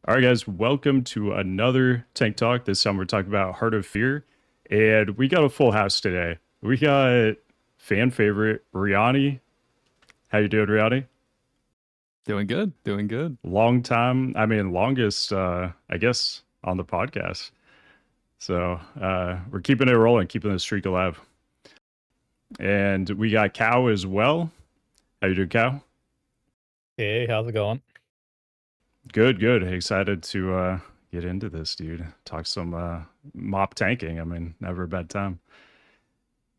All right, guys, welcome to another Tank Talk. This time we're talking about Heart of Fear, and we got a full house today. We got fan favorite Riani. How you doing, Riani? Doing good, doing good. Long time, longest, I guess, on the podcast. So we're keeping it rolling, keeping the streak alive. And we got Cow as well. How you doing, Cow? Hey, how's it going? Good, good. Excited to get into this, dude. Talk some MoP tanking. Never a bad time.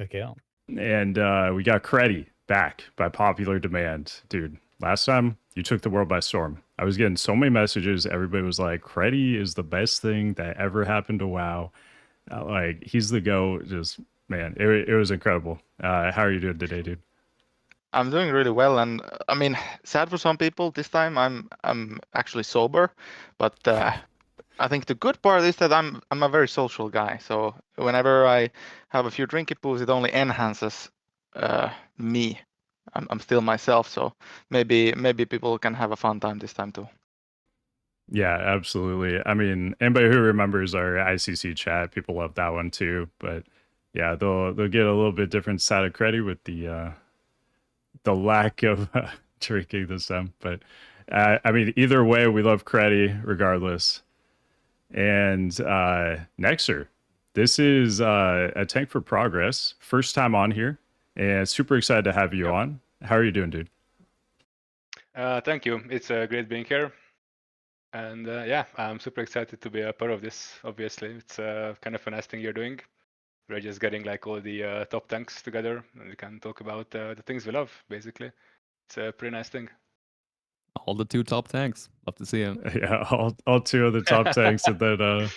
Okay. And we got Credi back by popular demand. Dude, last time you took the world by storm. I was getting so many messages. Everybody was like, Credi is the best thing that ever happened to WoW. Like, he's the GOAT. Just, man, it was incredible. How are you doing today, dude? I'm doing really well, and sad for some people. This time I'm actually sober, but I think the good part is that I'm a very social guy. So whenever I have a few drinky poos, it only enhances me. I'm still myself, so maybe people can have a fun time this time too. Yeah, absolutely. I mean, anybody who remembers our ICC chat, people love that one too. But yeah, they'll get a little bit different side of Credi with the lack of drinking this time. But either way, we love Credi regardless. And Nexxer, this is a Tank for Progress, first time on here, and super excited to have you on. How are you doing, dude? Thank you. It's great being here. And yeah, I'm super excited to be a part of this. Obviously, it's kind of a nice thing you're doing. We're just getting like all the top tanks together, and we can talk about the things we love. Basically, it's a pretty nice thing. All the two top tanks. Love to see him. Yeah, all two of the top tanks, and then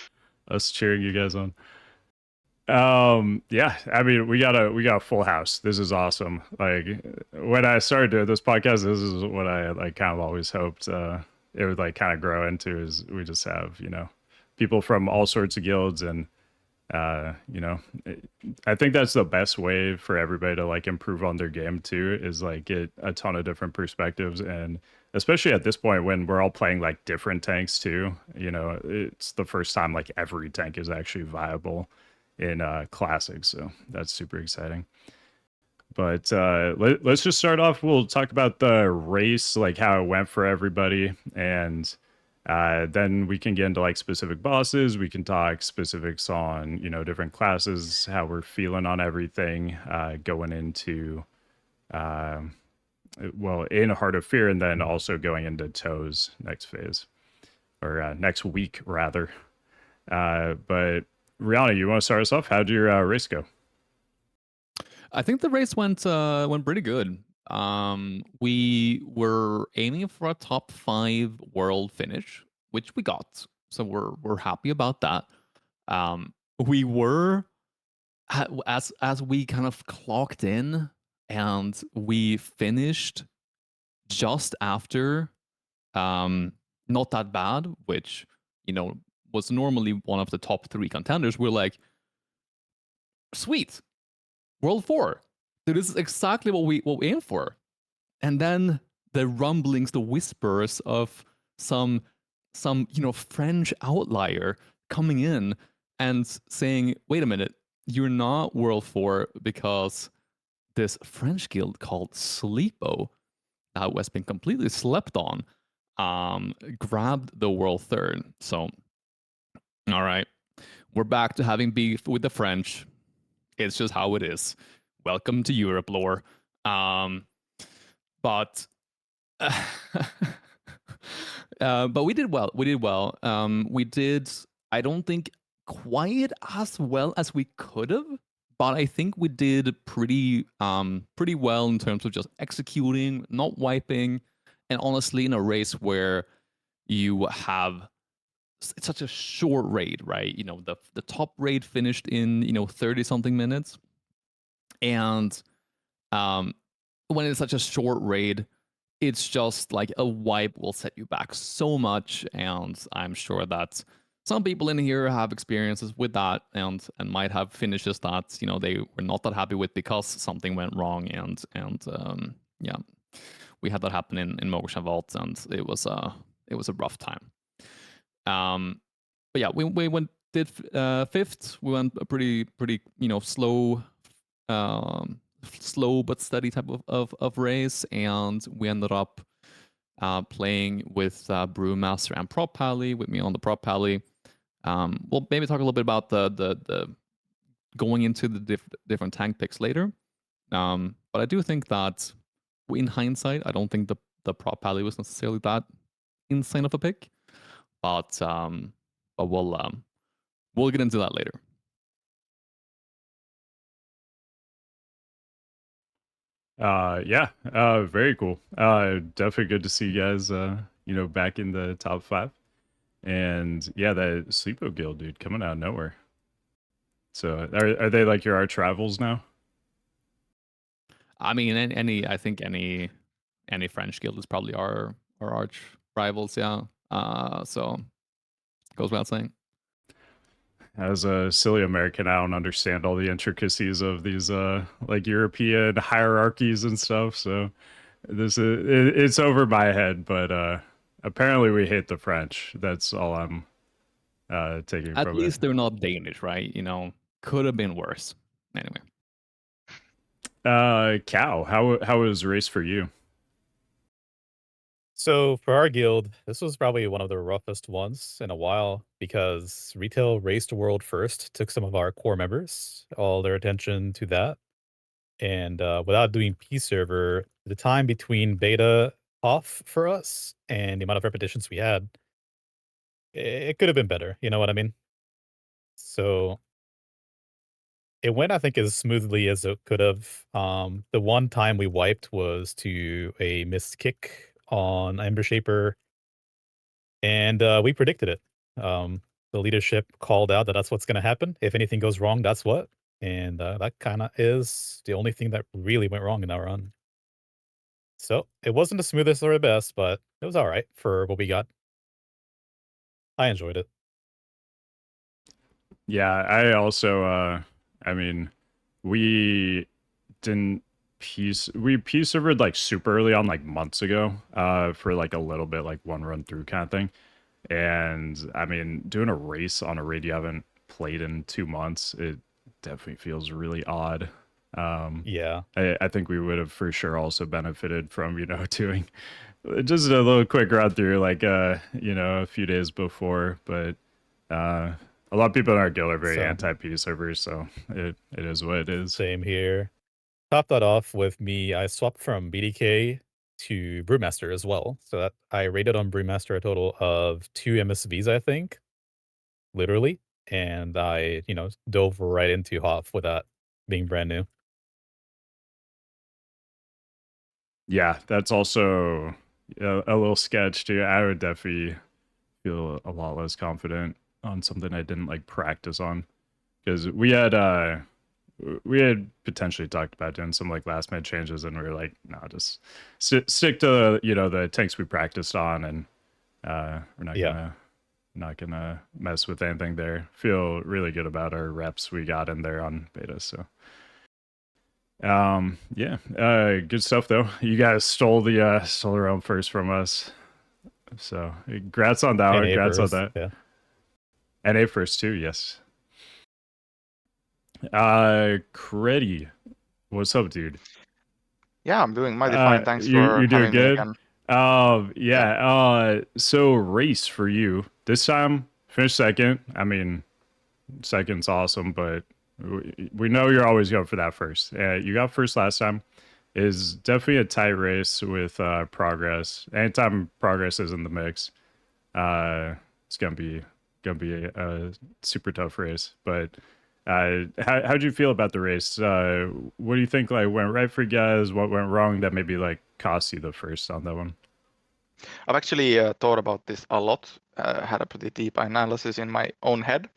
us cheering you guys on. Yeah, I mean, we got a full house. This is awesome. Like, when I started doing this podcast, this is what I like kind of always hoped it would like kind of grow into, is we just have, people from all sorts of guilds, and I think that's the best way for everybody to like improve on their game too, is like get a ton of different perspectives. And especially at this point when we're all playing like different tanks too, it's the first time like every tank is actually viable in classic, so that's super exciting. But let's just start off. We'll talk about the race, like how it went for everybody, and then we can get into like specific bosses. We can talk specifics on different classes, how we're feeling on everything going into in Heart of Fear, and then also going into Toes next phase, or next week rather. But Rihanna, you want to start us off? How'd your race go? I think the race went pretty good. We were aiming for a top 5 world finish, which we got. So we're happy about that. We were as we kind of clocked in, and we finished just after Not That Bad, which was normally one of the top 3 contenders. We're like, sweet, World 4. So this is exactly what we aim for. And then the rumblings, the whispers of some French outlier coming in and saying, wait a minute, you're not World 4 because this French guild called Sleepo, that has been completely slept on, grabbed the World 3rd. So, all right, we're back to having beef with the French. It's just how it is. Welcome to Europe, lore. But we did well. We did well. We did, I don't think, quite as well as we could have, but I think we did pretty well in terms of just executing, not wiping, and honestly, in a race where you have it's such a short raid, right? The top raid finished in 30 something minutes, and when it's such a short raid, it's just like a wipe will set you back so much. And I'm sure that some people in here have experiences with that, and might have finishes that they were not that happy with because something went wrong. And yeah, we had that happen in Motion Vault, and it was a rough time. But yeah, we did fifth. We went a pretty slow but steady type of race, and we ended up playing with Brewmaster and Prot Pally, with me on the Prot Pally. We'll maybe talk a little bit about the going into the different tank picks later. But I do think that in hindsight, I don't think the Prot Pally was necessarily that insane of a pick. But we'll get into that later. Very cool. Definitely good to see you guys back in the top 5. And yeah, that Sleepo Guild dude coming out of nowhere. So are they like your arch rivals now? I mean, I think any French guild is probably our arch rivals, yeah. So goes without saying. As a silly American, I don't understand all the intricacies of these like European hierarchies and stuff. So it's over my head. But apparently we hate the French. That's all I'm taking At from least it. they're not Danish, right? Could have been worse. Anyway. Cow, how was race for you? So for our guild, this was probably one of the roughest ones in a while because retail raced world first, took some of our core members, all their attention to that. And without doing P server, the time between beta off for us and the amount of repetitions we had, it could have been better. You know what I mean? So it went, I think, as smoothly as it could have. The one time we wiped was to a missed kick on Ember Shaper, and we predicted it. The leadership called out that that's what's going to happen. If anything goes wrong, that's what. And that kind of is the only thing that really went wrong in our run. So it wasn't the smoothest or the best, but it was all right for what we got. I enjoyed it. Yeah, I also I mean, we didn't we servered like super early on, like months ago, for like a little bit, like one run through kind of thing. And I mean, doing a race on a raid you haven't played in 2 months, it definitely feels really odd. Yeah. I think we would have for sure also benefited from, doing just a little quick run through, like a few days before. But a lot of people in our guild are very So- anti-P servers, so it is what it is. Same here. Top that off with me, I swapped from BDK to Brewmaster as well. So that I rated on Brewmaster a total of 2 MSVs, I think. Literally. And I, dove right into Hoff with that being brand new. Yeah, that's also a little sketch too. I would definitely feel a lot less confident on something I didn't like practice on, because we had potentially talked about doing some like last minute changes, and we were like, no, just stick to the tanks we practiced on, and we're not gonna mess with anything there. Feel really good about our reps we got in there on beta. So good stuff though. You guys stole the realm first from us, so congrats on that. Congrats on that. Yeah. NA first too, yes. Credi, what's up, dude? Yeah, I'm doing mighty fine. Thanks for you're doing having me good. again. So race for you this time, finished second. I mean, second's awesome, but we know you're always going for that first. You got first last time. Is definitely a tight race with progress. Anytime progress is in the mix, it's gonna be a super tough race. But how'd you feel about the race? What do you think like went right for you guys? What went wrong that maybe like cost you the first on that one? I've actually thought about this a lot, had a pretty deep analysis in my own head.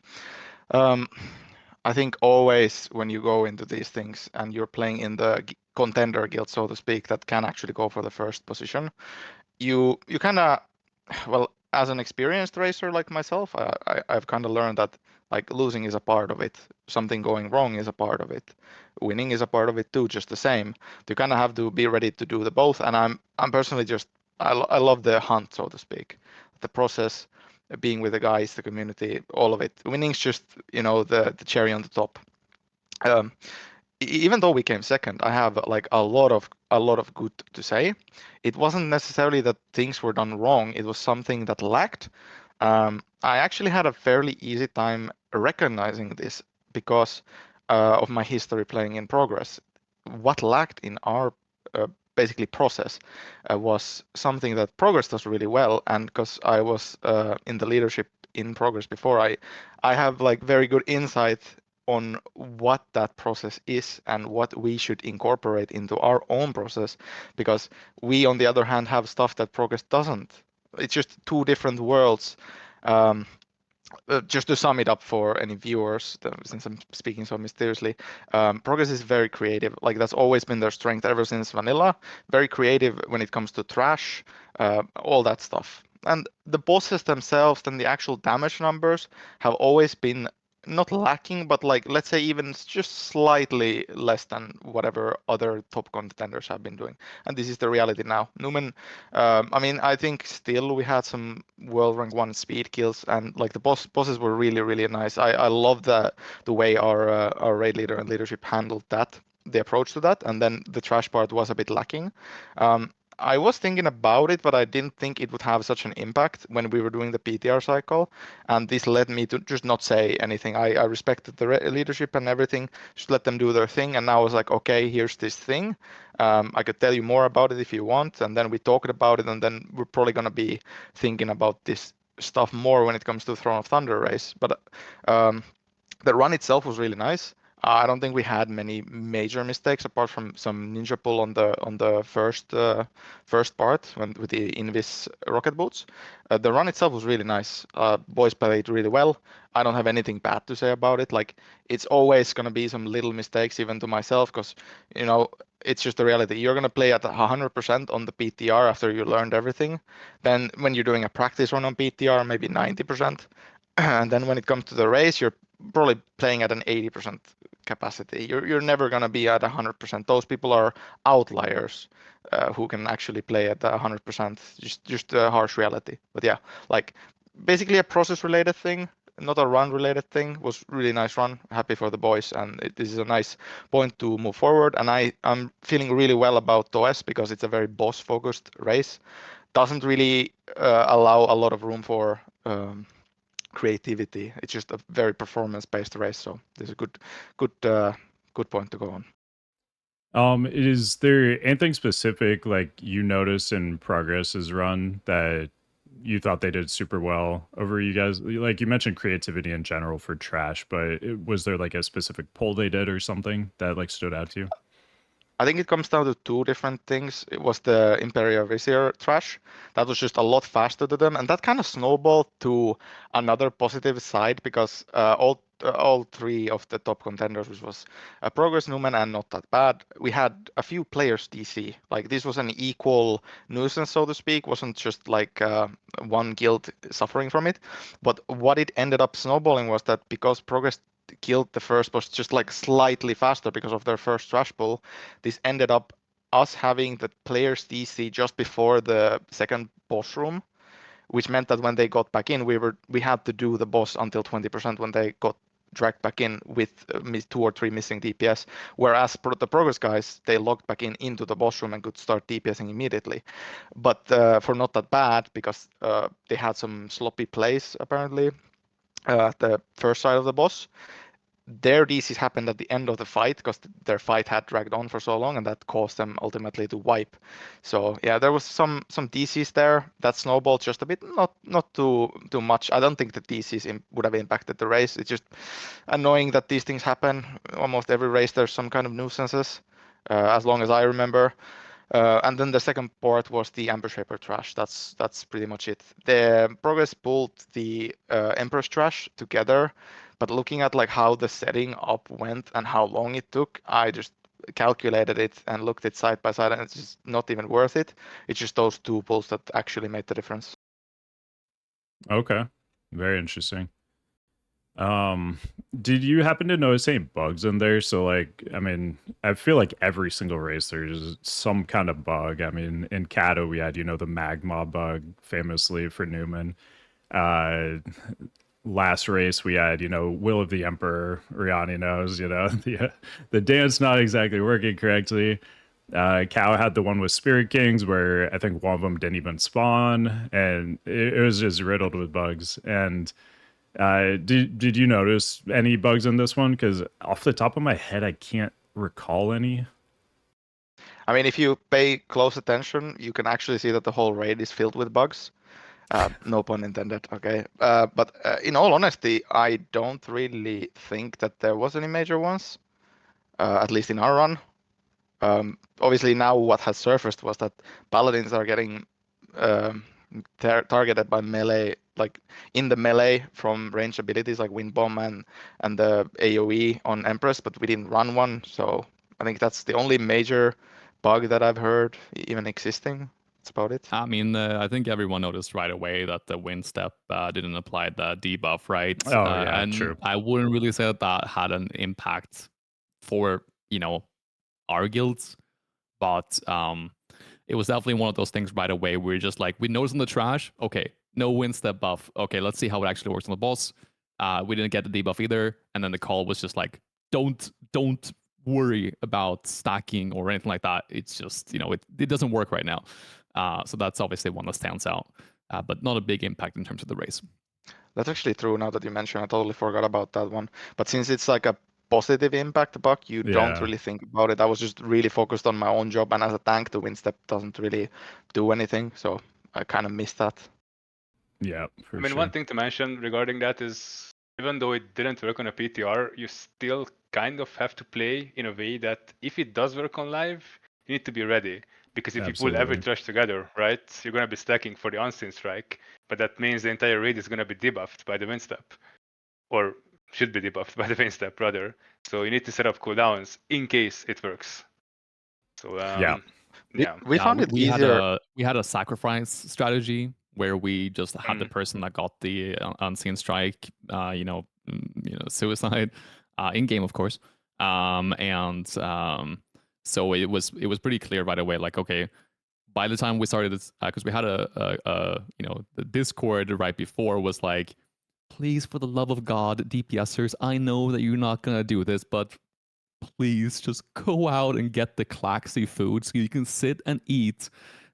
I think always when you go into these things and you're playing in the contender guild, so to speak, that can actually go for the first position, you kind of, well, as an experienced racer like myself, I've kind of learned that like losing is a part of it. Something going wrong is a part of it. Winning is a part of it too, just the same. You kind of have to be ready to do the both. And I'm personally just I love the hunt, so to speak, the process, being with the guys, the community, all of it. Winning's just, you know, the cherry on the top. Even though we came second, I have like a lot of good to say. It wasn't necessarily that things were done wrong. It was something that lacked. I actually had a fairly easy time recognizing this because of my history playing in Progress. What lacked in our basically process was something that Progress does really well, and because I was in the leadership in Progress before, I have like very good insight on what that process is and what we should incorporate into our own process, because we on the other hand have stuff that Progress doesn't. It's just two different worlds. Just to sum it up for any viewers, since I'm speaking so mysteriously, Progress is very creative. Like that's always been their strength ever since vanilla. Very creative when it comes to trash, all that stuff. And the bosses themselves and the actual damage numbers have always been not lacking, but like let's say even just slightly less than whatever other top contenders have been doing. And this is the reality now. Numen, I mean, I think still we had some world rank 1 speed kills, and like the bosses were really nice. I love the way our raid leader and leadership handled that, the approach to that, and then the trash part was a bit lacking. I was thinking about it, but I didn't think it would have such an impact when we were doing the PTR cycle, and this led me to just not say anything. I respected the leadership and everything, just let them do their thing, and now I was like, okay, here's this thing. I could tell you more about it if you want, and then we talked about it, and then we're probably gonna be thinking about this stuff more when it comes to Throne of Thunder race. But the run itself was really nice. I don't think we had many major mistakes apart from some ninja pull on the first part with the Invis rocket boots. The run itself was really nice. Boys played really well. I don't have anything bad to say about it. Like it's always gonna be some little mistakes even to myself, because you know it's just the reality. You're gonna play at 100% on the PTR after you learned everything. Then when you're doing a practice run on PTR, maybe 90%. And then when it comes to the race, you're probably playing at an 80% capacity. You're never gonna be at 100%. Those people are outliers who can actually play at 100%. Just a harsh reality. But yeah, like basically a process-related thing, not a run-related thing. Was really nice run. Happy for the boys, and this is a nice point to move forward. And I'm feeling really well about TOS because it's a very boss-focused race. Doesn't really allow a lot of room for creativity. It's just a very performance-based race, so there's a good point to go on. Is there anything specific like you noticed in Progress's run that you thought they did super well over you guys? Like you mentioned creativity in general for trash, but was there like a specific pull they did or something that like stood out to you? I think it comes down to two different things. It was the Imperial Vizier Trash. That was just a lot faster to them, and that kind of snowballed to another positive side because all three of the top contenders, which was Progress, Numen, and Not That Bad, we had a few players DC. Like this was an equal nuisance, so to speak. Wasn't just like one guild suffering from it. But what it ended up snowballing was that because Progress killed the first boss just like slightly faster because of their first trash pull, this ended up us having the players DC just before the second boss room, which meant that when they got back in, we had to do the boss until 20% when they got dragged back in with 2 or 3 missing DPS, whereas the Progress guys, they logged back into the boss room and could start DPSing immediately. But for Not That Bad, because they had some sloppy plays apparently at the first side of the boss, their DCs happened at the end of the fight because their fight had dragged on for so long, and that caused them ultimately to wipe. So yeah, there was some DCs there that snowballed just a bit, not too much. I don't think the DCs would have impacted the race. It's just annoying that these things happen. Almost every race there's some kind of nuisances, as long as I remember. And then the second part was the Amber Shaper Trash. That's pretty much it. The Progress pulled the Empress Trash together, but looking at like how the setting up went and how long it took, I just calculated it and looked it side by side, and it's just not even worth it. It's just those two pulls that actually made the difference. Okay, very interesting. Did you happen to notice any bugs in there? So like, I mean, I feel like every single race there's some kind of bug. I mean, in Kato we had, you know, the magma bug famously for Newman. Last race we had, Will of the Emperor, Riani knows, the dance not exactly working correctly. Cow had the one with Spirit Kings where I think one of them didn't even spawn, and it was just riddled with bugs. And did you notice any bugs in this one? Because off the top of my head, I can't recall any. I mean, if you pay close attention, you can actually see that the whole raid is filled with bugs. No pun intended. Okay, but in all honesty, I don't really think that there was any major ones, at least in our run. Obviously, now what has surfaced was that paladins are getting targeted by melee, like in the melee from range abilities like Wind Bomb and the AoE on Empress, but we didn't run one, so I think that's the only major bug that I've heard even existing. That's about it. I mean, I think everyone noticed right away that the wind step didn't apply the debuff, right? Oh, yeah, and true. I wouldn't really say that had an impact for our guilds, but it was definitely one of those things right away. We're just like, we noticed in the trash, okay, no wind step buff. Okay, let's see how it actually works on the boss. We didn't get the debuff either, and then the call was just like, don't worry about stacking or anything like that. It's just it doesn't work right now. So that's obviously one that stands out, but not a big impact in terms of the race. That's actually true now that you mention. I totally forgot about that one. But since it's like a positive impact bug, you don't Yeah. really think about it. I was just really focused on my own job, and as a tank, the wind step doesn't really do anything. So I kind of missed that. Yeah, for I mean, sure. one thing to mention regarding that is, even though it didn't work on a PTR, you still kind of have to play in a way that if it does work on live, you need to be ready. Because if you pull every Absolutely. trash together, right, you're going to be stacking for the unseen strike, but that means the entire raid is going to be debuffed by the wind step, or should be debuffed by the wind step, rather. So you need to set up cooldowns in case it works. So Yeah. We found it we easier. we had a sacrifice strategy where we just had the Mm. person that got the unseen strike, suicide, in game, of course. So it was pretty clear right away. Like, okay, by the time we started this, because we had the Discord right before was like, please, for the love of God, DPSers, I know that you're not gonna do this, but please just go out and get the claxy food so you can sit and eat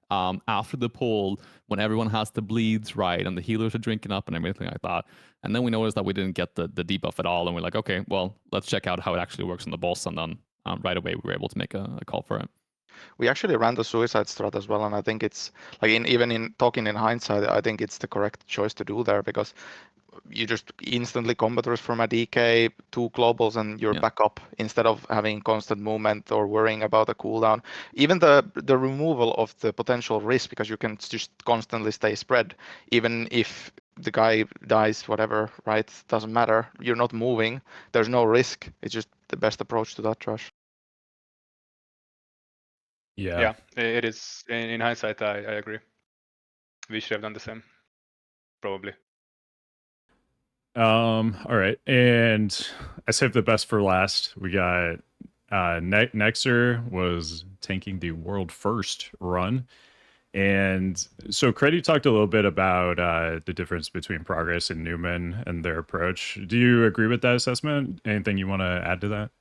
after the pull when everyone has the bleeds right and the healers are drinking up and everything like that. And then we noticed that we didn't get the debuff at all, and we're like, okay, well, let's check out how it actually works on the boss. And then right away we were able to make a call for it. We actually ran the suicide strat as well, and I think it's like even in talking in hindsight, I think it's the correct choice to do there, because you just instantly combat rush from a DK, 2 globals, and you're back up instead of having constant movement or worrying about a cooldown. Even the removal of the potential risk, because you can just constantly stay spread, even if the guy dies, whatever, right? Doesn't matter. You're not moving. There's no risk. It's just the best approach to that trash. Yeah. It is. In hindsight, I agree. We should have done the same, probably. All right, and I saved the best for last. We got Nexxer was tanking the world first run, and so Credi talked a little bit about the difference between Progress and Newman and their approach. Do you agree with that assessment? Anything you want to add to that?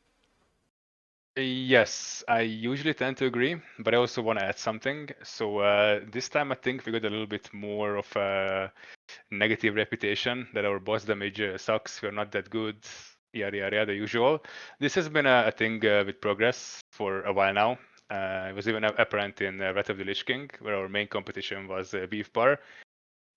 Yes, I usually tend to agree, but I also want to add something. So this time I think we got a little bit more of a negative reputation that our boss damage sucks, we're not that good, yada yada yada, the usual. This has been a thing with Progress for a while now. It was even apparent in Wrath of the Lich King, where our main competition was Beef Bar.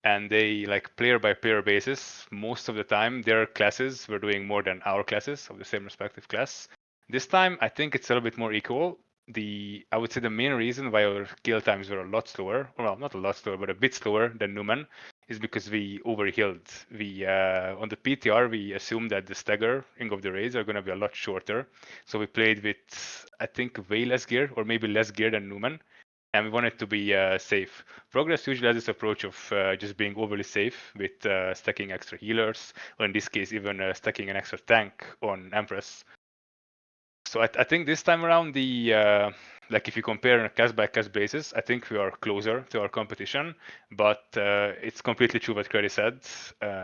And they, like, player by player basis, most of the time their classes were doing more than our classes of the same respective class. This time I think it's a little bit more equal. I would say the main reason why our kill times were a lot slower, well, not a lot slower, but a bit slower than Newman, is because we overhealed. We on the PTR we assumed that the staggering of the raids are going to be a lot shorter, so we played with, I think, way less gear, or maybe less gear than Newman, and we wanted to be safe. Progress usually has this approach of just being overly safe with stacking extra healers, or in this case even stacking an extra tank on Empress. So I think this time around the like if you compare on a cast by cast basis, I think we are closer to our competition. But it's completely true what Credi said.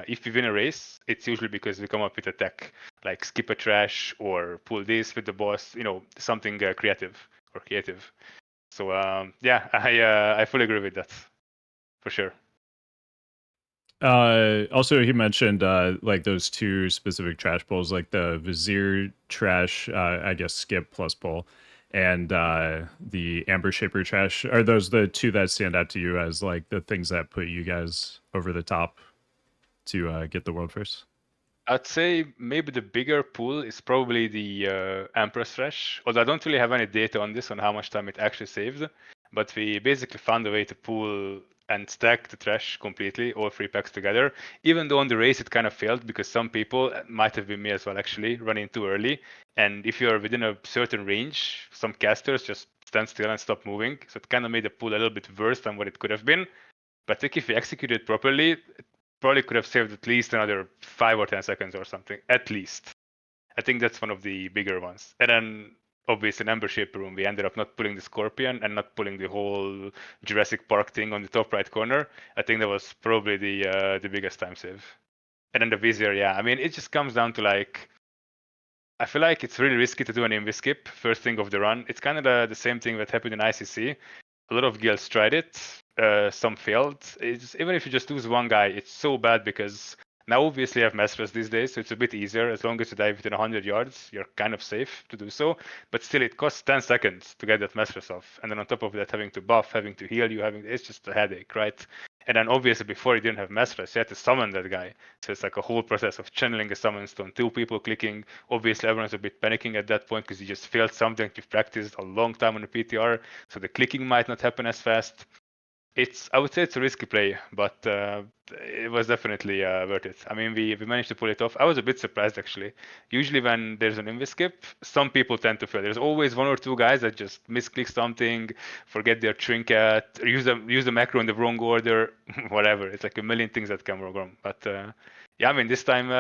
If we win a race, it's usually because we come up with a tech, like skip a trash or pull this with the boss, something creative. So yeah, I fully agree with that, for sure. Also, he mentioned like those two specific trash pulls, like the Vizier Trash, I guess skip plus pull, and the Amber Shaper Trash. Are those the two that stand out to you as like the things that put you guys over the top to get the world first? I'd say maybe the bigger pool is probably the Empress Trash, although I don't really have any data on this, on how much time it actually saved. But we basically found a way to pool and stack the trash completely, all 3 packs together. Even though on the race it kind of failed because some people, might have been me as well actually, running too early. And if you're within a certain range, some casters just stand still and stop moving. So it kind of made the pool a little bit worse than what it could have been. But I think if we executed properly, probably could have saved at least another 5 or 10 seconds or something, at least. I think that's one of the bigger ones. And then obviously in Ember Shaper Room, we ended up not pulling the Scorpion and not pulling the whole Jurassic Park thing on the top right corner. I think that was probably the biggest time save. And then the Vizier, yeah. I mean, it just comes down to like, I feel like it's really risky to do an invis skip first thing of the run. It's kind of the same thing that happened in ICC. A lot of guilds tried it. Some failed. Even if you just lose one guy, it's so bad because now obviously I have Masters these days, so it's a bit easier. As long as you dive within 100 yards, you're kind of safe to do so. But still, it costs 10 seconds to get that Masters off. And then on top of that, having to buff, having to heal you, it's just a headache, right? And then obviously before you didn't have Masters, you had to summon that guy. So it's like a whole process of channeling a summon stone, 2 people clicking. Obviously everyone's a bit panicking at that point because you just failed something you've practiced a long time on the PTR. So the clicking might not happen as fast. I would say it's a risky play, but it was definitely worth it. I mean, we managed to pull it off. I was a bit surprised actually. Usually when there's an invis skip, some people tend to fail. There's always 1 or 2 guys that just misclick something, forget their trinket, or use the macro in the wrong order, whatever. It's like a million things that can go wrong. But yeah, I mean, this time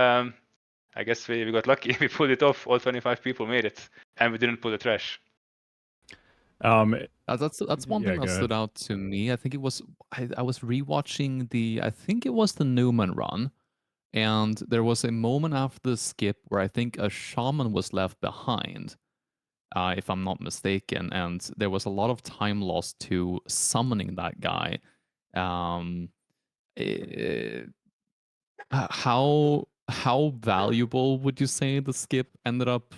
I guess we got lucky. We pulled it off. All 25 people made it, and we didn't pull the trash. That's one Yeah, thing that go stood out to me. I think it was I was rewatching I think it was the Newman run, and there was a moment after the skip where I think a shaman was left behind, if I'm not mistaken, and there was a lot of time lost to summoning that guy. Eh, how valuable would you say the skip ended up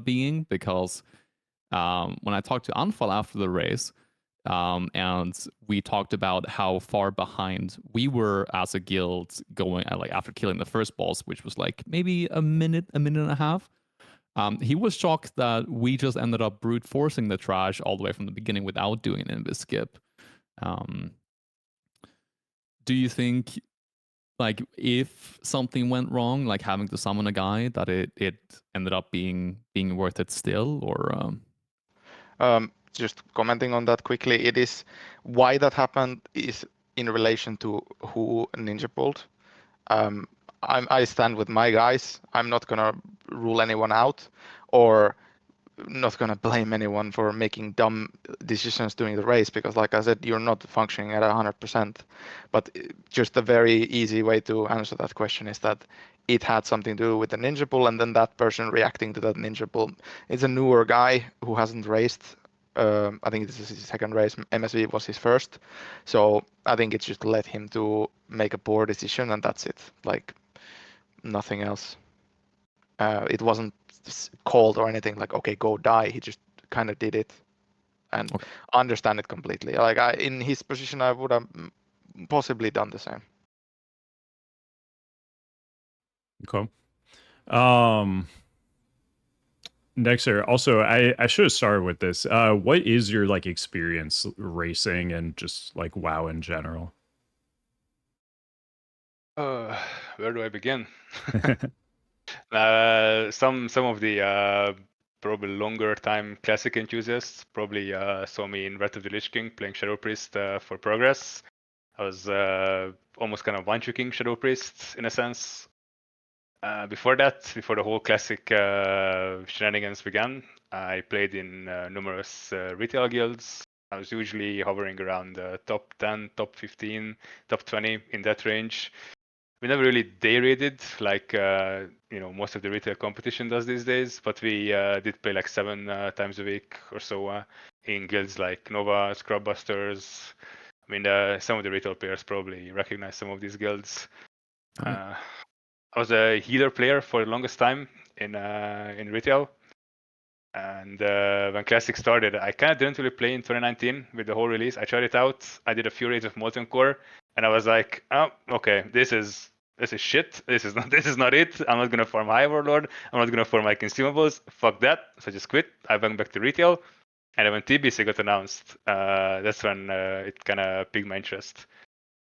being? Because when I talked to Anfal after the race, and we talked about how far behind we were as a guild going, like after killing the first boss, which was like maybe a minute and a half. He was shocked that we just ended up brute forcing the trash all the way from the beginning without doing an invis skip. Do you think, like, if something went wrong, like having to summon a guy, that it ended up being worth it still, or Just commenting on that quickly, it is why that happened is in relation to who Ninja pulled. I stand with my guys. I'm not gonna rule anyone out, or not gonna blame anyone for making dumb decisions during the race, because like I said, you're not functioning at 100%. But just a very easy way to answer that question is that it had something to do with the ninja pull, and then that person reacting to that ninja pull is a newer guy who hasn't raced. I think this is his second race. MSV was his first, so I think it just led him to make a poor decision, and that's it. Like nothing else. It wasn't called or anything like, okay, go die. He just kind of did it, and understand it completely. Like in his position, I would have possibly done the same. Okay. Nexxer, also, I should have started with this. What is your like experience racing and just like WoW in general? Where do I begin? Some of the probably longer time classic enthusiasts probably saw me in Wrath of the Lich King playing Shadow Priest for progress. I was almost kind of one-tricking Shadow Priest in a sense. Before that, before the whole classic shenanigans began, I played in numerous retail guilds. I was usually hovering around top 10, top 15, top 20 in that range. We never really day raided like most of the retail competition does these days, but we did play like 7 times a week or so in guilds like Nova, Scrubbusters. I mean, some of the retail players probably recognize some of these guilds. I was a healer player for the longest time in retail. And when Classic started, I kind of didn't really play in 2019 with the whole release. I tried it out. I did a few raids of Molten Core, and I was like, oh, okay, this is shit. This is not it. I'm not gonna farm High Warlord. I'm not gonna farm my consumables. Fuck that. So I just quit. I went back to retail, and then when TBC got announced, that's when it kind of piqued my interest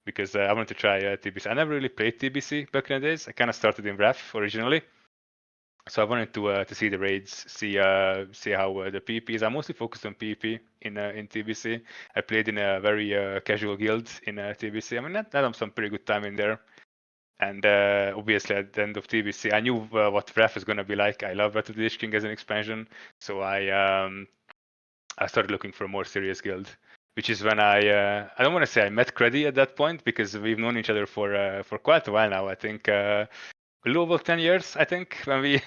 because I wanted to try TBC. I never really played TBC back in the days. I kind of started in RAF originally. So I wanted to see the raids, see how the PvP is. I'm mostly focused on PvP in TBC. I played in a very casual guild in TBC. I mean, that had some pretty good time in there. And obviously, at the end of TBC, I knew what RAF is going to be like. I love Wrath of the Lich King as an expansion, so I started looking for a more serious guild. Which is when I don't want to say I met Credi at that point because we've known each other for quite a while now. I think. A little over 10 years, I think, when we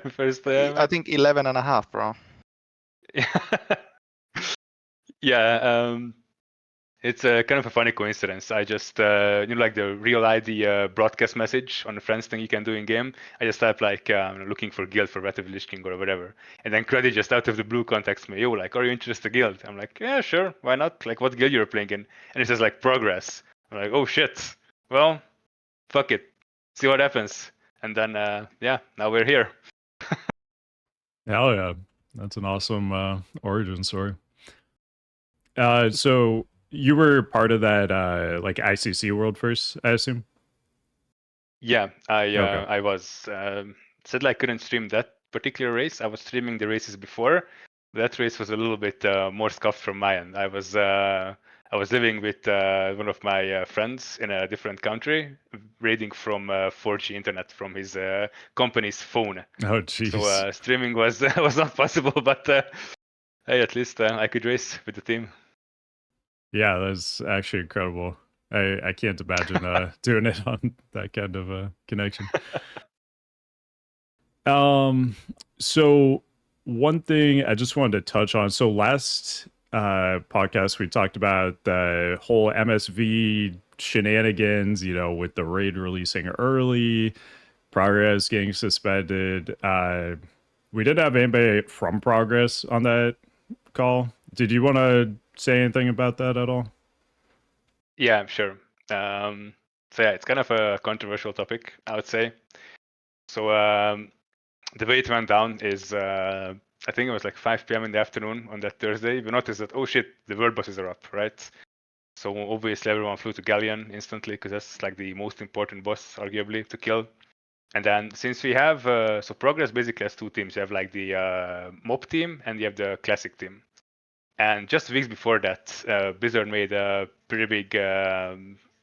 first I think 11 and a half, bro. Yeah, it's a kind of a funny coincidence. I just, like the real ID broadcast message on the friends thing you can do in game. I just type like looking for guild for Wrath of the Lich King or whatever, and then Credi just out of the blue contacts me. Yo, like, are you interested in guild? I'm like, yeah, sure, why not? Like, what guild you're playing in? And it says like progress. I'm like, oh shit. Well, fuck it. See what happens. And then now we're here. Hell yeah. That's an awesome origin story. So you were part of that like ICC world first, I assume? Yeah, Okay. I was. Sadly, I couldn't stream that particular race. I was streaming the races before. That race was a little bit more scuffed from my end. I was living with one of my friends in a different country, raiding from 4G internet from his company's phone. Oh, jeez. So streaming was was not possible. But hey, at least I could race with the team. Yeah, that's actually incredible. I can't imagine doing it on that kind of connection. So one thing I just wanted to touch on. So last podcast we talked about the whole MSV shenanigans, with the raid releasing early, Progress getting suspended. We didn't have anybody from Progress on that call. Did you want to say anything about that at all? Yeah, sure. So yeah, it's kind of a controversial topic, I would say. So the way it went down is I think it was like 5 p.m. in the afternoon on that Thursday. We noticed that, oh shit, the world bosses are up, right? So obviously everyone flew to Galleon instantly because that's like the most important boss, arguably, to kill. And then since we have, so Progress basically has 2 teams. You have like the MoP team and you have the Classic team. And just weeks before that, Blizzard made a pretty big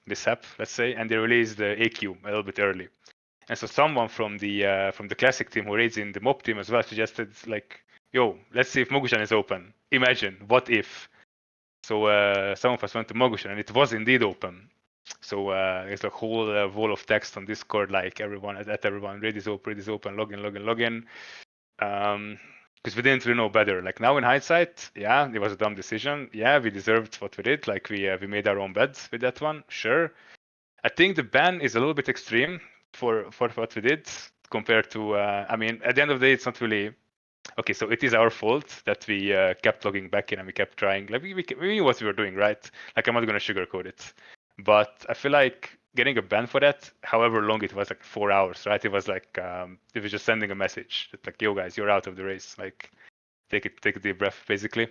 mishap, let's say, and they released the AQ a little bit early. And so someone from the Classic team who raids in the MoP team as well suggested like, yo, let's see if Mogushan is open. Imagine, what if? So some of us went to Mogushan and it was indeed open. So it's a whole wall of text on Discord, like everyone, raid is open, login. Because we didn't really know better. Like now in hindsight, yeah, it was a dumb decision. Yeah, we deserved what we did. Like we made our own beds with that one. Sure. I think the ban is a little bit extreme for what we did compared to. I mean, at the end of the day, it's not really. Okay, so it is our fault that we kept logging back in and we kept trying. Like we knew what we were doing, right? Like I'm not gonna sugarcoat it, but I feel like getting a ban for that, however long it was, like 4 hours, right? It was like it was just sending a message that like, yo guys, you're out of the race. Like take a deep breath, basically.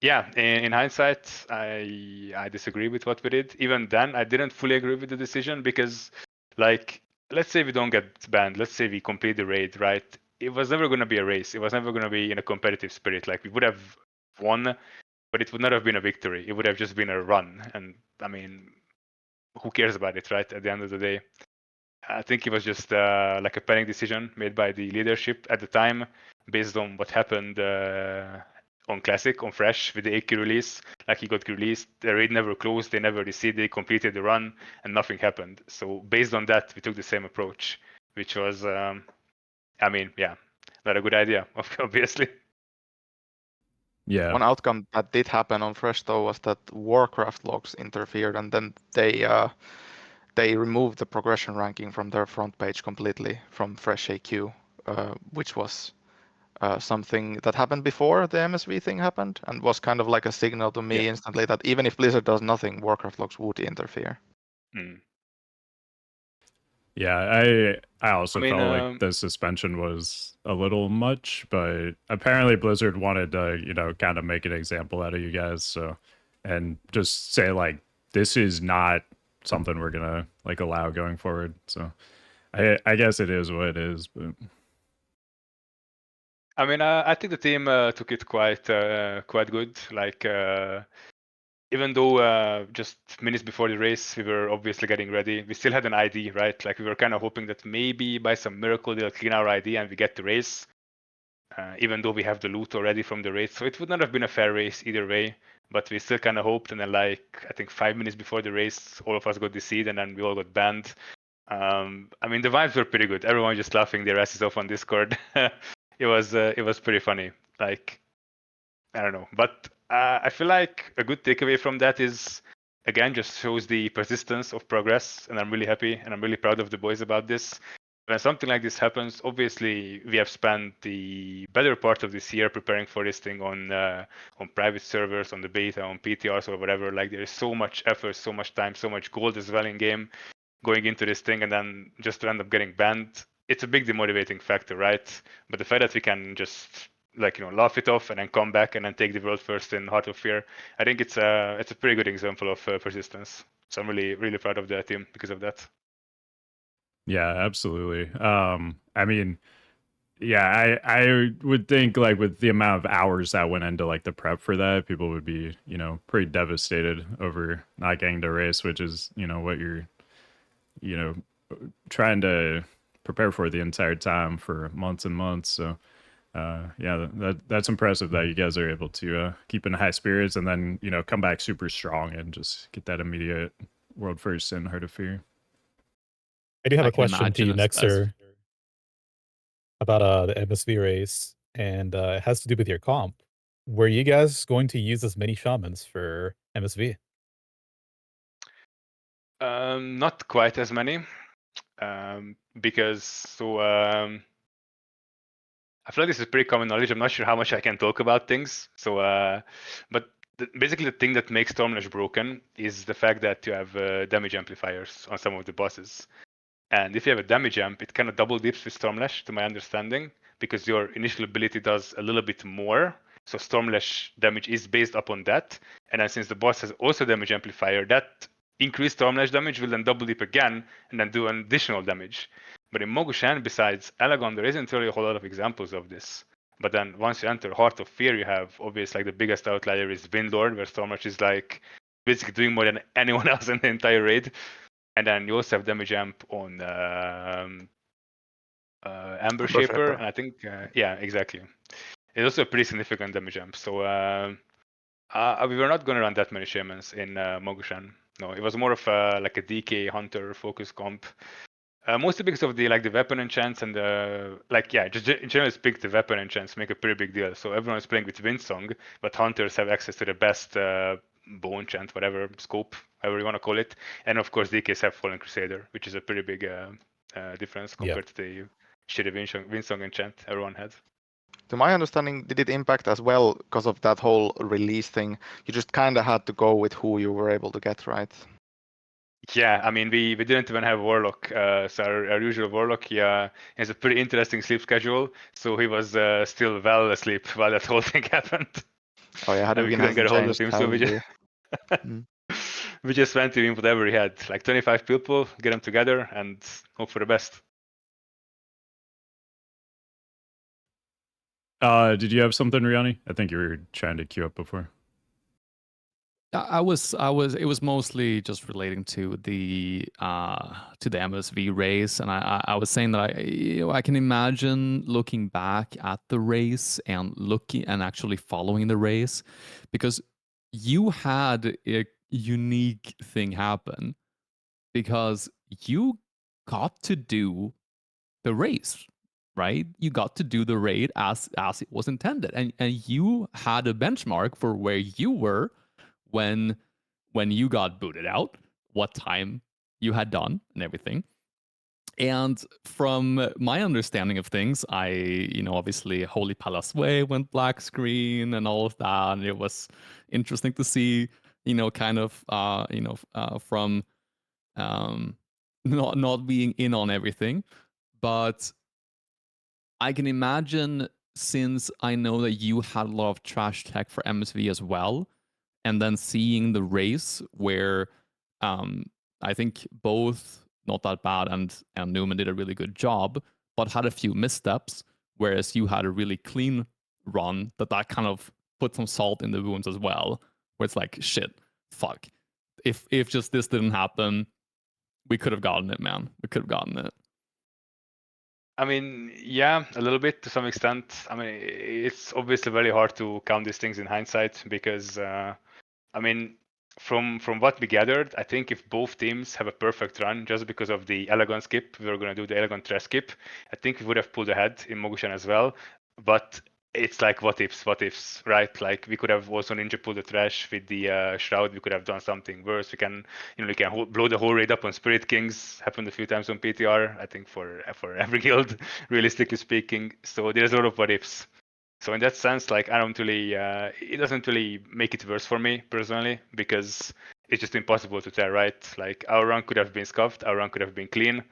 Yeah, in hindsight, I disagree with what we did. Even then, I didn't fully agree with the decision because, like, let's say we don't get banned. Let's say we complete the raid, right? It was never going to be a race. It was never going to be in a competitive spirit. Like, we would have won, but it would not have been a victory. It would have just been a run. And, I mean, who cares about it, right? At the end of the day. I think it was just like a panic decision made by the leadership at the time. based on what happened on Classic, on Fresh with the AK release. Like he got released, the raid never closed, they never received, they completed the run, and nothing happened. So based on that, we took the same approach, which was, I mean, yeah, not a good idea, obviously. Yeah. One outcome that did happen on Fresh though was that Warcraft logs interfered, and then they removed the progression ranking from their front page completely from Fresh AQ, which was something that happened before the MSV thing happened, and was kind of like a signal to me instantly that even if Blizzard does nothing, Warcraft logs would interfere. Yeah, I also I mean, felt like the suspension was a little much, but apparently Blizzard wanted to, you know, kind of make an example out of you guys, so and just say like this is not something we're gonna like allow going forward. So I guess it is what it is, but I mean, I think the team took it quite good. Like, even though just minutes before the race, we were obviously getting ready. We still had an ID, right? Like, we were kind of hoping that maybe by some miracle they'll clean our ID and we get the race. Even though we have the loot already from the race, so it would not have been a fair race either way. But we still kind of hoped, and then like I think 5 minutes before the race, all of us got deceived, and then we all got banned. I mean, the vibes were pretty good. Everyone just laughing their asses off on Discord. It was pretty funny. Like, I don't know, but I feel like a good takeaway from that is, again, just shows the persistence of progress, and I'm really happy and I'm really proud of the boys about this. When something like this happens, obviously we have spent the better part of this year preparing for this thing on private servers, on the beta, on PTRs or whatever. Like, there is so much effort, so much time, so much gold as well in game going into this thing, and then just to end up getting banned, it's a big demotivating factor, right? But the fact that we can just, like, you know, laugh it off and then come back and then take the world first in Heart of Fear, I think it's a pretty good example of persistence. So I'm really proud of the team because of that. yeah, absolutely. I mean, yeah, I would think like with the amount of hours that went into like the prep for that, people would be, you know, pretty devastated over not getting to race, which is, you know, what you're, you know, trying to prepare for the entire time for months and months. So yeah, that's impressive that you guys are able to keep in high spirits and then, you know, come back super strong and just get that immediate world first in Heart of Fear. I do have I a can question to you, imagine Nexxer, about the MSV race, and it has to do with your comp. Were you guys going to use as many shamans for MSV? Not quite as many, because I feel like this is pretty common knowledge. I'm not sure how much I can talk about things. So, but basically, the thing that makes Stormlash broken is the fact that you have damage amplifiers on some of the bosses. And if you have a damage amp, it kind of double dips with Stormlash, to my understanding, because your initial ability does a little bit more. So Stormlash damage is based upon that. And then since the boss has also damage amplifier, that increased Stormlash damage will then double dip again and then do an additional damage. But in Mogushan, besides Alagon, there isn't really a whole lot of examples of this. But then once you enter Heart of Fear, you have obviously like the biggest outlier is Windlord, where Stormlash is like basically doing more than anyone else in the entire raid. And then you also have damage amp on Amber Shaper, and I think yeah, exactly. It's also a pretty significant damage amp. So we were not going to run that many shamans in Mogushan. No, it was more of like a DK hunter focus comp. Mostly because of the weapon enchants and just in general speak, the weapon enchants make a pretty big deal. So everyone is playing with Windsong, but hunters have access to the best bow enchant, whatever scope, however you want to call it. And of course, DKs have Fallen Crusader, which is a pretty big difference compared to the shitty Windsong enchant everyone had. To my understanding, did it impact as well because of that whole release thing? You just kind of had to go with who you were able to get, right? Yeah, I mean, we didn't even have Warlock. So our usual Warlock, he has a pretty interesting sleep schedule. So he was still well asleep while that whole thing happened. Oh yeah, And we Hadouken couldn't get hasn't a hold of changed, him, so we just went to him with whatever he had, like 25 people, get them together, and hope for the best. Did you have something, Riani? I think you were trying to queue up before. I was it was mostly just relating to the MSV race, and I was saying that I can imagine looking back at the race and looking and actually following the race, because you had a unique thing happen, because you got to do the race, right? You got to do the raid as it was intended, and you had a benchmark for where you were when you got booted out, what time you had done, and everything. And from my understanding of things, obviously Holy Palace Way went black screen and all of that, and it was interesting to see, kind of, from not being in on everything. But I can imagine, since I know that you had a lot of trash tech for MSV as well, and then seeing the race where I think both Not That Bad and Newman did a really good job, but had a few missteps, whereas you had a really clean run, that kind of put some salt in the wounds as well, where it's like, shit, fuck. If just this didn't happen, we could have gotten it, man. We could have gotten it. I mean, yeah, a little bit to some extent. I mean, it's obviously very hard to count these things in hindsight because, I mean, from what we gathered, I think if both teams have a perfect run, just because of the Elegant skip, we were going to do the Elegant Trash skip, I think we would have pulled ahead in Mogushan as well. But it's like what ifs, right? Like we could have also ninja pulled the trash with the shroud. We could have done something worse. We can, blow the whole raid up on Spirit Kings. Happened a few times on PTR. I think for every guild, realistically speaking. So there's a lot of what ifs. So in that sense, like I don't really, it doesn't really make it worse for me personally, because it's just impossible to tell, right? Like our run could have been scuffed, our run could have been clean.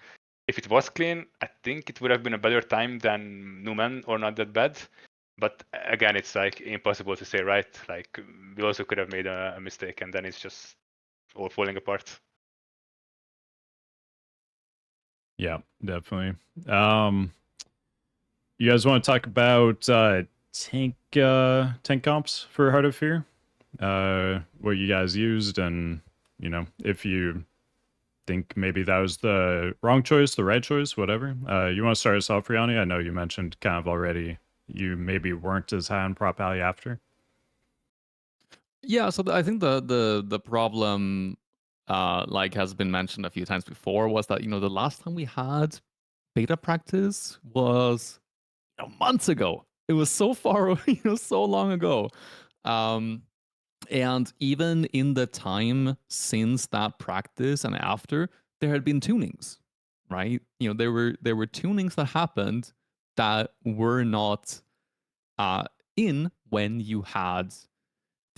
If it was clean, I think it would have been a better time than Numan or Not That Bad. But again, it's like impossible to say, right? Like we also could have made a mistake, and then it's just all falling apart. Yeah, definitely. You guys want to talk about tank comps for Heart of Fear? What you guys used, and if you think maybe that was the wrong choice, the right choice, whatever. You want to start us off, Riani? I know you mentioned kind of already you maybe weren't as high on Prop Alley after. Yeah, so I think the problem, like has been mentioned a few times before, was that the last time we had beta practice was months ago. It was so far, so long ago. And even in the time since that practice and after, there had been tunings, right? There were tunings that happened that were not in when you had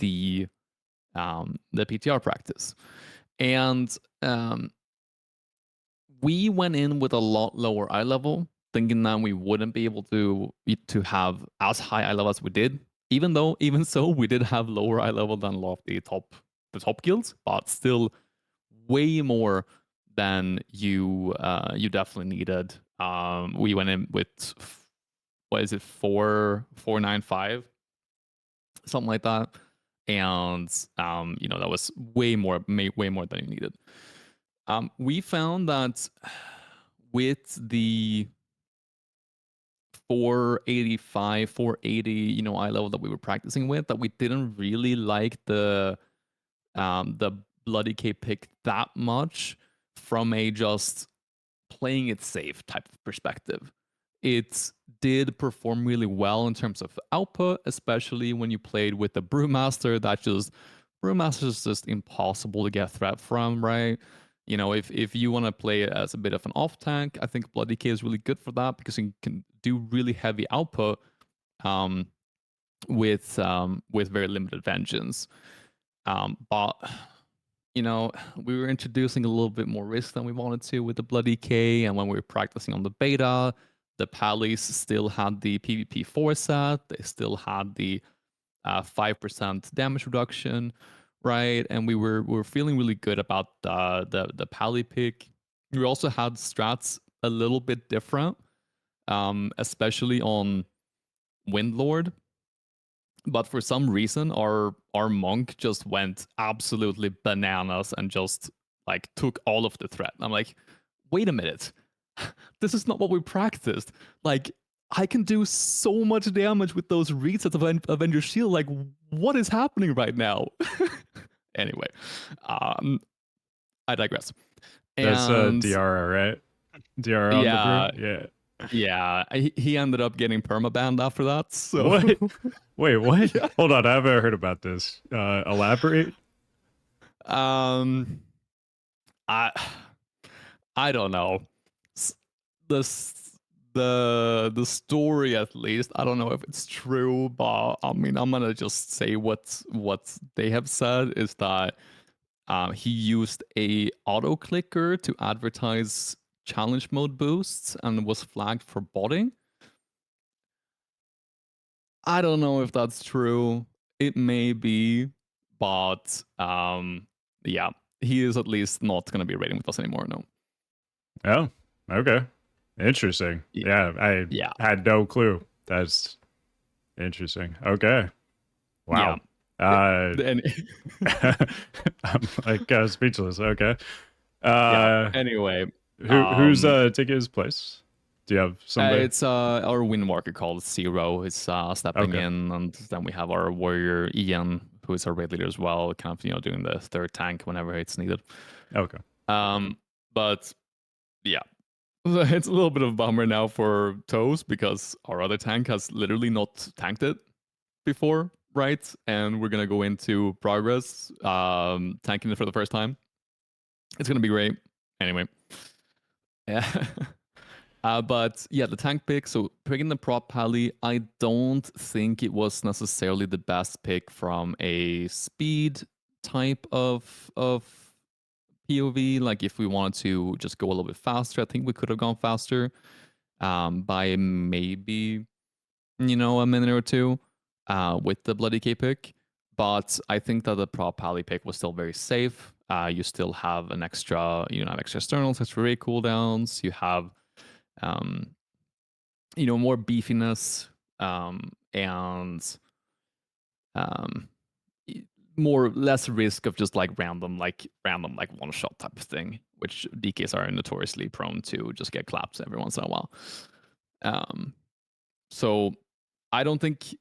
the PTR practice. And we went in with a lot lower eye level, thinking that we wouldn't be able to have as high eye level as we did. Even so, we did have lower eye level than a lot of the top guilds, but still way more than you definitely needed. We went in with, what is it, 495, something like that, and that was way more than you needed. We found that with the 485, 480, eye level that we were practicing with, that we didn't really like the Bloody K pick that much from a just playing it safe type of perspective. It did perform really well in terms of output, especially when you played with the Brewmaster. Brewmaster is just impossible to get threat from, right? If you want to play it as a bit of an off tank, I think Bloody K is really good for that, because you can do really heavy output with very limited vengeance. But we were introducing a little bit more risk than we wanted to with the Bloody K, and when we were practicing on the beta, the Pallies still had the PvP 4 set, they still had the 5% damage reduction, right? And we were feeling really good about the Pally pick. We also had strats a little bit different, especially on Windlord. But for some reason, our monk just went absolutely bananas and just like took all of the threat. I'm like, wait a minute, this is not what we practiced. Like, I can do so much damage with those resets of Avenger Shield. Like, what is happening right now? Anyway, I digress. That's And Diarra, right? Diarra on the yeah, brew? Yeah. yeah, he ended up getting permabanned after that. So What? Wait, what? Yeah. Hold on, I haven't heard about this. Elaborate? I I don't know. The story, at least, I don't know if it's true, but I mean, I'm gonna just say what they have said is that he used a auto clicker to advertise challenge mode boosts and was flagged for botting. I don't know if that's true. It may be, but yeah, he is at least not going to be raiding with us anymore. No. Oh, okay. Interesting. Yeah, I Yeah. had no clue. That's interesting. Okay. Wow. And I'm like speechless. Okay. yeah. Anyway, Who's taking his place? Do you have somebody? it's our wind marker called Zero is stepping Okay. in, and then we have our warrior Ian, who is our raid leader as well, kind of doing the third tank whenever it's needed. Okay. But yeah, it's a little bit of a bummer now for Toes because our other tank has literally not tanked it before, right? And we're gonna go into progress, tanking it for the first time. It's gonna be great. Anyway, yeah. But yeah, the tank pick. So picking the prop pally, I don't think it was necessarily the best pick from a speed type of POV. Like if we wanted to just go a little bit faster, I think we could have gone faster by maybe a minute or two with the Bloody K pick. But I think that the prop pally pick was still very safe. You still have an extra, have extra externals, extra ray cooldowns. You have more beefiness and less risk of just like random like one shot type of thing, which DKs are notoriously prone to just get claps every once in a while. So I don't think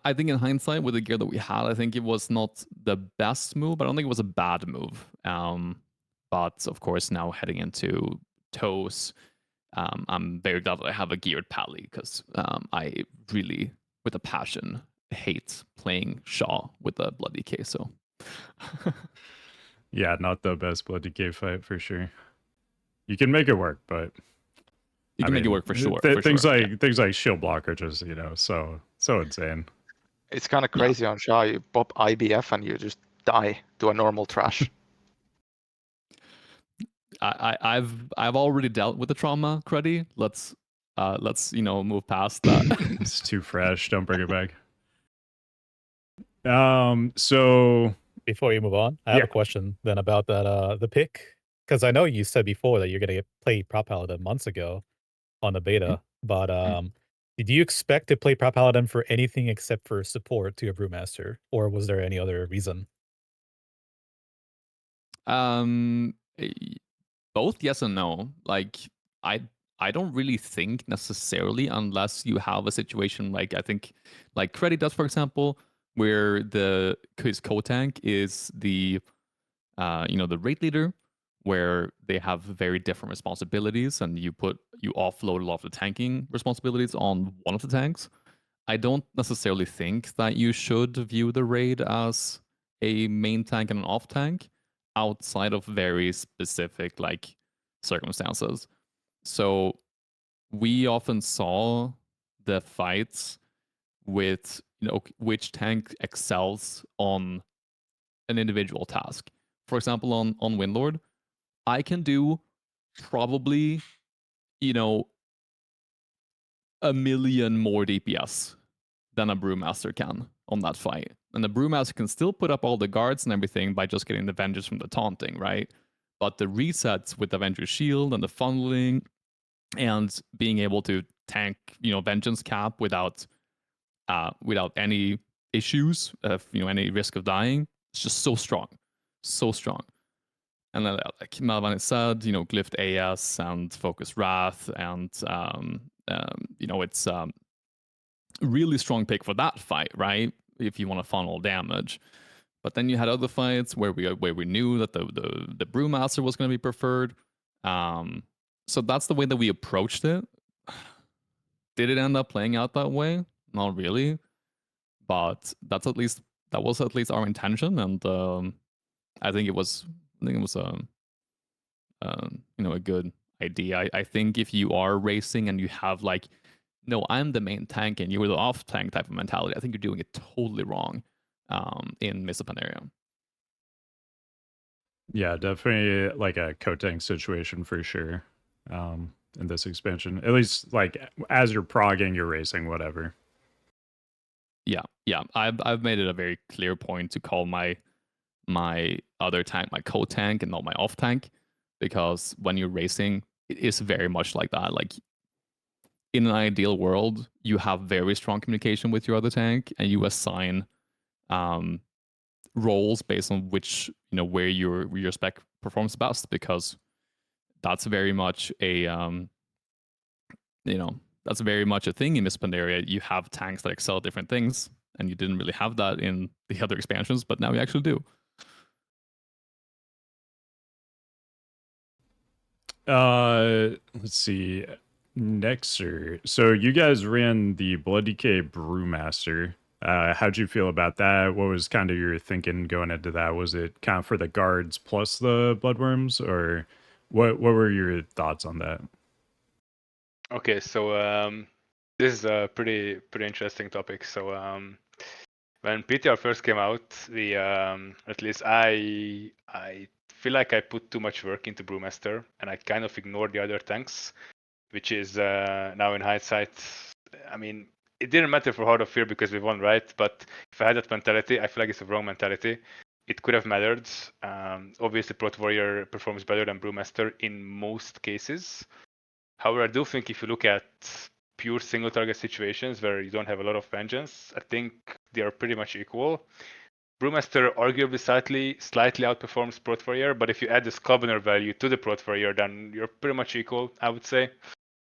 I think in hindsight with the gear that we had, I think it was not the best move, but I don't think it was a bad move. But of course now heading into Toes, I'm very glad that I have a geared pally because I really, with a passion, hate playing Shaw with a Bloody K. So, Yeah, not the best Bloody K fight for sure. You can make it work, but you can make it work for sure. Things like shield block are just so insane. It's kind of crazy on Shaw. You pop IBF and you just die to a normal trash. I've already dealt with the trauma, Credi. Let's move past that. It's too fresh. Don't bring it back. So before you move on, I have a question then about that the pick, because I know you said before that you're gonna play Prop Paladin months ago on the beta, but did you expect to play Prop Paladin for anything except for support to a Brewmaster, or was there any other reason? Both yes and no. Like I don't really think necessarily unless you have a situation like I think like Credi does, for example, where his co-tank is the the raid leader, where they have very different responsibilities and you offload a lot of the tanking responsibilities on one of the tanks. I don't necessarily think that you should view the raid as a main tank and an off tank outside of very specific like circumstances. So we often saw the fights with which tank excels on an individual task. For example, on Windlord, I can do probably a million more DPS than a Brewmaster can on that fight. And the Brewmaster can still put up all the guards and everything by just getting the Avengers from the taunting, right? But the resets with Avengers Shield and the funneling and being able to tank, Vengeance Cap without any issues of any risk of dying. It's just so strong, so strong. And then, like Malvan said, Glyphed AS and Focus Wrath, and it's really strong pick for that fight, right? If you want to funnel damage. But then you had other fights where we knew that the Brewmaster was going to be preferred. So that's the way that we approached it. Did it end up playing out that way? Not really, but that was at least our intention, and I think it was a good idea. I think if you are racing and you have like, no, I'm the main tank and you're the off tank type of mentality, I think you're doing it totally wrong in Mr. Pandaria. Yeah, definitely like a co-tank situation for sure. In this expansion, at least like as you're progging, you're racing, whatever. Yeah. I've made it a very clear point to call my other tank my co-tank and not my off tank, because when you're racing, it is very much like that. Like in an ideal world, you have very strong communication with your other tank, and you assign roles based on which where your spec performs best, because that's very much a that's very much a thing in Miss Pandaria. You have tanks that excel at different things, and you didn't really have that in the other expansions, but now you actually do. Let's see. Nexxer. So you guys ran the Blood DK Brewmaster. How'd you feel about that? What was kind of your thinking going into that? Was it kind of for the guards plus the bloodworms, or what were your thoughts on that? Okay, so this is a pretty interesting topic. So when PTR first came out, the at least I feel like I put too much work into Brewmaster, and I kind of ignored the other tanks, which is now in hindsight, I mean, it didn't matter for Heart of Fear because we won, right? But if I had that mentality, I feel like it's a wrong mentality. It could have mattered. Obviously, Prot Warrior performs better than Brewmaster in most cases. However, I do think if you look at pure single target situations where you don't have a lot of vengeance, I think they are pretty much equal. Brewmaster arguably slightly outperforms Prot Warrior, but if you add the Scovener value to the Prot Warrior, then you're pretty much equal, I would say.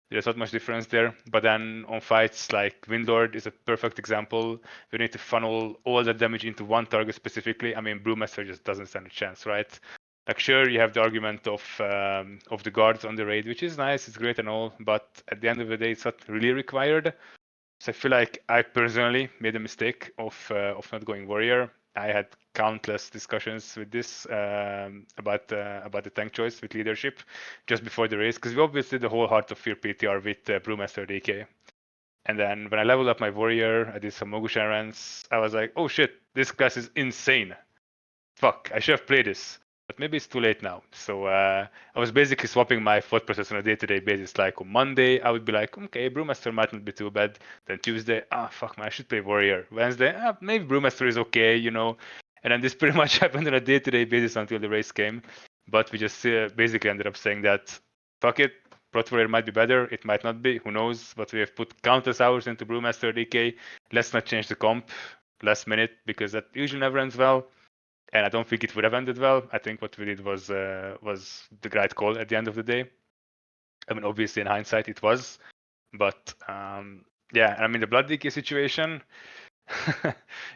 There's not much difference there. But then on fights like Windlord is a perfect example. You need to funnel all that damage into one target specifically. I mean, Brewmaster just doesn't stand a chance, right? Like, sure, you have the argument of the guards on the raid, which is nice, it's great and all, but at the end of the day, it's not really required. So I feel like I personally made a mistake of not going warrior. I had countless discussions with this about the tank choice with leadership just before the race, because we obviously did the whole Heart of Fear PTR with Brewmaster DK. And then when I leveled up my warrior, I did some Mogush errands. I was like, oh shit, this class is insane. Fuck, I should have played this. But maybe it's too late now. So I was basically swapping my thought process on a day-to-day basis. Like on Monday, I would be like, okay, Brewmaster might not be too bad. Then Tuesday, fuck man, I should play Warrior. Wednesday, maybe Brewmaster is okay, And then this pretty much happened on a day-to-day basis until the race came. But we just basically ended up saying that, fuck it, Prot Warrior might be better, it might not be, who knows. But we have put countless hours into Brewmaster DK. Let's not change the comp last minute, because that usually never ends well. And I don't think it would have ended well. I think what we did was the right call at the end of the day. I mean, obviously in hindsight it was, but yeah. I mean, the Blood DK situation,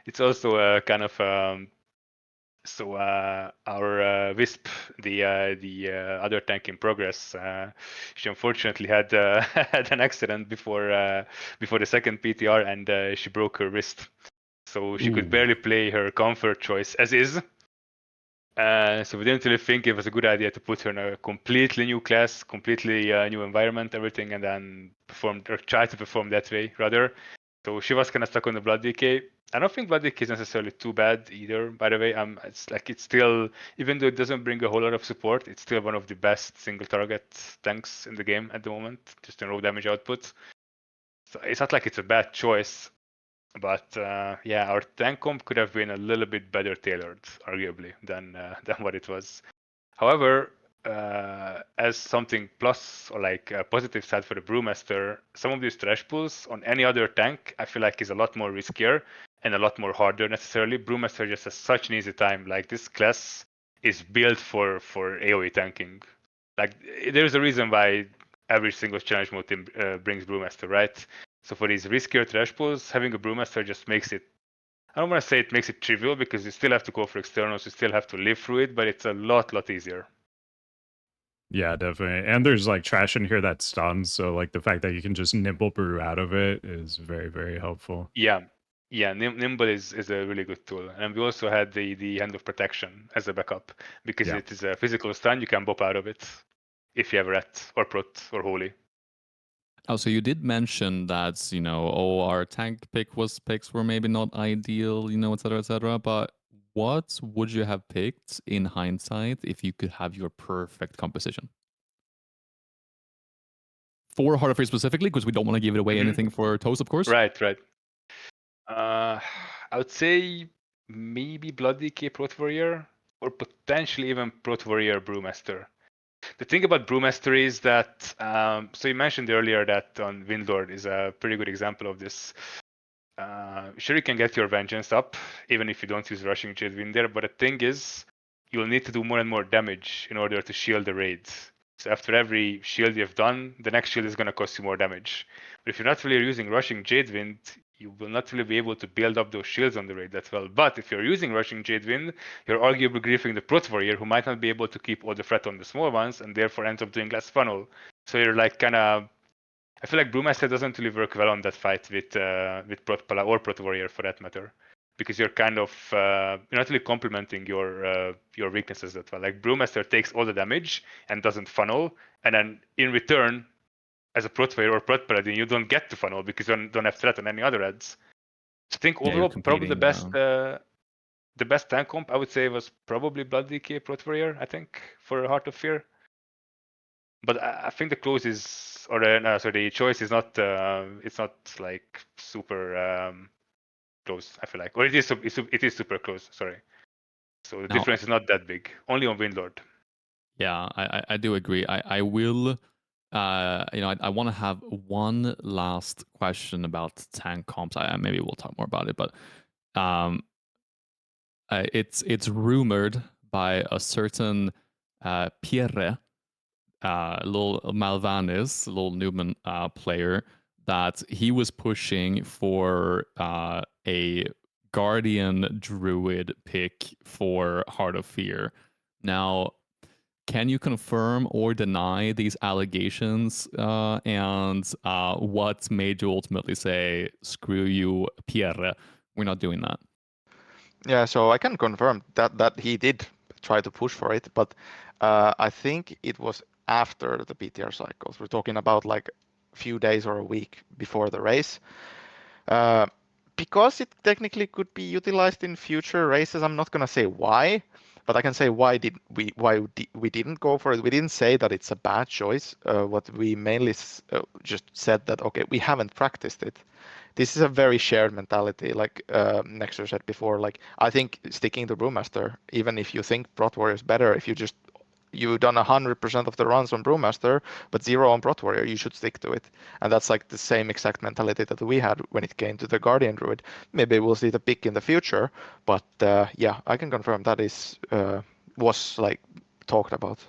it's also a kind of so our Wisp, the other tank in progress, she unfortunately had had an accident before the second PTR, and she broke her wrist. So she could barely play her comfort choice as is. So we didn't really think it was a good idea to put her in a completely new class, completely new environment, everything, and then try to perform that way rather. So she was kind of stuck on the Blood DK. I don't think Blood DK is necessarily too bad either, by the way. It's still, even though it doesn't bring a whole lot of support, it's still one of the best single target tanks in the game at the moment, just in raw damage output. So it's not like it's a bad choice. But yeah, our tank comp could have been a little bit better tailored, arguably, than what it was. However, as something plus or like a positive side for the Brewmaster, some of these trash pulls on any other tank, I feel like is a lot more riskier, and a lot more harder necessarily. Brewmaster just has such an easy time. Like this class is built for AoE tanking. Like there's a reason why every single challenge mode team brings Brewmaster, right? So for these riskier trash pools, having a Brewmaster just makes it, I don't want to say it makes it trivial, because you still have to go for externals, you still have to live through it, but it's a lot easier. Yeah, definitely. And there's like trash in here that stuns, so like the fact that you can just nimble brew out of it is very, very helpful. Yeah, Nimble is a really good tool, and we also had the Hand of Protection as a backup, because Yeah. it is a physical stun. You can bop out of it if you have Ret or Prot or Holy. Oh, so you did mention that, our tank picks were maybe not ideal, et cetera, et cetera. But what would you have picked in hindsight if you could have your perfect composition? For Heart of Fear specifically, because we don't want to give it away anything for Toast, of course. Right. I would say maybe Blood DK Prot Warrior, or potentially even Prot Warrior Brewmaster. The thing about Brewmaster is that, so you mentioned earlier that on Windlord is a pretty good example of this. Sure, you can get your Vengeance up, even if you don't use Rushing Jade Wind there, but the thing is, you'll need to do more and more damage in order to shield the raids. So after every shield you've done, the next shield is going to cost you more damage. But if you're not really using Rushing Jade Wind, you will not really be able to build up those shields on the raid that well. But if you're using Rushing Jade Wind, you're arguably griefing the Prot Warrior, who might not be able to keep all the threat on the small ones, and therefore ends up doing less funnel. So you're like kind of, I feel like Brewmaster doesn't really work well on that fight with Prot Pala or Prot Warrior for that matter, because you're kind of you're not really complementing your weaknesses that well. Like Brewmaster takes all the damage and doesn't funnel, and then in return, as a Prot Warrior or Prot Paladin, you don't get to funnel because you don't have threat on any other ads. So I think Yeah, overall, probably the competing, best tank comp I would say was probably Blood DK Prot Warrior. I think for Heart of Fear. But I think the close is, or the choice is not. It's not like super close. I feel like, or it is super close. Sorry. So the Now- difference is not that big. Only on Windlord. Yeah, I do agree. I will. I want to have one last question about tank comps. Maybe we'll talk more about it, but it's rumored by a certain Pierre, little Malvanis, little Newman player, that he was pushing for a Guardian Druid pick for Heart of Fear. Now, can you confirm or deny these allegations? And what made you ultimately say, screw you, Pierre, we're not doing that? Yeah, so I can confirm that he did try to push for it, but I think it was after the PTR cycles. We're talking about like a few days or a week before the race. Because it technically could be utilized in future races, I'm not gonna say why, but I can say why we didn't go for it. We didn't say that it's a bad choice. What we mainly just said that okay, we haven't practiced it. This is a very shared mentality, like Nexxer said before. Like I think sticking to Brewmaster, even if you think Prot Warrior is better, if you've done 100% of the runs on Brewmaster, but 0 on Prot Warrior, you should stick to it. And that's like the same exact mentality that we had when it came to the Guardian Druid. Maybe we'll see the pick in the future, but yeah, I can confirm that is was like talked about.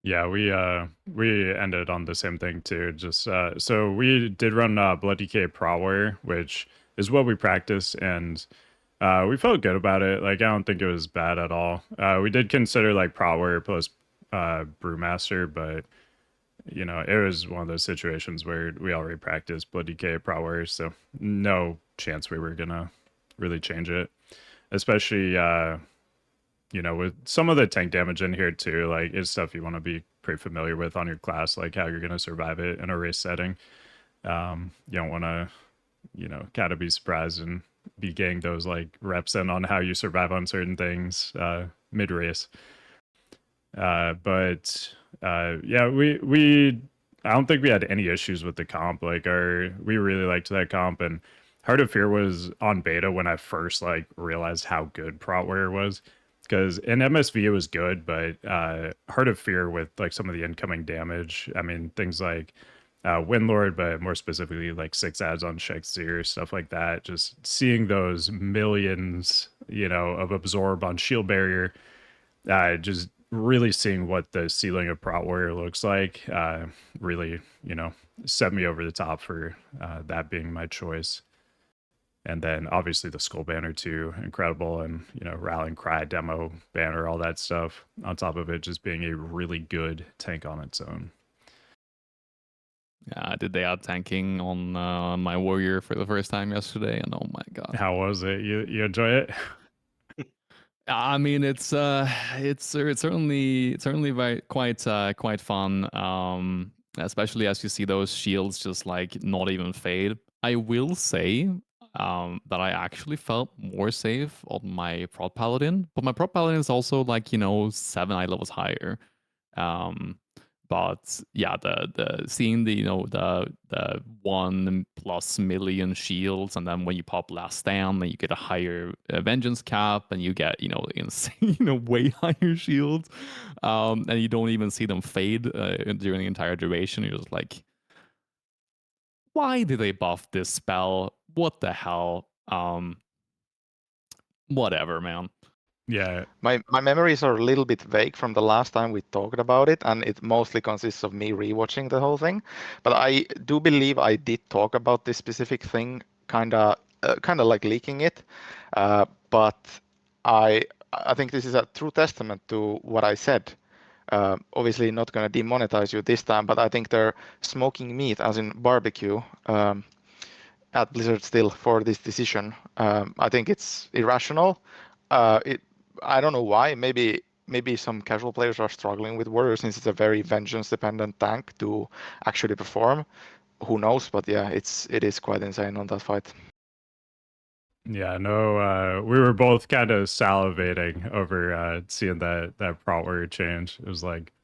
Yeah, we ended on the same thing too. Just so we did run Blood DK Prot Warrior, which is what we practiced, and we felt good about it. Like I don't think it was bad at all. We did consider like Prot Warrior plus Brewmaster, but it was one of those situations where we already practiced Blood DK Prot Warrior, so no chance we were gonna really change it, especially with some of the tank damage in here too. Like it's stuff you want to be pretty familiar with on your class, like how you're gonna survive it in a race setting. You don't want to kind of be surprised and be getting those like reps in on how you survive on certain things mid race. But yeah, we I don't think we had any issues with the comp. Like we really liked that comp, and Heart of Fear was on beta when I first like realized how good Prot Warrior was. Because in MSV it was good, but Heart of Fear with like some of the incoming damage, I mean things like Windlord, but more specifically like 6 ads on Shekzeer, stuff like that. Just seeing those millions, of absorb on shield barrier, just really seeing what the ceiling of Prot Warrior looks like, really, set me over the top for that being my choice. And then obviously the Skull banner too, incredible, and Rallying Cry demo banner, all that stuff. On top of it, just being a really good tank on its own. Yeah, I did the ad tanking on my warrior for the first time yesterday, and oh my god, How was it? You enjoy it? I mean, it's certainly very quite fun. Especially as you see those shields just like not even fade. I will say that I actually felt more safe on my Prot Paladin, but my Prot Paladin is also like 7 eye levels higher. But yeah, the seeing the the 1+ million shields, and then when you pop Last Stand, then you get a higher vengeance cap, and you get insane way higher shields, and you don't even see them fade during the entire duration. You're just like, why did they buff this spell? What the hell? Whatever, man. Yeah. My memories are a little bit vague from the last time we talked about it, and it mostly consists of me rewatching the whole thing. But I do believe I did talk about this specific thing, kind of like leaking it. But I think this is a true testament to what I said. Obviously, not going to demonetize you this time, but I think they're smoking meat, as in barbecue, at Blizzard still for this decision. I think it's irrational. I don't know why. Maybe some casual players are struggling with Warrior since it's a very vengeance-dependent tank to actually perform. Who knows? But yeah, it is quite insane on that fight. Yeah, no, we were both kind of salivating over seeing that Prot Warrior change. It was like,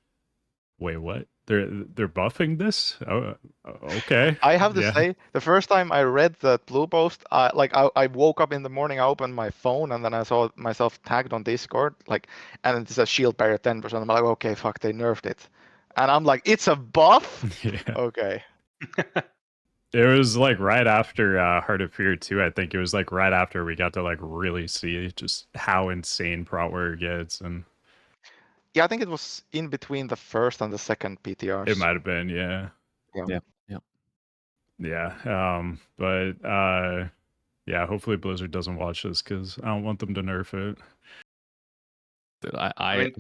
wait, what? They're buffing this? Oh, okay. I have to say, the first time I read that blue post, I woke up in the morning, I opened my phone, and then I saw myself tagged on Discord, and it says shield barrier 10%. I'm like, okay, fuck, they nerfed it, and I'm like, it's a buff. Yeah. Okay. It was like right after Heart of Fear 2. I think it was like right after we got to like really see just how insane Prot Warrior gets, and yeah, I think it was in between the first and the second PTRs. it might have been, yeah. But yeah, hopefully Blizzard doesn't watch this because I don't want them to nerf it. Dude, I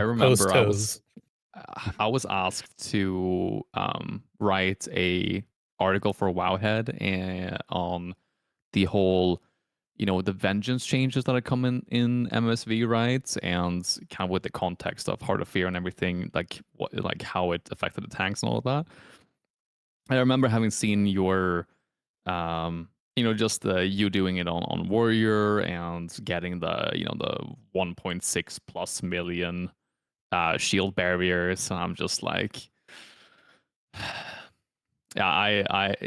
remember toes. I was asked to write a article for Wowhead and on the whole, the vengeance changes that are coming in MSV, right? And kind of with the context of Heart of Fear and everything, like how it affected the tanks and all of that. I remember having seen your just you doing it on Warrior and getting the the 1.6+ million shield barriers, and I'm just like, yeah, I've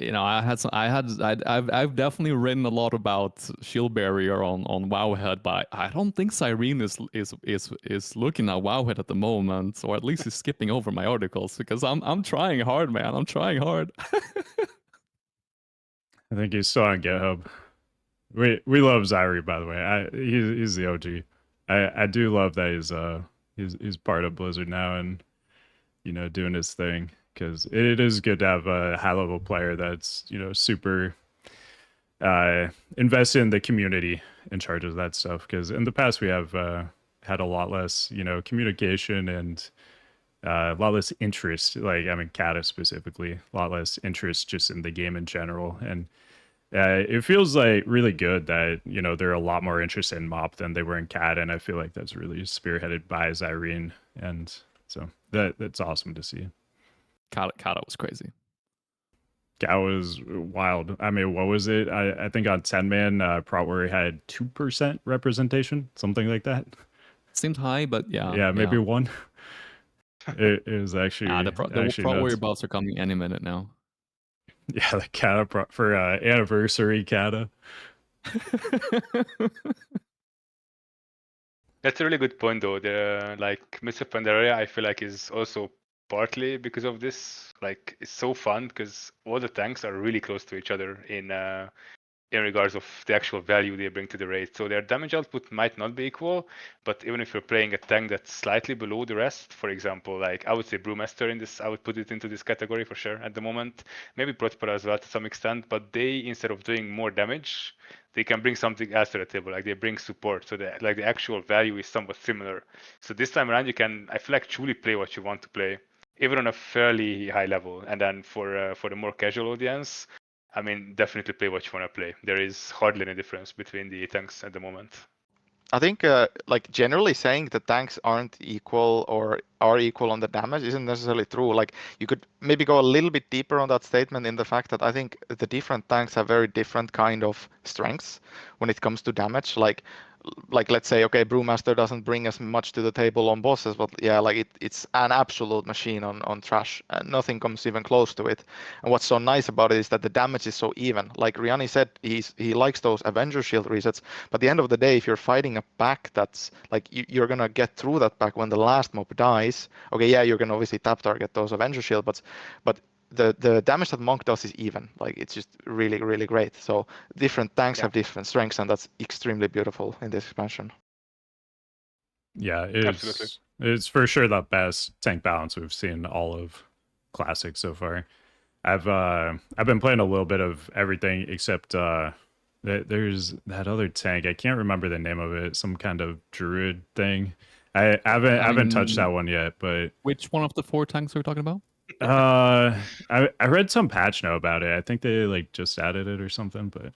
definitely written a lot about shield barrier on Wowhead, but I don't think Cyrene is looking at Wowhead at the moment, or at least he's skipping over my articles because I'm trying hard, man. I'm trying hard. I think he's still on GitHub. We love Zyrie, by the way. He's the OG. I do love that he's part of Blizzard now and doing his thing, because it is good to have a high level player that's super invested in the community, in charge of that stuff. Because in the past we have had a lot less communication and a lot less interest. Like, I mean, Kata specifically, a lot less interest just in the game in general. And it feels like really good that they're a lot more interested in MoP than they were in CAD, and I feel like that's really spearheaded by Cyrene, and so that's awesome to see. Kata was crazy. That was wild. I mean, what was it? I think on 10-man, Prot Warrior had 2% representation, something like that. Seemed high, but yeah, maybe 1. It was actually the Prot Warrior buffs are coming any minute now. Yeah, the Kata for anniversary Kata. That's a really good point, though. The Mists of Pandaria, I feel like, is also partly because of this. Like, it's so fun because all the tanks are really close to each other in regards of the actual value they bring to the raid. So their damage output might not be equal, but even if you're playing a tank that's slightly below the rest, for example, like I would say Brewmaster in this, I would put it into this category for sure at the moment. Maybe Prot as well to some extent, but they, instead of doing more damage, they can bring something else to the table. Like they bring support, so that like the actual value is somewhat similar. So this time around, you can, I feel like, truly play what you want to play, even on a fairly high level. And then for the more casual audience, I mean, definitely play what you want to play. There is hardly any difference between the tanks at the moment. I think like generally saying the tanks aren't equal or are equal on the damage isn't necessarily true. Like you could maybe go a little bit deeper on that statement in the fact that I think the different tanks have very different kind of strengths when it comes to damage. Like let's say, okay, Brewmaster doesn't bring as much to the table on bosses, but yeah, like it's an absolute machine on trash, and nothing comes even close to it. And what's so nice about it is that the damage is so even. Like Riani said, he likes those Avenger Shield resets, but at the end of the day, if you're fighting a pack that's like you're gonna get through that pack when the last MoP dies. Okay, yeah, you're gonna obviously tap target those Avenger Shield, but the damage that Monk does is even. Like it's just really, really great. So different tanks have different strengths, and that's extremely beautiful in this expansion. Yeah, Absolutely. it's for sure the best tank balance we've seen all of Classic so far. I've been playing a little bit of everything except there's that other tank. I can't remember the name of it. Some kind of druid thing. I haven't touched that one yet, but Which one of the 4 tanks are we talking about? I read some patch note about it. I think they like just added it or something, but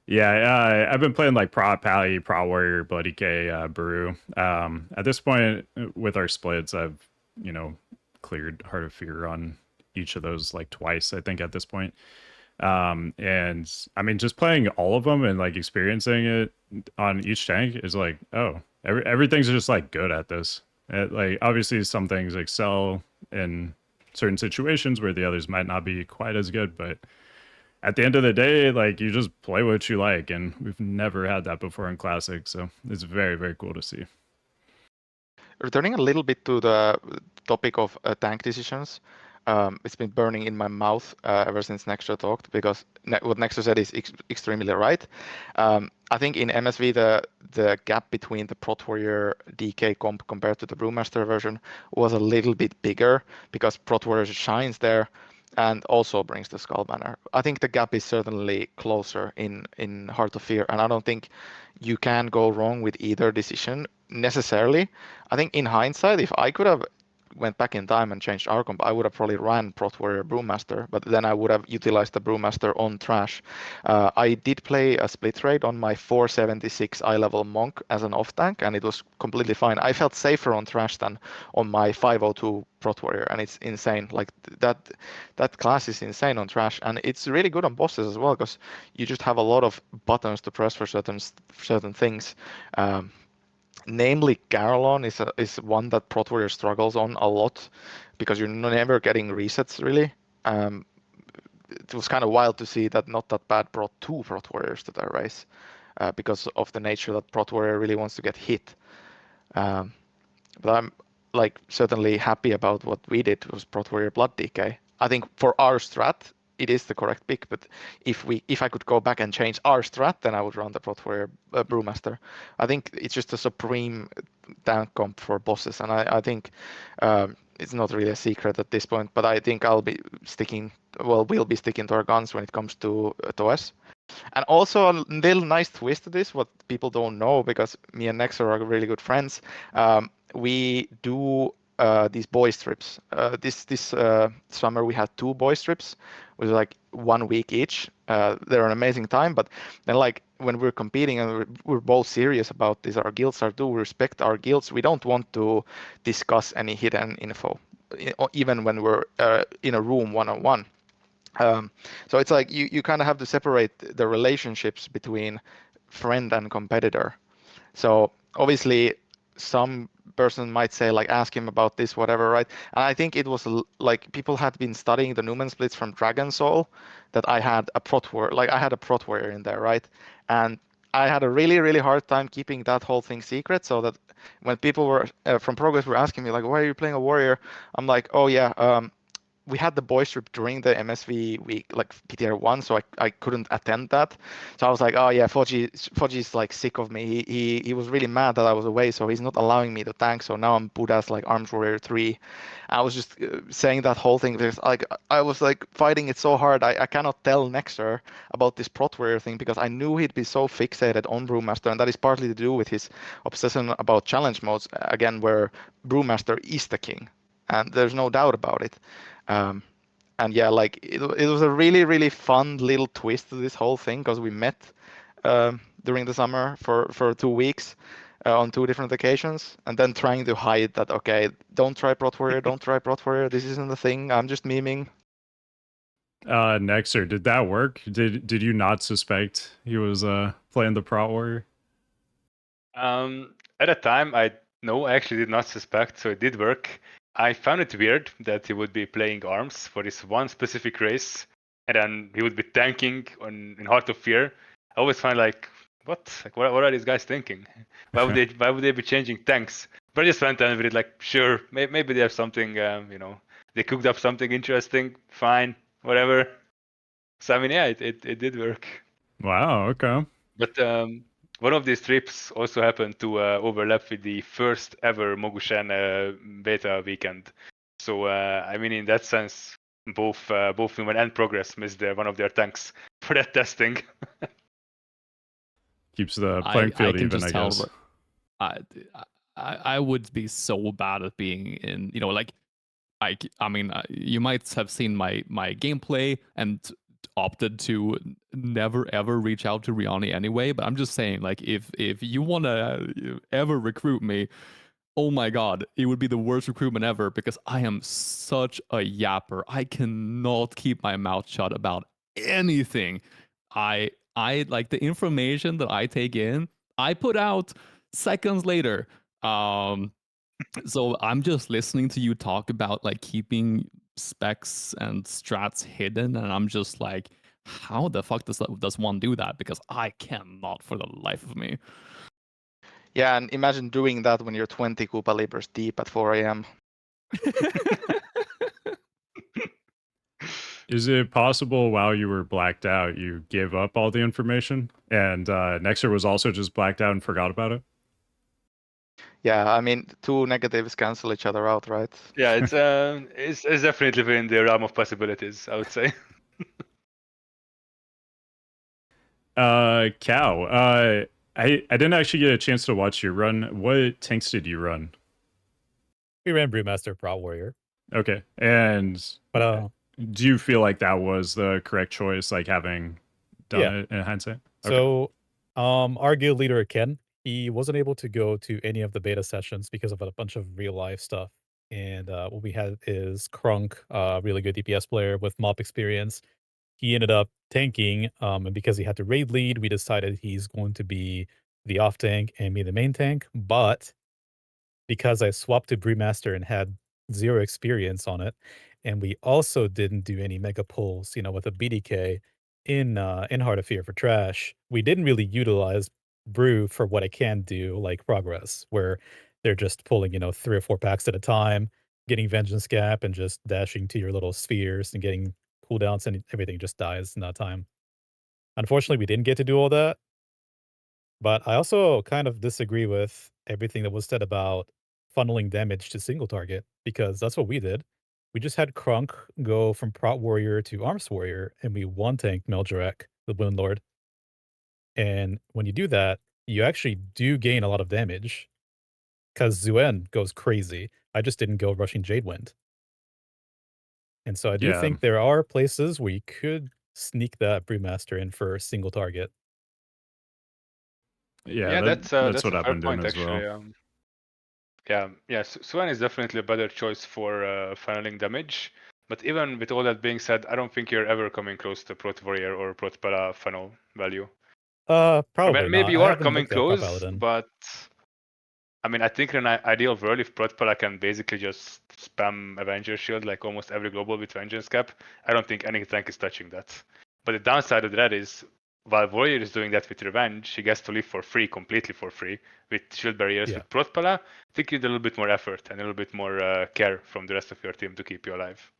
yeah, I've been playing like Prot, Pally, Prot Warrior, Bloody K, Brew. At this point with our splits, I've cleared Heart of Fear on each of those like twice, I think, at this point. And I mean, just playing all of them and like experiencing it on each tank is like, oh, everything's just like good at this. Like obviously some things excel in certain situations where the others might not be quite as good, but at the end of the day, like you just play what you like, and we've never had that before in Classic, so it's very, very cool to see. Returning a little bit to the topic of tank decisions, it's been burning in my mouth ever since Nexxer talked, because what Nexxer said is extremely right. I think in MSV the gap between the Prot Warrior DK comp compared to the Brewmaster version was a little bit bigger, because Prot Warrior shines there and also brings the Skull Banner. I think the gap is certainly closer in Heart of Fear, and I don't think you can go wrong with either decision necessarily. I think in hindsight, if I could have went back in time and changed our comp, I would have probably ran Prot Warrior Brewmaster, but then I would have utilized the Brewmaster on Trash. I did play a split raid on my 476 eye level Monk as an off tank, and it was completely fine. I felt safer on Trash than on my 502 Prot Warrior, and it's insane. Like that class is insane on Trash, and it's really good on bosses as well, because you just have a lot of buttons to press for certain things. Namely, Garalon is one that Prot Warrior struggles on a lot, because you're never getting resets really. It was kind of wild to see that not that bad brought 2 Prot Warriors to their race, because of the nature that Prot Warrior really wants to get hit. But I'm like certainly happy about what we did was Prot Warrior Blood DK. I think for our strat, it is the correct pick, but if I could go back and change our strat, then I would run the Prot Warrior Brewmaster. I think it's just a supreme tank comp for bosses, and I think it's not really a secret at this point, but I think we'll be sticking to our guns when it comes to TOS. And also a little nice twist to this, what people don't know, because me and Nexxer are really good friends. We do these boys trips. This summer we had 2 boys trips, with like 1 week each. They're an amazing time, but then like when we're competing and we're both serious about this, our guilds are too. We respect our guilds. We don't want to discuss any hidden info, even when we're in a room one-on-one. So it's like you kind of have to separate the relationships between friend and competitor. So obviously some person might say like, ask him about this, whatever, right? And I think it was like people had been studying the Numen splits from Dragon Soul, that I had a Prot Warrior, like I had a Prot Warrior in there, right? And I had a really hard time keeping that whole thing secret. So that when people were from Progress were asking me like, "Why are you playing a warrior?" I'm like, "Oh yeah, we had the boys trip during the MSV week, like PTR1, so I couldn't attend that. So I was like, oh yeah, Foji's like sick of me. He was really mad that I was away, so he's not allowing me to tank. So now I'm put as like Arms Warrior 3. I was just saying that whole thing because like I was like fighting it so hard. I cannot tell Nexxer about this Prot Warrior thing because I knew he'd be so fixated on Brewmaster, and that is partly to do with his obsession about challenge modes, again, where Brewmaster is the king. And there's no doubt about it. And yeah, like it was a really fun little twist to this whole thing because we met during the summer for 2 weeks on 2 different occasions, and then trying to hide that, okay, don't try Prot Warrior, don't try Prot Warrior, this isn't a thing, I'm just memeing. Nexxer, did that work? Did you not suspect he was playing the Prot Warrior? At the time, I actually did not suspect, so it did work. I found it weird that he would be playing arms for this one specific race, and then he would be tanking in Heart of Fear. I always find like, what are these guys thinking? Why would they be changing tanks? But I just went on with it like, sure, maybe they have something, they cooked up something interesting. Fine, whatever. So I mean, yeah, it did work. Wow. Okay. But one of these trips also happened to overlap with the first ever Mogushan beta weekend. So I mean, in that sense, both Human and Progress missed one of their tanks for that testing. Keeps the playing field I can even, just I tell. guess. I would be so bad at being in, like I mean, you might have seen my gameplay and opted to never ever reach out to Riani anyway. But I'm just saying, like, if you want to ever recruit me, oh my god, it would be the worst recruitment ever because I am such a yapper. I cannot keep my mouth shut about anything. I like the information that I take in, I put out seconds later. So I'm just listening to you talk about like keeping specs and strats hidden, and I'm just like, how the fuck does one do that? Because I cannot for the life of me. Yeah, and imagine doing that when you're 20 Koopa Libras deep at 4 a.m. Is it possible while you were blacked out, you gave up all the information and Nexxer was also just blacked out and forgot about it? Yeah, I mean, 2 negatives cancel each other out, right? Yeah, it's definitely within the realm of possibilities, I would say. Cow, I didn't actually get a chance to watch you run. What tanks did you run? We ran Brewmaster Prot Warrior. Okay. And But do you feel like that was the correct choice, like having done it in hindsight? So our guild leader, Ken, he wasn't able to go to any of the beta sessions because of a bunch of real life stuff. And what we had is Krunk, a really good DPS player with MoP experience. He ended up tanking, and because he had to raid lead, we decided he's going to be the off tank and me the main tank. But because I swapped to Brewmaster and had 0 experience on it, and we also didn't do any mega pulls, with a BDK in Heart of Fear for Trash, we didn't really utilize Brew for what it can do, like Progress, where they're just pulling, 3 or 4 packs at a time, getting Vengeance Gap, and just dashing to your little spheres and getting cooldowns, and everything just dies in that time. Unfortunately, we didn't get to do all that. But I also kind of disagree with everything that was said about funneling damage to single target, because that's what we did. We just had Krunk go from Prot Warrior to Arms Warrior, and we one-tanked Meljarek, the Wound Lord. And when you do that, you actually do gain a lot of damage, because Zuen goes crazy. I just didn't go rushing Jadewind. And so I do think there are places where you could sneak that Brewmaster in for single target. Yeah, that's what a I've fair been doing point, as well. actually. Swan is definitely a better choice for funneling damage. But even with all that being said, I don't think you're ever coming close to Prot Warrior or Prot Pala funnel value. Probably Maybe not. you I are haven't coming looked at Prot close, Paladin. but I mean, I think in an ideal world, if Prot Pala can basically just spam Avenger Shield like almost every global with Vengeance Cap, I don't think any tank is touching that. But the downside of that is while Warrior is doing that with Revenge, he gets to live for free, completely for free, with shield barriers. Yeah. With Prot, I think you need a little bit more effort and a little bit more care from the rest of your team to keep you alive.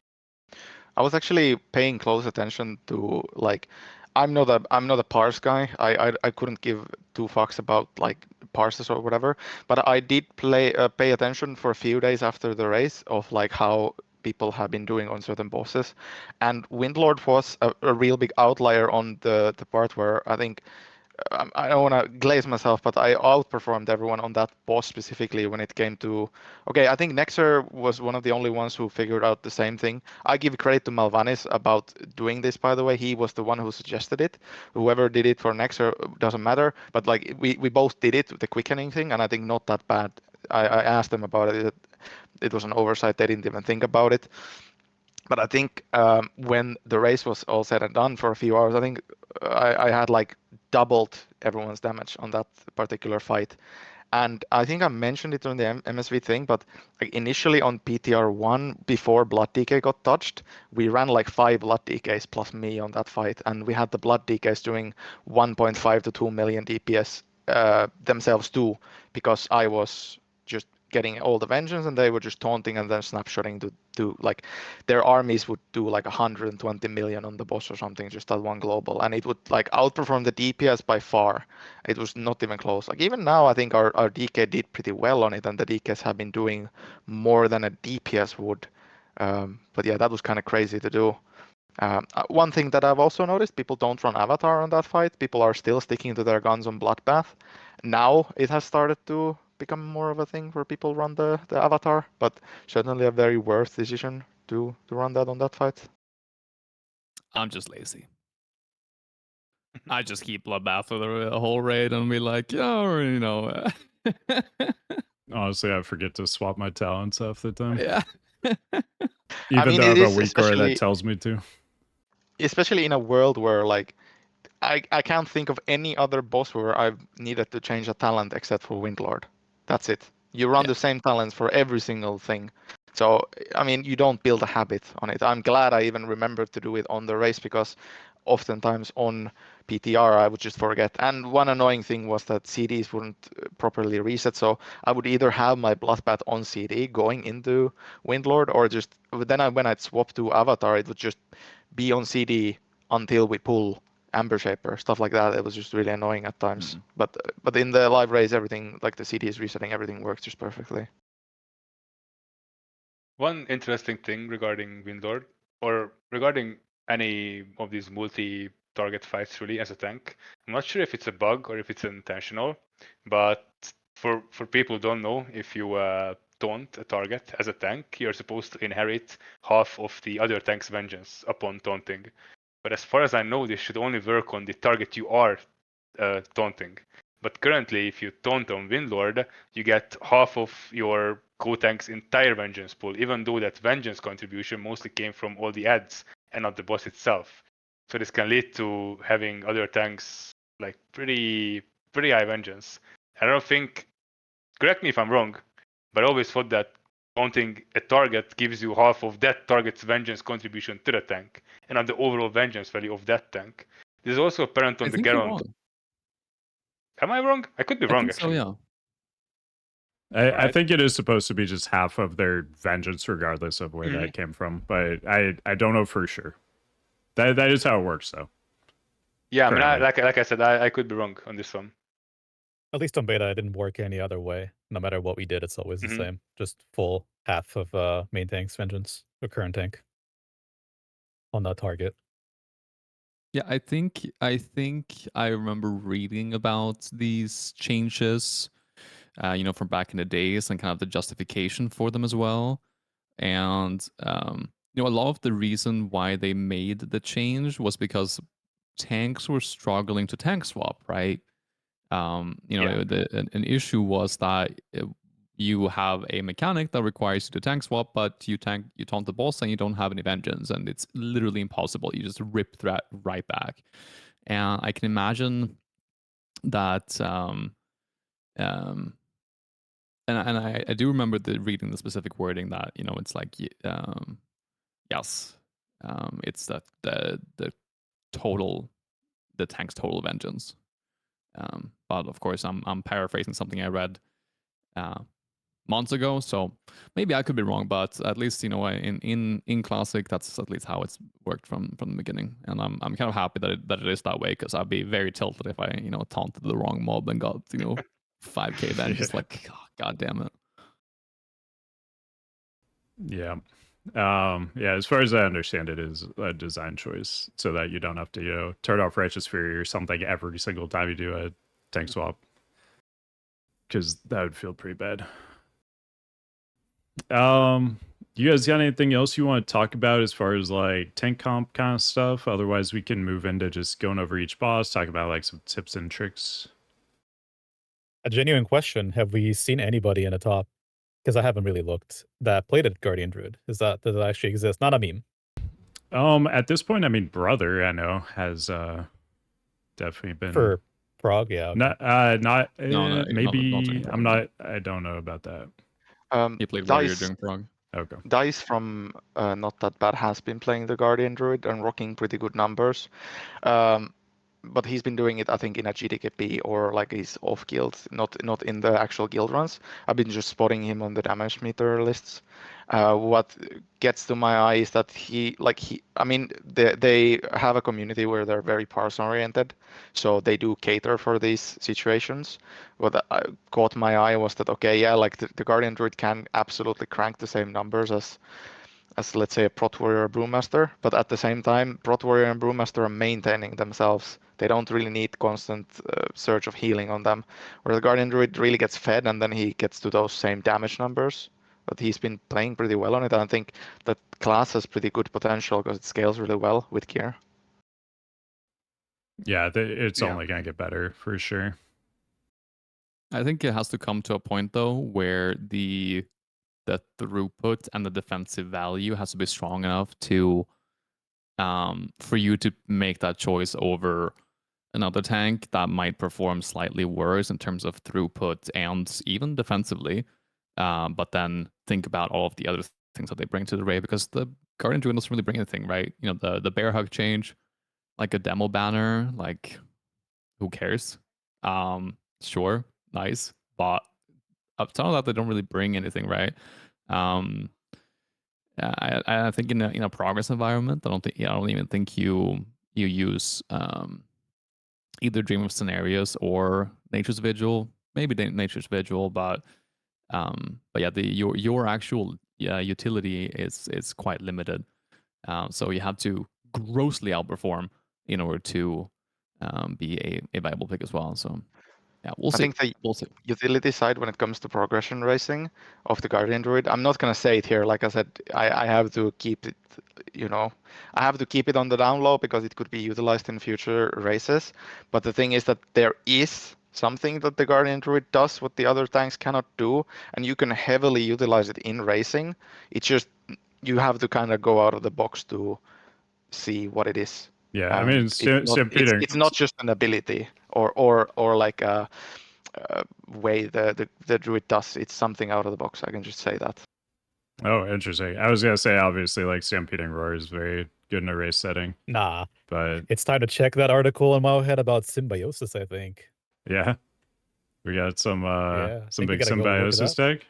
I was actually paying close attention to like, I'm not a parse guy. I couldn't give two fucks about like parses or whatever, but I did pay attention for a few days after the race of like how people have been doing on certain bosses, and Windlord was a real big outlier on the part where I think I don't want to glaze myself, but I outperformed everyone on that boss specifically when it came to. Okay, I think Nexxer was one of the only ones who figured out the same thing. I give credit to Malvanis about doing this, by the way. He was the one who suggested it. Whoever did it for Nexxer doesn't matter, but like we both did it, the quickening thing, and I think not that bad. I asked them about it. It was an oversight. They didn't even think about it. But I think when the race was all said and done for a few hours, I think I had like doubled everyone's damage on that particular fight. And I think I mentioned it on the MSV thing, but like initially on PTR1, before Blood DK got touched, we ran like 5 Blood DKs plus me on that fight, and we had the Blood DKs doing 1.5 to 2 million DPS themselves too, because I was just getting all the vengeance and they were just taunting and then snapshotting to do like their armies would do like 120 million on the boss or something, just that one global, and it would like outperform the DPS by far. It was not even close. Like even now I think our DK did pretty well on it, and the DKs have been doing more than a DPS would. But yeah, that was kind of crazy to do. One thing that I've also noticed, people don't run Avatar on that fight. People are still sticking to their guns on Bloodbath. Now it has started to become more of a thing where people run the Avatar, but certainly a very worth decision to run that on that fight. I'm just lazy. I just keep Bloodbath for the whole raid and be like, yeah, you know. Honestly, I forget to swap my talents half the time. Yeah. Even mean, though I it have a is weak aura especially- that tells me to. Especially in a world where like I can't think of any other boss where I've needed to change a talent except for Windlord. That's it. You run Yeah. the same talents for every single thing. So, I mean, you don't build a habit on it. I'm glad I even remembered to do it on the race, because oftentimes on PTR I would just forget. And one annoying thing was that CDs wouldn't properly reset. So I would either have my Bloodbath on CD going into Windlord, or just then when I'd swap to Avatar, it would just be on CD until we pull Amber Shaper, stuff like that. It was just really annoying at times. But in the live race, everything, like the CD is resetting, everything works just perfectly. One interesting thing regarding Windlord, or regarding any of these multi-target fights really as a tank, I'm not sure if it's a bug or if it's intentional, but for people who don't know, if you taunt a target as a tank, you're supposed to inherit half of the other tank's vengeance upon taunting. But as far as I know, this should only work on the target you are taunting. But currently, if you taunt on Windlord, you get half of your co-tank's entire vengeance pool, even though that vengeance contribution mostly came from all the ads and not the boss itself. So this can lead to having other tanks like pretty high vengeance. I don't think, correct me if I'm wrong, but I always thought that taunting a target gives you half of that target's vengeance contribution to the tank, and not the overall vengeance value of that tank. This is also apparent on I the think you're Garalon. wrong. Am I wrong? I could be I wrong, think so, actually. yeah. I Alright. think it is supposed to be just half of their vengeance, regardless of where that came from. But I don't know for sure. That is how it works, though. Yeah, I mean, Currently. like I said, I could be wrong on this one. At least on beta, it didn't work any other way. No matter what we did, it's always the same. Just full half of main tank's vengeance, or current tank, on that target. Yeah, I think I remember reading about these changes, from back in the days, and kind of the justification for them as well. And a lot of the reason why they made the change was because tanks were struggling to tank swap, right? An issue was that you have a mechanic that requires you to tank swap, but you taunt the boss and you don't have any vengeance, and it's literally impossible. You just rip that right back. And I can imagine that and I do remember reading the specific wording that it's like yes, it's that the total the tank's total vengeance. But of course, I'm paraphrasing something I read months ago, so maybe I could be wrong. But at least in Classic, that's at least how it's worked from the beginning, and I'm kind of happy that it is that way, because I'd be very tilted if I taunted the wrong mob and got 5k vengeance. Like, oh, god damn it. Yeah. As far as I understand, it is a design choice so that you don't have to, turn off Righteous Fury or something every single time you do a tank swap. Because that would feel pretty bad. You guys got anything else you want to talk about as far as like tank comp kind of stuff? Otherwise, we can move into just going over each boss, talk about like some tips and tricks. A genuine question: have we seen anybody in a top? Because I haven't really looked, that played at Guardian Druid. Does that actually exist? Not a meme. At this point, I mean, Brother, I know, has definitely been For Prague, yeah. Okay. not No, maybe not I'm not. I don't know about that. He played Warrior Dice, during Prague. Okay. Dice from Not That Bad has been playing the Guardian Druid and rocking pretty good numbers. But he's been doing it, I think, in a GDKP or like he's off guild, not in the actual guild runs. I've been just spotting him on the damage meter lists. What gets to my eye is that they have a community where they're very parse oriented, so they do cater for these situations. What caught my eye was that, okay, yeah, like the Guardian Druid can absolutely crank the same numbers as let's say a Prot Warrior or Brewmaster, but at the same time, Prot Warrior and Brewmaster are maintaining themselves. They don't really need constant surge of healing on them. Where the Guardian Druid really gets fed and then he gets to those same damage numbers. But he's been playing pretty well on it, and I think that class has pretty good potential because it scales really well with gear. Yeah, it's Yeah. only gonna get better for sure. I think it has to come to a point though where the throughput and the defensive value has to be strong enough to for you to make that choice over another tank that might perform slightly worse in terms of throughput and even defensively. But then think about all of the other things that they bring to the raid, because the Guardian Druid doesn't really bring anything, right? The bear hug change, like a demo banner, like who cares? Sure, nice, but up to that they don't really bring anything, right? I think in a progress environment, I don't even think you use either Dream of Scenarios or Nature's Vigil. Maybe Nature's Vigil, but yeah, your actual utility is quite limited. So you have to grossly outperform in order to be a viable pick as well. So yeah, we'll see. We'll see. Utility side when it comes to progression racing of the Guardian Druid, I'm not gonna say it here. Like I said, I have to keep it, I have to keep it on the down low because it could be utilized in future races. But the thing is that there is something that the Guardian Druid does what the other tanks cannot do, and you can heavily utilize it in racing. It's just you have to kind of go out of the box to see what it is. Yeah, I mean, It's not just an ability or like a way the druid does. It's something out of the box. I can just say that. Oh, interesting. I was gonna say obviously like Stampeding Roar is very good in a race setting. Nah, but it's time to check that article in my head about symbiosis, I think. Yeah, we got some big symbiosis deck.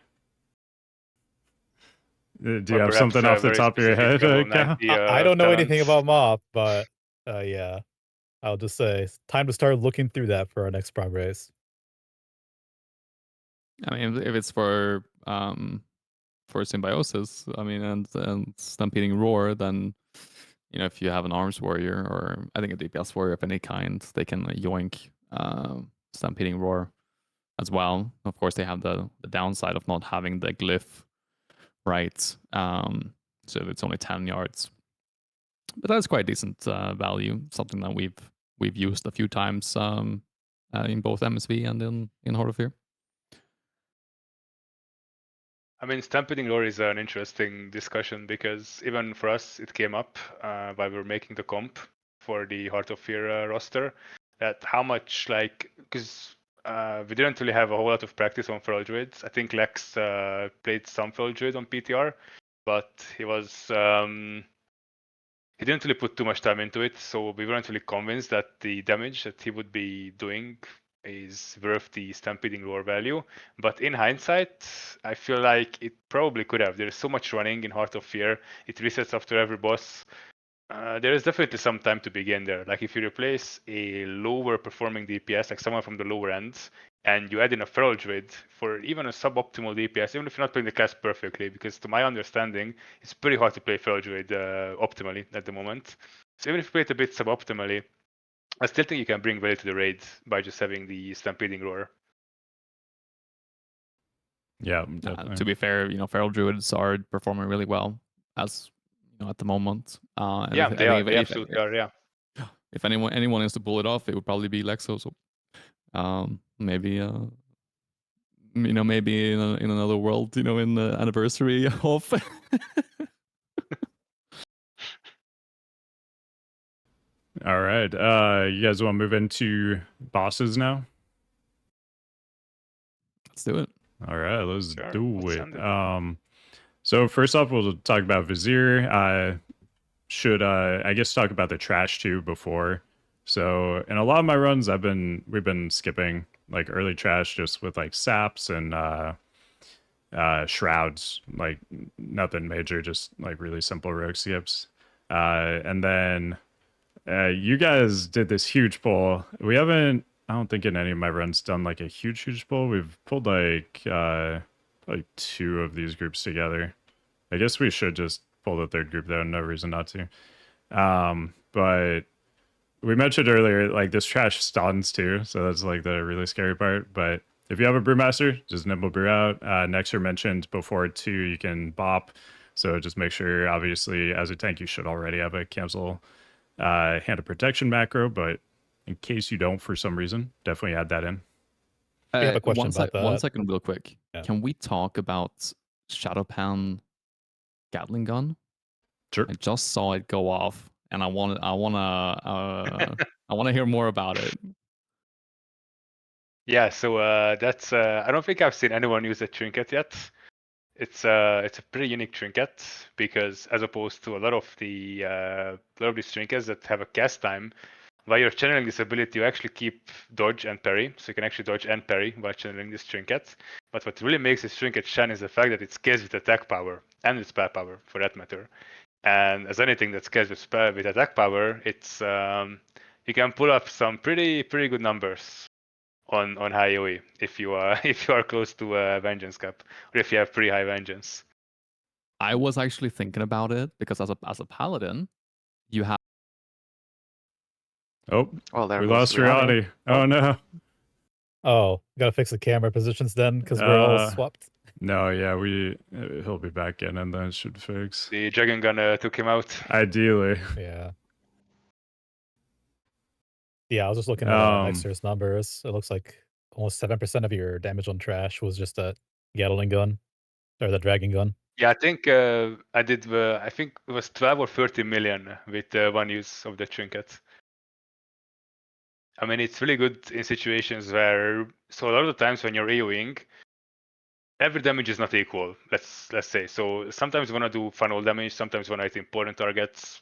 Do you have something off the top of your head? I don't know anything about MoP, but yeah, I'll just say it's time to start looking through that for our next Prime race. I mean, if it's for symbiosis, I mean, and Stampeding Roar, then if you have an arms warrior or I think a DPS warrior of any kind, they can yoink Stampeding Roar as well. Of course, they have the downside of not having the glyph, right? So it's only 10 yards, but that's quite decent value. Something that we've used a few times in both MSV and in Heart of Fear. I mean, Stampeding Roar is an interesting discussion because even for us, it came up while we were making the comp for the Heart of Fear roster, that how much, because we didn't really have a whole lot of practice on Feral Druids. I think Lex played some Feral Druid on PTR, but he was he didn't really put too much time into it, so we weren't really convinced that the damage that he would be doing is worth the stampeding roar value. But in hindsight, I feel like it probably could have. There's so much running in Heart of Fear. It resets after every boss. There is definitely some time to begin there. Like if you replace a lower performing DPS, like someone from the lower end, and you add in a Feral Druid for even a suboptimal DPS, even if you're not playing the class perfectly, because to my understanding, it's pretty hard to play Feral Druid optimally at the moment. So even if you play it a bit suboptimally, I still think you can bring value to the raid by just having the Stampeding Roar. Yeah, definitely. To be fair, Feral Druids are performing really well as at the moment. Yeah, they are. They absolutely are. Yeah. If anyone is to pull it off, it would probably be Lexo. So maybe maybe in another world, in the anniversary of. All right. You guys want to move into bosses now? Let's do it. All right, let's Sure, do let's it. send it. So first off, we'll talk about Vizier. Should I guess talk about the trash too before. So in a lot of my runs, we've been skipping like early trash just with like saps and shrouds, like nothing major, just like really simple rogue skips. And then you guys did this huge pull. We haven't, I don't think in any of my runs done like a huge pull. We've pulled like 2 of these groups together. I guess we should just pull the third group though. No reason not to. But we mentioned earlier, like this trash stuns too, so that's like the really scary part. But if you have a Brewmaster, just nimble brew out. Nexxer mentioned before too, you can bop. So just make sure, obviously, as a tank, you should already have a cancel hand of protection macro. But in case you don't, for some reason, definitely add that in. I have a question about that. 1 second, real quick. Yeah. Can we talk about Shadowpan Gatling gun? Sure. I just saw it go off, and I want to hear more about it. Yeah, so that's I don't think I've seen anyone use a trinket yet. It's a pretty unique trinket because as opposed to a lot of these trinkets that have a cast time, while you're channeling this ability, you actually keep dodge and parry, so you can actually dodge and parry while channeling this trinket. But what really makes this trinket shine is the fact that it scales with attack power and with spell power, for that matter. And as anything that scales with attack power, it's you can pull up some pretty good numbers on high AoE if you are close to vengeance cap, or if you have pretty high vengeance. I was actually thinking about it because as a paladin, you have. Oh, Well, there we goes lost Rihanna. Rihanna. Oh no. Oh, gotta fix the camera positions then because we're all swapped. No, yeah, he'll be back in and then it should fix. The Dragon Gun took him out. Ideally. Yeah. Yeah, I was just looking at Nexxer's numbers. It looks like almost 7% of your damage on trash was just a Gatling gun or the Dragon gun. Yeah, I think I did. I think it was 12 or 30 million with one use of the trinket. I mean, it's really good in situations where, so a lot of the times when you're AoEing, every damage is not equal. Let's say. So sometimes you want to do funnel damage, sometimes you want to hit important targets.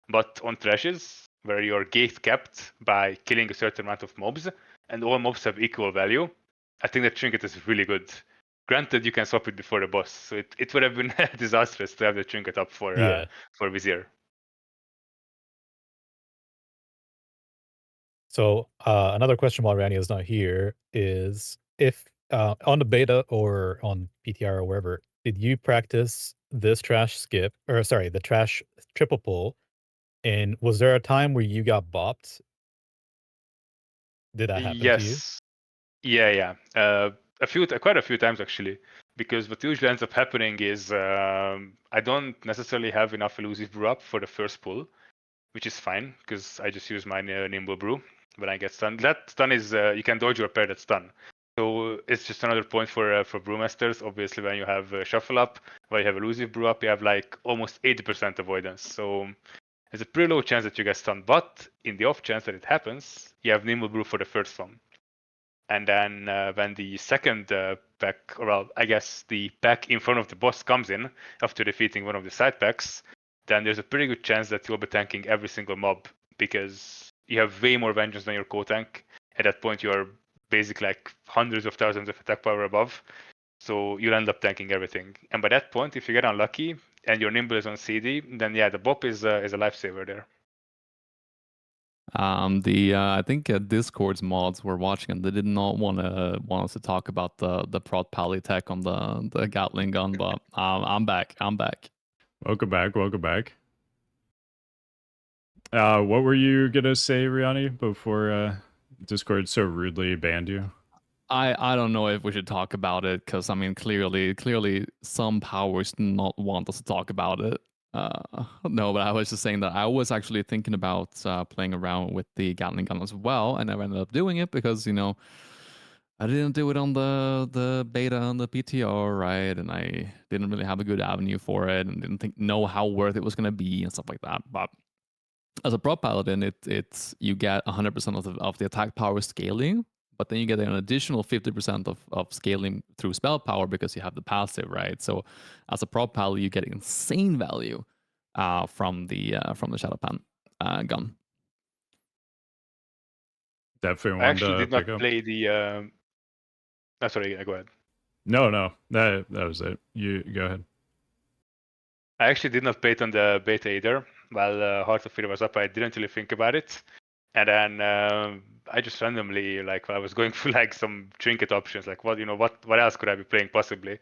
But on trashes, where you're gate capped by killing a certain amount of mobs, and all mobs have equal value, I think that trinket is really good. Granted, you can swap it before the boss, so it would have been disastrous to have the trinket up for Vizier. So another question while Rania is not here is if on the beta or on PTR or wherever, did you practice this trash skip, or sorry, the trash triple pull? And was there a time where you got bopped? Did that happen to you? Yes. Yeah. Quite a few times actually. Because what usually ends up happening is I don't necessarily have enough elusive brew up for the first pull, which is fine because I just use my nimble brew when I get stunned. That stun is you can dodge or pair that stun. So it's just another point for brewmasters. Obviously, when you have shuffle up, when you have elusive brew up, you have like almost 80% avoidance. So there's a pretty low chance that you get stunned. But in the off chance that it happens, you have nimble brew for the first one. And then when the second pack, or well, I guess the pack in front of the boss comes in after defeating one of the side packs, then there's a pretty good chance that you'll be tanking every single mob because you have way more vengeance than your co-tank. At that point, you're basically like hundreds of thousands of attack power above. So you'll end up tanking everything. And by that point, if you get unlucky and your nimble is on CD, then yeah, the bop is a lifesaver there. I think Discord's mods were watching and they did not want us to talk about the Prot pally tech on the Gatling gun, but I'm back. Welcome back. What were you gonna say, Riani, before Discord so rudely banned you? I don't know if we should talk about it because I mean clearly some powers do not want us to talk about it. No, but I was just saying that I was actually thinking about playing around with the Gatling gun as well. I never ended up doing it because I didn't do it on the beta and the PTR, right? And I didn't really have a good avenue for it and didn't know how worth it was gonna be and stuff like that. But as a prop paladin, it's you get 100% of the attack power scaling, but then you get an additional 50% of scaling through spell power because you have the passive, right? So as a prop paladin, you get insane value from the Shadow Pan gun. Definitely I one actually to did not pick up. play the. Sorry, go ahead. No, that was it. You go ahead. I actually did not play it on the beta either. While Heart of Fear was up, I didn't really think about it. And then I just randomly, like, while I was going through like some trinket options, like what else could I be playing possibly?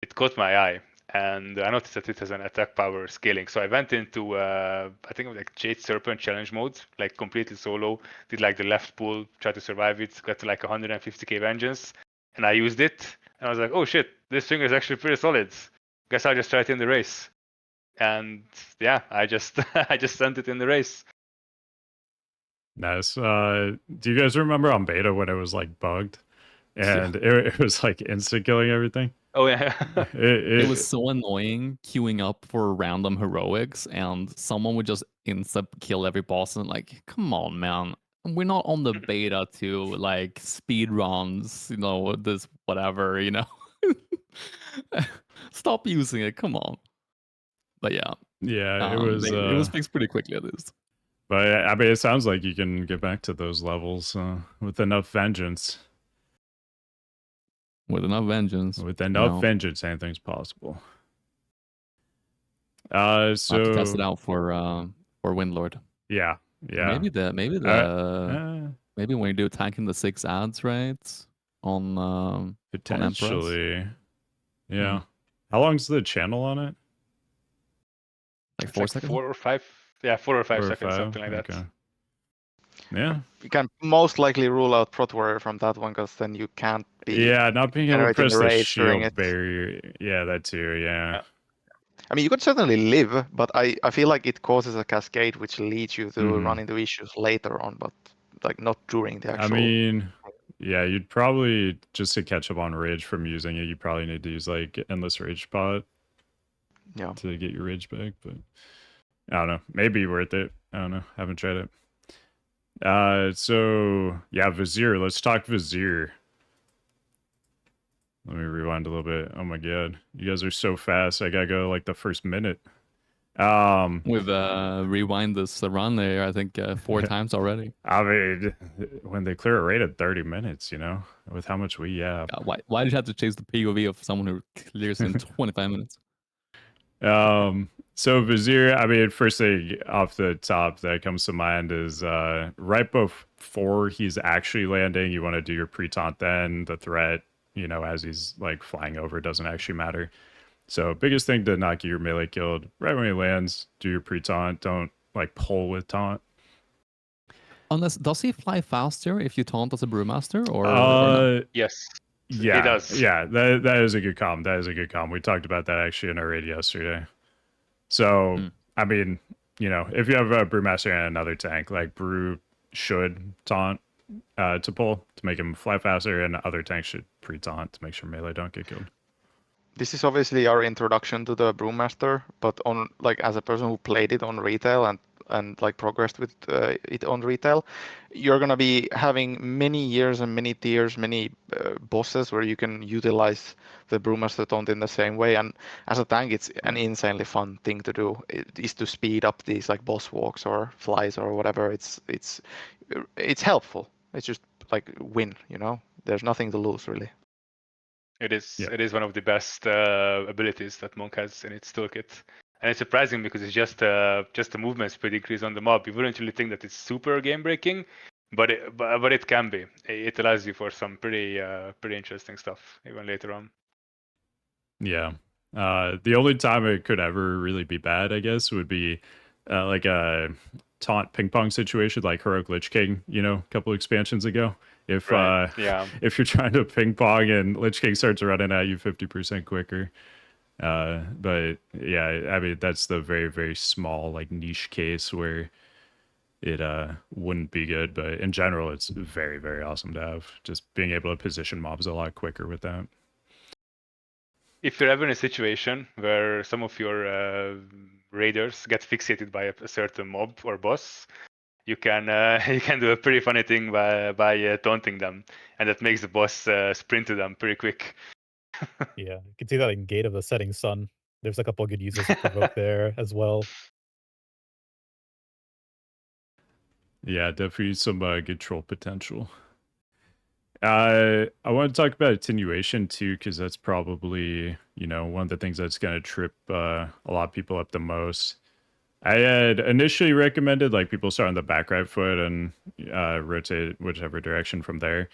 It caught my eye, and I noticed that it has an attack power scaling. So I went into I think it was like Jade Serpent challenge mode, like completely solo. Did like the left pull, tried to survive it, got to like 150k vengeance, and I used it. And I was like, oh shit, this thing is actually pretty solid. Guess I'll just try it in the race. And yeah, I just I just sent it in the race. Nice. Do you guys remember on beta when it was like bugged and it was like instant killing everything? Oh yeah. It was so annoying queuing up for random heroics and someone would just instant kill every boss and like, come on, man. We're not on the beta to like speed runs, this whatever, Stop using it. Come on. But yeah. Yeah, it was fixed pretty quickly at least. But I mean, it sounds like you can get back to those levels with enough vengeance. With enough vengeance. With enough vengeance, anything's possible. So I have to test it out for Windlord. Yeah. Maybe when you do tanking the 6 ads, right? On potentially. On yeah. How long's the channel on it? Like 4 seconds? 4 or 5. Yeah, 4 or 5 seconds, something like that. Yeah. You can most likely rule out Prot Warrior from that one because then you can't be. Yeah, not being able to press the shield it. barrier. Yeah, that too. Yeah. I mean, you could certainly live, but I feel like it causes a cascade which leads you to run into issues later on, but like not during the actual. I mean, yeah, you'd probably just to catch up on rage from using it. You probably need to use like endless rage pot. Yeah. To get your rage back, but I don't know. Maybe worth it. I don't know. Haven't tried it. So yeah, Vizier. Let's talk Vizier. Let me rewind a little bit. Oh my god, you guys are so fast. I gotta go like the first minute. We've rewind this run there, I think 4 times already. I mean, when they clear a rate at 30 minutes, with how much we have. Why did you have to chase the POV of someone who clears in 25 minutes? So Vizier, I mean, first thing off the top that comes to mind is right before he's actually landing, you want to do your pre-taunt then. The threat, as he's like flying over, doesn't actually matter. So biggest thing to not get your melee killed, right when he lands, do your pre-taunt. Don't like pull with taunt. Unless, does he fly faster if you taunt as a Brewmaster or no? Yes. Yeah, he does. Yeah, that is a good comm. We talked about that actually in our raid yesterday. So, I mean, if you have a Brewmaster and another tank, like Brew should taunt to pull to make him fly faster, and other tanks should pre-taunt to make sure melee don't get killed. This is obviously our introduction to the Brewmaster, but on like as a person who played it on retail and and like progressed with it on retail, you're gonna be having many years and many tiers, many bosses where you can utilize the Brewmaster taunt in the same way. And as a tank, it's an insanely fun thing to do. It is to speed up these like boss walks or flies or whatever. It's helpful. It's just like win, you know. There's nothing to lose really. It is Yeah. it is one of the best abilities that Monk has in its toolkit. And it's surprising because it's just a movement speed increase on the mob. You wouldn't really think that it's super game breaking, but it can be. It allows you for some pretty interesting stuff even later on. Yeah. The only time it could ever really be bad, I guess, would be like a taunt ping pong situation like Heroic Lich King, you know, a couple expansions ago. If Right. Yeah. if you're trying to ping pong and Lich King starts running at you 50% quicker. But yeah, I mean that's the very, very small like niche case where it wouldn't be good, but in general it's very, very awesome to have. Just being able to position mobs a lot quicker with that. If you're ever in a situation where some of your raiders get fixated by a certain mob or boss, you can you can do a pretty funny thing by taunting them, and that makes the boss sprint to them pretty quick. Yeah, you can see that in Gate of the Setting Sun. There's a couple of good uses of Provoke there as well. Yeah, definitely some good troll potential. I want to talk about attenuation too, because that's probably, you know, one of the things that's going to trip a lot of people up the most. I had initially recommended like people start on the back right foot and rotate whichever direction from there.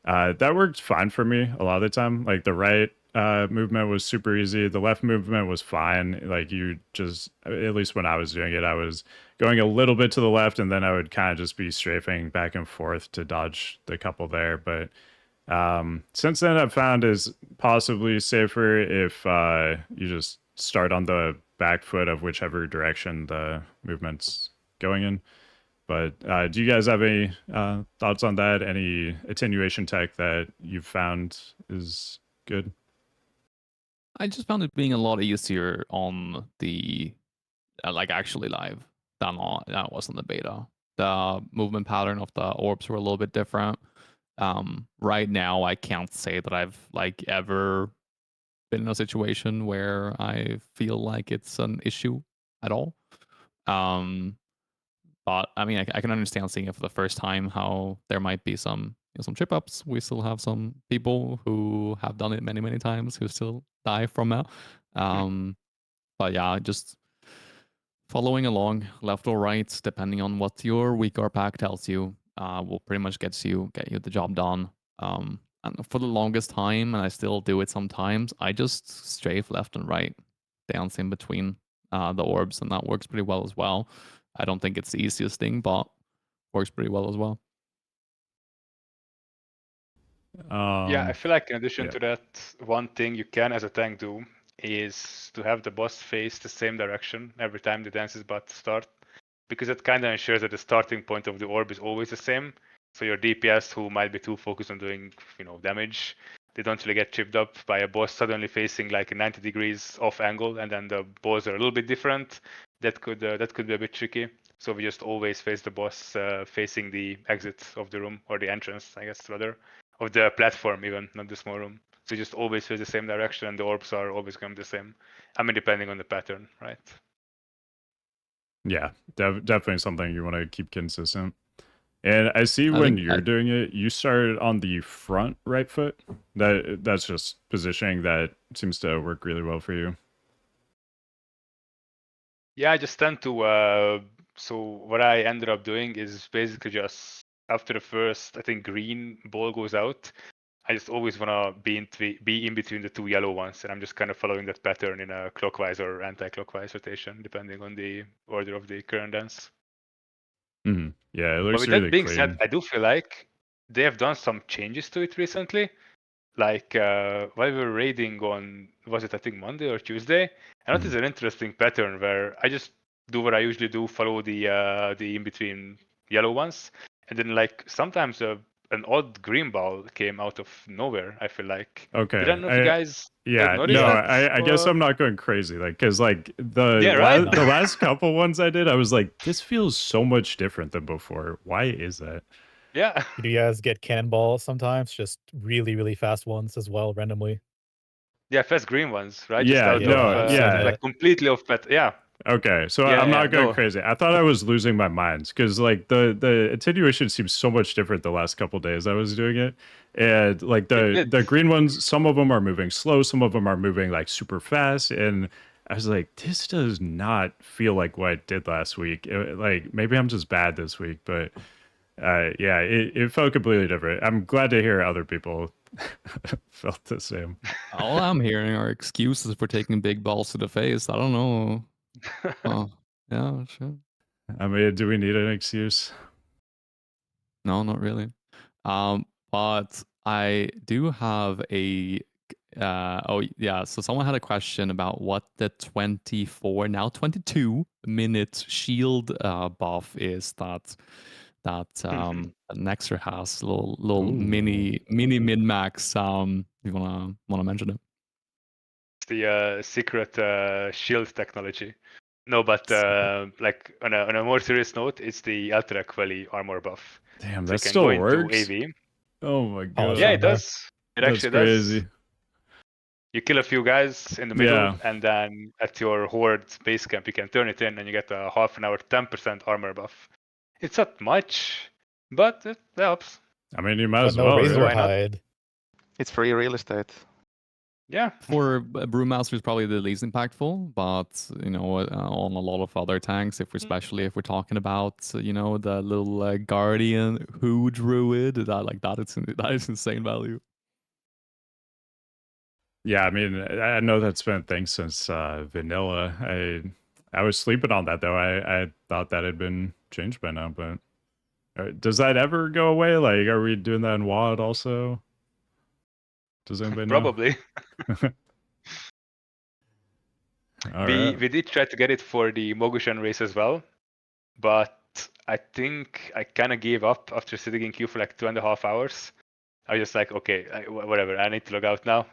That worked fine for me a lot of the time. Like the right movement was super easy. The left movement was fine. Like you just, at least when I was doing it, I was going a little bit to the left and then I would kind of just be strafing back and forth to dodge the couple there. But since then, I've found is possibly safer if you just start on the back foot of whichever direction the movement's going in. But do you guys have any thoughts on that? Any attenuation tech that you've found is good? I just found it being a lot easier on the like actually live than it was on the beta. The movement pattern of the orbs were a little bit different. Right now, I can't say that I've like ever been in a situation where I feel like it's an issue at all. But I mean, I can understand seeing it for the first time how there might be some some trip ups. We still have some people who have done it many times who still die from it. But yeah, just following along left or right, depending on what your WeakAuras pack tells you, will pretty much get you the job done. And for the longest time, and I still do it sometimes, I just strafe left and right, dance in between the orbs, and that works pretty well as well. I don't think it's the easiest thing, but works pretty well as well. Yeah, I feel like in addition yeah. to that, one thing you can as a tank do is to have the boss face the same direction every time the dance is about to start, because it kind of ensures that the starting point of the orb is always the same. So your DPS who might be too focused on doing, damage, they don't really get tripped up by a boss suddenly facing like a 90 degrees off angle, and then the balls are a little bit different. That could be a bit tricky. So we just always face the boss facing the exit of the room, or the entrance, I guess, rather, of the platform, even not the small room. So you just always face the same direction, and the orbs are always going to be the same. I mean, depending on the pattern, right? Yeah, definitely something you want to keep consistent. And I see I when think you're doing it, you started on the front right foot. That's just positioning that seems to work really well for you. Yeah, I just tend to. So what I ended up doing is basically just after the first, I think, green ball goes out, I just always wanna be in between the two yellow ones, and I'm just kind of following that pattern in a clockwise or anti-clockwise rotation, depending on the order of the current dance. Yeah, it But looks with that really being said, clean. I do feel like they have done some changes to it recently. Like while we were raiding on, was it I think Monday or Tuesday? I noticed an interesting pattern where I just do what I usually do, follow the in between yellow ones, and then like sometimes an odd green ball came out of nowhere. I feel like. Okay. Did I know if you guys Yeah, noticed no, that? I guess or- I'm not going crazy, like, because like Yeah, right? the last couple ones I did, I was like, this feels so much different than before. Why is that? Yeah. Do you guys get cannonballs sometimes? Just really, really fast ones as well, randomly? Yeah, fast green ones, right? Just Yeah, out Yeah, of I've seen yeah. it. like completely off bet. Yeah. Okay, so Yeah, I'm yeah, not going no. crazy. I thought I was losing my mind because like the attenuation seems so much different the last couple days I was doing it, and like It the did. green ones, some of them are moving slow, some of them are moving like super fast, and I was like, this does not feel like what I did last week. Like maybe I'm just bad this week, but yeah, it felt completely different. I'm glad to hear other people felt the same. All I'm hearing are excuses for taking big balls to the face. I don't know. Oh, yeah, sure. I mean, do we need an excuse? No, not really. But I do have a oh yeah, so someone had a question about what the 24 now 22-minute shield buff is that Nexxer has little Ooh. mini min max. You wanna mention it? The secret shield technology. No, but like on a more serious note, it's the Ultra Quali armor buff. Damn, So you that can go still into works. AV. Oh my Polish Yeah, god. it armor. does. It That's actually does. crazy. You kill a few guys in the middle, Yeah. and then at your horde base camp, you can turn it in, and you get a half an hour 10% armor buff. It's not much, but it helps. I mean, you might But as no well, razor right? Why not? hide. It's free real estate. Yeah. For Brewmaster is probably the least impactful, but you know, on a lot of other tanks, especially if we're talking about you know the little guardian who druid, that is insane value. Yeah, I mean, I know that's been a thing since vanilla. I was sleeping on that though. I thought that had been changed by now, but does that ever go away? Like, are we doing that in WAD also? Does anybody know? Probably. All we right. did try to get it for the Mogushan race as well, but I think I kind of gave up after sitting in queue for like 2.5 hours. I was just like, okay, whatever, I need to log out now.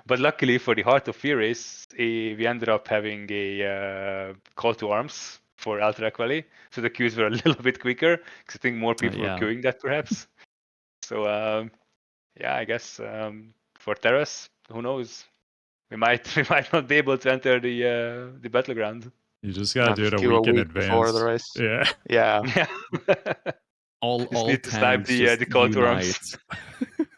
But luckily for the Heart of Fear race, we ended up having a call to arms for Ultra Quali, so the queues were a little bit quicker because I think more people were Yeah. queuing that perhaps. So yeah, I guess for Terras, who knows? We might not be able to enter the battleground. You just gotta do Just it a queue a week in week before the advance. race. Yeah. Yeah. Yeah. All Just need to snipe tanks the call to arms. unite.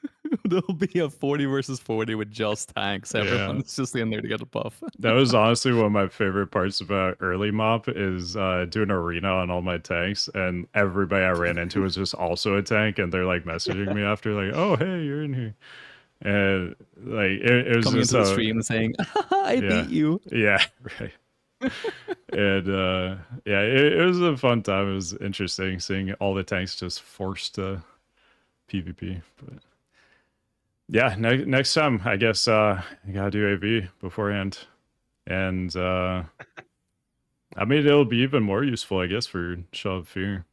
There'll be a 40 versus 40 with just tanks. Everyone's just in there to get a buff. That was honestly one of my favorite parts about early MoP is doing arena on all my tanks, and everybody I ran into was just also a tank, and they're like messaging me after like, "Oh, hey, you're in here," and like it was Coming just into the stream and saying, "I beat you." Yeah, right. And yeah, it was a fun time. It was interesting seeing all the tanks just forced to PvP, but. Yeah, next time I guess you gotta do AV beforehand, and I mean it'll be even more useful, I guess, for Shell of Fear.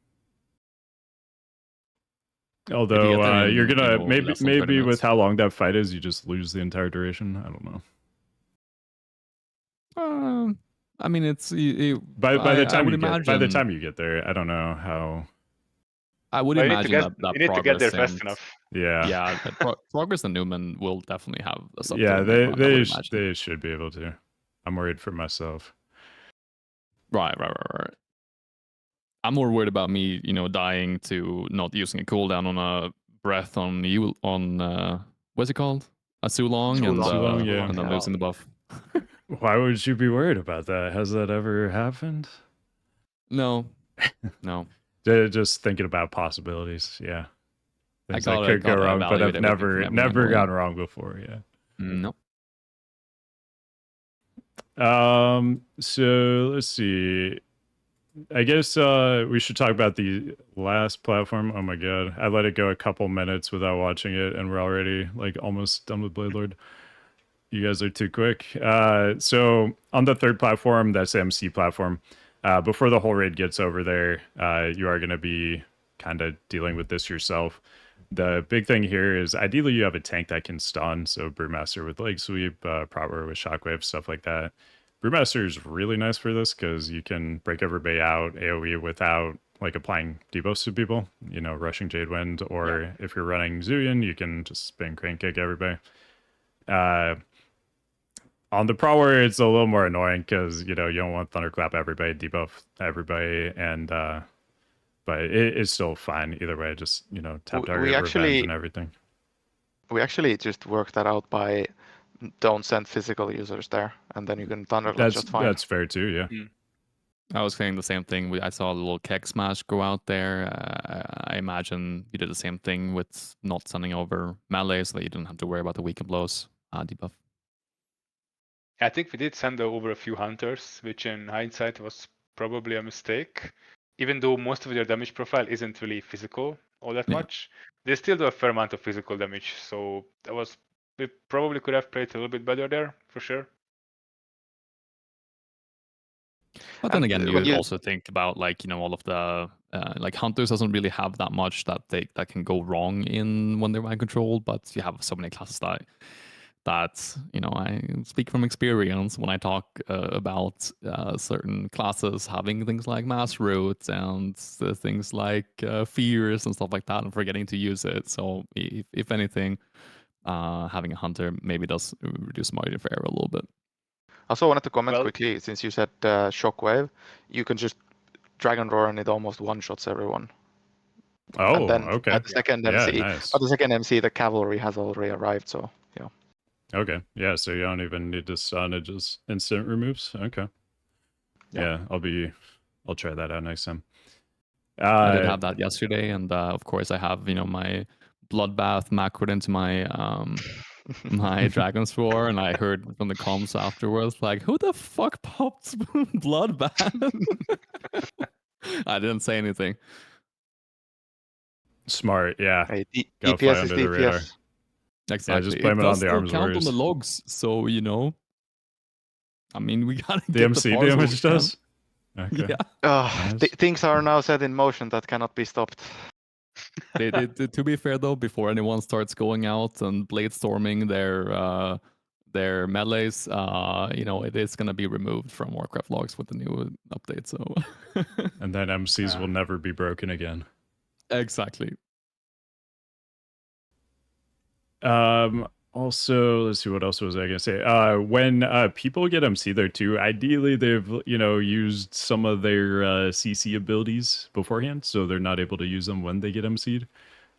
Although you're gonna maybe with how long that fight is, you just lose the entire duration. I don't know. I mean, it's by the time by the time you get there, I don't know how. I would imagine that you need to get there fast enough. Yeah, Progress and Newman will definitely have a sub. Yeah, they should be able to. I'm worried for myself. Right. I'm more worried about me, dying to not using a cooldown on a breath on you on what's it called? A Sulong and then losing the buff. Why would you be worried about that? Has that ever happened? No. Just thinking about possibilities. Yeah, things that could go wrong, but I've never gone wrong before. Yeah. No. So let's see. I guess we should talk about the last platform. Oh my god, I let it go a couple minutes without watching it, and we're already like almost done with Blade Lord. You guys are too quick. So on the third platform, that's the MC platform. Before the whole raid gets over there, you are going to be kind of dealing with this yourself, the big thing here is ideally you have a tank that can stun. So Brewmaster with leg sweep, Prot with shockwave, stuff like that. Brewmaster is really nice for this because you can break everybody out AoE without like applying debuffs to people, you know, rushing Jade Wind, or if you're running Zuyan, you can just spin crane kick everybody. On the Pro Warrior, it's a little more annoying because, you know, you don't want Thunderclap everybody, debuff everybody, and but it's still fine either way. Just, you know, tap target, revenge, and everything. We actually just worked that out by don't send physical users there, and then you can Thunderclap just fine. That's fair too, yeah. I was saying the same thing. I saw a little keg smash go out there. I imagine you did the same thing with not sending over melee so that you didn't have to worry about the weaken blows debuff. I think we did send over a few hunters, which in hindsight was probably a mistake. Even though most of their damage profile isn't really physical all that much, they still do a fair amount of physical damage. So we probably could have played a little bit better there, for sure. But then again, you also think about, like, you know, all of the like hunters doesn't really have that much that can go wrong in when they're mind controlled, but you have so many classes that you know, I speak from experience when I talk about certain classes having things like mass roots and things like fears and stuff like that, and forgetting to use it. So if anything, having a hunter maybe does reduce margin for error a little bit. I also wanted to comment quickly, since you said shockwave, you can just Dragon Roar and it almost one-shots everyone. Oh, and then okay. At the second MC, nice. At the second MC, the cavalry has already arrived, so yeah. Okay, yeah, so you don't even need to stun, it just instant removes. Okay. Yeah, I'll try that out next time. I did have that yesterday, and of course I have, you know, my bloodbath macroed into my my Dragon's Roar, and I heard from the comms afterwards, like, who the fuck popped bloodbath? I didn't say anything. Smart, yeah. Hey, Gotta fly DPS is under the radar. DPS. Exactly. Yeah, just blame it on the arms count warriors. on the logs, so, you know, I mean, we gotta the get MC the damage does. Okay. Yeah. Nice. Things are now set in motion that cannot be stopped. To be fair though, before anyone starts going out and blade storming their melees, you know, it is gonna be removed from Warcraft logs with the new update. So and then MCs will never be broken again. Exactly. Also, let's see, what else was I gonna say? When people get MC there too, ideally they've, you know, used some of their CC abilities beforehand, so they're not able to use them when they get MC'd.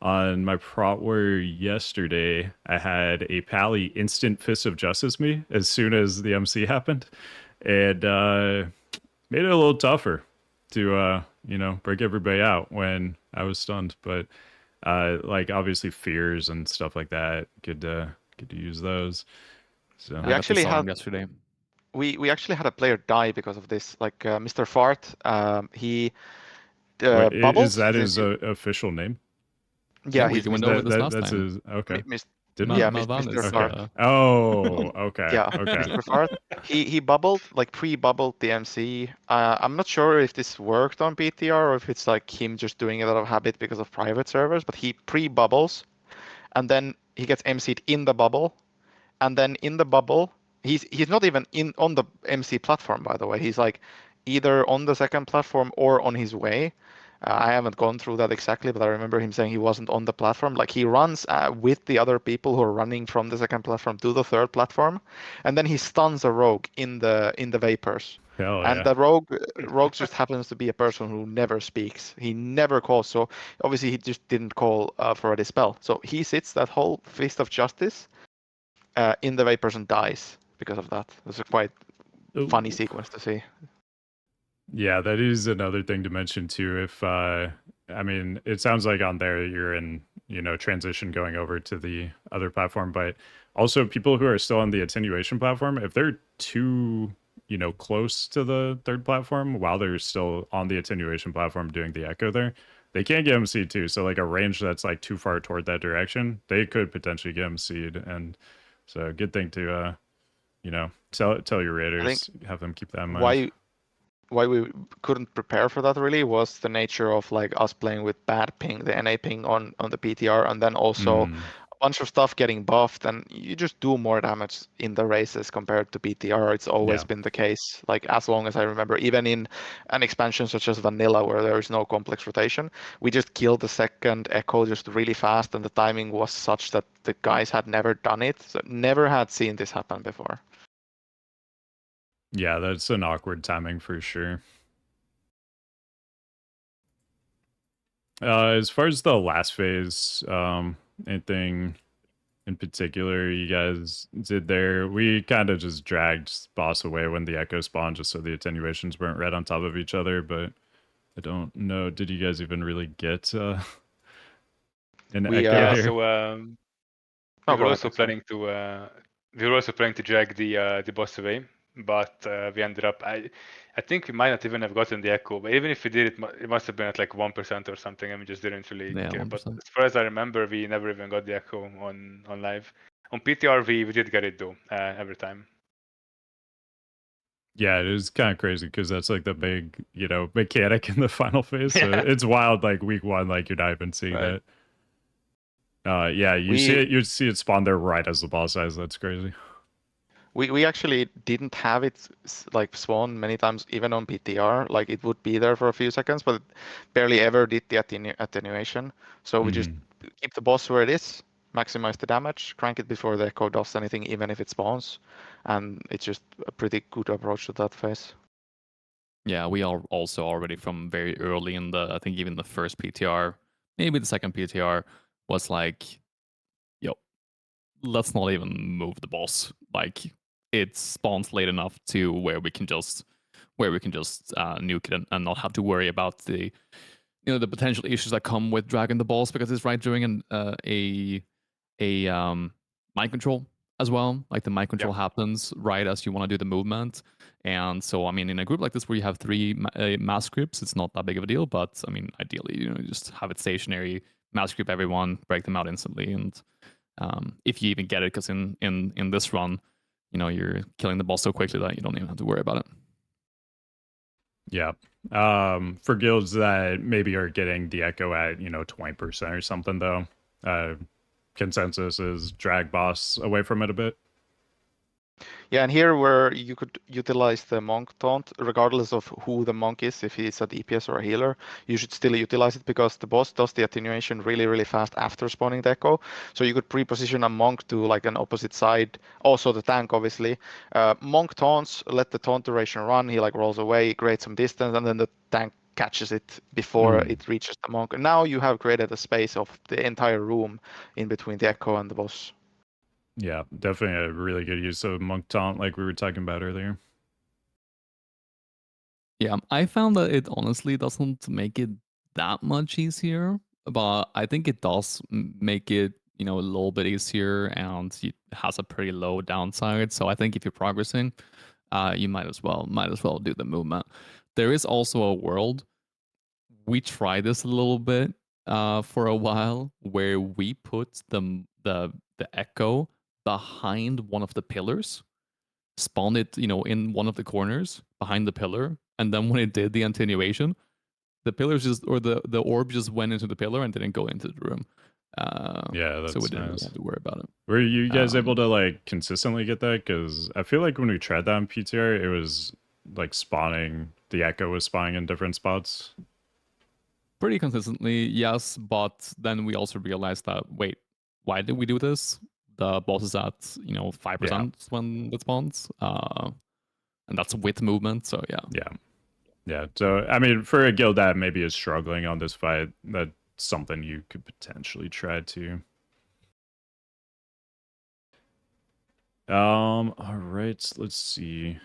On my Prot Warrior yesterday, I had a Pally instant Fist of Justice me as soon as the MC happened, and made it a little tougher to you know, break everybody out when I was stunned. But like obviously fears and stuff like that, good to use those. So We actually had yesterday. We actually had a player die because of this, like Mr. Fart. He Wait, bubbled. Is that his official name? Yeah, we went over this last that's time. his, okay. Mr. Fart. Oh, okay. Yeah, okay. Mr. Fart. He bubbled, like pre-bubbled the MC. I'm not sure if this worked on PTR or if it's like him just doing it out of habit because of private servers, but he pre-bubbles, and then he gets MC'd in the bubble, and then in the bubble, he's not even on the MC platform, by the way. He's like either on the second platform or on his way. I haven't gone through that exactly, but I remember him saying he wasn't on the platform. Like he runs with the other people who are running from the second platform to the third platform, and then he stuns a rogue in the vapors. Hell and yeah. the rogue just happens to be a person who never speaks. He never calls. So obviously he just didn't call for a dispel. So he sits that whole Fist of Justice in the vapors and dies because of that. It's a quite funny sequence to see. Yeah, that is another thing to mention too. If I mean, it sounds like on there you're in, you know, transition going over to the other platform, but also people who are still on the attenuation platform, if they're too, you know, close to the third platform while they're still on the attenuation platform doing the echo there, they can't get MC too. So like a range that's like too far toward that direction, they could potentially get MC'd. And so good thing to you know, tell your raiders, have them keep that in mind. we couldn't prepare for that really was the nature of like us playing with bad ping, the NA ping on the PTR, and then also a bunch of stuff getting buffed, and you just do more damage in the races compared to PTR. It's always Yeah. been the case, like as long as I remember, even in an expansion such as Vanilla where there is no complex rotation, we just killed the second echo just really fast, and the timing was such that the guys had never done it, so never had seen this happen before. Yeah, that's an awkward timing for sure. As far as the last phase, anything in particular you guys did there? We kind of just dragged boss away when the echo spawned just so the attenuations weren't right on top of each other, but I don't know. Did you guys even really get an We, echo Yeah, here? so No, we go were ahead, also Nick, sorry. planning to drag the boss away, but we ended up. I think we might not even have gotten the echo, but even if we did, it must have been at like 1% or something, and we just didn't really Yeah, care. But 1%. as far as I remember, we never even got the echo on live. On PTR, we did get it though every time. Yeah, it is kind of crazy because that's like the big, mechanic in the final phase. So Yeah. it's wild. Like week one, like you're not even seeing Right. that. Yeah, you see it spawn there right as the boss size. That's crazy. We actually didn't have it like spawn many times, even on PTR. Like it would be there for a few seconds, but it barely ever did the attenuation. So we just keep the boss where it is, maximize the damage, crank it before the echo does anything, even if it spawns, and it's just a pretty good approach to that phase. Yeah, we are also already from very early in I think even the first PTR, maybe the second PTR, was like, yo, let's not even move the boss. Like, it spawns late enough to where we can just nuke it and not have to worry about the the potential issues that come with dragging the boss, because it's right during a mind control as well. Like the mind control happens right as you want to do the movement. And so, I mean, in a group like this where you have three mass groups, it's not that big of a deal. But I mean, ideally, you just have it stationary, mass group everyone, break them out instantly. And if you even get it, because in this run, you're killing the boss so quickly that you don't even have to worry about it. Yeah. For guilds that maybe are getting the echo at 20% or something, though, consensus is drag boss away from it a bit. Yeah, and here where you could utilize the monk taunt, regardless of who the monk is, if he's a DPS or a healer, you should still utilize it because the boss does the attenuation really, really fast after spawning the echo. So you could pre-position a monk to like an opposite side, also the tank, obviously. Monk taunts, let the taunt duration run, he like rolls away, creates some distance, and then the tank catches it before it reaches the monk. And now you have created a space of the entire room in between the echo and the boss. Yeah, definitely a really good use of monk taunt, like we were talking about earlier. Yeah, I found that it honestly doesn't make it that much easier, but I think it does make it, a little bit easier, and it has a pretty low downside. So I think if you're progressing, you might as well do the movement. There is also a world, we tried this a little bit for a while, where we put the echo behind one of the pillars, spawned it, in one of the corners behind the pillar, and then when it did the attenuation, the pillars the orb just went into the pillar and didn't go into the room. Yeah, that's so we didn't nice. really have to worry about it. Were you guys able to like consistently get that? Because I feel like when we tried that on PTR, it was like spawning. The echo was spawning in different spots. Pretty consistently, yes, but then we also realized that, wait, why did we do this? The boss is at 5% when it spawns, and that's with movement. So Yeah. So I mean, for a guild that maybe is struggling on this fight, that's something you could potentially try to. All right, let's see.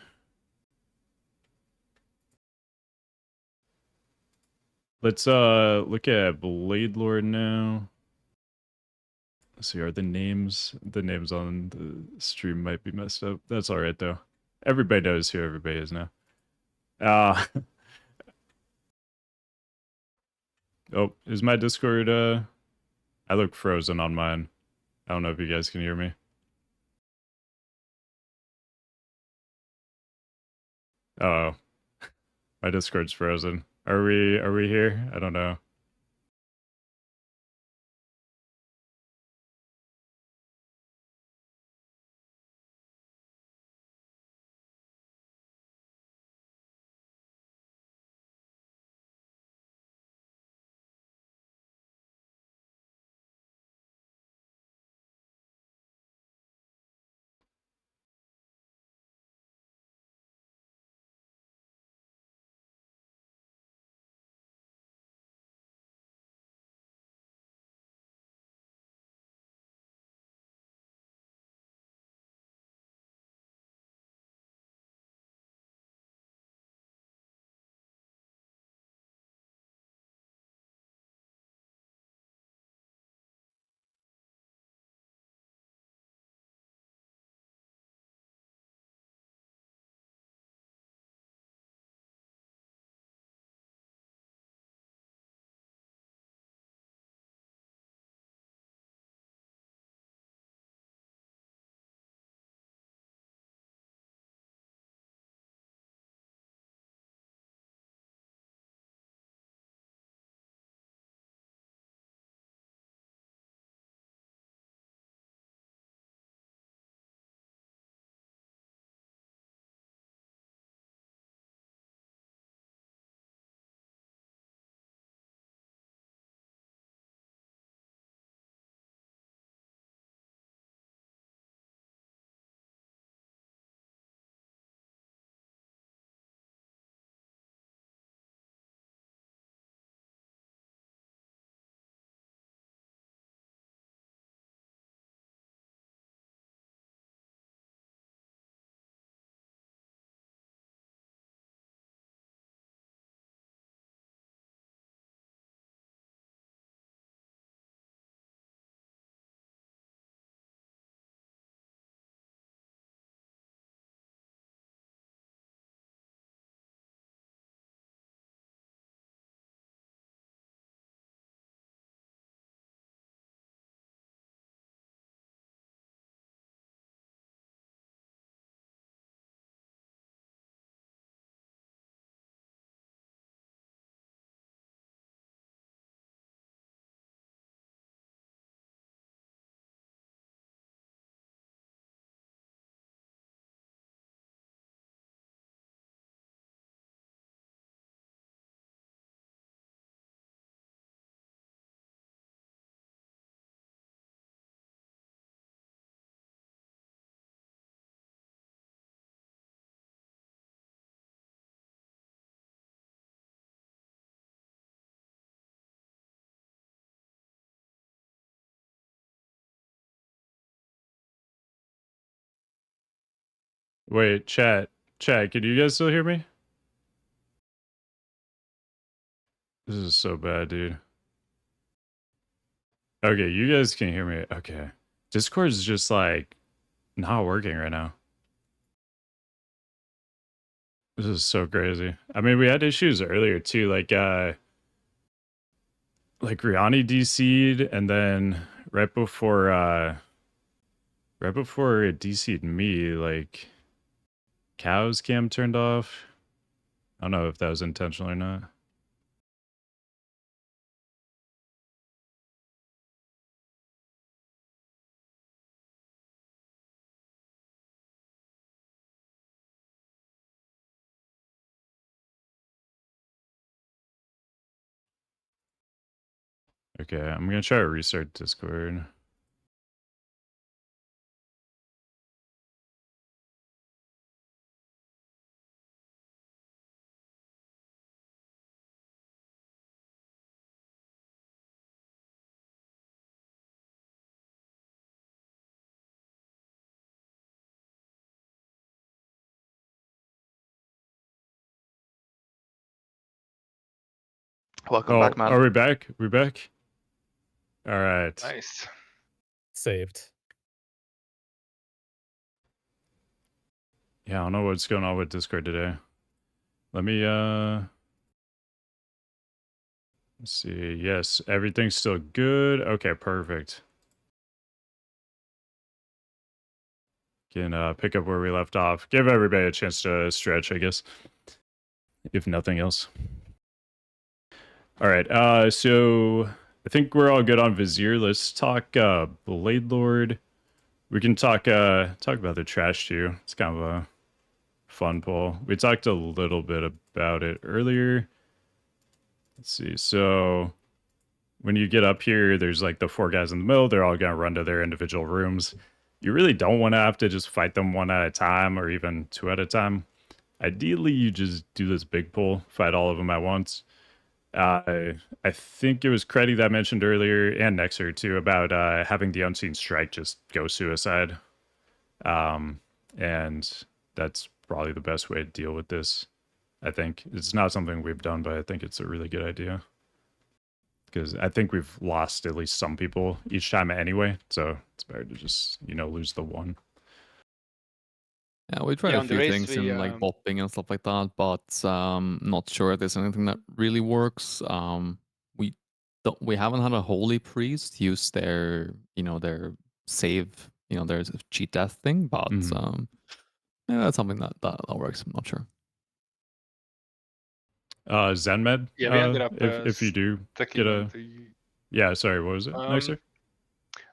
Let's look at Blade Lord now. Let's see, are the names on the stream might be messed up. That's all right though. Everybody knows who everybody is now. Oh, is my Discord I look frozen on mine. I don't know if you guys can hear me. Oh. My Discord's frozen. Are we here? I don't know. Wait, chat. Chat, can you guys still hear me? This is so bad, dude. Okay, you guys can hear me. Okay. Discord's just like not working right now. This is so crazy. I mean, we had issues earlier too, like Riani DC'd, and then right before it DC'd me, like Cow's cam turned off. I don't know if that was intentional or not. Okay, I'm gonna try to restart Discord. Welcome back, man. Are we back? We back? All right. Nice. Saved. Yeah, I don't know what's going on with Discord today. Let me let's see. Yes, everything's still good. Okay, perfect. Can pick up where we left off. Give everybody a chance to stretch, I guess. if nothing else. All right, so I think we're all good on Vizier. Let's talk Blade Lord. We can talk about the trash too. It's kind of a fun poll. We talked a little bit about it earlier. Let's see. So when you get up here, there's like the 4 guys in the middle. They're all gonna run to their individual rooms. You really don't want to have to just fight them 1 at a time or even 2 at a time. Ideally, you just do this big pull, fight all of them at once. I think it was Credi that mentioned earlier, and Nexxer too, about having the Unseen Strike just go suicide. And that's probably the best way to deal with this. I think it's not something we've done, but I think it's a really good idea. Because I think we've lost at least some people each time anyway, so it's better to just, lose the one. Yeah, we tried Yeah, a on the few race, things we, in like bopping and stuff like that, but not sure if there's anything that really works. We haven't had a holy priest use their their save their cheat death thing, but yeah, that's something that works. I'm not sure. Zenmed. Yeah, we ended up if you do sticking get a on the. yeah, sorry, what was it, Nexxer?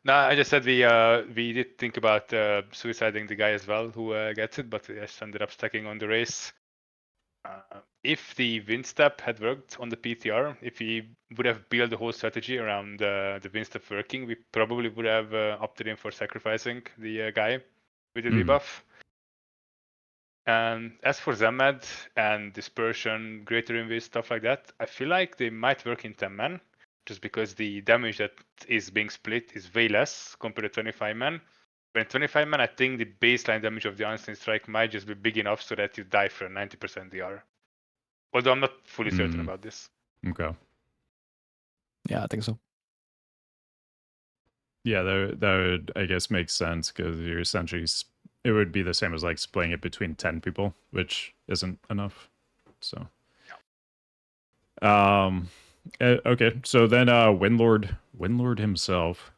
No, I just said we did think about suiciding the guy as well who gets it, but we just ended up stacking on the race. If the wind step had worked on the PTR, if we would have built the whole strategy around the wind step working, we probably would have opted in for sacrificing the guy with the debuff. And as for Zemad and Dispersion, Greater Invis, stuff like that, I feel like they might work in 10 man, just because the damage that is being split is way less compared to 25 man. But in 25 man, I think the baseline damage of the Unseen Strike might just be big enough so that you die for a 90% DR. Although I'm not fully certain about this. Okay. Yeah, I think so. Yeah, that would, I guess, make sense, because you're essentially, it would be the same as like splitting it between 10 people, which isn't enough. So, okay. So then, Windlord himself.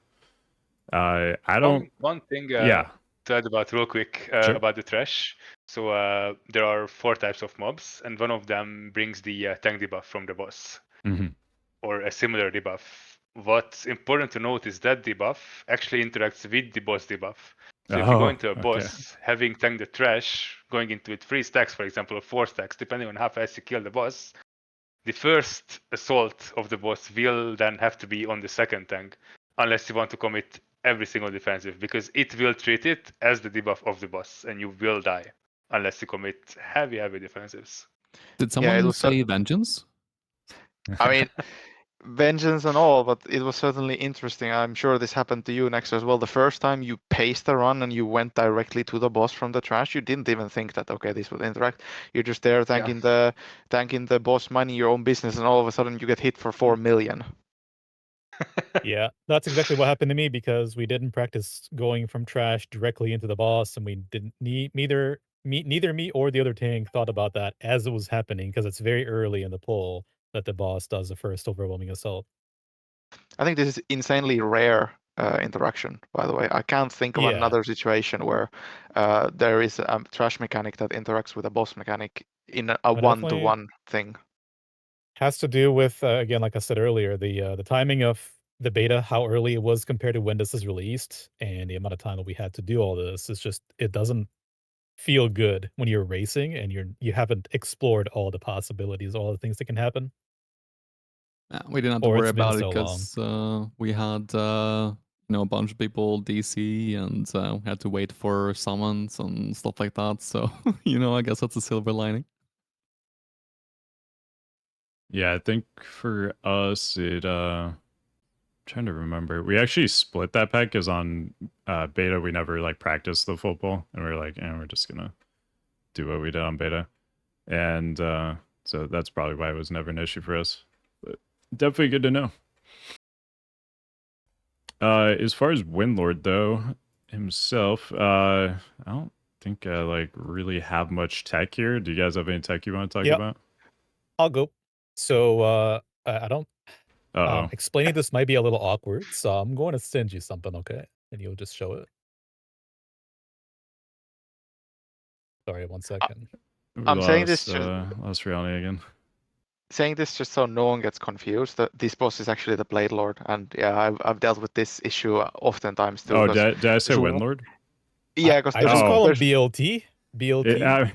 I don't. One thing. Yeah. To add about real quick Sure. about the trash. So there are 4 types of mobs, and one of them brings the tank debuff from the boss, or a similar debuff. What's important to note is that debuff actually interacts with the boss debuff. So if you go into a boss, having tanked the trash, going into it 3 stacks, for example, or 4 stacks, depending on how fast you kill the boss, the first assault of the boss will then have to be on the second tank, unless you want to commit every single defensive, because it will treat it as the debuff of the boss, and you will die unless you commit heavy defensives. Did someone say vengeance? I mean, vengeance and all, but it was certainly interesting. I'm sure this happened to you, Nexxer, as well. The first time you paced a run and you went directly to the boss from the trash, you didn't even think that, okay, this would interact. You're just there tanking the boss, minding your own business, and all of a sudden you get hit for 4 million. Yeah, that's exactly what happened to me, because we didn't practice going from trash directly into the boss, and we didn't neither me or the other tank thought about that as it was happening, because it's very early in the pull that the boss does the first overwhelming assault. I think this is insanely rare interaction, by the way. I can't think of another situation where there is a trash mechanic that interacts with a boss mechanic in a one-to-one thing. Has to do with, again, like I said earlier, the timing of the beta, how early it was compared to when this is released, and the amount of time that we had to do all this. It's just, it doesn't feel good when you're racing and you haven't explored all the possibilities, all the things that can happen. Yeah, we didn't have to worry about it because we had a bunch of people DC, and we had to wait for summons and stuff like that. So I guess that's a silver lining. Yeah, I think for us, I'm trying to remember. We actually split that pack, because on beta we never like practiced the full pull, and we were like, we're just gonna do what we did on beta, and so that's probably why it was never an issue for us. But definitely good to know. As far as Windlord though himself, I don't think I like really have much tech here. Do you guys have any tech you want to talk about? I'll go. So I don't. Uh-oh. Explaining this might be a little awkward, so I'm going to send you something, okay? And you'll just show it. Sorry, 1 second. We I'm saying this lost reality again. saying this just so no one gets confused. That this boss is actually the Blade Lord, and yeah, I've dealt with this issue oftentimes too. Oh, 'cause did I say there's Windlord? yeah, because I just call him there's BLT. BLT.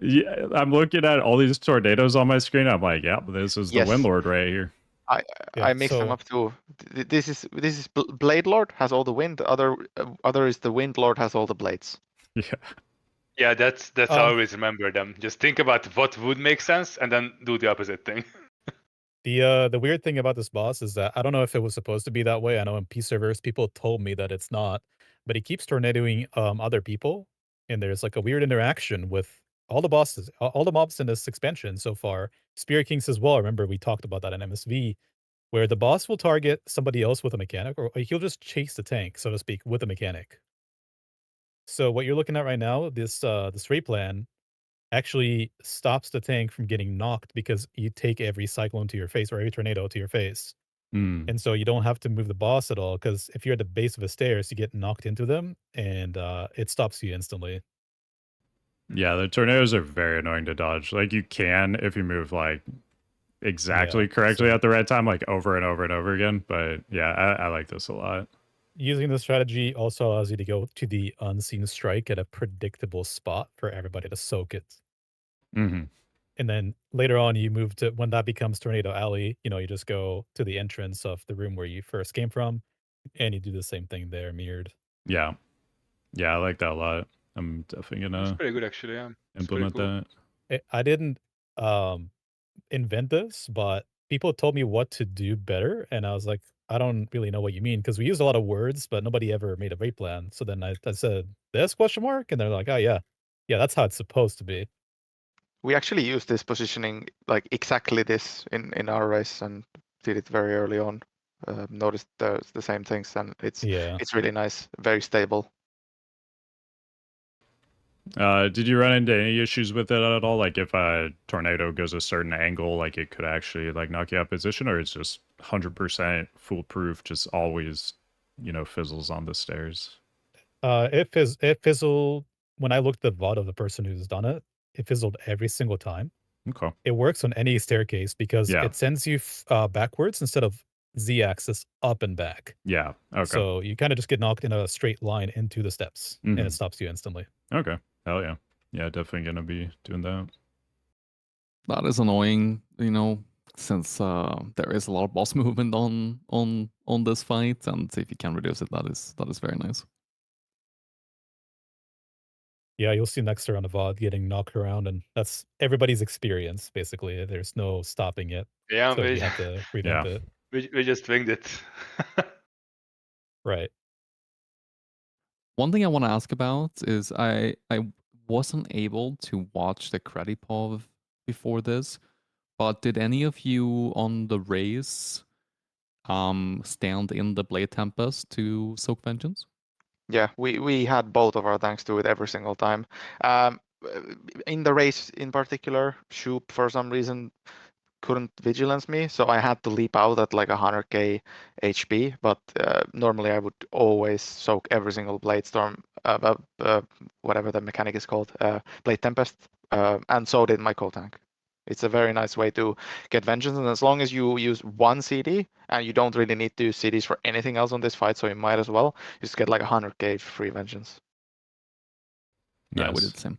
Yeah, I'm looking at all these tornadoes on my screen. I'm like, yeah, this is the Yes. Windlord right here. Yeah, I mix them so up too. This is Blade Lord has all the wind. The other is the Wind Lord has all the blades. Yeah. Yeah, that's how I always remember them. Just think about what would make sense and then do the opposite thing. the weird thing about this boss is that I don't know if it was supposed to be that way. I know in P servers people told me that it's not, but he keeps tornadoing other people, and there's like a weird interaction with all the bosses, all the mobs in this expansion so far. Spirit Kings as well. Remember we talked about that in MSV, where the boss will target somebody else with a mechanic, or he'll just chase the tank, so to speak, with a mechanic. So what you're looking at right now, this rate plan actually stops the tank from getting knocked because you take every cyclone to your face or every tornado to your face. Mm. And so you don't have to move the boss at all because if you're at the base of the stairs, you get knocked into them and it stops you instantly. Yeah, the tornadoes are very annoying to dodge. Like you can if you move like exactly correctly so at the right time, like over and over and over again. But yeah, I like this a lot. using this strategy also allows you to go to the unseen strike at a predictable spot for everybody to soak it. Mm-hmm. And then later on, you move to when that becomes Tornado Alley, you just go to the entrance of the room where you first came from, and you do the same thing there, mirrored. Yeah. Yeah, I like that a lot. I'm definitely It's gonna pretty good actually, yeah. It's pretty implement cool. that. I didn't invent this, but people told me what to do better, and I was like, I don't really know what you mean because we use a lot of words, but nobody ever made a rate plan. So then I said this question mark, and they're like, oh yeah, that's how it's supposed to be. We actually used this positioning like exactly this in our race and did it very early on. Noticed the same things, and it's really nice, very stable. Did you run into any issues with it at all? Like if a tornado goes a certain angle, like it could actually like knock you out of position, or it's just 100% foolproof, just always, fizzles on the stairs. It fizzled when I looked at the VOD of the person who's done it. It fizzled every single time. Okay. It works on any staircase because Yeah. it sends you backwards instead of z-axis up and back. Yeah. Okay. So you kind of just get knocked in a straight line into the steps, and it stops you instantly. Okay. Hell yeah. Yeah, definitely gonna be doing that. That is annoying, since there is a lot of boss movement on this fight, and if you can reduce it, that is very nice. Yeah, you'll see Nexxer on the VOD getting knocked around, and that's everybody's experience, basically. There's no stopping it. Yeah, So you have to prevent it. We just winged it. Right. One thing I want to ask about is I wasn't able to watch the Credi POV before this, but did any of you on the race stand in the Blade Tempest to soak vengeance? Yeah, we had both of our tanks do it every single time. In the race in particular, Shoop for some reason couldn't vigilance me, so I had to leap out at like 100k HP. But normally I would always soak every single Blade Storm, whatever the mechanic is called, Blade Tempest, and so did my co-tank. It's a very nice way to get vengeance, and as long as you use one CD, and you don't really need to use CDs for anything else on this fight, so you might as well just get like 100k free vengeance. Nice. Yeah, we Nice. did the same.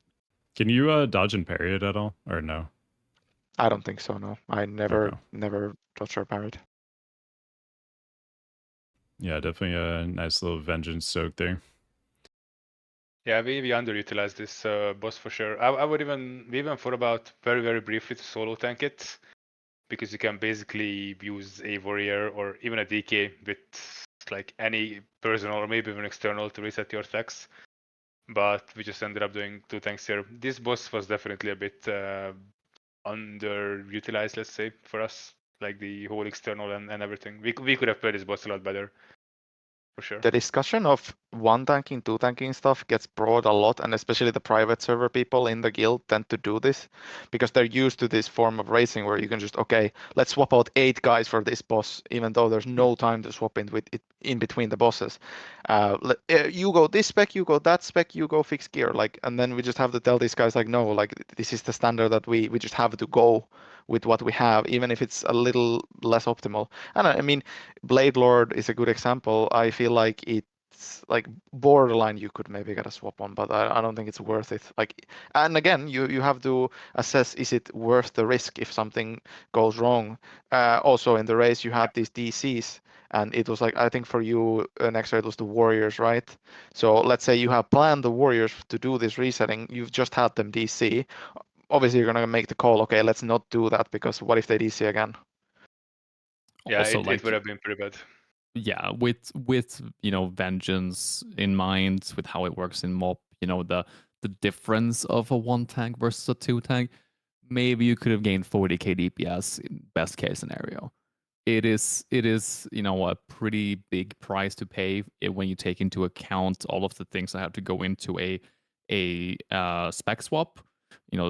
Can you dodge and parry it at all, or no? I don't think so. No, I never dodged or parried. Yeah, definitely a nice little vengeance soak there. Yeah, we underutilized this boss for sure. We even thought about very briefly to solo tank it, because you can basically use a warrior or even a DK with like any personal or maybe even external to reset your attacks. But we just ended up doing 2 tanks here. This boss was definitely a bit underutilized, let's say, for us, like the whole external and everything. We could have played this boss a lot better. for sure. The discussion of one tanking, two tanking stuff gets broad a lot, and especially the private server people in the guild tend to do this because they're used to this form of racing where you can just, okay, let's swap out 8 guys for this boss, even though there's no time to swap in between the bosses. You go this spec, you go that spec, you go fix gear, like, and then we just have to tell these guys like, no, like this is the standard that we just have to go with what we have, even if it's a little less optimal. And I mean, Blade Lord is a good example. I feel like it's like borderline you could maybe get a swap on, but I don't think it's worth it. Like, and again, you have to assess, is it worth the risk if something goes wrong? Also in the race you had these DCs, and it was like, I think for you, Nexxer, it was the Warriors, right? So let's say you have planned the Warriors to do this resetting, you've just had them DC. Obviously you're gonna make the call, okay, let's not do that, because what if they DC again? Yeah, Also, it would have been pretty bad. Yeah, with Vengeance in mind, with how it works in MoP, the difference of a 1 tank versus a 2 tank, maybe you could have gained 40k DPS in best case scenario. It is a pretty big price to pay when you take into account all of the things that have to go into a spec swap.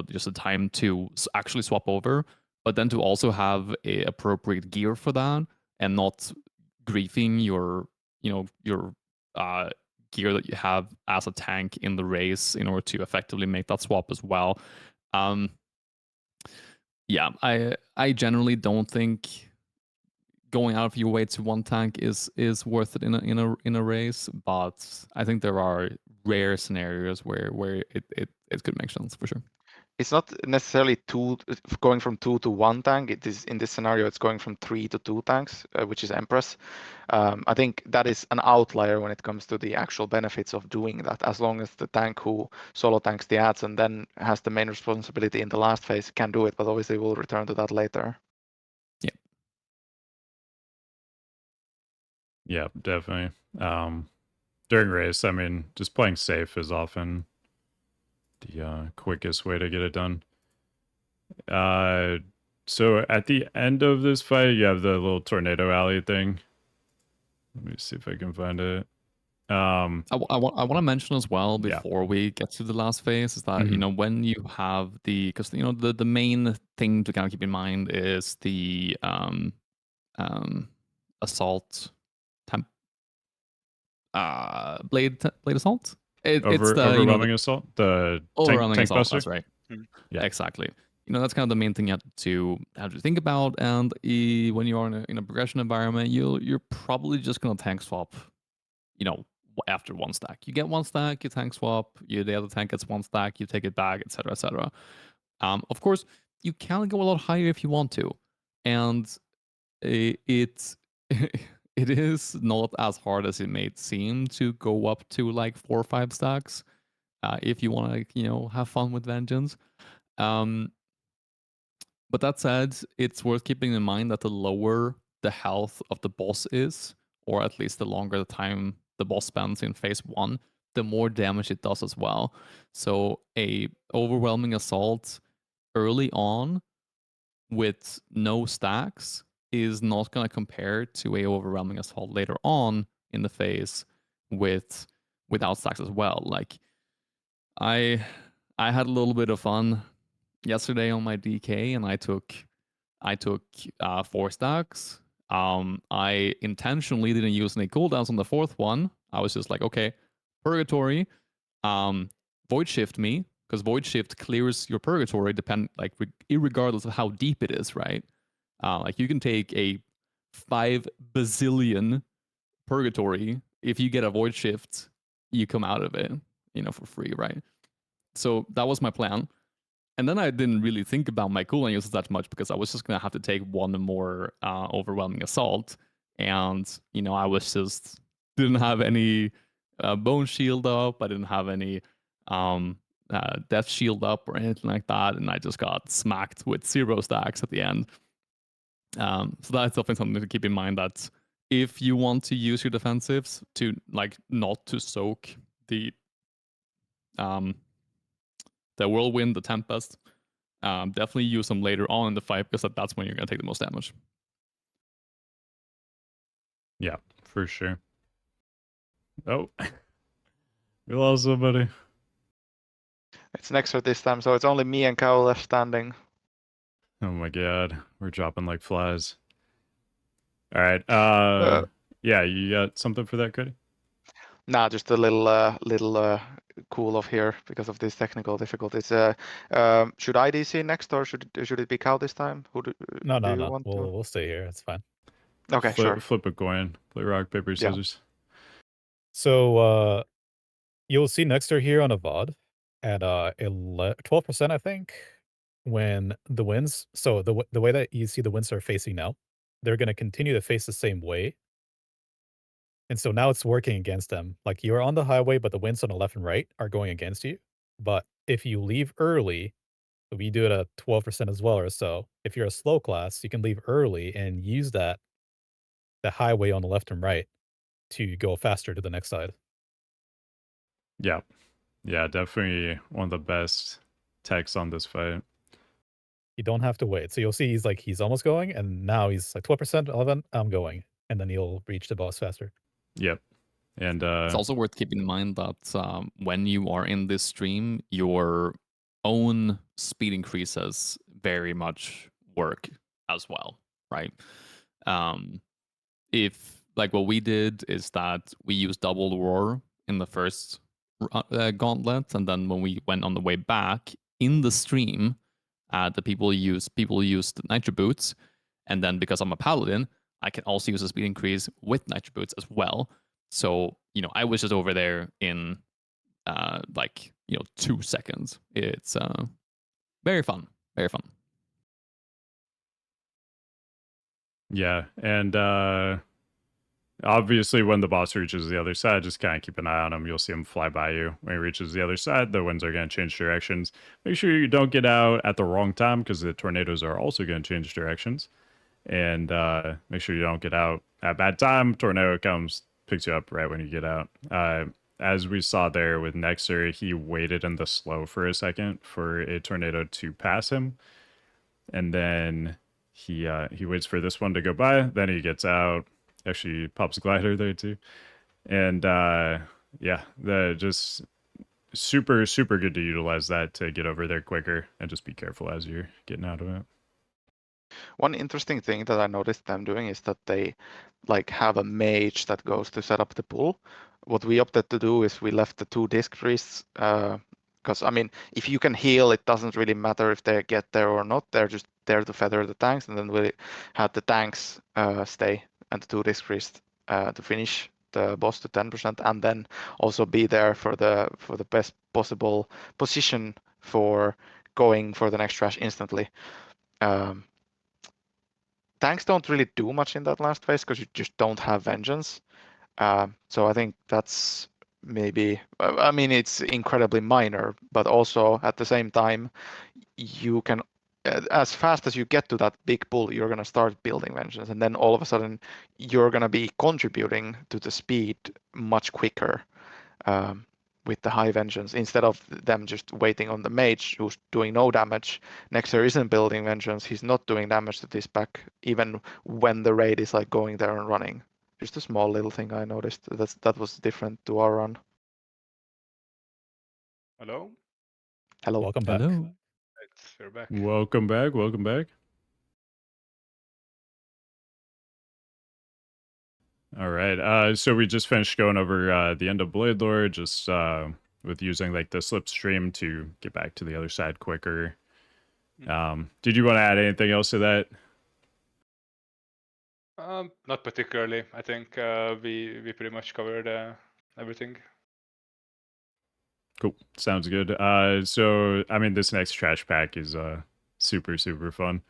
Just the time to actually swap over, but then to also have a appropriate gear for that and not griefing your gear that you have as a tank in the race in order to effectively make that swap as well. Yeah, I generally don't think going out of your way to 1 tank is worth it in a race, but I think there are rare scenarios where it could make sense for sure. It's not necessarily going from 2 to 1 tank. It is, in this scenario, it's going from 3 to 2 tanks, which is Empress. I think that is an outlier when it comes to the actual benefits of doing that, as long as the tank who solo tanks the ads and then has the main responsibility in the last phase can do it, but obviously we'll return to that later. Yeah, definitely. During race, I mean, just playing safe is often the quickest way to get it done. So at the end of this fight, you have the little tornado alley thing. Let me see if I can find it. I want to mention as well before we get to the last phase is that when you have because the main thing to kind of keep in mind is the assault blade assault. It's the overwhelming assault, the overwhelming tank assault. buster. That's right. Yeah, exactly. That's kind of the main thing you have to think about. And when you are in a progression environment, you're probably just gonna tank swap. After 1 stack, you get 1 stack, you tank swap. The other tank gets 1 stack, you take it back, etc., etc. Of course, you can go a lot higher if you want to, and it is not as hard as it may seem to go up to like 4 or 5 stacks if you want to have fun with Vengeance. But that said, it's worth keeping in mind that the lower the health of the boss is, or at least the longer the time the boss spends in phase 1, the more damage it does as well. So a overwhelming assault early on with no stacks is not going to compare to a overwhelming assault later on in the phase without stacks as well. Like I had a little bit of fun yesterday on my DK, and I took 4 stacks. I intentionally didn't use any cooldowns on the 4th one. I was just like, okay, Purgatory, Void Shift me, because Void Shift clears your Purgatory irregardless of how deep it is, right? Like you can take a 5 bazillion Purgatory. If you get a Void Shift, you come out of it, for free, right? So that was my plan. And then I didn't really think about my cooldown uses that much because I was just going to have to take 1 more overwhelming assault. And, I was just didn't have any bone shield up. I didn't have any death shield up or anything like that. And I just got smacked with 0 stacks at the end. So that's definitely something to keep in mind, that if you want to use your defensives to not to soak the whirlwind, the tempest, definitely use them later on in the fight because that's when you're going to take the most damage. Yeah, for sure. Oh, we lost somebody. It's Nexxer this time, so it's only me and Cow left standing. Oh my god, we're dropping like flies. All right. Yeah, you got something for that, Credi? Nah, just a little cool off here because of these technical difficulties. Should I DC next, or should it be Cow this time? Who do No. you want to? We'll stay here. It's fine. Okay, sure. Flip a coin. Play rock, paper, Yeah. scissors. So you'll see Nexxer here on a VOD at 12%, I think, when the winds. So the way that you see the winds are facing now, they're going to continue to face the same way. And so now it's working against them. Like you're on the highway, but the winds on the left and right are going against you. But if you leave early, we do it at 12% as well or so. If you're a slow class, you can leave early and use the highway on the left and right to go faster to the next side. Yeah. Yeah, definitely one of the best techs on this fight. You don't have to wait. So you'll see he's almost going, and now he's like 12%, 11, I'm going. And then he'll reach the boss faster. Yep. And It's also worth keeping in mind that when you are in this stream, your own speed increases very much work as well, right? If like what we did is that we used double roar in the first gauntlet, and then when we went on the way back in the stream, the people used nitro boots, and then because I'm a paladin, I can also use a speed increase with nitro boots as well. So I was just over there in 2 seconds. It's very fun, very fun. yeah, and obviously when the boss reaches the other side, just kind of keep an eye on him. You'll see him fly by you. When he reaches the other side, the winds are going to change directions. Make sure you don't get out at the wrong time, because the tornadoes are also going to change directions. And make sure you don't get out at bad time. Tornado comes, picks you up right when you get out. As we saw there with Nexxer, he waited in the slow for a second for a tornado to pass him, and then he waits for this one to go by. Then he gets out. Actually, pops glider there too, and yeah, the just super good to utilize that to get over there quicker, and just be careful as you're getting out of it. One interesting thing that I noticed them doing is that they have a mage that goes to set up the pool. What we opted to do is we left the 2 disc priests, because I mean, if you can heal, it doesn't really matter if they get there or not. They're just there to feather the tanks, and then we had the tanks stay and the 2 disc priests to finish the boss to 10%, and then also be there for the best possible position for going for the next trash instantly. Tanks don't really do much in that last phase because you just don't have vengeance. So I think that's maybe, I mean, it's incredibly minor, but also at the same time, you can, as fast as you get to that big pool, you're going to start building vengeance. And then all of a sudden, you're going to be contributing to the speed much quicker. With the high vengeance, instead of them just waiting on the mage who's doing no damage. Nexxer isn't building vengeance, he's not doing damage to this pack, even when the raid is going there and running. Just a small little thing I noticed that was different to our run. Hello? Hello. Welcome back. Hello. Right, we're back. Welcome back. All right. So we just finished going over the end of Blade Lord, just with using the slipstream to get back to the other side quicker. Did you want to add anything else to that? Not particularly. I think we pretty much covered everything. Cool. Sounds good. So I mean, this next trash pack is super fun.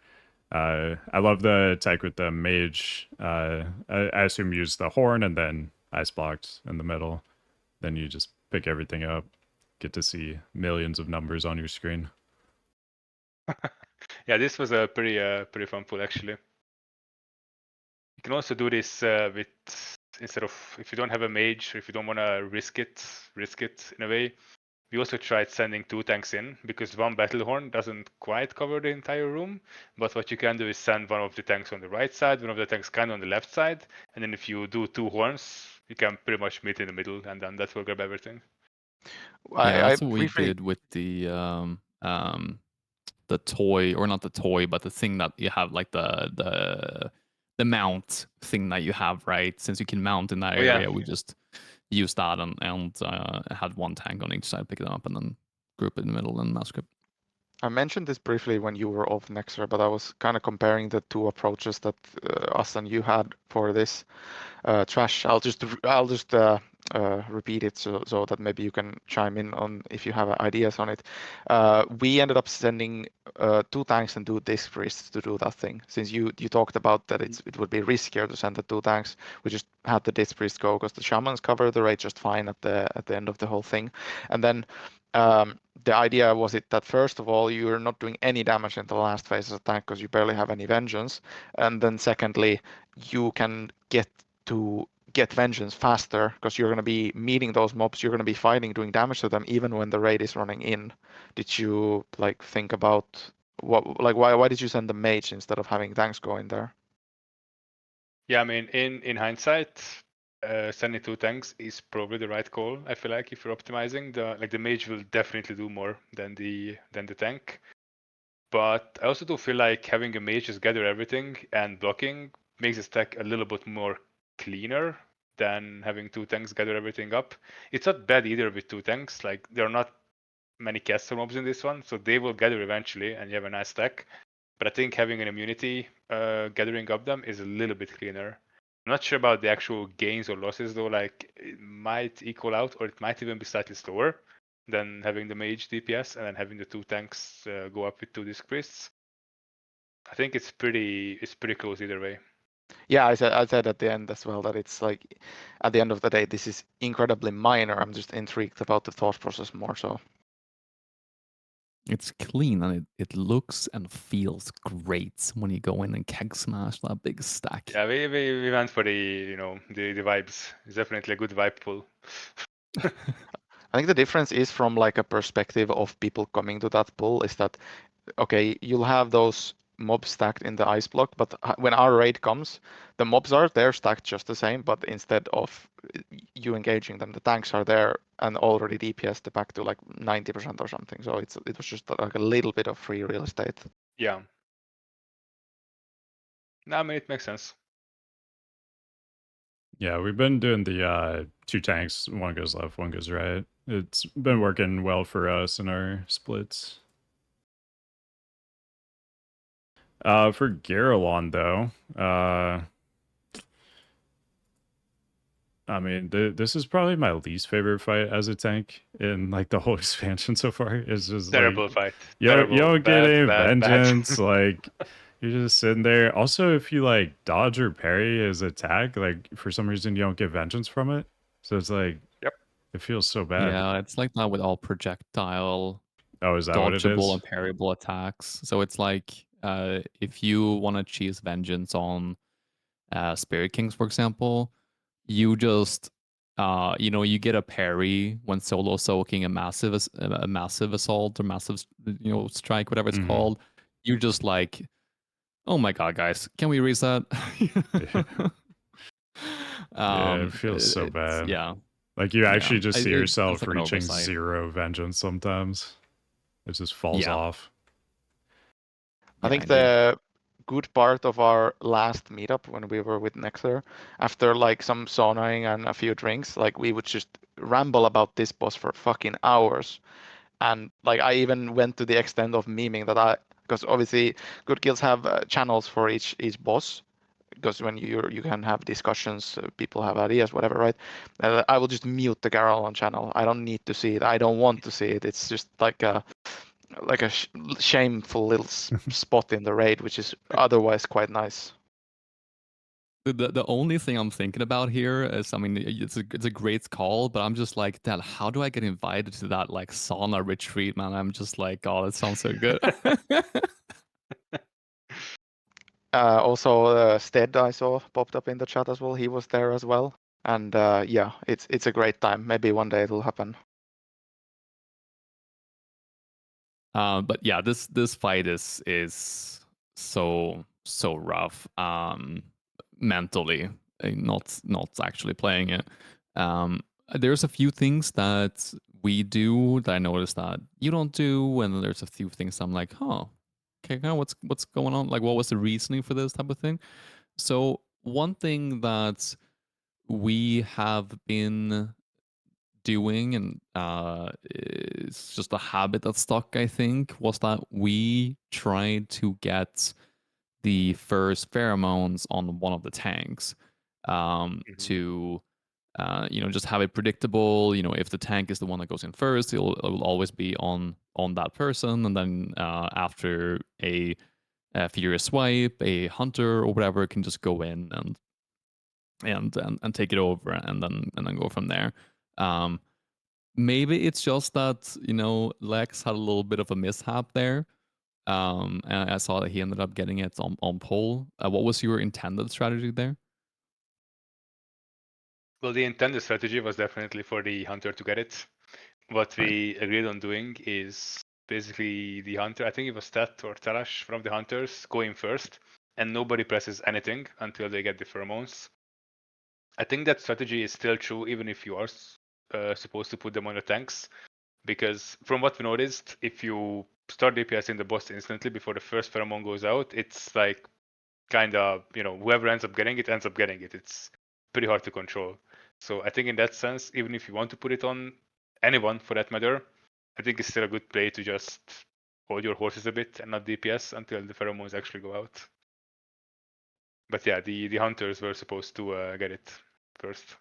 I love the tech with the mage. I assume you use the horn and then ice blocked in the middle. Then you just pick everything up. Get to see millions of numbers on your screen. Yeah, this was a pretty fun pool actually. You can also do this with, instead of, if you don't have a mage or if you don't want to risk it in a way. We also tried sending 2 tanks in because 1 battle horn doesn't quite cover the entire room. But what you can do is send one of the tanks on the right side, one of the tanks kind of on the left side, and then if you do 2 horns, you can pretty much meet in the middle, and then that will grab everything. Yeah, I that's what we briefly did with the toy, or not the toy, but the thing that you have, like the mount thing that you have, right? Since you can mount in that Oh, yeah. area, we just used that and had one tank on each side, pick it up, and then group it in the middle and mass grip. I mentioned this briefly when you were off Nexxer, but I was kind of comparing the two approaches that us and you had for this trash. I'll just repeat it so that maybe you can chime in on if you have ideas on it. We ended up sending 2 tanks and 2 disc priests to do that thing. Since you talked about that it would be riskier to send the 2 tanks, we just had the disc priest go because the shamans cover the raid just fine at the end of the whole thing, and then. The idea was that first of all you're not doing any damage in the last phase of the tank because you barely have any vengeance, and then secondly you can get vengeance faster because you're going to be meeting those mobs, you're going to be fighting, doing damage to them even when the raid is running in. Did you like think about why did you send the mage instead of having tanks go in there? Yeah, I mean, in hindsight, sending 2 tanks is probably the right call. I feel like if you're optimizing, the mage will definitely do more than the tank. But I also do feel like having a mage just gather everything and blocking makes the stack a little bit more cleaner than having 2 tanks gather everything up. It's not bad either with 2 tanks. Like, there are not many caster mobs in this one, so they will gather eventually, and you have a nice stack. But I think having an immunity gathering up them is a little bit cleaner. I'm not sure about the actual gains or losses though. Like, it might equal out, or it might even be slightly slower than having the mage DPS and then having the 2 tanks go up with 2 disc priests. I think it's pretty close either way. Yeah, I said at the end as well that it's like at the end of the day this is incredibly minor. I'm just intrigued about the thought process more so. It's clean and it looks and feels great when you go in and keg smash that big stack. Yeah, we went for the the vibes. It's definitely a good vibe pull. I think the difference is from like a perspective of people coming to that pool is that okay, you'll have those mobs stacked in the ice block, but when our raid comes, the mobs are there stacked just the same, but instead of you engaging them, the tanks are there and already DPS'd back to like 90% or something. So it was just like a little bit of free real estate. Yeah. No, I mean, it makes sense. Yeah, we've been doing the 2 tanks, one goes left, one goes right. It's been working well for us in our splits. For Garalon though, I mean, this is probably my least favorite fight as a tank in like the whole expansion so far. It's just Terrible like fight. you Terrible. don't get Bad, any bad, bad. vengeance. Like you're just sitting there. Also, if you like dodge or parry his attack, like for some reason you don't get vengeance from it. So it's like, Yep. it feels so bad. Yeah, it's like that with all projectile, Oh, is that what it dodgeable is? and parryable attacks. So it's like if you want to choose vengeance on Spirit Kings, for example, you just you get a parry when solo soaking a massive assault or massive strike, whatever it's Mhm. called. You just like, oh my god, guys, can we reset? Yeah, it feels so it's- bad. Yeah, Like you actually just see it's yourself like an reaching oversight. 0 vengeance sometimes. It just falls Yeah. off. I Yeah, think indeed. the good part of our last meetup when we were with Nexxer, after like some saunaing and a few drinks, like we would just ramble about this boss for fucking hours. And like I even went to the extent of memeing that because obviously good guilds have channels for each boss, because when you can have discussions, people have ideas, whatever, right? I will just mute the Garalon channel. I don't need to see it. I don't want to see it. It's just like a shameful little spot in the raid, which is otherwise quite nice. The only thing I'm thinking about here is, I mean, it's a great call, but I'm just like, Dad, how do I get invited to that like sauna retreat, man? I'm just like, oh, that sounds so good. Also, Stead I saw popped up in the chat as well. He was there as well, and yeah, it's a great time. Maybe one day it'll happen. But yeah, this fight is so rough mentally. not actually playing it. There's a few things that we do that I noticed that you don't do, and then there's a few things I'm like, huh, okay, kind of what's going on? Like, what was the reasoning for this type of thing? So one thing that we have been doing, and it's just a habit that stuck, I think, was that we tried to get the first pheromones on one of the tanks to just have it predictable. If the tank is the one that goes in first, it will always be on that person, and then after a furious swipe, a hunter or whatever can just go in and take it over, and then go from there. Maybe it's just that Lex had a little bit of a mishap there. And I saw that he ended up getting it on pole. What was your intended strategy there? Well, the intended strategy was definitely for the hunter to get it. What we agreed on doing is basically the hunter, I think it was Tet or Talash from the hunters, going first, and nobody presses anything until they get the pheromones. I think that strategy is still true even if you are supposed to put them on the tanks, because from what we noticed, if you start DPSing the boss instantly before the first pheromone goes out, it's like kind of, whoever ends up getting it ends up getting it. It's pretty hard to control. So I think in that sense, even if you want to put it on anyone for that matter, I think it's still a good play to just hold your horses a bit and not DPS until the pheromones actually go out. But yeah, the hunters were supposed to get it first.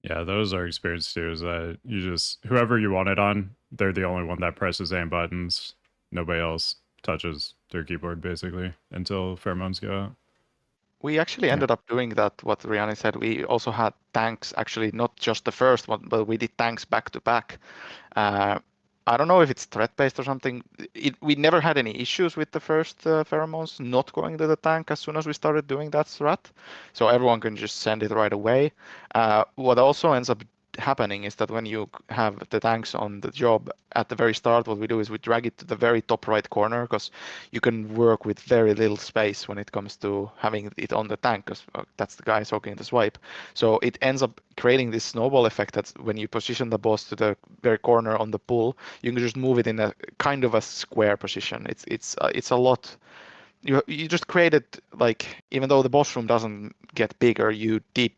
Yeah, that was our experience too, is that whoever you want it on, they're the only one that presses aim buttons. Nobody else touches their keyboard basically until pheromones go out. We actually ended up doing that, what Rihanna said. We also had tanks, actually, not just the first one, but we did tanks back to back. I don't know if it's threat-based or something. We never had any issues with the first pheromones not going to the tank as soon as we started doing that strat. So everyone can just send it right away. What also ends up happening is that when you have the tanks on the job at the very start, what we do is we drag it to the very top right corner, because you can work with very little space when it comes to having it on the tank, because that's the guy soaking the swipe. So it ends up creating this snowball effect that when you position the boss to the very corner on the pull, you can just move it in a kind of a square position. It's a lot. You just created, like, even though the boss room doesn't get bigger, you did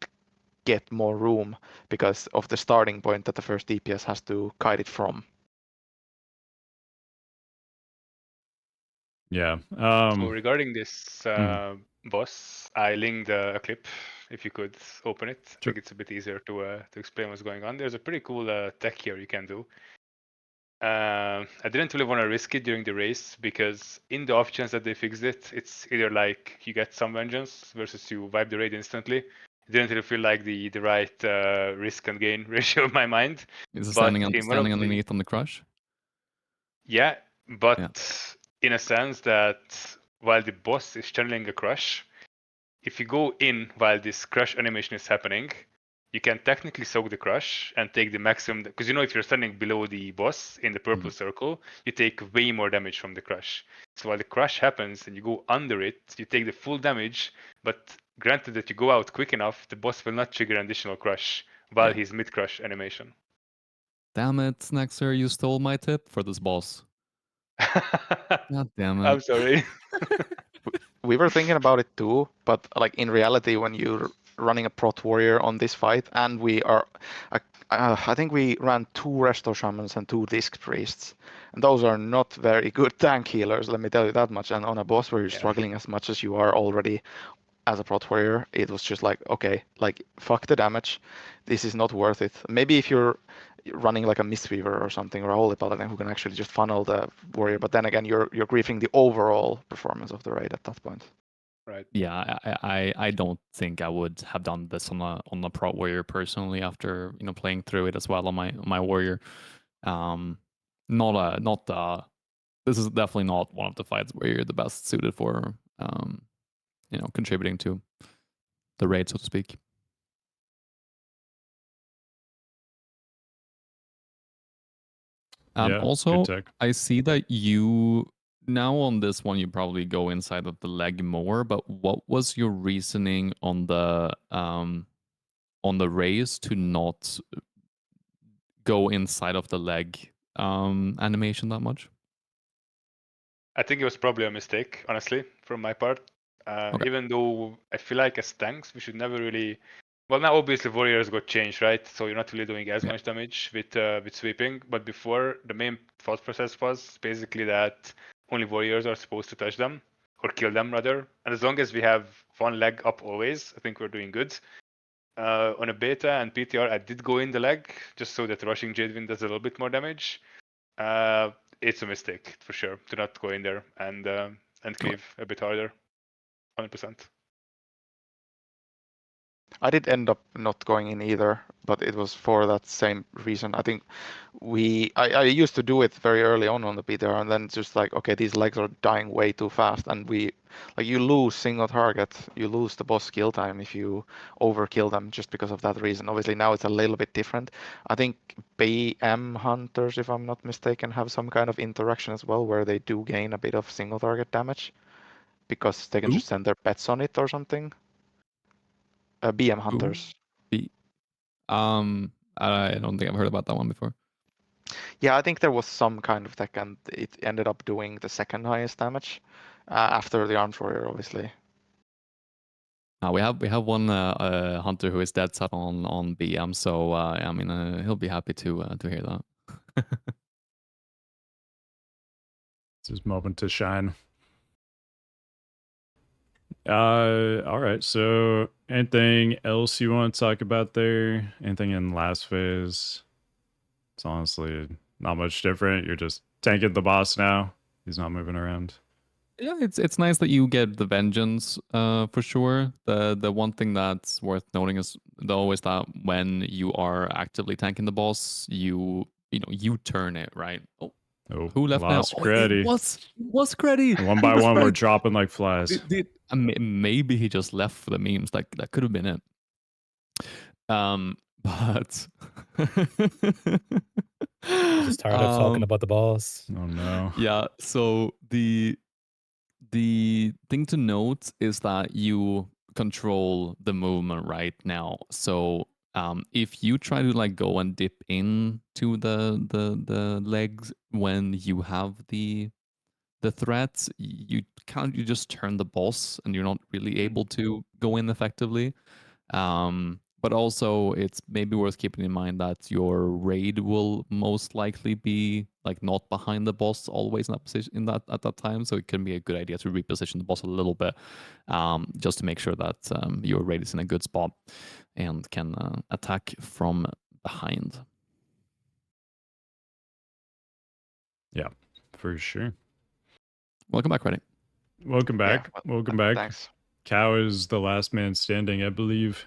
get more room because of the starting point that the first DPS has to kite it from. Yeah. So regarding this boss, I linked a clip. If you could open it, I think it's a bit easier to explain what's going on. There's a pretty cool tech here you can do. I didn't really want to risk it during the race, because in the off chance that they fixed it, it's either like you get some vengeance versus you wipe the raid instantly. It didn't really feel like the right risk and gain ratio in my mind. Is it But standing underneath on the crush? Yeah, but in a sense that while the boss is channeling a crush, if you go in while this crush animation is happening, you can technically soak the crush and take the maximum, because if you're standing below the boss in the purple circle, you take way more damage from the crush. So while the crush happens and you go under it, you take the full damage, but granted that you go out quick enough, the boss will not trigger an additional crush while he's mid-crush animation. Damn it, Nexxer, you stole my tip for this boss. God damn it. I'm sorry. We were thinking about it too, but like in reality, when you're running a Prot warrior on this fight, and we are, I think we ran 2 Restore Shamans and 2 Disc Priests, and those are not very good tank healers, let me tell you that much. And on a boss where you're struggling as much as you are already as a Prot warrior, it was just like, okay, like fuck the damage, this is not worth it. Maybe if you're running like a Mistweaver or something, or a Holy Paladin who can actually just funnel the warrior, but then again, you're griefing the overall performance of the raid at that point. Right. Yeah, I don't think I would have done this on the Prot warrior personally after playing through it as well on my warrior. This is definitely not one of the fights where you're the best suited for contributing to the raid, so to speak. Yeah, also, good tech. I see that you now on this one, you probably go inside of the leg more. But what was your reasoning on the raise to not go inside of the leg animation that much? I think it was probably a mistake, honestly, from my part. Okay. Even though I feel like as tanks, we should never really. Well, now obviously warriors got changed, right? So you're not really doing as much damage with sweeping. But before, the main thought process was basically that only warriors are supposed to touch them or kill them rather. And as long as we have one leg up always, I think we're doing good. On a beta and PTR, I did go in the leg just so that rushing Jadewind does a little bit more damage. It's a mistake for sure to not go in there and cleave a bit harder. 100%. I did end up not going in either, but it was for that same reason. I think I used to do it very early on the PTR, and then just like, okay, these legs are dying way too fast, and you lose single target, you lose the boss kill time if you overkill them just because of that reason. Obviously now it's a little bit different. I think BM hunters, if I'm not mistaken, have some kind of interaction as well where they do gain a bit of single target damage because they can Who? just send their pets on it or something. BM Who? hunters. I don't think I've heard about that one before. Yeah, I think there was some kind of tech, and it ended up doing the second highest damage after the Arms Warrior, obviously. We have one hunter who is dead set on BM, so I mean he'll be happy to hear that. It's his moment to shine. All right. So, anything else you want to talk about there? Anything in last phase? It's honestly not much different. You're just tanking the boss now. He's not moving around. Yeah, it's nice that you get the vengeance for sure. The one thing that's worth noting is though is that when you are actively tanking the boss, you turn it, right? Oh, who left now? Lost Oh, Credi. it was Credi. One He by was one, we're right. dropping like flies. Maybe he just left for the memes. That could have been it. But Just tired of talking about the boss. Oh no. Yeah. So the thing to note is that you control the movement right now. So if you try to like go and dip into the legs when you have the threats, you just turn the boss and you're not really able to go in effectively. But also it's maybe worth keeping in mind that your raid will most likely be like not behind the boss always in that position at that time. So it can be a good idea to reposition the boss a little bit, just to make sure that your raid is in a good spot and can attack from behind. Yeah, for sure. Welcome back, Credi. Welcome back. Welcome back. Thanks. Cow is the last man standing, I believe.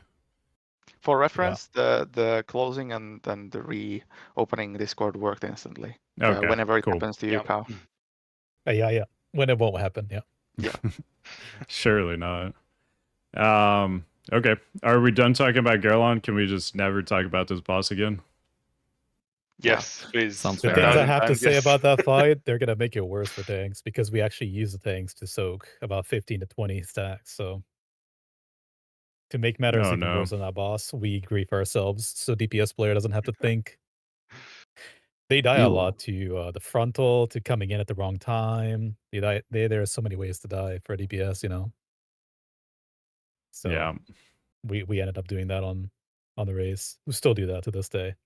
For reference, the closing and then the reopening Discord worked instantly. Okay, Whenever it cool. happens to you, Cow. Yeah. When it won't happen, yeah. Yeah. Surely not. Okay. Are we done talking about Garalon? Can we just never talk about this boss again? Yes, please. Sounds The fair. things I 1,000 have to times, say yes. about that fight, they're gonna make it worse for tanks because we actually use the tanks to soak about 15 to 20 stacks. So to make matters Oh, even no. worse on that boss, we grief ourselves so DPS player doesn't have to think. They die a Ew. lot to the frontal, to coming in at the wrong time. They die. There are so many ways to die for DPS, you know. So Yeah. we ended up doing that on the race. We still do that to this day.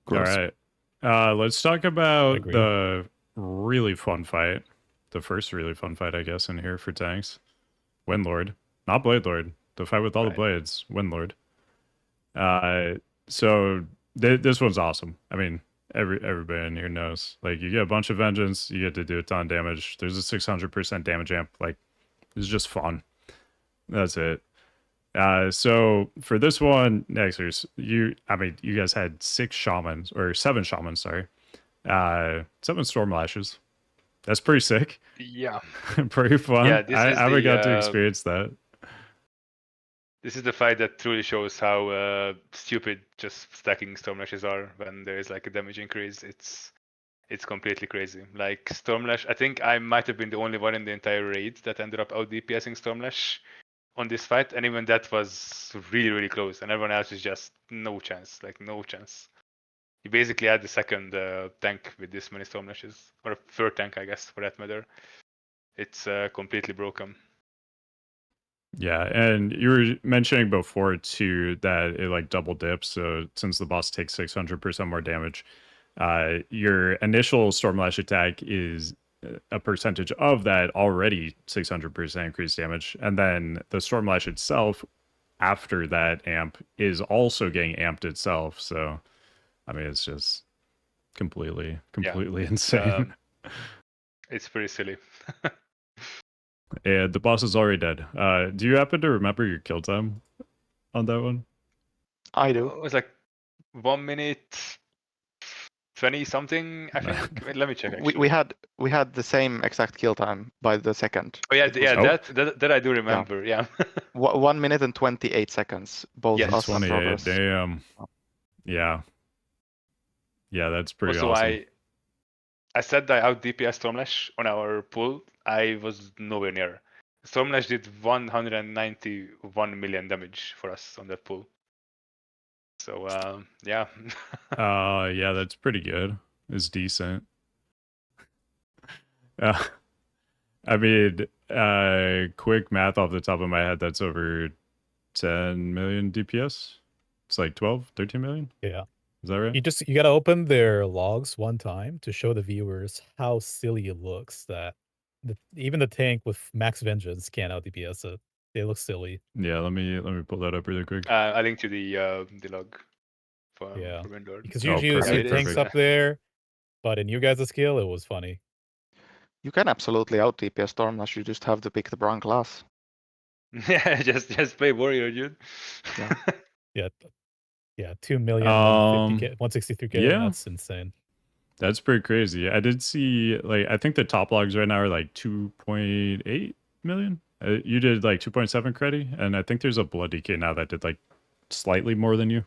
Gross. All right. Let's talk about Agree. the really fun fight. The first really fun fight, I guess, in here for tanks. Windlord. Not Blade Lord. The fight with all the blades. Windlord. So this one's awesome. I mean, everybody in here knows. Like, you get a bunch of vengeance, you get to do a ton of damage. There's a 600% damage amp. Like, it's just fun. That's it. So for this one, Nexxers, you guys had 7 shamans, sorry. 7 storm lashes. That's pretty sick. Yeah. Pretty fun. Yeah, this I is haven't the, got to experience that. This is the fight that truly shows how stupid just stacking storm lashes are when there is like a damage increase. It's it's completely crazy. Like Stormlash, I think I might have been the only one in the entire raid that ended up out DPSing Stormlash on this fight, and even that was really, really close. And everyone else is just no chance, like no chance. You basically had the second tank with this many Stormlashes, or a third tank, I guess, for that matter. It's completely broken. Yeah, and you were mentioning before too that it like double dips. So since the boss takes 600% more damage, your initial Stormlash attack is a percentage of that already 600% increased damage, and then the Stormlash itself after that amp is also getting amped itself. So I mean, it's just completely insane. It's pretty silly. And the boss is already dead. Do you happen to remember your kill time on that one? I do. It was like 1 minute 20 something, I think. Wait, let me check. Actually, We had the same exact kill time by the second. Oh yeah, It was yeah, that I do remember. Yeah. 1 minute and 28 seconds. Both Yes. us and 28. progress. Damn. Yeah. Yeah, that's pretty Also, awesome. I said I out DPS Stormlash on our pool. I was nowhere near. Stormlash did 191 million damage for us on that pool. So yeah. Yeah, that's pretty good. It's decent. I mean, quick math off the top of my head, that's over 10 million DPS. It's like 12, 13 million. Yeah. Is that right? You gotta open their logs one time to show the viewers how silly it looks that even the tank with max vengeance can't out DPS it. They look silly. Yeah, let me pull that up really quick. I linked you the log for Windward. Because Oh, usually you see perfect, tanks perfect. up there, but in you guys' skill, it was funny. You can absolutely out DPS Stormlash. You just have to pick the wrong class. Yeah, just play warrior, dude. Yeah. Yeah, 2 million, 150k, 163k. yeah. That's insane. That's pretty crazy. I did see, like, I think the top logs right now are like 2.8 million. You did like 2.7 Credi, and I think there's a Blood DK now that did like slightly more than you.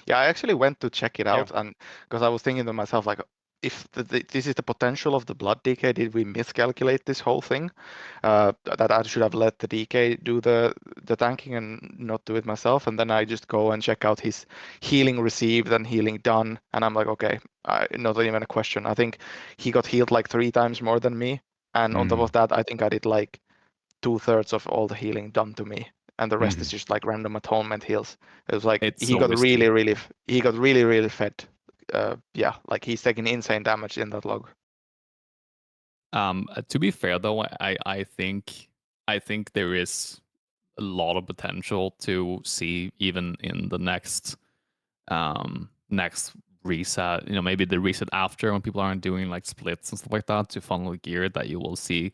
Yeah, I actually went to check it out, and because I was thinking to myself, like, if this is the potential of the Blood DK, did we miscalculate this whole thing? That I should have let the DK do the tanking and not do it myself, and then I just go and check out his healing received and healing done, and I'm like, okay, not even a question. I think he got healed like 3 times more than me, and on top of that, I think I did like 2/3 of all the healing done to me, and the rest is just like random atonement heals. It was like he got really fed. Yeah, like he's taking insane damage in that log. To be fair though, I think there is a lot of potential to see even in the next reset, maybe the reset after, when people aren't doing like splits and stuff like that to funnel gear, that you will see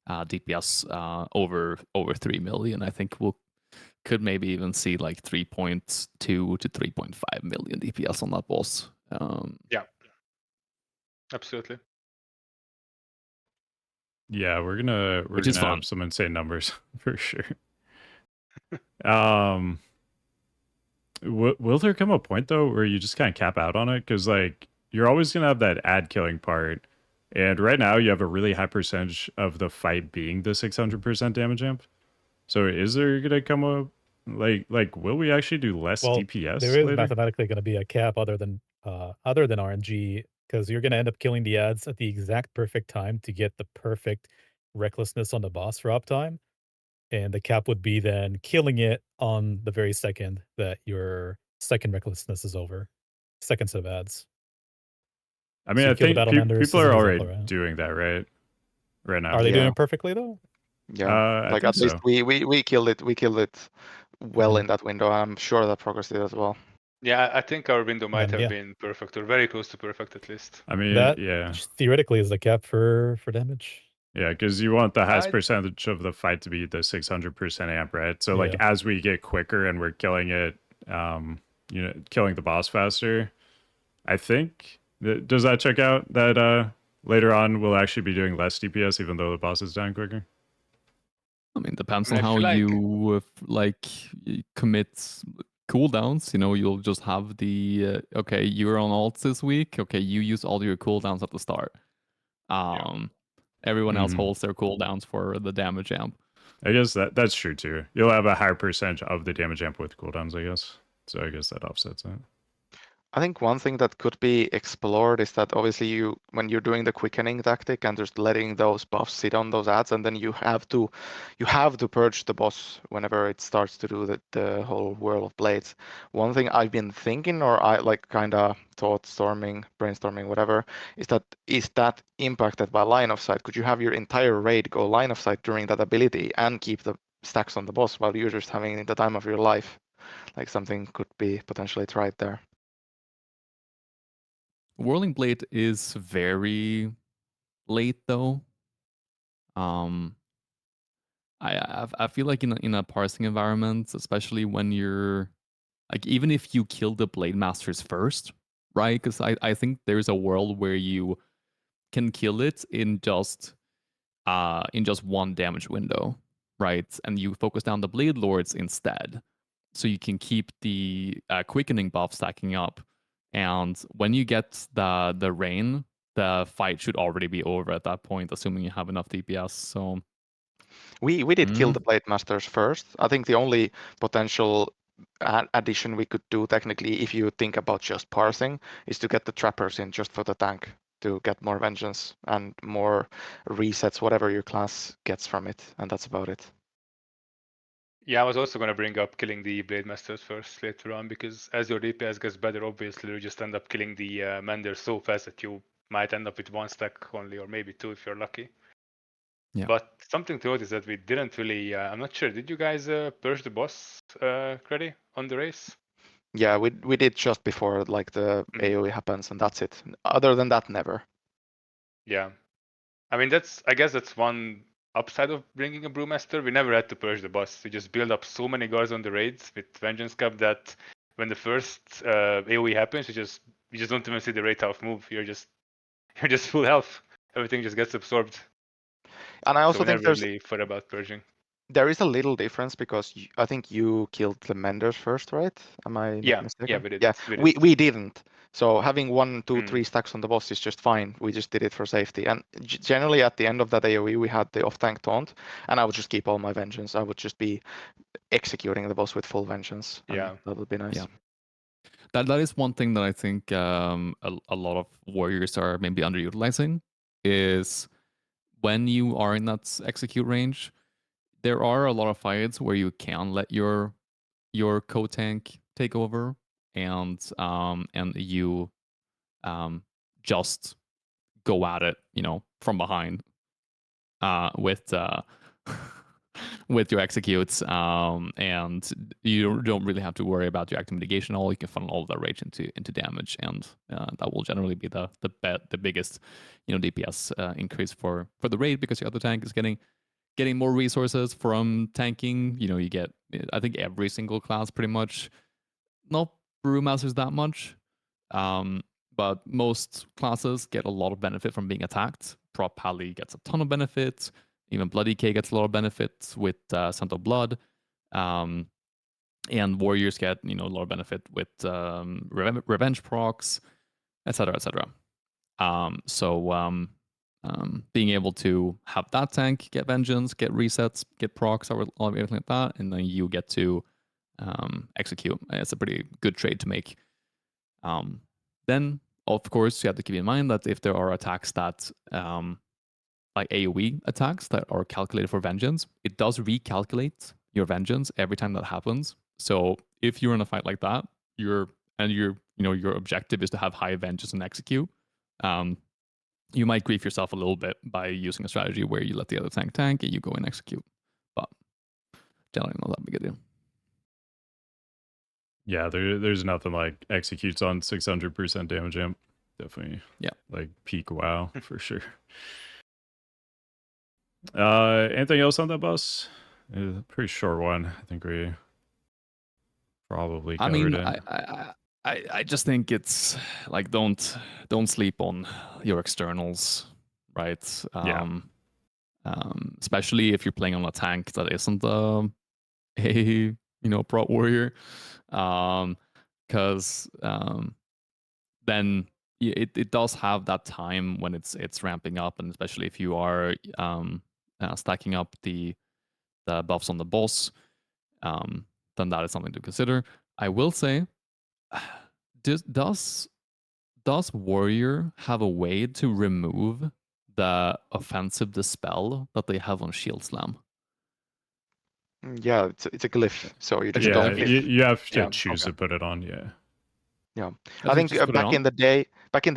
DPS over 3 million. I think could maybe even see like 3.2 to 3.5 million DPS on that boss. Yeah, absolutely. Yeah, we're gonna have some insane numbers for sure. Will there come a point though where you just kind of cap out on it? Because like you're always gonna have that ad killing part, and right now you have a really high percentage of the fight being the 600% damage amp. So is there gonna come a like will we actually do less DPS? There is later? mathematically going to be a cap other than RNG, because you're going to end up killing the ads at the exact perfect time to get the perfect recklessness on the boss for uptime, and the cap would be then killing it on the very second that your second recklessness is over, second set of ads. I mean, So I think people are already doing that, right now. Are they doing it perfectly though? Yeah, like at least we killed it. We killed it well in that window. I'm sure that Progress did as well. Yeah, I think our window might have been perfect, or very close to perfect at least. I mean, that yeah, theoretically is the cap for damage. Yeah, because you want the highest percentage of the fight to be the 600% amp, right? So like as we get quicker and we're killing it, killing the boss faster, I think does that check out that later on we'll actually be doing less DPS even though the boss is dying quicker? I mean, depends on how you commit cooldowns. You'll just have the okay, you're on alts this week. Okay, you use all your cooldowns at the start. Everyone else holds their cooldowns for the damage amp. I guess that's true too. You'll have a higher percentage of the damage amp with cooldowns, I guess. So I guess that offsets it. I think one thing that could be explored is that obviously when you're doing the quickening tactic and just letting those buffs sit on those ads, and then you have to purge the boss whenever it starts to do the whole whirl of blades. One thing I've been thinking, or I like kind of brainstorming, whatever, is that impacted by line of sight? Could you have your entire raid go line of sight during that ability and keep the stacks on the boss while you're just having the time of your life? Like something could be potentially tried there. Whirling Blade is very late though. I feel like in a parsing environment, especially when you're like, even if you kill the Blade Masters first, right? Because I think there's a world where you can kill it in just one damage window, right? And you focus down the Blade Lords instead, so you can keep the quickening buff stacking up. And when you get the rain, the fight should already be over at that point, assuming you have enough DPS. So we did kill the Blade Masters first. I think the only potential addition we could do technically, if you think about just parsing, is to get the trappers in just for the tank to get more vengeance and more resets, whatever your class gets from it, and that's about it. Yeah, I was also going to bring up killing the Blade Masters first later on, because as your DPS gets better, obviously you just end up killing the Menders so fast that you might end up with one stack only, or maybe two if you're lucky. Yeah. But something to note is that we didn't really, I'm not sure, did you guys purge the boss, Credi, on the race? Yeah, we did just before like the AoE happens, and that's it. Other than that, never. Yeah. I mean, I guess that's one upside of bringing a Brewmaster. We never had to purge the boss. We just build up so many guards on the raids with Vengeance Cap that when the first AoE happens, you just don't even see the raid health move. You're just full health. Everything just gets absorbed. And I also think really thought about purging. There is a little difference because I think you killed the Menders first, right? Am I not mistaken? Yeah, we did. Yeah, we didn't. So having 1, 2, 3 Mm. stacks on the boss is just fine. We just did it for safety. And generally at the end of that AoE, we had the off-tank taunt, and I would just keep all my vengeance. I would just be executing the boss with full vengeance. Yeah. That would be nice. Yeah. That is one thing that I think a lot of warriors are maybe underutilizing, is when you are in that execute range, there are a lot of fights where you can let your co-tank take over, and you just go at it, from behind with with your executes, and you don't really have to worry about your active mitigation at all. You can funnel all of that rage into damage, and that will generally be the biggest DPS increase for the raid, because your other tank is getting more resources from tanking. You get, I think every single class pretty much, not Brewmasters that much, but most classes get a lot of benefit from being attacked. Prot Pally gets a ton of benefits. Even Bloody K gets a lot of benefits with Scent of Blood. And warriors get a lot of benefit with revenge procs, etc., etc. So being able to have that tank get vengeance, get resets, get procs, all everything like that, and then you get to execute. It's a pretty good trade to make. Then, of course, you have to keep in mind that if there are attacks that, like AoE attacks that are calculated for vengeance, it does recalculate your vengeance every time that happens. So if you're in a fight like that, your objective is to have high vengeance and execute, you might grief yourself a little bit by using a strategy where you let the other tank and you go and execute. But generally not that big a deal. Yeah, there's nothing like executes on 600% damage amp. Definitely. Yeah. Like peak WoW for sure. Anything else on that boss? It was a pretty short one. I think we probably covered it. I just think it's like, don't sleep on your externals, right? Especially if you're playing on a tank that isn't a Prot warrior, because then it does have that time when it's ramping up, and especially if you are stacking up the buffs on the boss, then that is something to consider. I will say, does warrior have a way to remove the offensive dispel that they have on shield slam? Yeah, it's a glyph, so you just Yeah, don't. you have to Yeah, choose okay. to put it on. Yeah. Yeah, Does I it think just put it back on? in the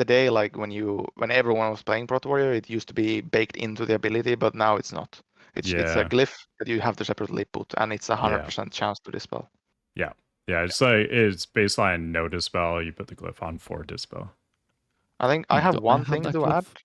day, like when everyone was playing Prot Warrior, it used to be baked into the ability, but now it's not. It's a Yeah. glyph that you have to separately put, and it's a Yeah. 100% chance to dispel. Yeah. Yeah. It's like it's baseline no dispel. You put the glyph on for dispel. I think I have Do one have thing that to add. glyph?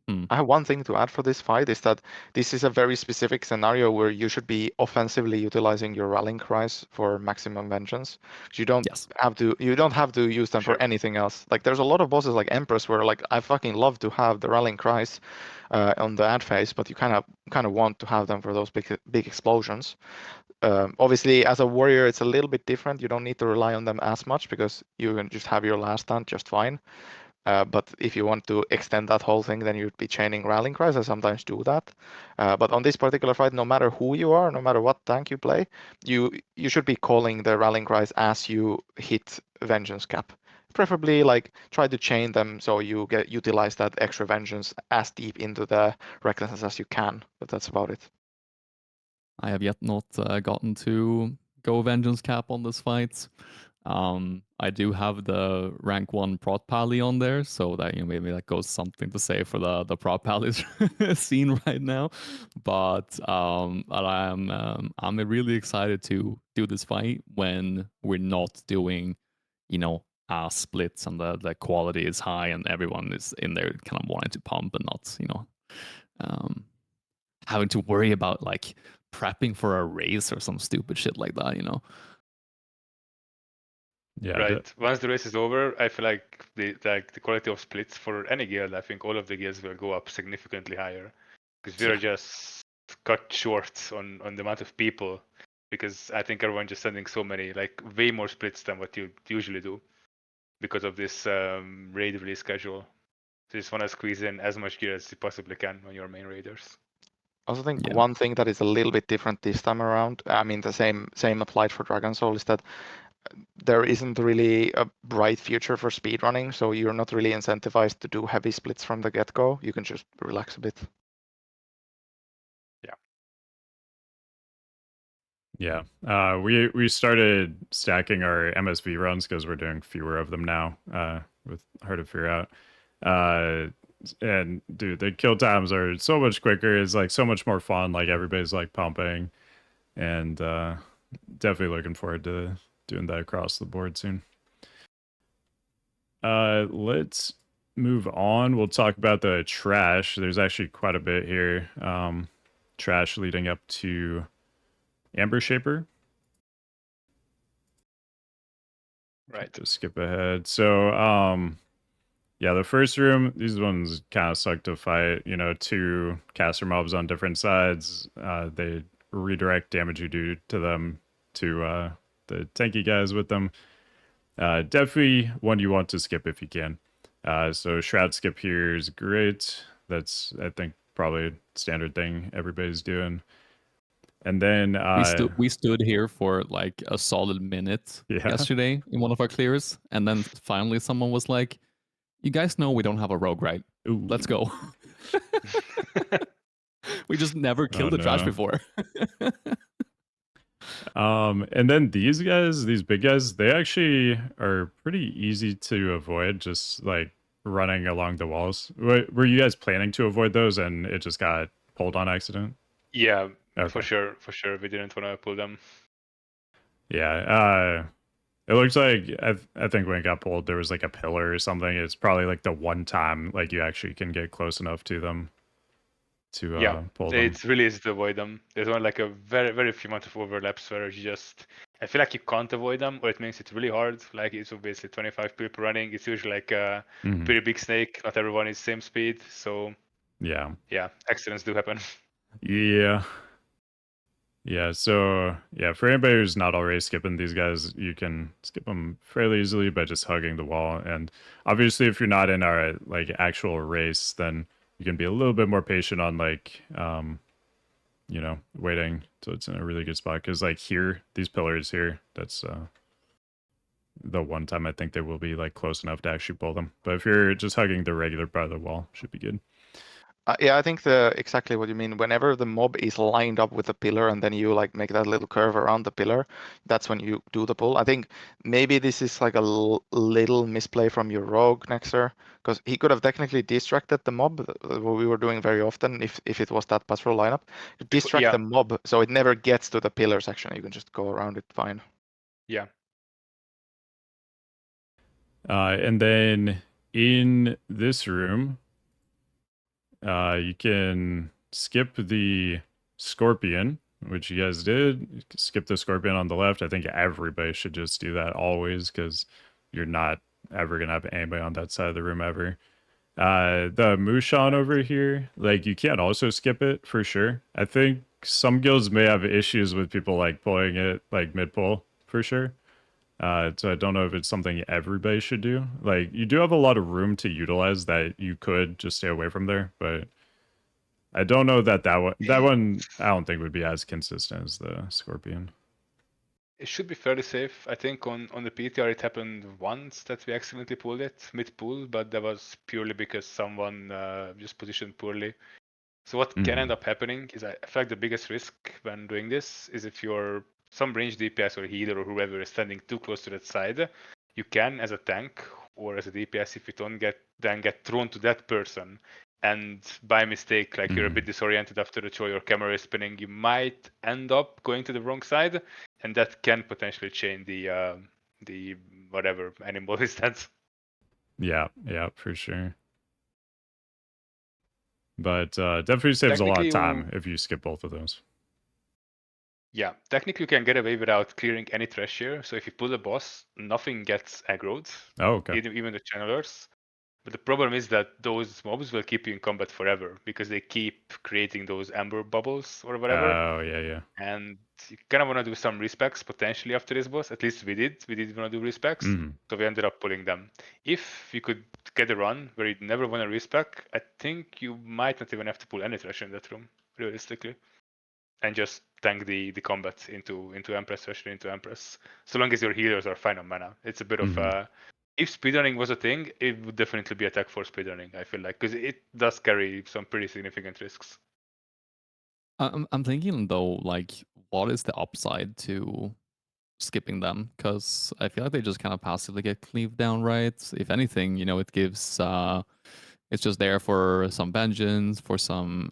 Hmm. I have one thing to add for this fight is that this is a very specific scenario where you should be offensively utilizing your rallying cries for maximum vengeance. You don't Yes. have to use them Sure. for anything else. Like there's a lot of bosses like Empress where like I fucking love to have the rallying cries on the ad phase, but you kind of want to have them for those big explosions. Obviously, as a warrior, it's a little bit different. You don't need to rely on them as much because you can just have your last stand just fine. But if you want to extend that whole thing, then you'd be chaining rallying cries. I sometimes do that. But on this particular fight, no matter who you are, no matter what tank you play, you should be calling the rallying cries as you hit vengeance cap. Preferably, like try to chain them so you utilize that extra vengeance as deep into the recklessness as you can. But that's about it. I have yet not gotten to go vengeance cap on this fight. I do have the rank 1 prot pally on there, so that maybe that goes something to say for the prot pallies scene right now. But I'm really excited to do this fight when we're not doing, splits and the quality is high and everyone is in there kind of wanting to pump and not, um, having to worry about like prepping for a race or some stupid shit like that. Yeah. Right. Once the race is over, I feel like the quality of splits for any guild, I think all of the guilds will go up significantly higher because we are just cut short on the amount of people. Because I think everyone just sending so many, like way more splits than what you usually do, because of this raid release schedule. So you just want to squeeze in as much gear as you possibly can on your main raiders. I also think Yeah. one thing that is a little bit different this time around, I mean the same applied for Dragon Soul, is that there isn't really a bright future for speedrunning, so you're not really incentivized to do heavy splits from the get-go. You can just relax a bit. Yeah. We started stacking our MSV runs because we're doing fewer of them now. With hard to figure out. And dude, the kill times are so much quicker. It's like so much more fun. Like everybody's like pumping, and definitely looking forward to doing that across the board soon. Let's move on. We'll talk about the trash. There's actually quite a bit here. Trash leading up to Amber Shaper. Right. Just skip ahead. So, yeah, the first room, these ones kind of suck to fight. 2 caster mobs on different sides. They redirect damage you do to them to the tanky guys with them. Definitely one you want to skip if you can. So Shroud skip here is great. That's, I think, probably a standard thing everybody's doing. And then we stood here for like a solid minute yesterday in one of our clears, and then finally someone was like, "You guys know we don't have a rogue, right? Ooh. Let's go." We just never killed the trash before. And then these guys, these big guys, they actually are pretty easy to avoid, just like running along the walls. Were you guys planning to avoid those and it just got pulled on accident? Yeah, Okay. for sure. We didn't want to pull them. Yeah. It looks like I think when it got pulled, there was like a pillar or something. It's probably like the one time like you actually can get close enough to them to pull them. It's really easy to avoid them. There's only like a very, very few amount of overlaps where you just, I feel like you can't avoid them, or it makes it really hard. Like it's obviously 25 people running. It's usually like a pretty big snake. Not everyone is same speed. So yeah, accidents do happen. Yeah. Yeah, so yeah, for anybody who's not already skipping these guys, you can skip them fairly easily by just hugging the wall. And obviously, if you're not in our like actual race, then you can be a little bit more patient on like, you know, waiting till it's in a really good spot. Because like here, these pillars here, that's the one time I think they will be like close enough to actually pull them. But if you're just hugging the regular part of the wall, should be good. Yeah, I think exactly what you mean. Whenever the mob is lined up with a pillar and then you like make that little curve around the pillar, that's when you do the pull. I think maybe this is like a little misplay from your rogue Nexxer, because he could have technically distracted the mob, what we were doing very often if it was that patrol lineup. Distract Yeah. the mob so it never gets to the pillar section. You can just go around it fine. Yeah. And then in this room, you can skip the scorpion, which you guys did. You can skip the scorpion on the left. I think everybody should just do that always, because you're not ever gonna have anybody on that side of the room ever. The Mushan over here, like you can't also skip it for sure. I think some guilds may have issues with people like pulling it like mid pull for sure. So I don't know if it's something everybody should do. Like you do have a lot of room to utilize that you could just stay away from there, but I don't know that one I don't think would be as consistent as the Scorpion. It should be fairly safe. I think on the PTR it happened once that we accidentally pulled it mid-pull, but that was purely because someone just positioned poorly. So what can end up happening is I feel like the biggest risk when doing this is if you're some range DPS or healer or whoever is standing too close to that side, you can as a tank or as a DPS if you don't get thrown to that person. And by mistake, like you're a bit disoriented after the throw, your camera is spinning, you might end up going to the wrong side, and that can potentially change the whatever animal is that. Yeah, for sure. But definitely saves a lot of time if you skip both of those. Yeah, technically you can get away without clearing any trash here. So if you pull a boss, nothing gets aggroed, Oh, okay. even the channelers. But the problem is that those mobs will keep you in combat forever because they keep creating those amber bubbles or whatever. Oh, yeah. And you kind of want to do some respecs potentially after this boss. At least we did. We did want to do respecs. So we ended up pulling them. If you could get a run where you never want to respec, I think you might not even have to pull any trash in that room, realistically. And just tank the combat into Empress, especially into Empress. So long as your healers are fine on mana. It's a bit of if speedrunning was a thing, it would definitely be a tech for speedrunning, I feel like, because it does carry some pretty significant risks. I'm thinking though, like, what is the upside to skipping them? Because I feel like they just kind of passively get cleaved down, right? If anything, it gives it's just there for some vengeance, for some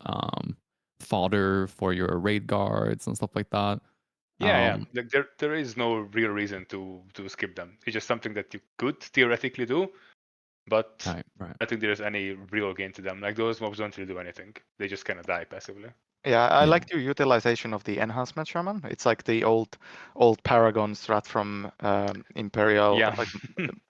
fodder for your raid guards and stuff like that. Yeah. Like there is no real reason to skip them. It's just something that you could theoretically do, but right. I don't think there's any real gain to them. Like those mobs don't really do anything. They just kind of die passively. Yeah, I liked your utilization of the enhancement shaman. It's like the old Paragon strat from Imperial, Yeah. like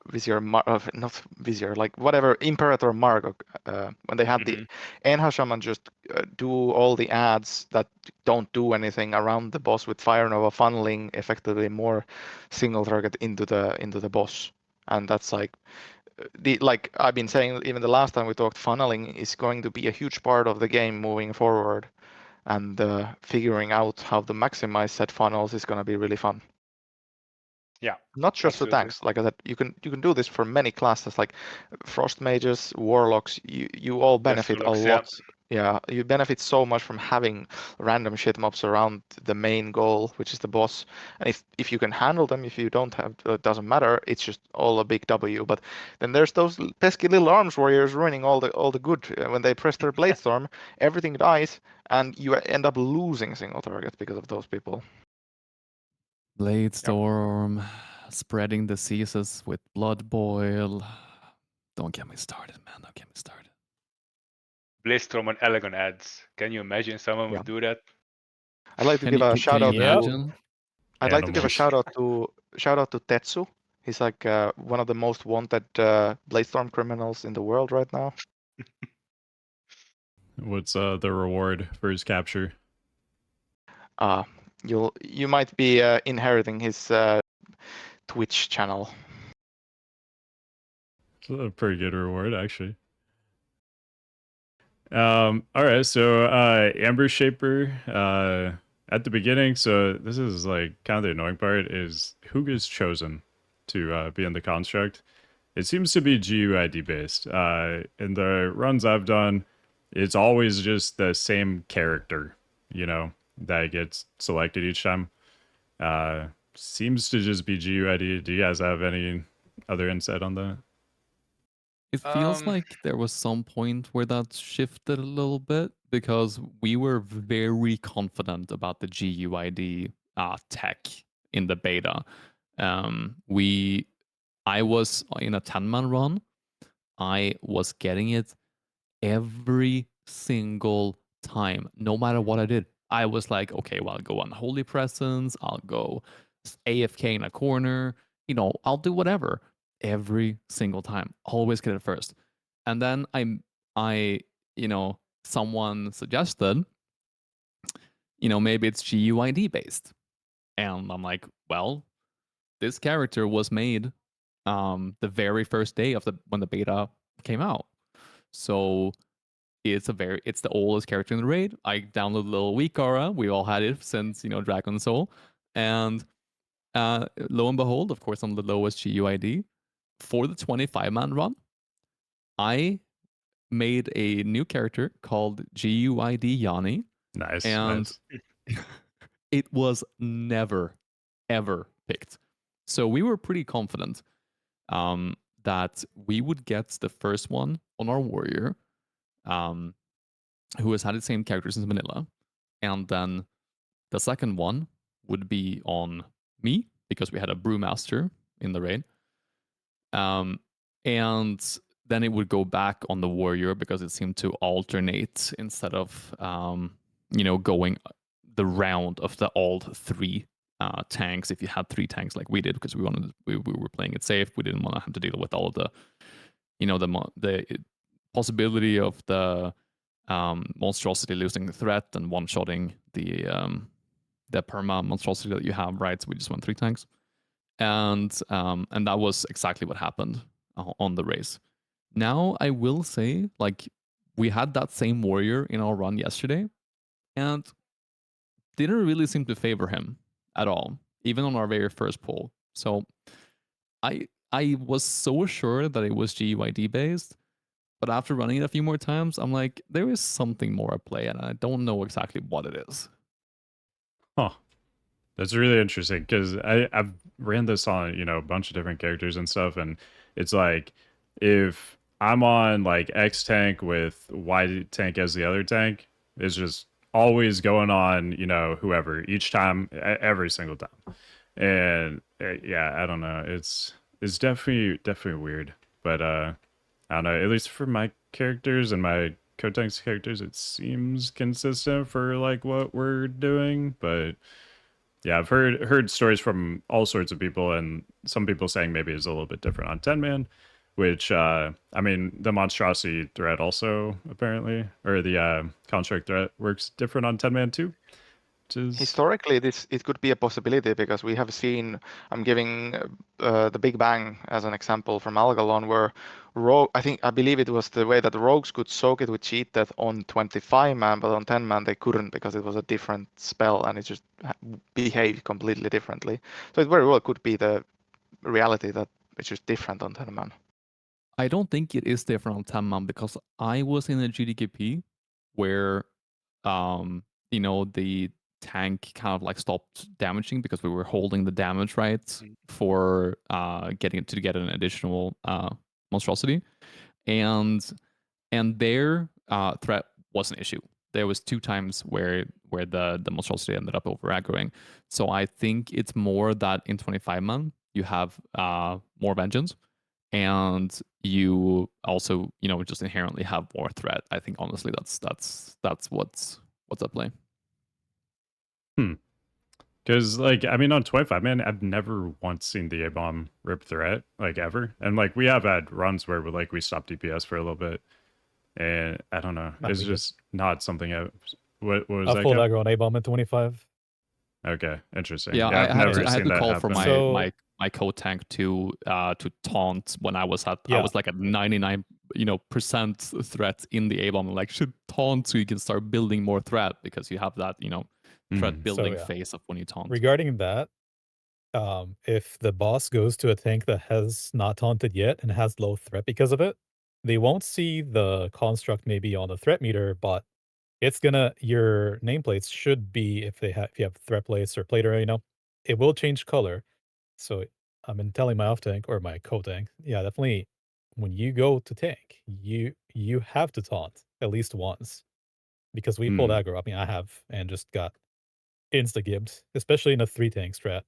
Vizier, not Vizier, like whatever Imperator Marg. When they had the enhancement shaman just do all the ads that don't do anything around the boss with Fire Nova funneling effectively more single target into the boss, and that's like like I've been saying even the last time we talked, funneling is going to be a huge part of the game moving forward. And figuring out how to maximize set funnels is going to be really fun. Yeah, not just absolutely. for tanks. Like I said, you can do this for many classes, like frost mages, warlocks. You all benefit a lot. Yeah, you benefit so much from having random shit mobs around the main goal, which is the boss. And if you can handle them, if you don't have, it doesn't matter. It's just all a big W. But then there's those pesky little arms warriors ruining all the good. When they press their blade storm, everything dies, and you end up losing single target because of those people. Blade storm, spreading diseases with blood boil. Don't get me started, man. Don't get me started. Bladestorm on Elegant ads. Can you imagine someone would do that? I'd like to give a shout out. I'd like to give a shout out to Tetsu. He's like one of the most wanted Bladestorm criminals in the world right now. What's the reward for his capture? you might be inheriting his Twitch channel. It's a pretty good reward, actually. All right, so Amber Shaper at the beginning. So this is like kind of the annoying part is who gets chosen to be in the construct. It seems to be GUID based. In the runs I've done, it's always just the same character, you know, that gets selected each time. Seems to just be GUID. Do you guys have any other insight on that? It feels Um, like there was some point where that shifted a little bit because we were very confident about the GUID tech in the beta. I was in a 10-man run. I was getting it every single time, no matter what I did. I was like, okay, well, I'll go on Holy Presence, I'll go AFK in a corner, I'll do whatever every single time. Always get it first. And then someone suggested, maybe it's GUID based. And I'm like, well, this character was made the very first day of when the beta came out. So it's the oldest character in the raid. I downloaded a little WeakAuras. We all had it since Dragon Soul, and lo and behold, of course, I'm the lowest GUID for the 25-man run. I made a new character called GUID Yanni, Nice, and nice. it was never ever picked. So we were pretty confident that we would get the first one on our warrior. Who has had the same character since vanilla. And then the second one would be on me, because we had a Brewmaster in the raid. And then it would go back on the warrior because it seemed to alternate instead of, going the round of the all three tanks. If you had 3 tanks like we did, because we were playing it safe. We didn't want to have to deal with all of the, the possibility of the monstrosity losing the threat and one-shotting the perma monstrosity that you have, right? So we just went 3 tanks, and that was exactly what happened on the race. Now I will say, like, we had that same warrior in our run yesterday, and didn't really seem to favor him at all, even on our very first poll. So I was so sure that it was GUID based. But after running it a few more times, I'm like, there is something more at play, and I don't know exactly what it is. Huh. That's really interesting because I've ran this on, a bunch of different characters and stuff. And it's like, if I'm on like X tank with Y tank as the other tank, it's just always going on, whoever each time, every single time. And yeah, I don't know. It's definitely weird. But I don't know, at least for my characters and my co-tank's characters, it seems consistent for like what we're doing. But yeah, I've heard stories from all sorts of people, and some people saying maybe it's a little bit different on 10-man, which I mean, the monstrosity threat also apparently, or the construct threat works different on 10-man too. Historically, it could be a possibility because we have seen. I'm giving the Big Bang as an example from Algalon, where I believe it was the way that the rogues could soak it with cheat death on 25-man, but on 10-man they couldn't because it was a different spell and it just behaved completely differently. So it very well could be the reality that it's just different on 10-man. I don't think it is different on 10-man because I was in a GDKP where, the tank kind of like stopped damaging because we were holding the damage right for getting it to get an additional monstrosity, and their threat was an issue. There was 2 times where the monstrosity ended up over aggroing. So I think it's more that in 25-man you have more vengeance, and you also just inherently have more threat. I think honestly that's what's at play. Because, like, I mean, on 25-man, I've never once seen the A-bomb rip threat, like, ever. And, like, we have had runs where, we stopped DPS for a little bit. And I don't know. It's just not something what was I that? pulled Cap? aggro on A-bomb at 25. Okay, interesting. Yeah, I've I had never to seen that call for happen. So- my co-tank to taunt when I was Yeah. like at 99 percent threat in the A-bomb. Like, should taunt so you can start building more threat because you have that threat building yeah. phase of when you taunt. Regarding that, if the boss goes to a tank that has not taunted yet and has low threat because of it, they won't see the construct maybe on the threat meter, but it's gonna your nameplates should be if you have threat plates or plate array, it will change color. So I've been telling my off tank or my co tank, yeah, definitely when you go to tank, you have to taunt at least once because we pulled aggro. I mean, I have and just got insta gibbed, especially in a 3 tank strat.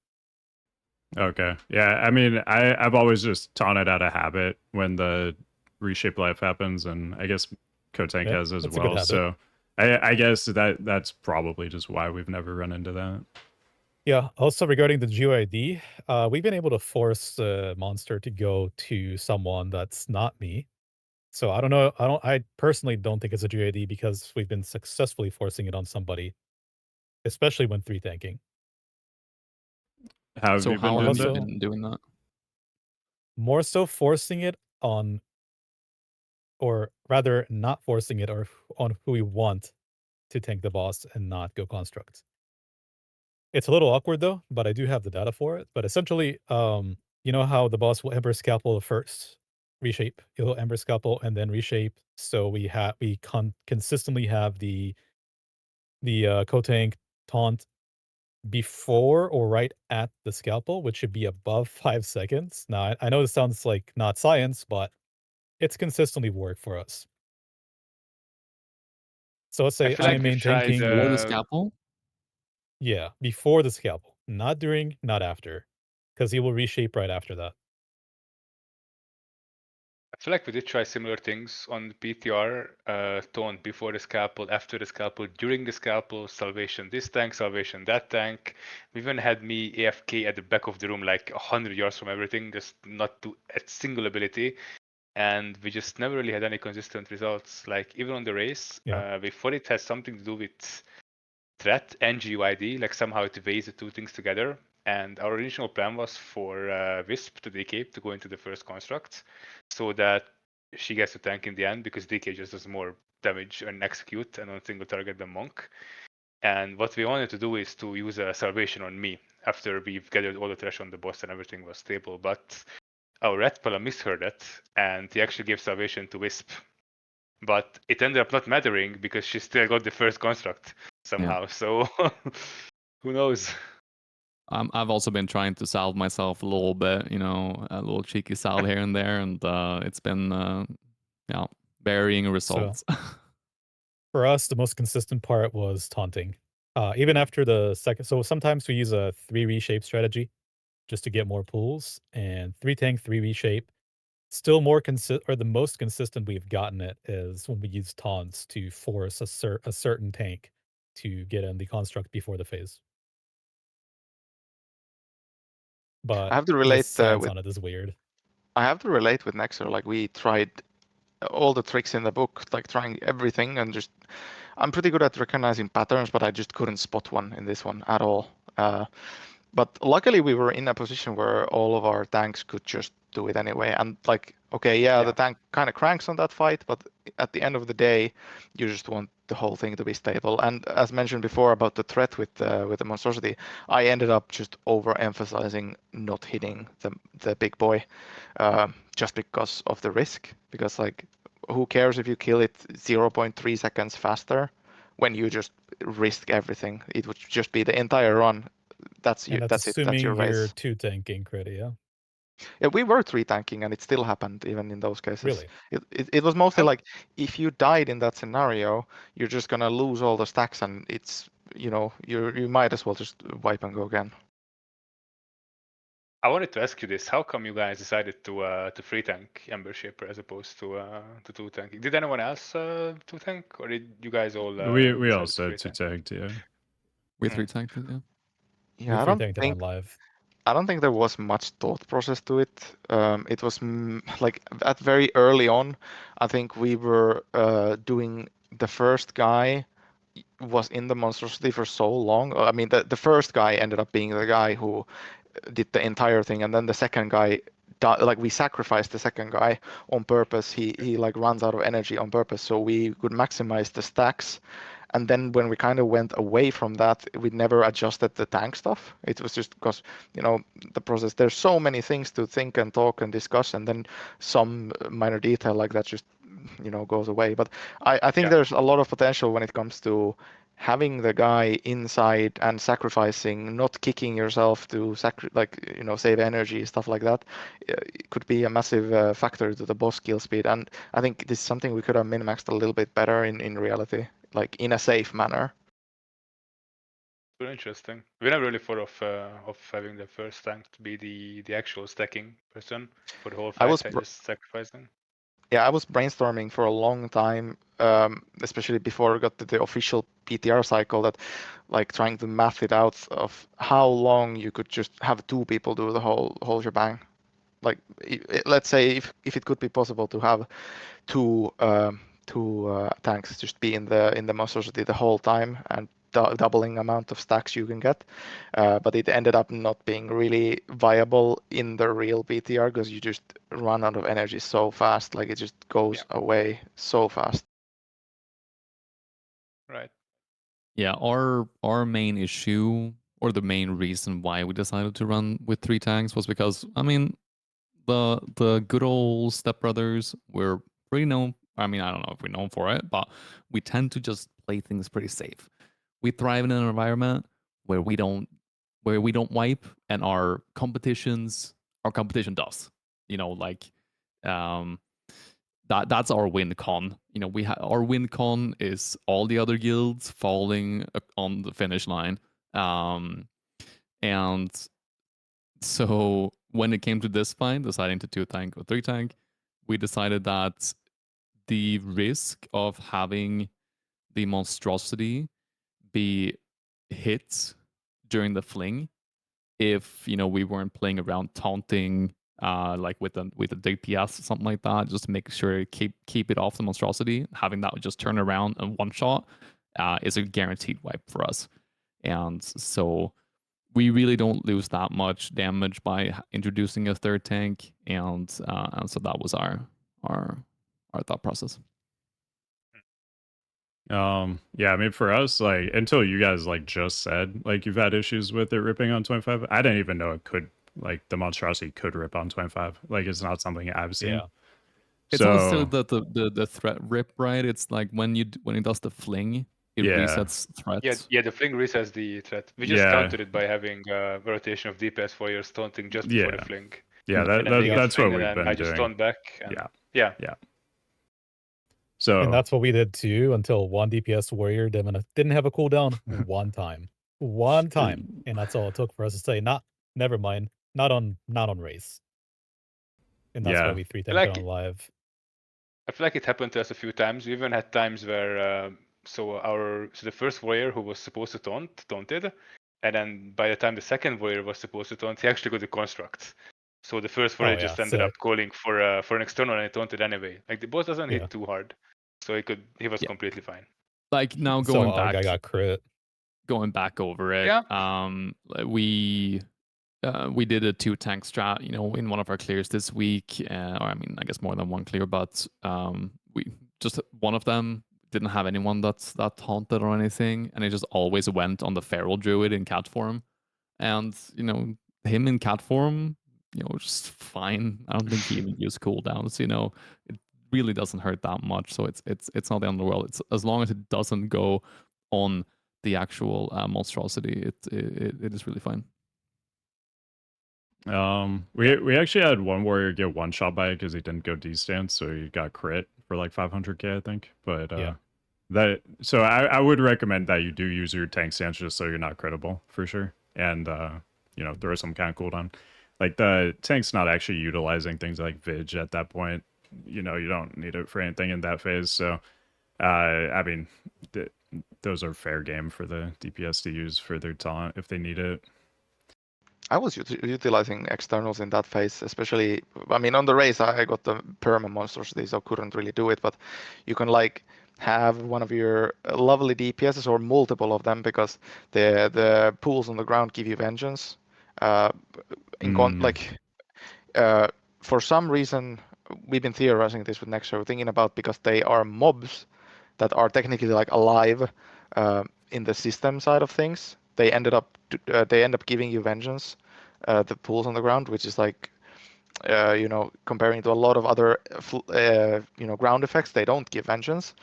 Okay. Yeah, I mean, I've always just taunted out of habit when the reshape life happens, and I guess Kotank Yeah, has as that's a good well. habit. So I guess that's probably just why we've never run into that. Yeah. Also regarding the GUID, we've been able to force a monster to go to someone that's not me. So I don't know. I personally don't think it's a GUID because we've been successfully forcing it on somebody, especially when 3 tanking. How have So you been how doing have you that? been doing that? More so forcing it on, or rather not forcing it or on who we want to tank the boss and not go constructs. It's a little awkward though, but I do have the data for it. But essentially, you know how the boss will Ember Scalpel first, reshape. He'll Ember Scalpel and then reshape. So we consistently have the Kotank taunt before or right at the scalpel, which should be above 5 seconds. Now I know this sounds like not science, but it's consistently worked for us. So let's I say feel I like am we've main tried, tanking. Or the scalpel? Yeah, before the scalpel, not during, not after, because he will reshape right after that. I feel like we did try similar things on PTR, taunt before the scalpel, after the scalpel, during the scalpel, salvation this tank, salvation that tank. We even had me AFK at the back of the room, like 100 yards from everything, just not do a single ability. And we just never really had any consistent results. Like even on the race, Yeah. we thought it has something to do with threat and GUID, like somehow it weighs the two things together. And our original plan was for Wisp to DK to go into the first construct so that she gets to tank in the end because DK just does more damage and execute and on single target than Monk. And what we wanted to do is to use a salvation on me after we've gathered all the trash on the boss and everything was stable. But our red pala misheard it and he actually gave salvation to Wisp. But it ended up not mattering because she still got the first construct somehow. So who knows? I've also been trying to salve myself a little bit, a little cheeky salve here and there, and it's been varying results. For us, the most consistent part was taunting. Even after the second, so sometimes we use a 3 reshape strategy just to get more pools, and 3 tank, 3 reshape. Still more the most consistent we've gotten it is when we use taunts to force a certain tank to get in the construct before the phase. But I have to the relate science with on it is weird. I have to relate with Nexxer. Like we tried all the tricks in the book, like trying everything, and just I'm pretty good at recognizing patterns, but I just couldn't spot one in this one at all. But luckily, we were in a position where all of our tanks could just do it anyway. And like, okay, yeah, the tank kind of cranks on that fight, but at the end of the day, you just want the whole thing to be stable. And as mentioned before about the threat with the monstrosity, I ended up just overemphasizing not hitting the big boy, just because of the risk. Because like, who cares if you kill it 0.3 seconds faster when you just risk everything? It would just be the entire run. That's And it. that's That's your assuming you're race. 2 tanking Credi, yeah? Yeah, we were 3 tanking, and it still happened even in those cases. Really? It was mostly like if you died in that scenario, you're just gonna lose all the stacks, and it's you might as well just wipe and go again. I wanted to ask you this: how come you guys decided to free tank Ember Shaper as opposed to 2 tanking? Did anyone else 2 tank, or did you guys all? We decide also free 2 tank? tagged, yeah. We 3 tanked it, yeah. We Yeah, 3 tanked it on live. I don't think there was much thought process to it. It was like at very early on. I think we were doing the first guy was in the monstrosity for so long. I mean, the first guy ended up being the guy who did the entire thing, and then the second guy, like we sacrificed the second guy on purpose. He like runs out of energy on purpose, so we could maximize the stacks. And then when we kind of went away from that, we never adjusted the tank stuff. It was just because, the process, there's so many things to think and talk and discuss, and then some minor detail like that just, goes away. But I think there's a lot of potential when it comes to having the guy inside and sacrificing, not kicking yourself to save energy, stuff like that. It could be a massive factor to the boss kill speed. And I think this is something we could have min-maxed a little bit better in reality, like in a safe manner. Very interesting. We never really thought of having the first tank to be the actual stacking person for the whole fight. I just sacrificing. Yeah, I was brainstorming for a long time, especially before I got to the official PTR cycle, that like trying to math it out of how long you could just have 2 people do the whole shebang. Like, let's say if it could be possible to have two tanks just be in the monstrosity the whole time and doubling amount of stacks you can get, but it ended up not being really viable in the real PTR because you just run out of energy so fast. Like, it just goes away so fast. Right. Yeah, our main issue, or the main reason why we decided to run with 3 tanks, was because, I mean, the good old stepbrothers were pretty known. I mean, I don't know if we're known for it, but we tend to just play things pretty safe. We thrive in an environment where we don't wipe, and our competition does. That's our win con. Our win con is all the other guilds falling on the finish line. And so when it came to this fight, deciding to 2 tank or 3 tank, we decided that the risk of having the monstrosity be hit during the fling, if we weren't playing around taunting, like with a DPS or something like that, just to make sure to keep it off the monstrosity, having that just turn around and one shot is a guaranteed wipe for us. And so we really don't lose that much damage by introducing a 3rd tank, and so that was our thought process. Yeah, I mean, for us, like, until you guys like just said like you've had issues with it ripping on 25, I didn't even know it could, like, the monstrosity could rip on 25. Like, it's not something I've seen. Yeah. It's also the threat rip, right? It's like when it does the fling, it resets threats. Yeah, the fling resets the threat. We just countered it by having a rotation of DPS for your taunting just before the fling. Yeah, that's what we've been doing. I just taunt back. And yeah. So, and that's what we did too, until one DPS warrior didn't have a cooldown one time, and that's all it took for us to say, never mind, not on race. And that's why we 3 tanked on live. I feel like it happened to us a few times. We even had times where so the first warrior who was supposed to taunted, and then by the time the second warrior was supposed to taunt, he actually got the construct. So the first warrior just ended up calling for an external, and he taunted anyway. Like, the boss doesn't hit too hard, so he was completely fine. Like, now going back, I got crit. Going back over it, we did a 2 tank strat, in one of our clears this week, or I mean, I guess more than one clear, but we just, one of them didn't have anyone that taunted or anything, and it just always went on the feral druid in cat form, and him in cat form, just fine. I don't think he even used cooldowns. It really doesn't hurt that much, so it's not the end of the world. It's, as long as it doesn't go on the actual monstrosity, it is really fine. We actually had one warrior get one shot by it because he didn't go D-stance, so he got crit for like 500k, I think. But so I would recommend that you do use your tank stance just so you're not critical for sure, and throw some kind of cooldown. Like, the tank's not actually utilizing things like Vig at that point. You don't need it for anything in that phase. So, I mean, those are fair game for the DPS to use for their taunt if they need it. I was utilizing externals in that phase, especially, I mean, on the race, I got the perma monstrosity, so couldn't really do it, but you can, like, have one of your lovely DPSs or multiple of them, because the pools on the ground give you vengeance. Like for some reason, we've been theorizing this with Nexxer, thinking about because they are mobs that are technically like alive in the system side of things. They end up giving you vengeance, the pools on the ground, which is like comparing to a lot of other ground effects, they don't give vengeance.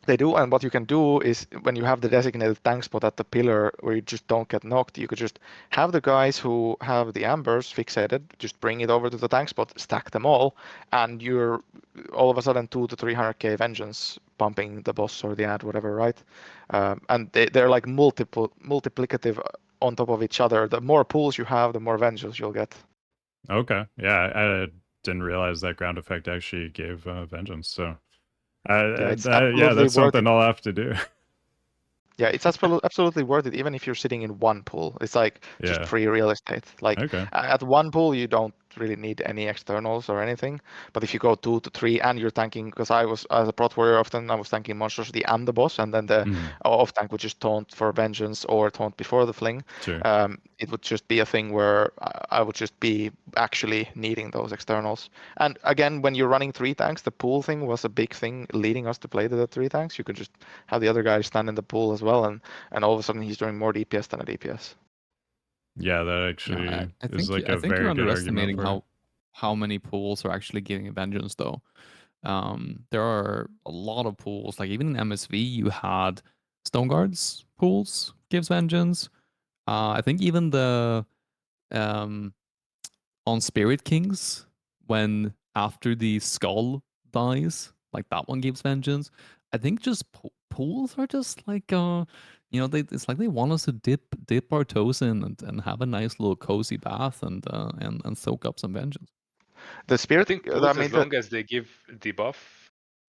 They do, and what you can do is when you have the designated tank spot at the pillar where you just don't get knocked, you could just have the guys who have the ambers fixated, just bring it over to the tank spot, stack them all, and you're all of a sudden 200 to 300k vengeance pumping the boss or the ad, whatever, right? And they're like multiplicative on top of each other. The more pools you have, the more vengeance you'll get. Okay. Yeah, I didn't realize that ground effect actually gave vengeance. So, It's yeah, that's something I'll have to do. Yeah, it's absolutely worth it, even if you're sitting in one pool. It's like just Yeah. free real estate. Like Okay. at one pool, you don't really need any externals or anything. But if you go 2 to 3 and you're tanking, because I was, as a Prot warrior, often I was tanking monstrosity and the boss, and then the off tank would just taunt for vengeance or taunt before the fling. Sure. It would just be a thing where I would just be actually needing those externals. And again, when you're running 3 tanks, the pool thing was a big thing leading us to play the 3 tanks. You could just have the other guy stand in the pool as well, and all of a sudden he's doing more DPS than a DPS. Yeah, that actually is like a I think very you're good underestimating argument how many pools are actually giving vengeance, though. There are a lot of pools. Like even in MSV, you had Stone Guards pools gives vengeance. I think even the on Spirit Kings, when after the skull dies, like that one gives vengeance. I think just pools are just like it's like they want us to dip our toes in and have a nice little cozy bath and soak up some vengeance. The I spirit, think pools, as long as they give debuff,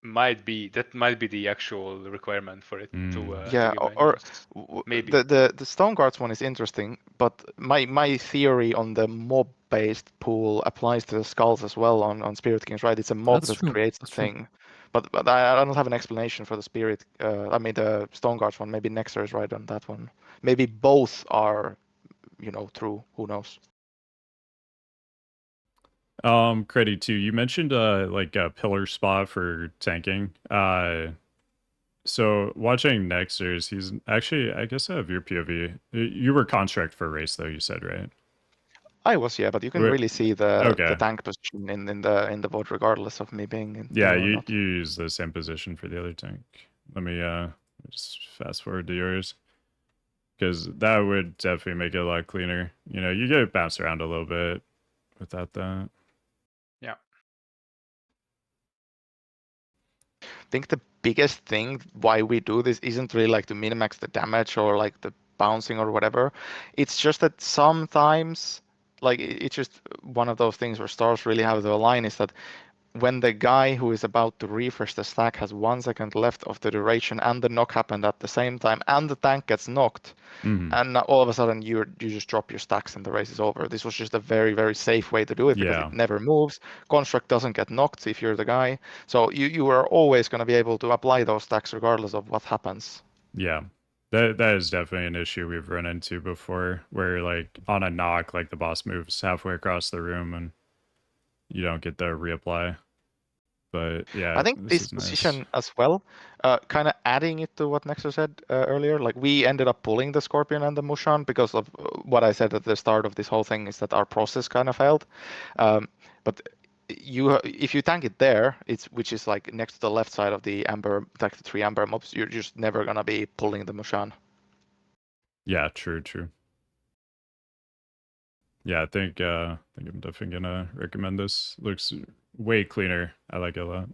might be the actual requirement for it to yeah, give or vengeance. Maybe. the Stone Guards one is interesting, but my theory on the mob based pool applies to the skulls as well on Spirit Kings, right? It's a mob That's that true. creates the That's true. thing. But I don't have an explanation for the Spirit. The Stone Guards one. Maybe Nexxer is right on that one. Maybe both are, true. Who knows? Credi too. You mentioned like a pillar spot for tanking. So watching Nexxer's, he's actually, I guess I have your POV. You were construct for race though, you said, right? I was, yeah, but you can Wait, really see the okay. tank position in the board, regardless of me being in Yeah, there or you not. use the same position for the other tank. Let me just fast forward to yours, because that would definitely make it a lot cleaner. You get bounced around a little bit without that. Yeah. I think the biggest thing why we do this isn't really like to minimax the damage or like the bouncing or whatever. It's just that sometimes, like, it's just one of those things where stars really have to align, is that when the guy who is about to refresh the stack has 1 second left of the duration and the knock happened at the same time and the tank gets knocked, and all of a sudden you just drop your stacks and the race is over. This was just a very, very safe way to do it, because Yeah. it never moves. Construct doesn't get knocked if you're the guy. So you are always going to be able to apply those stacks regardless of what happens. Yeah. That is definitely an issue we've run into before, where like on a knock, like the boss moves halfway across the room and you don't get the reapply. But yeah, I think this is nice. position as well, kind of adding it to what Nexxer said earlier, like we ended up pulling the Scorpion and the Mushan because of what I said at the start of this whole thing, is that our process kind of failed. But if you tank it there, which is like next to the left side of the Amber, like the 3 Amber mobs, you're just never gonna be pulling the Mushan. Yeah, true. Yeah, I think I'm definitely gonna recommend this. Looks way cleaner. I like it a lot.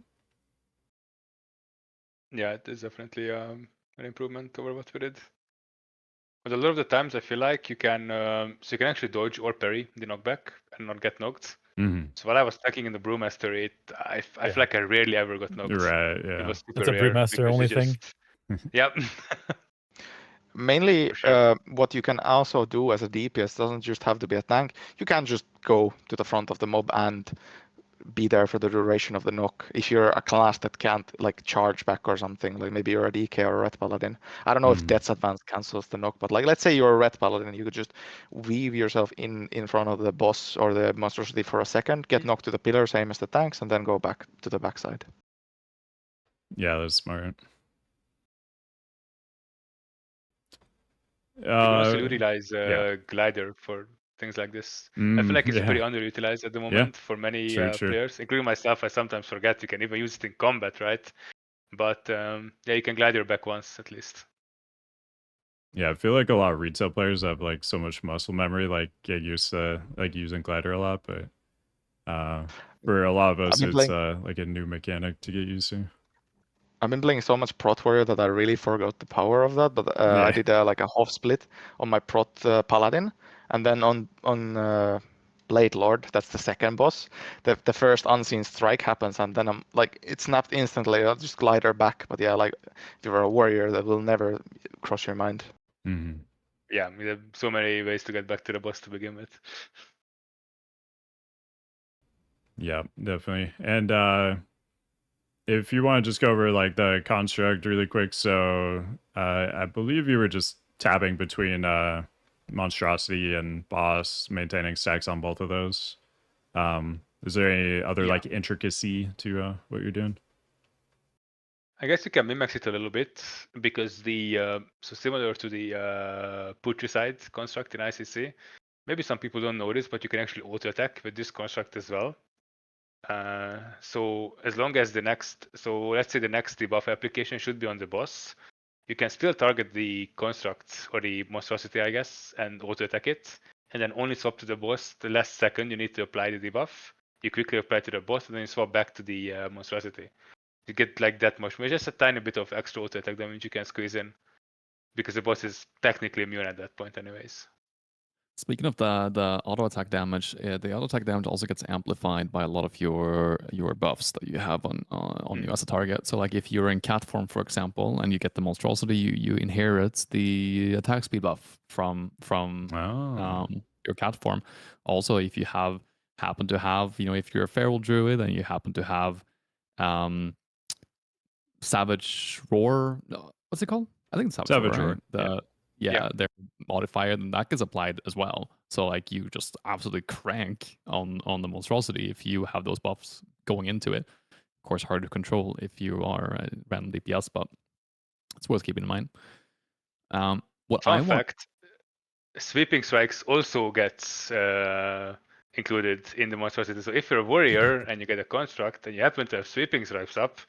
Yeah, it is definitely an improvement over what we did. But a lot of the times, I feel like you can actually dodge or parry the knockback and not get knocked. So while I was stacking in the Brewmaster, I feel like I rarely ever got knocked. Right, It yeah. was super It's a rare Brewmaster because only you thing. Yep. Mainly, For sure. what you can also do as a DPS doesn't just have to be a tank. You can just go to the front of the mob and be there for the duration of the knock. If you're a class that can't like charge back or something, like maybe you're a DK or a Red Paladin. I don't know if Death's Advance cancels the knock, but like let's say you're a Red Paladin, you could just weave yourself in front of the boss or the monstrosity for a second, get knocked to the pillar, same as the tanks, and then go back to the backside. Yeah, that's smart. You can also utilize yeah. glider for things like this. I feel like it's pretty underutilized at the moment for many players, including myself. I sometimes forget you can even use it in combat, right? But yeah, you can glider back once at least. Yeah, I feel like a lot of retail players have like so much muscle memory, like get used to like using glider a lot, but for a lot of us, it's like a new mechanic to get used to. I've been playing so much Prot Warrior that I really forgot the power of that, but I did like a half split on my Prot Paladin, and then on Blade Lord, that's the second boss, the first unseen strike happens, and then I'm like, it snapped instantly, I'll just glider back, but yeah, like, if you're a warrior, that will never cross your mind. Mm-hmm. Yeah, there are so many ways to get back to the boss to begin with. Yeah, definitely. And if you want to just go over like the construct really quick, so I believe you were just tabbing between monstrosity and boss, maintaining stacks on both of those. Is there any other like intricacy to what you're doing? I guess you can mimic it a little bit because the so similar to the putricide construct in ICC. Maybe some people don't know this, but you can actually auto attack with this construct as well. So as long as let's say the next debuff application should be on the boss, you can still target the construct or the monstrosity, I guess, and auto attack it, and then only swap to the boss the last second you need to apply the debuff. You quickly apply to the boss, and then you swap back to the monstrosity. You get like that much, just a tiny bit of extra auto attack damage you can squeeze in, because the boss is technically immune at that point, anyways. Speaking of the auto attack damage, the auto attack damage also gets amplified by a lot of your buffs that you have on you as a target. So like if you're in cat form, for example, and you get the monstrosity, you inherit the attack speed buff from your cat form. Also, if you happen to have, if you're a feral druid and you happen to have Savage Roar, what's it called? I think it's Savage Roar. Right? Their modifier, then that gets applied as well. So like you just absolutely crank on the monstrosity if you have those buffs going into it. Of course, hard to control if you are a random DPS, but it's worth keeping in mind. Fun fact: sweeping strikes also gets included in the monstrosity. So if you're a warrior and you get a construct and you happen to have sweeping strikes up,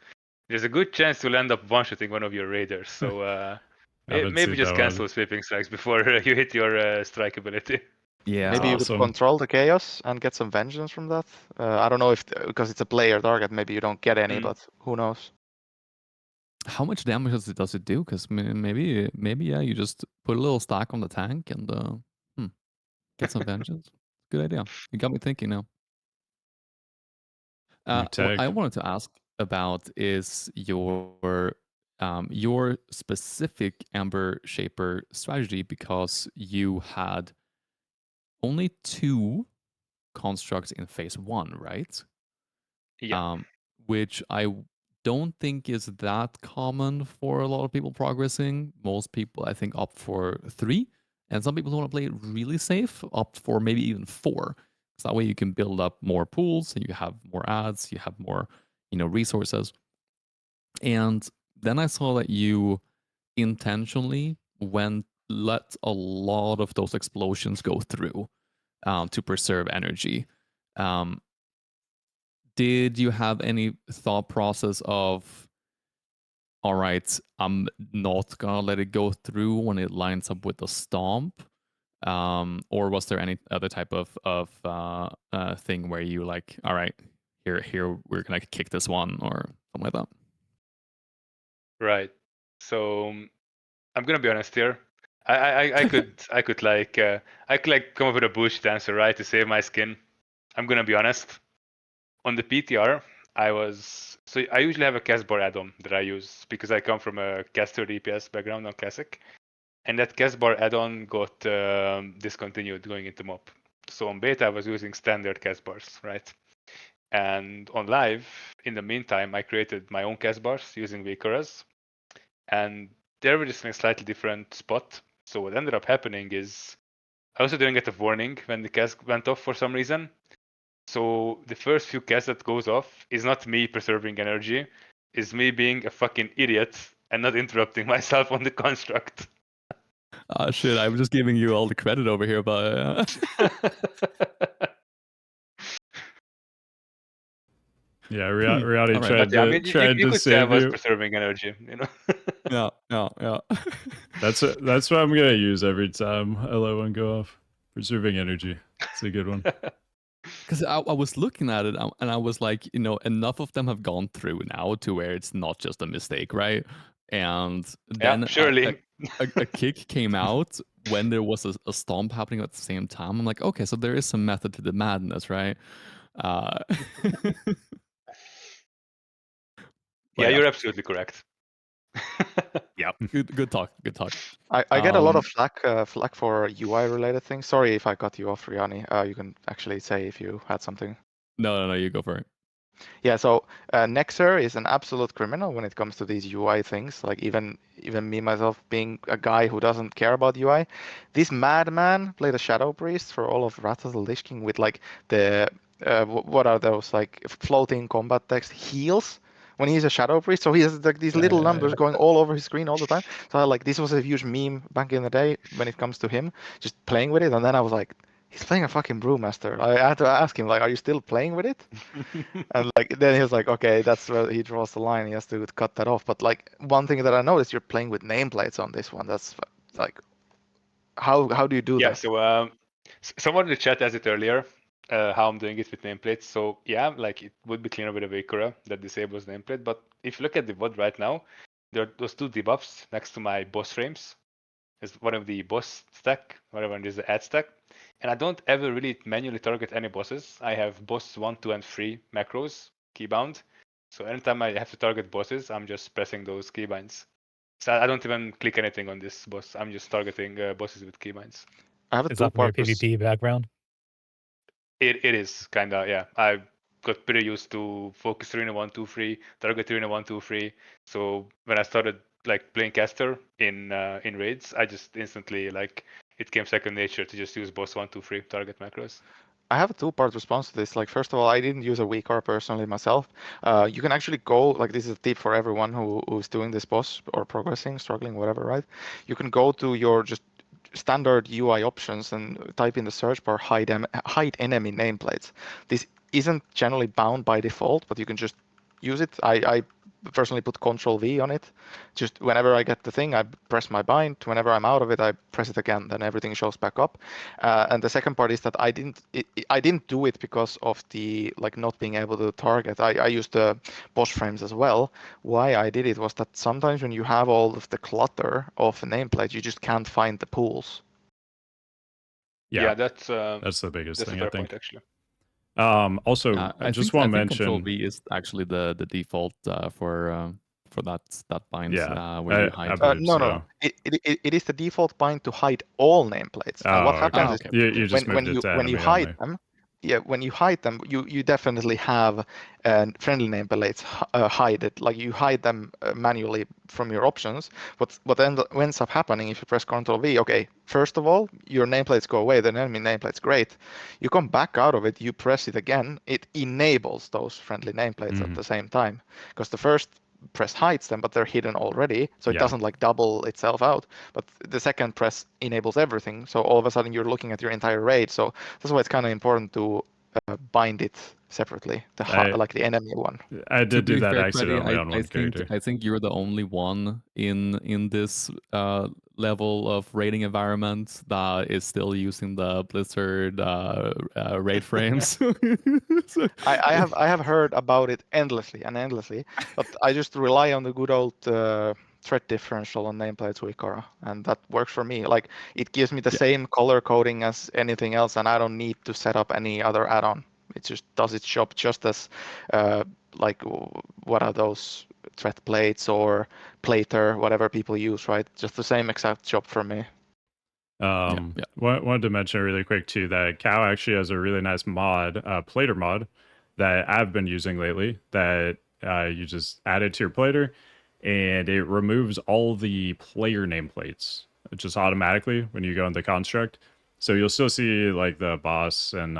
there's a good chance you'll end up one-shotting one of your raiders. So maybe just cancel sweeping strikes before you hit your strike ability. Yeah, maybe you could control the chaos and get some vengeance from that. I don't know if, because it's a player target, maybe you don't get any, but who knows? How much damage does it do? Because maybe yeah, you just put a little stack on the tank and get some vengeance. Good idea. You got me thinking now. What I wanted to ask about is your specific Amber Shaper strategy, because you had only 2 constructs in phase 1, right? Yeah. Which I don't think is that common for a lot of people progressing. Most people, I think, opt for 3, and some people who want to play it really safe opt for maybe even 4. So that way you can build up more pools, and you have more ads, you have more, resources. And then I saw that you intentionally let a lot of those explosions go through to preserve energy. Did you have any thought process of, all right, I'm not gonna let it go through when it lines up with the stomp? Or was there any other type of thing where you like, all right, here we're gonna kick this one or something like that? Right. So I'm gonna be honest here. I could like come up with a bullshit answer, right, to save my skin. I'm gonna be honest. On the PTR, I usually have a cast bar add-on that I use because I come from a caster DPS background on Classic, and that cast bar add-on got discontinued going into MoP. So on beta, I was using standard cast bars, right? And on live, in the meantime, I created my own cast bars using WeakAuras, and they were just in a slightly different spot. So what ended up happening is I also didn't get a warning when the cast went off for some reason. So the first few casts that goes off is not me preserving energy, is me being a fucking idiot and not interrupting myself on the construct. Shit, I'm just giving you all the credit over here, but Yeah, reality All right. tried Yeah, I to mean, you tried to could say I save was you. preserving energy, you know. yeah. That's what I'm gonna use every time I let one go off. Preserving energy. It's a good one. Because I was looking at it and I was like, enough of them have gone through now to where it's not just a mistake, right? And then Yeah, surely. a kick came out when there was a stomp happening at the same time. I'm like, okay, so there is some method to the madness, right? Yeah, you're absolutely correct. Yeah, good talk. I get a lot of flack for UI related things. Sorry if I cut you off, Riani. You can actually say if you had something. No, you go for it. Yeah, so Nexxer is an absolute criminal when it comes to these UI things. Like even me myself being a guy who doesn't care about UI, this madman played a Shadow Priest for all of Wrath of the Lich King with like the what are those like floating combat text heals when he's a Shadow Priest. So he has like these little numbers going all over his screen all the time. So this was a huge meme back in the day when it comes to him, just playing with it. And then I was like, he's playing a fucking Brewmaster. I had to ask him like, are you still playing with it? And like then he was like, okay, that's where he draws the line. He has to cut that off. But like one thing that I noticed, you're playing with nameplates on this one. That's like, how do you do Yeah, that? so someone in the chat asked it earlier, how I'm doing it with nameplates. So yeah, like it would be cleaner with a WeakAuras that disables nameplate. But if you look at the VOD right now, there are those two debuffs next to my boss frames. There's one of the boss stack, whatever, and there's the add stack. And I don't ever really manually target any bosses. I have boss 1, 2, and 3 macros keybound. So anytime I have to target bosses, I'm just pressing those keybinds. So I don't even click anything on this boss. I'm just targeting bosses with keybinds. I have a Is that from your two-part PvP background? It is kind of, yeah. I got pretty used to focus arena 1, 2, 3, target arena 1, 2, 3. So when I started like playing caster in raids, I just instantly like it came second nature to just use boss 1, 2, 3 target macros. I have a two-part response to this. Like, first of all, I didn't use a WeakAuras personally myself. You can actually go, like, this is a tip for everyone who's doing this boss or progressing, struggling, whatever, right? You can go to your just standard UI options and type in the search bar hide enemy nameplates. This isn't generally bound by default, but you can just use it. I personally put Control V on it. Just whenever I get the thing, I press my bind. Whenever I'm out of it, I press it again. Then everything shows back up. And the second part is that I didn't do it because of the like not being able to target. I used the boss frames as well. Why I did it was that sometimes when you have all of the clutter of a nameplate, you just can't find the pools. Yeah, that's the biggest that's thing, a fair I think. point, actually. Also, I just want to mention Control V is actually the default for that bind. Yeah, where you I hide. believe No. so. It is the default bind to hide all nameplates. And what Oh, okay. happens is okay. You just moved it to when you enemy hide only. them, yeah, when you hide them, you definitely have friendly nameplates hided. Like you hide them manually from your options. What ends up happening if you press Ctrl V? Okay, first of all, your nameplates go away. The enemy nameplate's great. You come back out of it. You press it again. It enables those friendly nameplates at the same time because the first press hides them, but they're hidden already, so it doesn't like double itself out. But the second press enables everything, so all of a sudden you're looking at your entire raid. So that's why it's kind of important to bind it separately, like the enemy one. I did do that fair, accidentally Credi, on one character. I think you're the only one in this level of raiding environment that is still using the Blizzard raid frames. I have heard about it endlessly, but I just rely on the good old threat differential on nameplates WeakAuras, and that works for me. Like it gives me the same color coding as anything else, and I don't need to set up any other add-on. It just does its job just as like what are those threat plates or plater, whatever people use, right? Just the same exact job for me. Wanted to mention really quick too that Cow actually has a really nice mod, plater mod, that I've been using lately that you just add it to your plater, and it removes all the player nameplates just automatically when you go into construct. So you'll still see like the boss and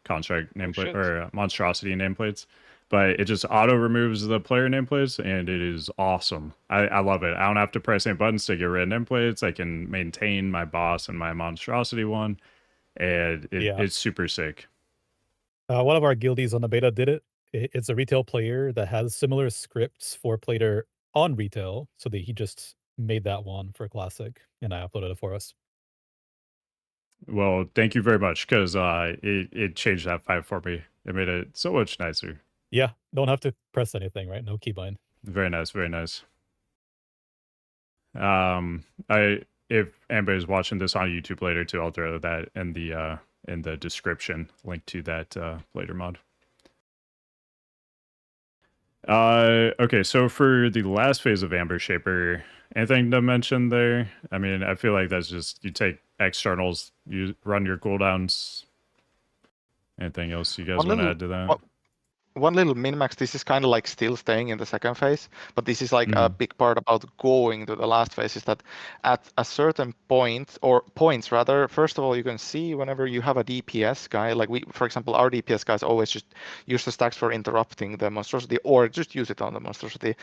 construct nameplate shit. or monstrosity nameplates, but it just auto removes the player nameplates, and it is awesome. I love it. I don't have to press any buttons to get rid of nameplates. I can maintain my boss and my monstrosity one, and it's super sick. One of our guildies on the beta did it. It's a retail player that has similar scripts for plater on retail, so that he just made that one for classic, and I uploaded it for us. Well, thank you very much, because it changed that fight for me. It made it so much nicer. Yeah, don't have to press anything, right? No keybind. Very nice, very nice. If anybody's watching this on YouTube later too, I'll throw that in the description, link to that later mod. Okay, so for the last phase of Amber Shaper, anything to mention there? I mean, I feel like that's just you take externals, you run your cooldowns. Anything else you guys want to add to that? One little min-max, this is kind of like still staying in the second phase, but this is like a big part about going to the last phase, is that at a certain point, or points rather, first of all, you can see whenever you have a DPS guy, like for example, our DPS guys always just use the stacks for interrupting the monstrosity, or just use it on the monstrosity.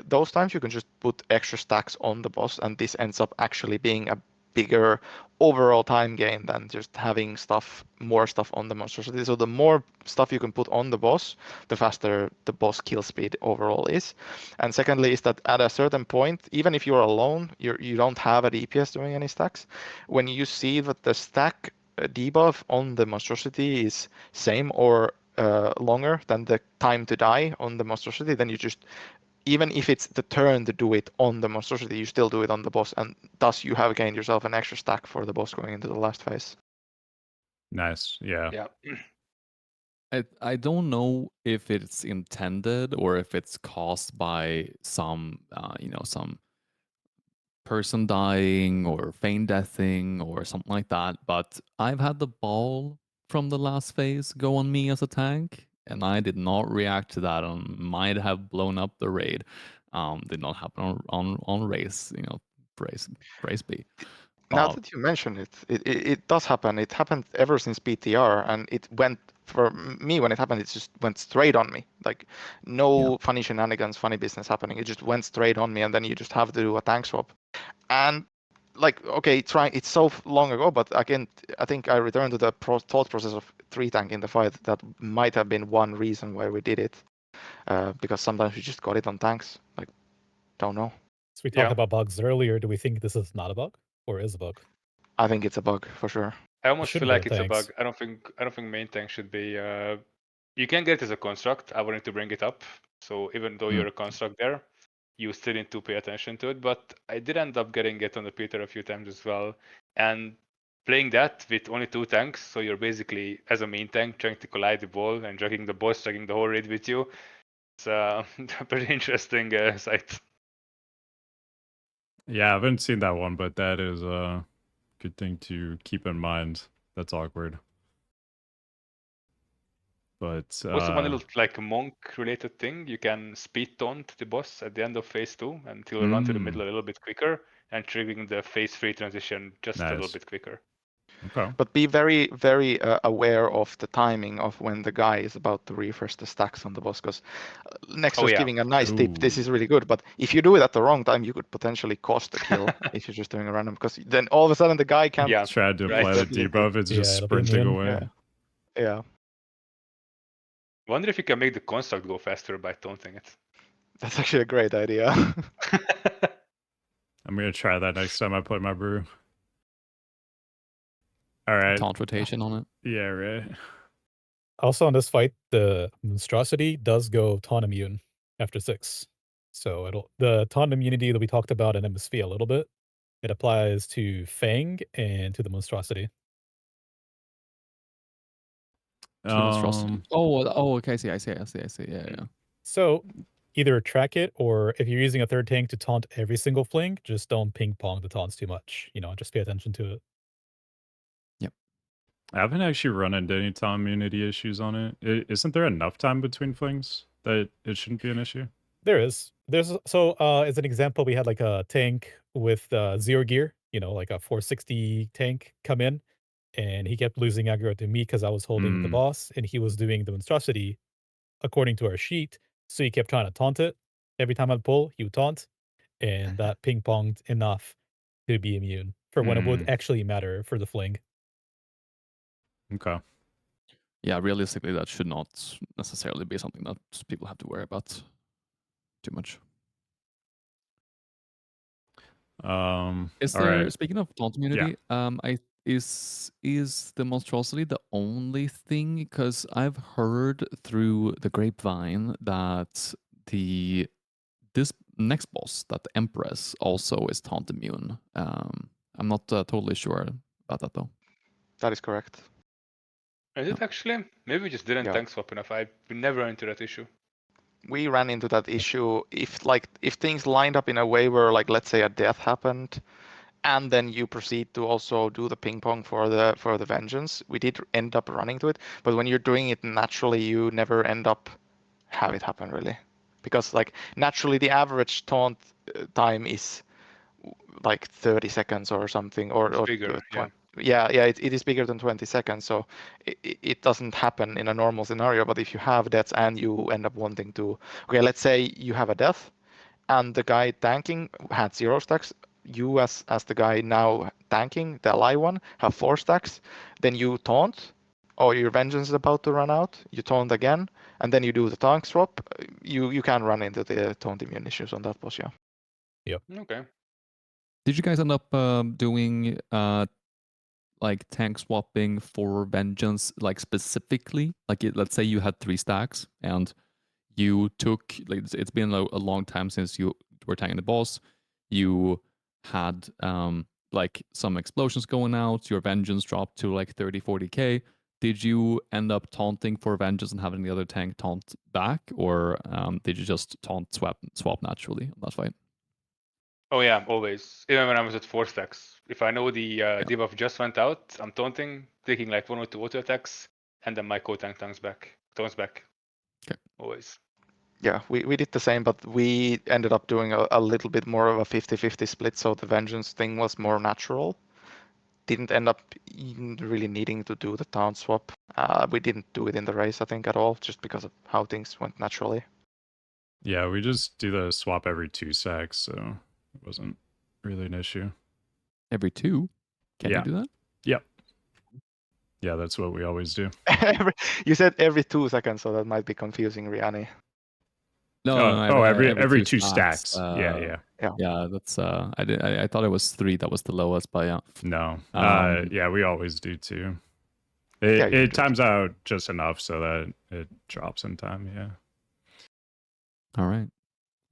Those times you can just put extra stacks on the boss, and this ends up actually being a bigger overall time gain than just having more stuff on the monstrosity. So the more stuff you can put on the boss, the faster the boss kill speed overall is. And secondly is that at a certain point, even if you're alone, you don't have a DPS doing any stacks, when you see that the stack debuff on the monstrosity is same or longer than the time to die on the monstrosity, then you just, even if it's the turn to do it on the monstrosity, you still do it on the boss, and thus you have gained yourself an extra stack for the boss going into the last phase. Nice, yeah. I don't know if it's intended or if it's caused by some some person dying or feign deathing or something like that. But I've had the ball from the last phase go on me as a tank, and I did not react to that and might have blown up the raid. Did not happen on race, race B. Now that you mention it, it does happen. It happened ever since BTR, and it went, for me, when it happened, it just went straight on me. Like, no funny shenanigans, funny business happening. It just went straight on me, and then you just have to do a tank swap. And like, okay, it's so long ago, but again, I think I returned to the thought process of 3-tank in the fight. That might have been one reason why we did it, because sometimes we just got it on tanks. Like, don't know. So we talked about bugs earlier. Do we think this is not a bug, or is a bug? I think it's a bug for sure. I almost feel like it's a bug. I don't think main tank should be. You can get it as a construct. I wanted to bring it up. So even though you're a construct there, you still need to pay attention to it. But I did end up getting it on the Peter a few times as well. And playing that with only 2 tanks, so you're basically, as a main tank, trying to collide the ball and dragging the boss, dragging the whole raid with you. It's a pretty interesting sight. Yeah, I haven't seen that one, but that is a good thing to keep in mind. That's awkward. But also, one little like monk related thing, you can speed taunt the boss at the end of phase 2 and he'll run to the middle a little bit quicker and triggering the phase 3 transition just a little bit quicker. Okay. But be very, very aware of the timing of when the guy is about to refresh the stacks on the boss, because Nexxer's giving a nice tip. This is really good, but if you do it at the wrong time, you could potentially cost a kill if you're just doing a random, because then all of a sudden the guy can't try to apply the debuff. It's just sprinting away. Yeah. Wonder if you can make the construct go faster by taunting it. That's actually a great idea. I'm gonna try that next time I play my brew. All right. Taunt rotation on it. Yeah, right. Also on this fight, the monstrosity does go taunt immune after 6. So the taunt immunity that we talked about in MSV a little bit, it applies to Fang and to the monstrosity. Oh, okay. I see. Yeah. So either track it, or if you're using a 3rd tank to taunt every single fling, just don't ping pong the taunts too much. Just pay attention to it. Yep. I haven't actually run into any time immunity issues on it. Isn't there enough time between flings that it shouldn't be an issue? There is. As an example, we had like a tank with zero gear, like a 460 tank come in, and he kept losing aggro to me because I was holding the Mm. boss, and he was doing the monstrosity according to our sheet. So he kept trying to taunt it. Every time I'd pull, he would taunt, and that ping ponged enough to be immune for when it would actually matter for the fling. Okay. Yeah, realistically, that should not necessarily be something that people have to worry about too much. Is all there, right. speaking of taunt immunity, is the monstrosity the only thing? Because I've heard through the grapevine that this next boss, that the Empress, also is taunt immune. I'm not totally sure about that though. That is correct. Is it actually? Maybe we just didn't Yeah. tank swap enough. We never ran into that issue. We ran into that issue if things lined up in a way where, like, let's say a death happened, and then you proceed to also do the ping pong for the vengeance. We did end up running to it, but when you're doing it naturally, you never end up have it happen really, because like naturally the average taunt time is like 30 seconds or something, It's or bigger, yeah. yeah, it is bigger than 20 seconds, so it doesn't happen in a normal scenario. But if you have deaths and you end up wanting to, okay, let's say you have a death and the guy tanking had 0 stacks, you as the guy now tanking, the alive one, have 4 stacks, then you taunt, or your vengeance is about to run out, you taunt again, and then you do the tank swap, you can run into the taunt immune issues on that boss, yeah. Okay. Did you guys end up doing like tank swapping for vengeance, like specifically? Like, let's say you had 3 stacks and you took, like, it's been a long time since you were tanking the boss. You had like some explosions going out. Your vengeance dropped to like 30-40k. Did you end up taunting for vengeance and having the other tank taunt back, or did you just taunt swap naturally on that fight? Oh yeah, always. Even when I was at 4 stacks. If I know the debuff just went out, I'm taunting, taking like 1 or 2 auto attacks, and then my co-tank taunts back. Okay. Always. Yeah, we did the same, but we ended up doing a little bit more of a 50-50 split, so the vengeance thing was more natural. Didn't end up really needing to do the taunt swap. We didn't do it in the race, I think, at all, just because of how things went naturally. Yeah, we just do the swap every 2 secs, so it wasn't really an issue. Every 2? Can Yeah. you do that? Yep. Yeah, that's what we always do. You said every 2 seconds, so that might be confusing, Riani. No, every 2 stacks. Yeah. Yeah, that's I thought it was 3 that was the lowest, but yeah. No. Yeah, we always do 2. It times out just enough so that it drops in time, yeah. All right.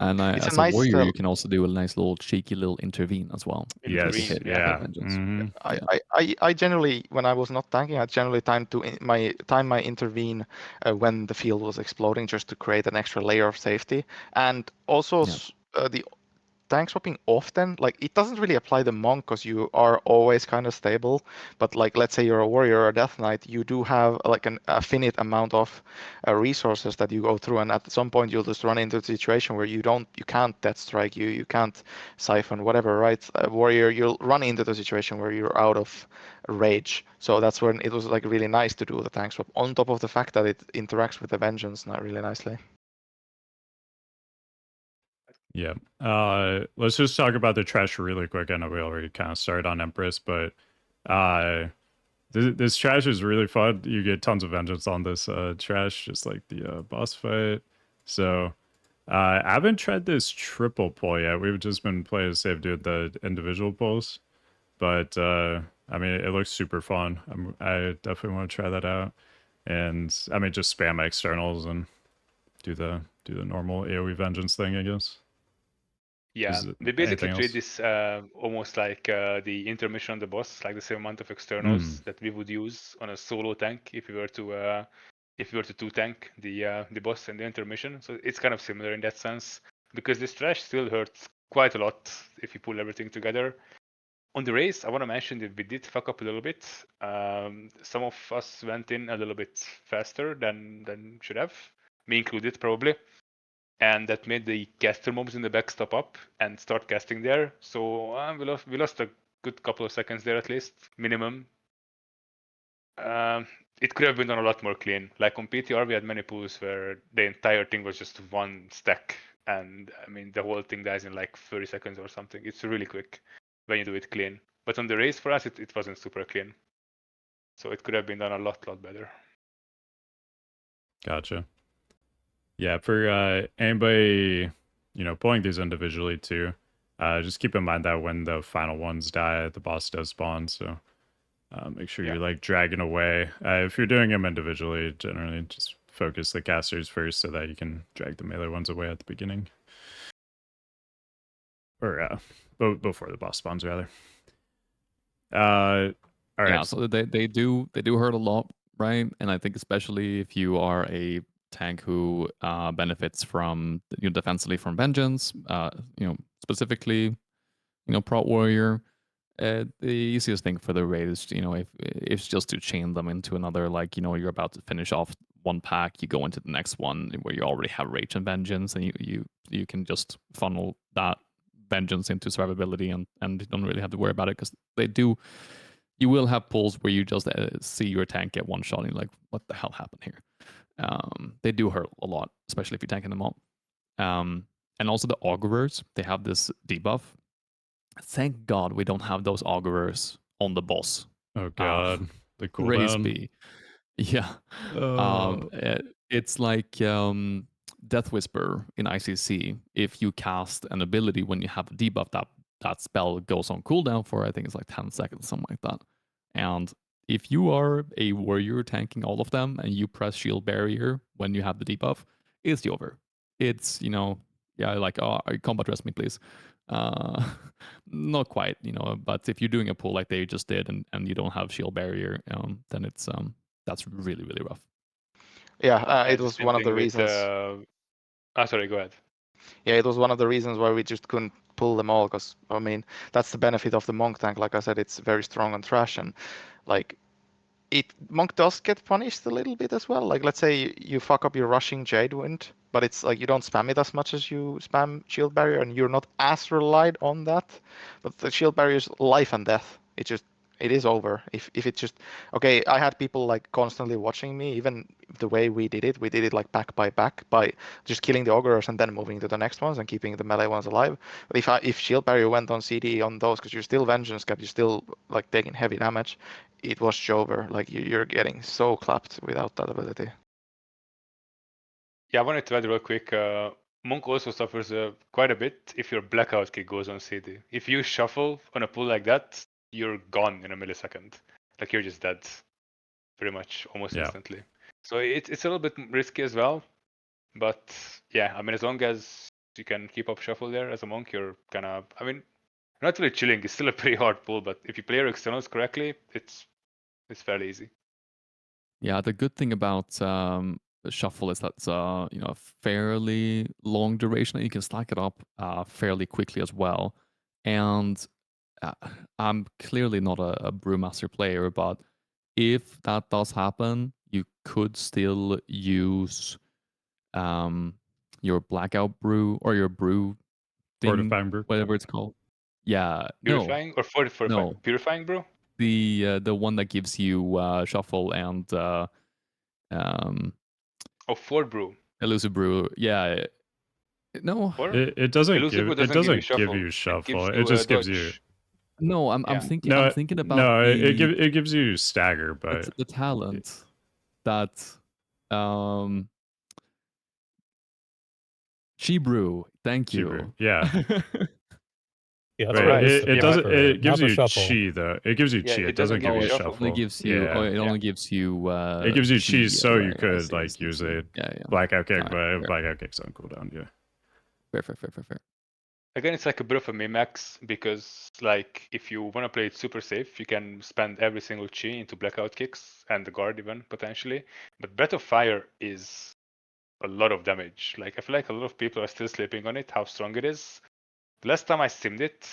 And It's as a a nice warrior, you can also do a nice little cheeky little intervene as well. Yes, Intervene, yeah. Vengeance. Mhm. I generally, when I was not tanking, I generally time my intervene when the field was exploding, just to create an extra layer of safety. And also the tank swapping often, like, it doesn't really apply the monk because you are always kind of stable, but like, let's say you're a warrior or a death knight, you do have like a finite amount of resources that you go through, and at some point you'll just run into a situation where you can't death strike, you can't siphon, whatever, right? A warrior, you'll run into the situation where you're out of rage. So that's when it was like really nice to do the tank swap, on top of the fact that it interacts with the vengeance not really nicely. Yeah. Let's just talk about the trash really quick. I know we already kind of started on Empress, but this trash is really fun. You get tons of vengeance on this trash, just like the boss fight. So I haven't tried this triple pull yet. We've just been playing safe doing the individual pulls, but I mean, it looks super fun. I definitely want to try that out. And I mean, just spam my externals and do the normal AoE vengeance thing, I guess. Yeah, we basically treat this almost like the intermission on the boss, like the same amount of externals that we would use on a solo tank if we were to two tank the boss and the intermission. So it's kind of similar in that sense, because this trash still hurts quite a lot if you pull everything together. On the race, I want to mention that we did fuck up a little bit. Some of us went in a little bit faster than should have, me included probably, and that made the caster mobs in the back stop up and start casting there. So we lost a good couple of seconds there at least, minimum. It could have been done a lot more clean. Like on PTR, we had many pools where the entire thing was just one stack, and I mean the whole thing dies in like 30 seconds or something. It's really quick when you do it clean. But on the race for us, it wasn't super clean, so it could have been done a lot better. Gotcha. Yeah, for anybody, pulling these individually too, just keep in mind that when the final ones die, the boss does spawn. So make sure Yeah. you're like dragging away. If you're doing them individually, generally just focus the casters first so that you can drag the melee ones away at the beginning. Or before the boss spawns, rather. All right. Yeah, so they do hurt a lot, right? And I think especially if you are a tank who benefits from defensively from vengeance, specifically, Prot warrior. The easiest thing for the raid is, if it's just to chain them into another, like, you're about to finish off one pack, you go into the next one where you already have rage and vengeance, and you can just funnel that vengeance into survivability and don't really have to worry about it, because you will have pulls where you just see your tank get one shot and you're like, what the hell happened here? They do hurt a lot, especially if you're tanking them all. And also the augurers, they have this debuff. Thank God we don't have those augurers on the boss. Oh god, the Praise cooldown. be. Yeah. It's like Death Whisper in ICC. If you cast an ability when you have a debuff, that spell goes on cooldown for, I think it's like 10 seconds, something like that. And if you are a warrior tanking all of them and you press shield barrier when you have the debuff, it's over. It's, like, oh, combat rest me, please. Not quite, but if you're doing a pull like they just did and you don't have shield barrier, then it's that's really, really rough. Yeah, it The was same one of the thing with, reasons. sorry, go ahead. Yeah, it was one of the reasons why we just couldn't pull them all, because I mean that's the benefit of the monk tank. Like I said, it's very strong on trash, and like monk does get punished a little bit as well. Like let's say you fuck up your rushing Jade Wind, but it's like you don't spam it as much as you spam shield barrier, and you're not as relied on that. But the shield barrier is life and death. It is over. If it's just okay, I had people like constantly watching me, even the way we did it like back by back by just killing the augurers and then moving to the next ones and keeping the melee ones alive. But if shield barrier went on CD on those, because you're still vengeance cap, you're still like taking heavy damage, it was over. Like you're getting so clapped without that ability. Yeah, I wanted to add real quick. Monk also suffers quite a bit if your blackout kick goes on CD. If you shuffle on a pull like that, you're gone in a millisecond. Like you're just dead, pretty much almost instantly. So it's a little bit risky as well. But yeah, I mean, as long as you can keep up shuffle there as a monk, you're kind of, I mean, not really chilling. It's still a pretty hard pull, but if you play your externals correctly, it's fairly easy. Yeah, the good thing about shuffle is that it's a fairly long duration, and you can stack it up fairly quickly as well. And I'm clearly not a Brewmaster player, but if that does happen, you could still use your blackout brew or your brew thing, Fortifying brew. whatever it's called. Yeah, Purifying or fortifying? No. Purifying brew? The one that gives you shuffle and Ford brew. elusive brew. Yeah. No. It doesn't Elusive brew give you shuffle. It just gives you. No, I'm thinking about no. It gives you stagger, but the talent that Chi brew. Thank you. Brew. Yeah. Yeah, that's Right. right. It doesn't. It gives you chi though. It gives you Yeah, chi. it It doesn't give you shuffle. shuffle. It only gives you. Yeah. It only gives you. It gives you chi, chi, so you right, could like use a blackout kick, but blackout kick's on cooldown. Yeah. Fair. Again, it's like a bit of a min-max, because like if you want to play it super safe, you can spend every single chi into blackout kicks and the guard even potentially. But Breath of Fire is a lot of damage. Like I feel like a lot of people are still sleeping on it, how strong it is. The last time I simmed it,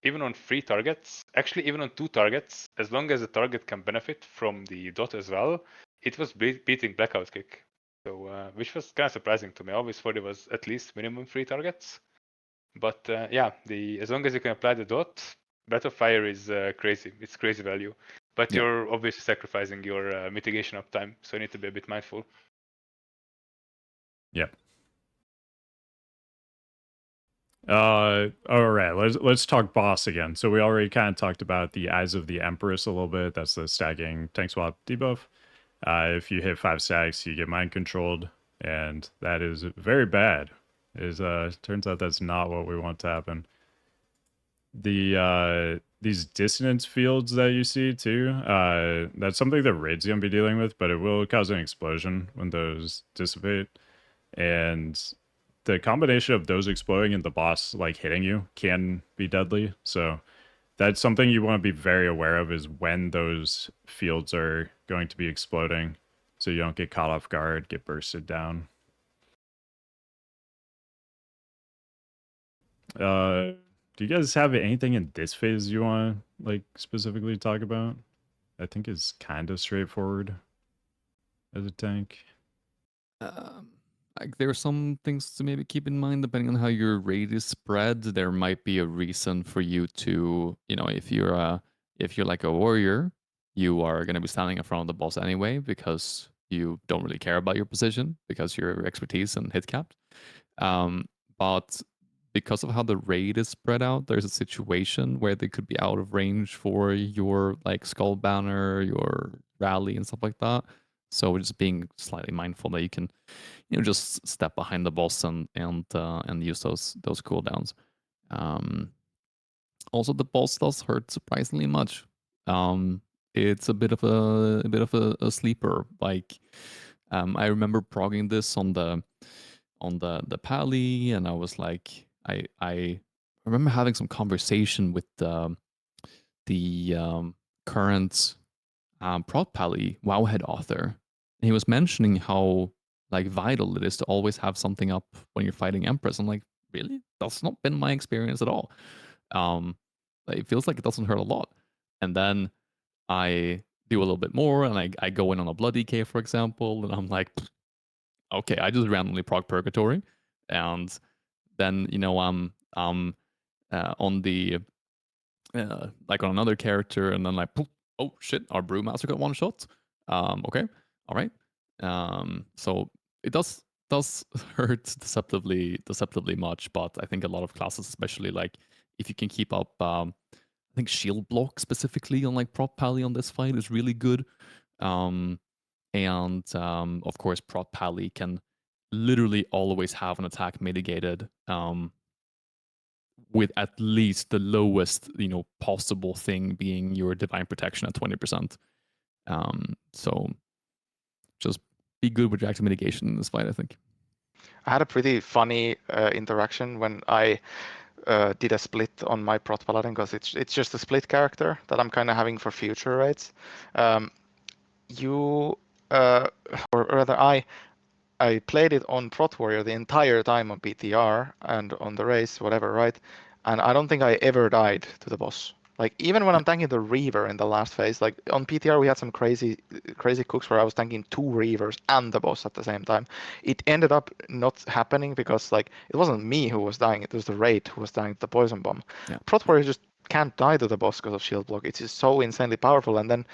even on 3 targets, actually even on 2 targets, as long as the target can benefit from the dot as well, it was beating Blackout Kick. So, which was kind of surprising to me. I always thought it was at least minimum 3 targets. But yeah, as long as you can apply the dot, Breath of Fire is crazy. It's crazy value. But Yeah. you're obviously sacrificing your mitigation uptime, so you need to be a bit mindful. Yep. All right. Let's talk boss again. So we already kind of talked about the Eyes of the Empress a little bit. That's the stacking tank swap debuff. If you hit 5 stacks, you get mind controlled, and that is very bad. Turns out that's not what we want to happen. These dissonance fields that you see too, that's something that Raid's gonna be dealing with, but it will cause an explosion when those dissipate. And the combination of those exploding and the boss like hitting you can be deadly. So that's something you want to be very aware of, is when those fields are going to be exploding, so you don't get caught off guard, get bursted down. Do you guys have anything in this phase you want to like specifically talk about? I think it's kind of straightforward as a tank. Like there are some things to maybe keep in mind depending on how your raid is spread. There might be a reason for you to, if you're like a warrior, you are going to be standing in front of the boss anyway because you don't really care about your position because your expertise and hit capped. But because of how the raid is spread out, there's a situation where they could be out of range for your like skull banner, your rally, and stuff like that. So just being slightly mindful that you can, just step behind the boss and use those cooldowns. Also, the boss does hurt surprisingly much. It's a bit of a sleeper. Like, I remember progging this on the pally, and I was like, I remember having some conversation with the current Prot pally Wowhead author. And he was mentioning how like vital it is to always have something up when you're fighting Empress. I'm like, really? That's not been my experience at all. It feels like it doesn't hurt a lot. And then I do a little bit more, and I go in on a blood DK, for example, and I'm like, okay, I just randomly proc Purgatory, and then I'm on the like on another character, and then like, poof, oh shit, our Brewmaster got one shot. Okay, all right. So it does hurt deceptively much, but I think a lot of classes, especially like if you can keep up, I think shield block specifically on like Prot Pally on this fight is really good. And of course, Prot Pally can literally always have an attack mitigated. With at least the lowest, possible thing being your divine protection at 20%. So just be good with your active mitigation in this fight, I think. I had a pretty funny interaction when I did a split on my Prot Paladin, because it's just a split character that I'm kind of having for future raids. Or rather, I played it on Prot Warrior the entire time on PTR and on the race, whatever, right? And I don't think I ever died to the boss. Like, even when I'm tanking the Reaver in the last phase, like on PTR we had some crazy cooks where I was tanking 2 Reavers and the boss at the same time. It ended up not happening because like it wasn't me who was dying, it was the raid who was dying to the poison bomb. Yeah. Prot Warrior just can't die to the boss because of shield block. It's just so insanely powerful, and then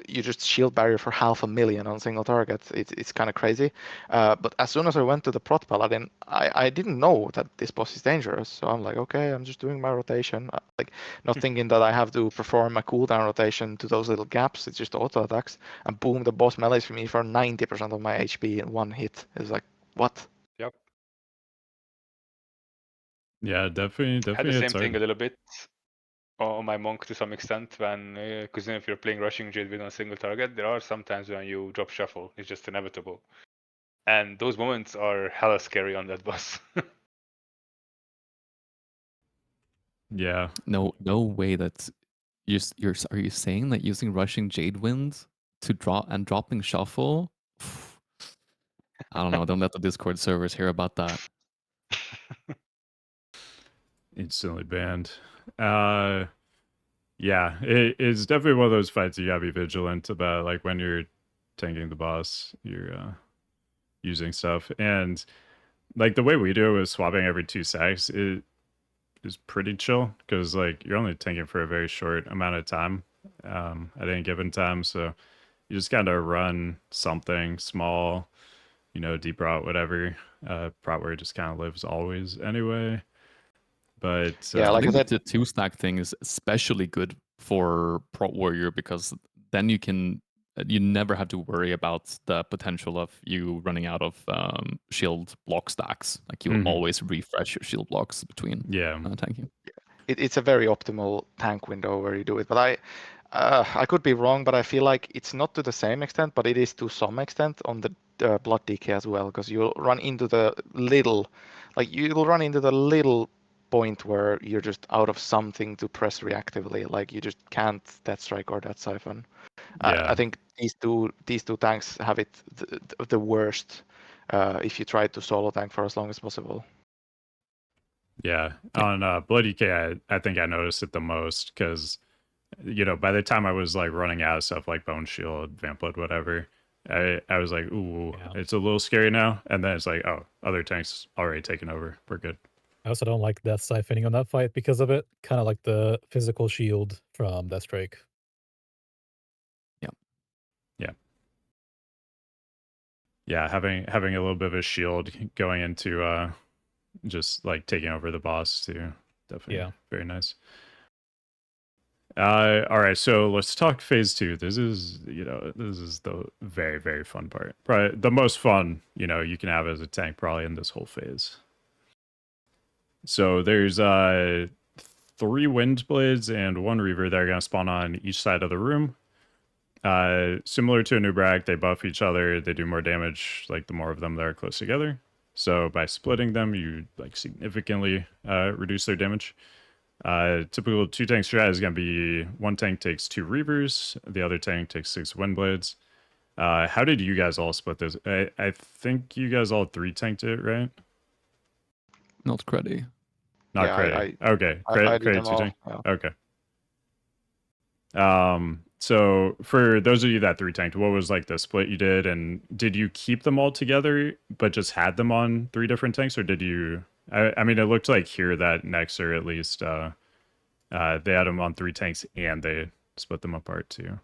you just shield barrier for 500,000 on single target. It's kind of crazy. But as soon as I went to the Prot Paladin, I didn't know that this boss is dangerous. So I'm like, okay, I'm just doing my rotation. Like, not thinking that I have to perform a cooldown rotation to those little gaps. It's just auto attacks. And boom, the boss melees for me for 90% of my HP in one hit. It's like, what? Yep. Yeah, definitely. Had the same it's thing hard. a little bit on my monk to some extent when, because if you're playing rushing Jade with a single target, there are some times when you drop shuffle. It's just inevitable. And those moments are hella scary on that boss. Yeah. No way that are you saying that using rushing Jade Wind to dropping shuffle? I don't know. Don't let the Discord servers hear about that. instantly banned. Yeah, it's definitely one of those fights you gotta be vigilant about. Like when you're tanking the boss, you're using stuff, and like the way we do it with swapping every 2 seconds, it is pretty chill because like you're only tanking for a very short amount of time at any given time, so you just gotta run something small, you know, deep rot, whatever. Prot where it just kind of lives always anyway. But Yeah, I like I think said, the 2-stack thing is especially good for Prot Warrior because then you never have to worry about the potential of you running out of shield block stacks. Like you'll always refresh your shield blocks between tanking. it's a very optimal tank window where you do it. But I could be wrong, but I feel like it's not to the same extent, but it is to some extent on the blood DK as well, because you'll run into the little point where you're just out of something to press reactively, like you just can't that strike or that siphon. I think these two tanks have it the worst if you try to solo tank for as long as possible. Yeah, on Blood DK, I think I noticed it the most because, you know, by the time I was like running out of stuff like Bone Shield, Vamp Blood, whatever, I was like, ooh, it's a little scary now. And then it's like, oh, other tanks already taken over. We're good. I also don't like Death siphoning on that fight because of it. Kind of like the physical shield from Deathstrike. Yeah, having a little bit of a shield going into just like taking over the boss too. Definitely very nice. All right, so let's talk phase 2. This is the very, very fun part. Probably the most fun, you know, you can have as a tank probably in this whole phase. So there's 3 wind blades and 1 reaver that are gonna spawn on each side of the room. Similar to a new brag, they buff each other. They do more damage, like the more of them that are close together. So by splitting them, you like significantly reduce their damage. Typical 2-tank strat is going to be 1 tank takes 2 reavers, the other tank takes 6 wind blades. How did you guys all split this? I think you guys all 3-tanked it, right? Not Credi. Not Credi. Okay, Credi 2-tank. Yeah. Okay. So for those of you that 3-tanked, what was like the split you did, and did you keep them all together but just had them on 3 different tanks, or did you? I mean, it looked like here that Nexxer at least they had them on 3 tanks and they split them apart too.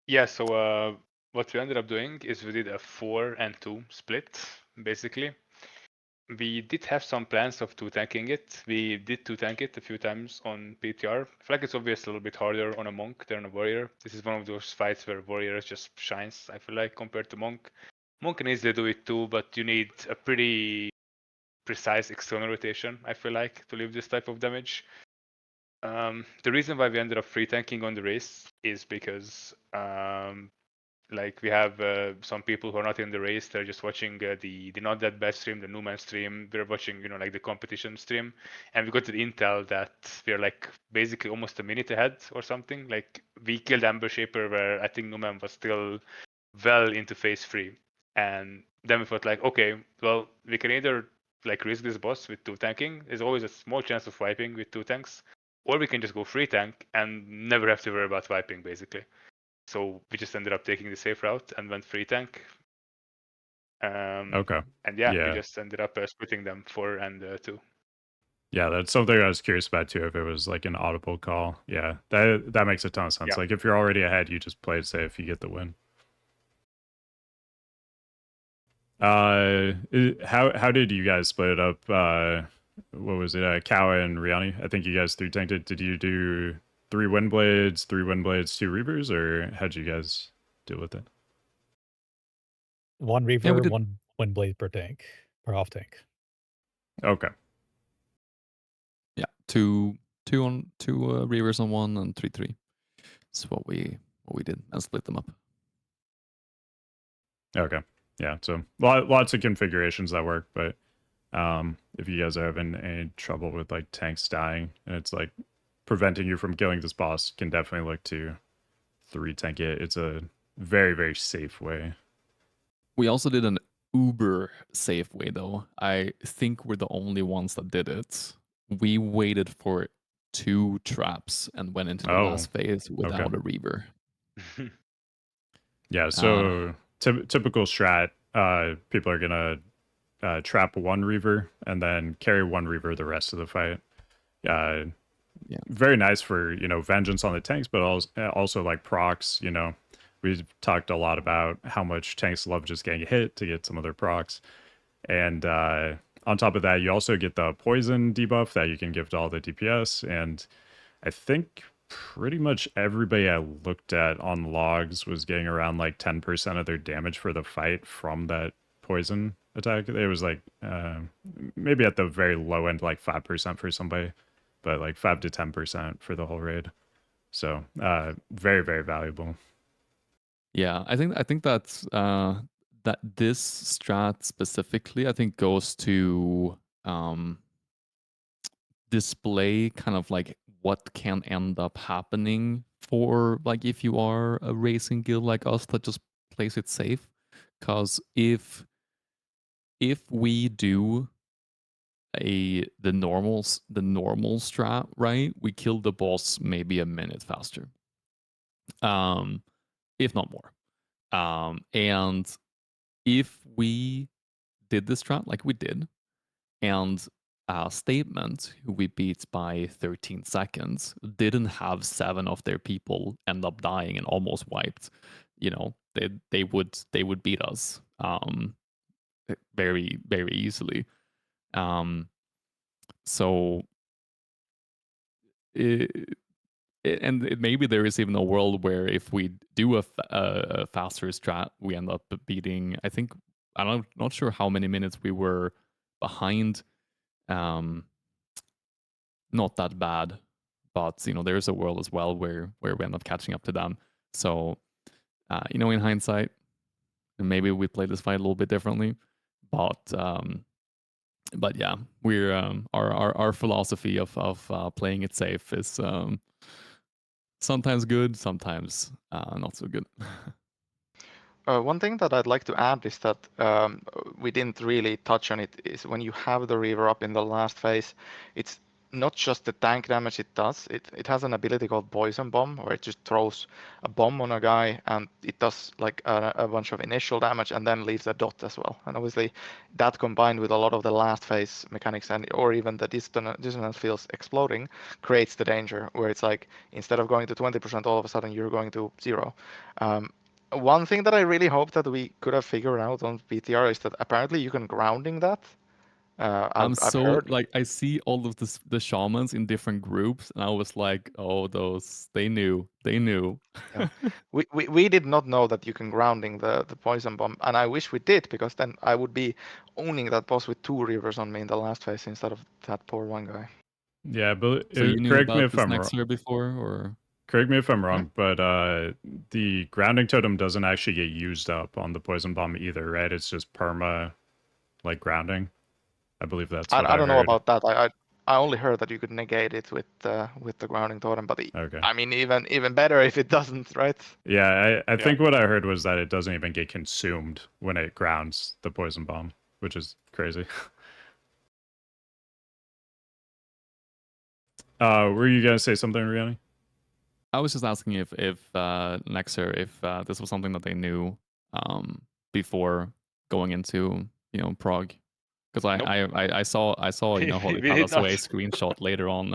Yeah. So what we ended up doing is we did a 4 and 2 split basically. We did have some plans of 2-tanking it. We did 2-tank it a few times on PTR. I feel like it's obviously a little bit harder on a monk than on a warrior. This is one of those fights where warrior just shines, I feel like, compared to monk. Monk can easily do it too, but you need a pretty precise external rotation, I feel like, to leave this type of damage. The reason why we ended up free tanking on the race is because like we have some people who are not in the race, they're just watching the not that bad stream, the Newman stream. We're watching, you know, like the competition stream, and we got the intel that we're like basically almost a minute ahead or something. Like we killed Amber Shaper where I think Newman was still well into phase 3, and then we thought like, okay, well, we can either like risk this boss with 2-tanking. There's always a small chance of wiping with 2 tanks, or we can just go free tank and never have to worry about wiping basically. So we just ended up taking the safe route and went free tank. Okay. And we just ended up splitting them 4 and 2. Yeah, that's something I was curious about too. If it was like an audible call, yeah, that makes a ton of sense. Yeah. Like if you're already ahead, you just play it safe, you get the win. How did you guys split it up? What was it? Kawa and Riani. I think you guys 3-tanked it. Did you do 3 wind blades, 2 reavers, or how'd you guys deal with it? 1 reaver, 1 wind blade per tank, per off tank. Okay. Yeah, two reavers on 1 and 3. That's what we did and split them up. Okay. Yeah. So lots of configurations that work, but if you guys are having any trouble with like tanks dying and it's like preventing you from killing this boss, can definitely look to 3-tank it. It's a very, very safe way. We also did an uber safe way though. I think we're the only ones that did it. We waited for 2 traps and went into the Oh, last phase without okay. a Reaver. Yeah, so typical strat, people are gonna trap 1 Reaver and then carry 1 Reaver the rest of the fight. Yeah. Very nice for, you know, vengeance on the tanks, but also like procs, you know. We've talked a lot about how much tanks love just getting hit to get some of their procs. And on top of that, you also get the poison debuff that you can give to all the DPS. And I think pretty much everybody I looked at on logs was getting around like 10% of their damage for the fight from that poison attack. It was like maybe at the very low end, like 5% for somebody, but like 5 to 10% for the whole raid. So very, very valuable. Yeah, I think that's that this strat specifically I think goes to display kind of like what can end up happening for like if you are a racing guild like us that just plays it safe. Cause if we do the normal strat, right, we kill the boss maybe a minute faster. If not more. And if we did this strat like we did, and Statement, who we beat by 13 seconds, didn't have 7 of their people end up dying and almost wiped, you know, they would beat us very, very easily. So maybe there is even a world where if we do a faster strat, we end up beating. I think I'm not sure how many minutes we were behind. Not that bad, but you know there's a world as well where we end up catching up to them. So you know, in hindsight, maybe we played this fight a little bit differently, but yeah, we're our philosophy of playing it safe is sometimes good, sometimes not so good. One thing that I'd like to add is that we didn't really touch on it is when you have the Reaver up in the last phase, it's not just the tank damage it does. It has an ability called Poison Bomb, where it just throws a bomb on a guy and it does like a bunch of initial damage and then leaves a dot as well. And obviously that combined with a lot of the last phase mechanics and or even the dissonance fields exploding creates the danger where it's like instead of going to 20%, all of a sudden you're going to 0. One thing that I really hope that we could have figured out on PTR is that apparently you can grounding that. I'm I've so heard. like I see all of the shamans in different groups, and I was like, oh, those they knew. Yeah. We did not know that you can grounding the poison bomb, and I wish we did because then I would be owning that boss with 2 rivers on me in the last phase instead of that poor one guy. Yeah, but So you knew correct me about if this I'm wrong. Nexxer before, or Correct me if I'm wrong, but the grounding totem doesn't actually get used up on the poison bomb either, right? It's just perma, like grounding. I believe that's what I don't know heard. about that. I only heard that you could negate it with the grounding totem, but Okay. I mean even better if it doesn't, right? Yeah, I think what I heard was that it doesn't even get consumed when it grounds the poison bomb, which is crazy. Were you gonna say something, Rihanna? I was just asking if Nexxer, if this was something that they knew before going into Prague, because Nope. I saw We Holy did Palace not. Way screenshot later on.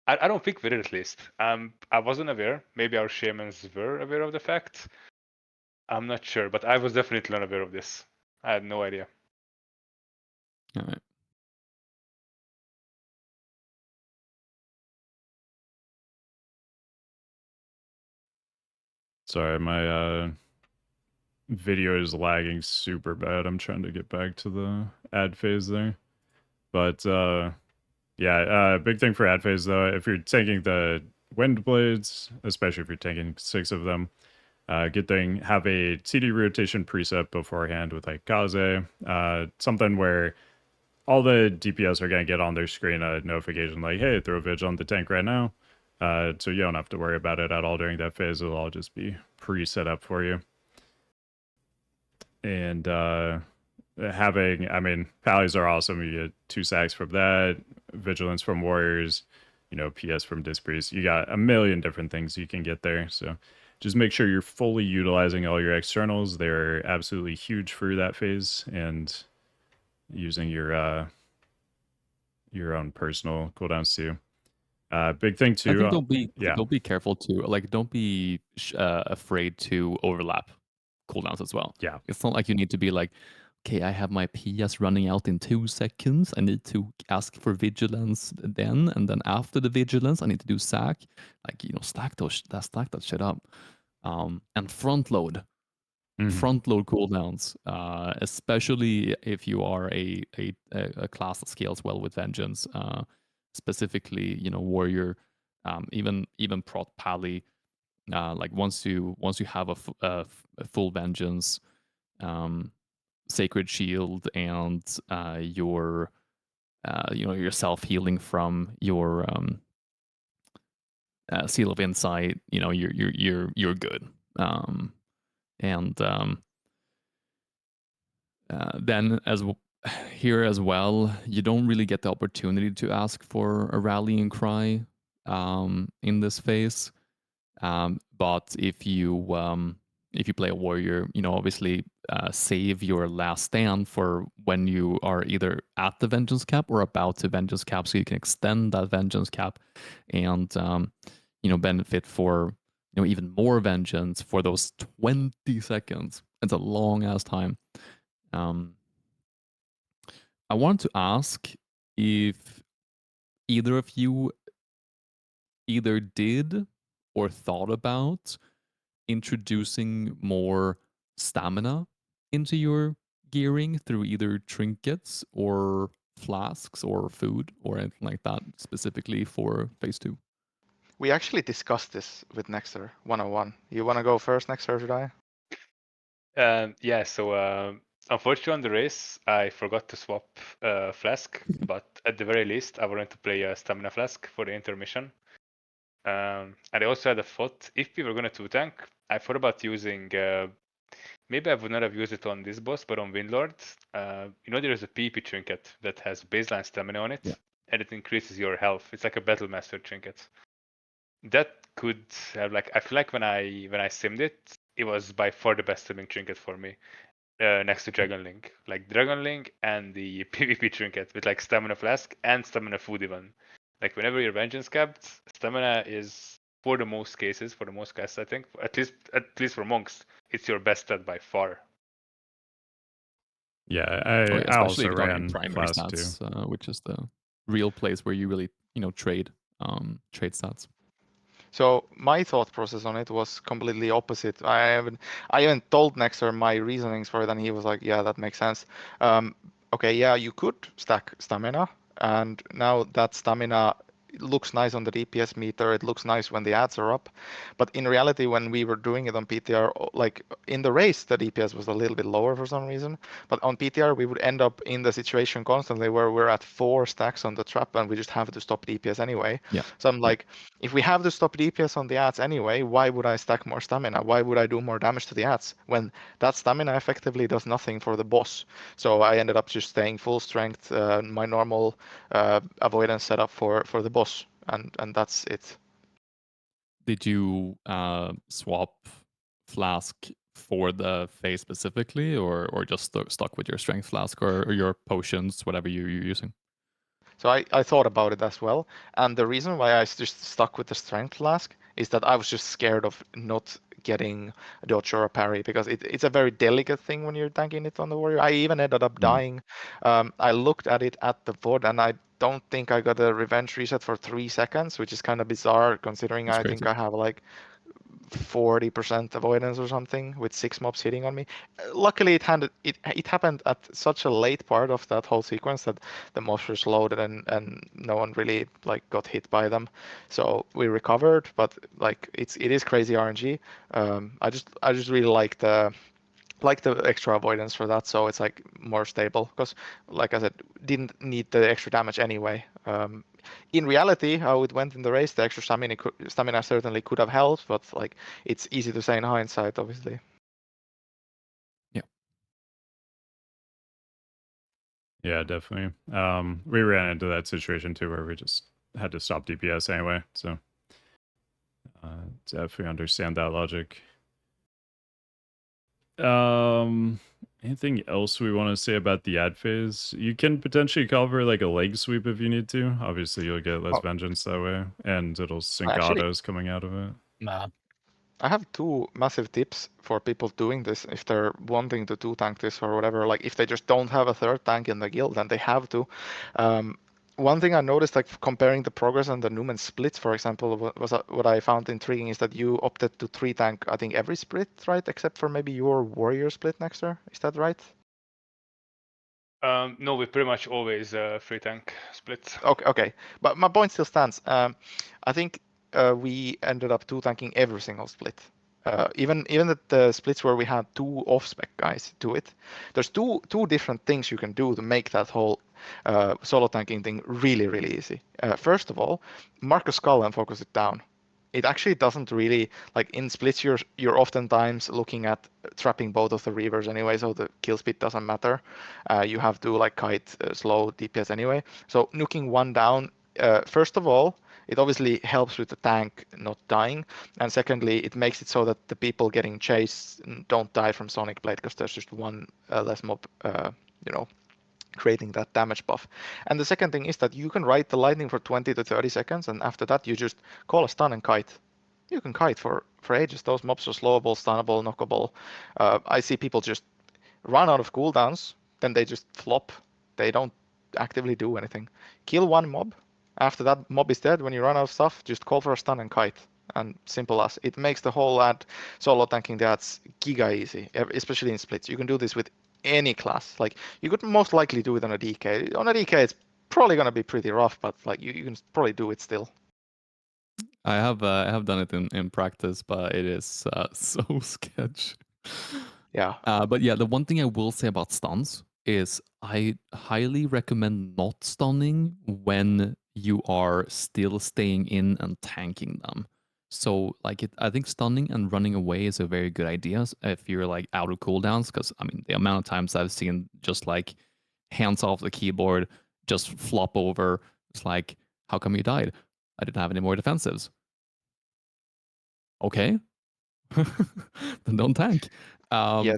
I don't think we did at least. I wasn't aware. Maybe our shamans were aware of the fact. I'm not sure, but I was definitely not aware of this. I had no idea. All right. Sorry, my video is lagging super bad. I'm trying to get back to the ad phase there. But yeah, big thing for ad phase though, if you're taking the wind blades, especially if you're taking 6 of them, good thing, have a TD rotation preset beforehand with like Kaze, something where all the DPS are going to get on their screen a notification like, hey, throw Vig on the tank right now. So you don't have to worry about it at all during that phase. It'll all just be pre-set up for you. and having, I mean, pallies are awesome. You get 2 sacks from that, vigilance from warriors, you know, PS from disc priest. You got a million different things you can get there. So just make sure you're fully utilizing all your externals. They're absolutely huge for that phase, and using your own personal cooldowns too. Big thing I too. think Yeah, don't be careful to like don't be afraid to overlap cooldowns as well. yeah, It's not like you need to be like, okay, I have my PS running out in 2 seconds. I need to ask for vigilance then, and then after the vigilance, I need to do sack. Like, you know, stack that shit up. And front load cooldowns, especially if you are a class that scales well with vengeance. Specifically, you know, warrior, even prot pally. Like once you have a full vengeance, sacred shield, and your you know, your self healing from your seal of insight, you know, you're good. And then here as well, you don't really get the opportunity to ask for a rallying cry in this phase. But if you play a warrior, you know, obviously save your last stand for when you are either at the vengeance cap or about to vengeance cap, so you can extend that vengeance cap and you know, benefit for, you know, even more vengeance for those 20 seconds. It's a long ass time. I want to ask if either of you either did or thought about introducing more stamina into your gearing through either trinkets or flasks or food or anything like that, specifically for phase 2. We actually discussed this with Nexxer 101. You want to go first, Nexxer, or should I? Yeah, so unfortunately on the race, I forgot to swap flask, but at the very least, I wanted to play a stamina flask for the intermission. And I also had a thought, if we were going to 2-tank, I thought about using, maybe I would not have used it on this boss, but on Windlord. You know, there's a PP trinket that has baseline stamina on it, Yeah. and it increases your health. It's like a Battle Master trinket. That could have, like, I feel like when I simmed it, it was by far the best simming trinket for me. Next to Dragon Link, like Dragon Link and the PvP trinket with like stamina flask and stamina food even. Like whenever your vengeance capped, stamina is for the most cases, for the most casts, I think, at least for monks, it's your best stat by far. yeah. Oh, yeah, I especially also if you're talking ran primary flask too. stats, which is the real place where you really, you know, trade stats. So my thought process on it was completely opposite. I even told Nexer my reasonings for it, and he was like, "Yeah, that makes sense." Okay, yeah, you could stack stamina, and now that stamina looks nice on the DPS meter. It looks nice when the ads are up, but in reality, when we were doing it on PTR, like in the race, the DPS was a little bit lower for some reason. But on PTR, we would end up in the situation constantly where we're at 4 stacks on the trap, and we just have to stop DPS anyway. Yeah. So I'm like, if we have to stop DPS on the ads anyway, why would I stack more stamina? Why would I do more damage to the ads when that stamina effectively does nothing for the boss? So I ended up just staying full strength, my normal avoidance setup for the boss, and that's it. Did you swap flask for the phase specifically, or just stuck with your strength flask or your potions, whatever you're using? So I thought about it as well, and the reason why I just stuck with the strength flask is that I was just scared of not getting a dodge or a parry, because it's a very delicate thing when you're tanking it on the warrior. I even ended up dying. I looked at it at the VOD, and I don't think I got a revenge reset for 3 seconds, which is kind of bizarre considering That's I crazy. think I have like 40% avoidance or something with 6 mobs hitting on me. Luckily, it happened at such a late part of that whole sequence that the mobs were slowed and no one really like got hit by them. So we recovered, but like it is crazy RNG. I just really like the extra avoidance for that, so it's like more stable, because like I said, didn't need the extra damage anyway. In reality, how it went in the race, the extra stamina certainly could have helped, but like it's easy to say in hindsight, obviously. Yeah. Yeah, definitely. We ran into that situation too where we just had to stop DPS anyway. So definitely understand that logic. Anything else we want to say about the ad phase? You can potentially cover like a leg sweep if you need to. Obviously, you'll get less Oh, vengeance that way, and it'll sync actually, autos coming out of it. Nah. I have two massive tips for people doing this if they're wanting to two tank this or whatever. Like if they just don't have a third tank in the guild and they have to. One thing I noticed, like comparing the progress and the Numen splits, for example, was what I found intriguing is that you opted to three tank, I think, every split, right? Except for maybe your warrior split, Nexxer. Is that right? No, we pretty much always free tank split. Okay. But my point still stands. I think we ended up two tanking every single split. Even at the splits where we had two off spec guys do it, there's two different things you can do to make that whole solo tanking thing really easy. First of all, mark a skull and focus it down. It actually doesn't really like in splits. You're oftentimes looking at trapping both of the reavers anyway, so the kill speed doesn't matter. You have to like kite slow DPS anyway. So nuking one down. First of all, it obviously helps with the tank not dying, and secondly, it makes it so that the people getting chased don't die from Sonic Blade because there's just one less mob, you know, creating that damage buff. And the second thing is that you can ride the lightning for 20 to 30 seconds, and after that, you just call a stun and kite. You can kite for ages. Those mobs are slowable, stunnable, knockable. I see people just run out of cooldowns, then they just flop. They don't actively do anything. Kill one mob. After that mob is dead, when you run out of stuff, just call for a stun and kite. And simple as. It makes the whole ad solo tanking the ads giga easy, especially in splits. You can do this with any class. Like you could most likely do it on a DK. On a DK, it's probably gonna be pretty rough, but like you can probably do it still. I have done it in practice, but it is so sketch. Yeah. But yeah, the one thing I will say about stuns is I highly recommend not stunning when you are still staying in and tanking them. So like I think stunning and running away is a very good idea if you're like out of cooldowns. Because I mean the amount of times I've seen just like hands off the keyboard, just flop over. It's like, how come you died? I didn't have any more defensives. Okay, then don't tank. Yeah.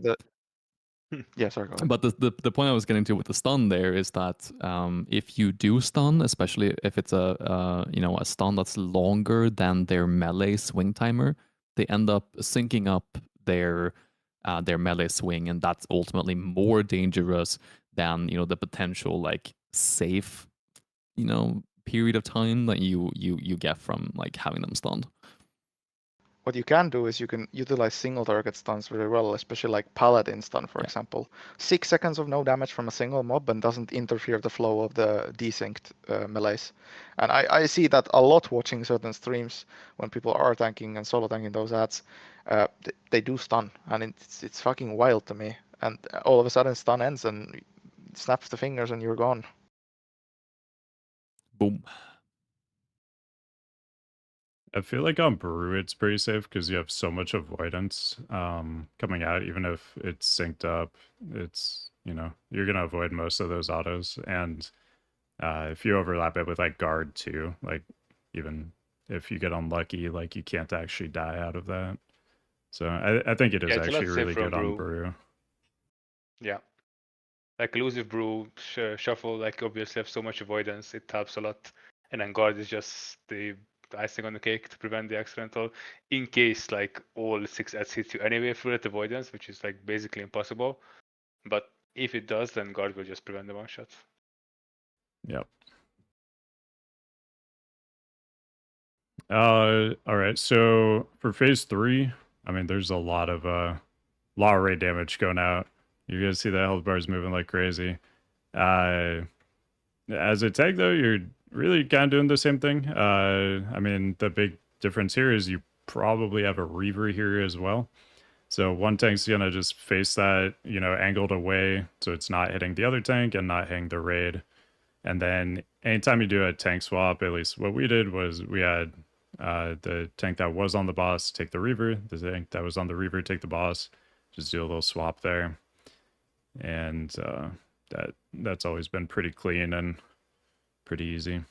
Yeah. Sorry. Go ahead. But the point I was getting to with the stun there is that if you do stun, especially if it's a a stun that's longer than their melee swing timer, they end up syncing up their melee swing, and that's ultimately more dangerous than the potential like safe period of time that you get from like having them stunned. What you can do is you can utilize single target stuns very well, especially like Paladin stun, for example. 6 seconds of no damage from a single mob and doesn't interfere the flow of the desynced melees. And I see that a lot watching certain streams when people are tanking and solo tanking those ads. They do stun, and it's fucking wild to me. And all of a sudden stun ends and snaps the fingers and you're gone. Boom. I feel like on Brew it's pretty safe because you have so much avoidance coming out, even if it's synced up. It's you're gonna avoid most of those autos, and if you overlap it with like guard too, like even if you get unlucky, like you can't actually die out of that. So I think it is Yeah, it's a lot actually really safer on good on Brew. Brew. Yeah. Like elusive brew, shuffle, like obviously have so much avoidance, it helps a lot. And then guard is just the icing on the cake to prevent the accidental. In case like all 6 ads hit you anyway through that avoidance, which is like basically impossible. But if it does, then guard will just prevent the one shot. Yep. All right. So for phase 3, I mean, there's a lot of raid damage going out. You guys see the health bars moving like crazy. As a tank, though, you're really kind of doing the same thing. I mean, the big difference here is you probably have a Reaver here as well. So one tank's gonna just face that, angled away, so it's not hitting the other tank and not hitting the raid. And then anytime you do a tank swap, at least what we did was we had the tank that was on the boss take the Reaver, the tank that was on the Reaver take the boss, just do a little swap there. And that's always been pretty clean and pretty easy.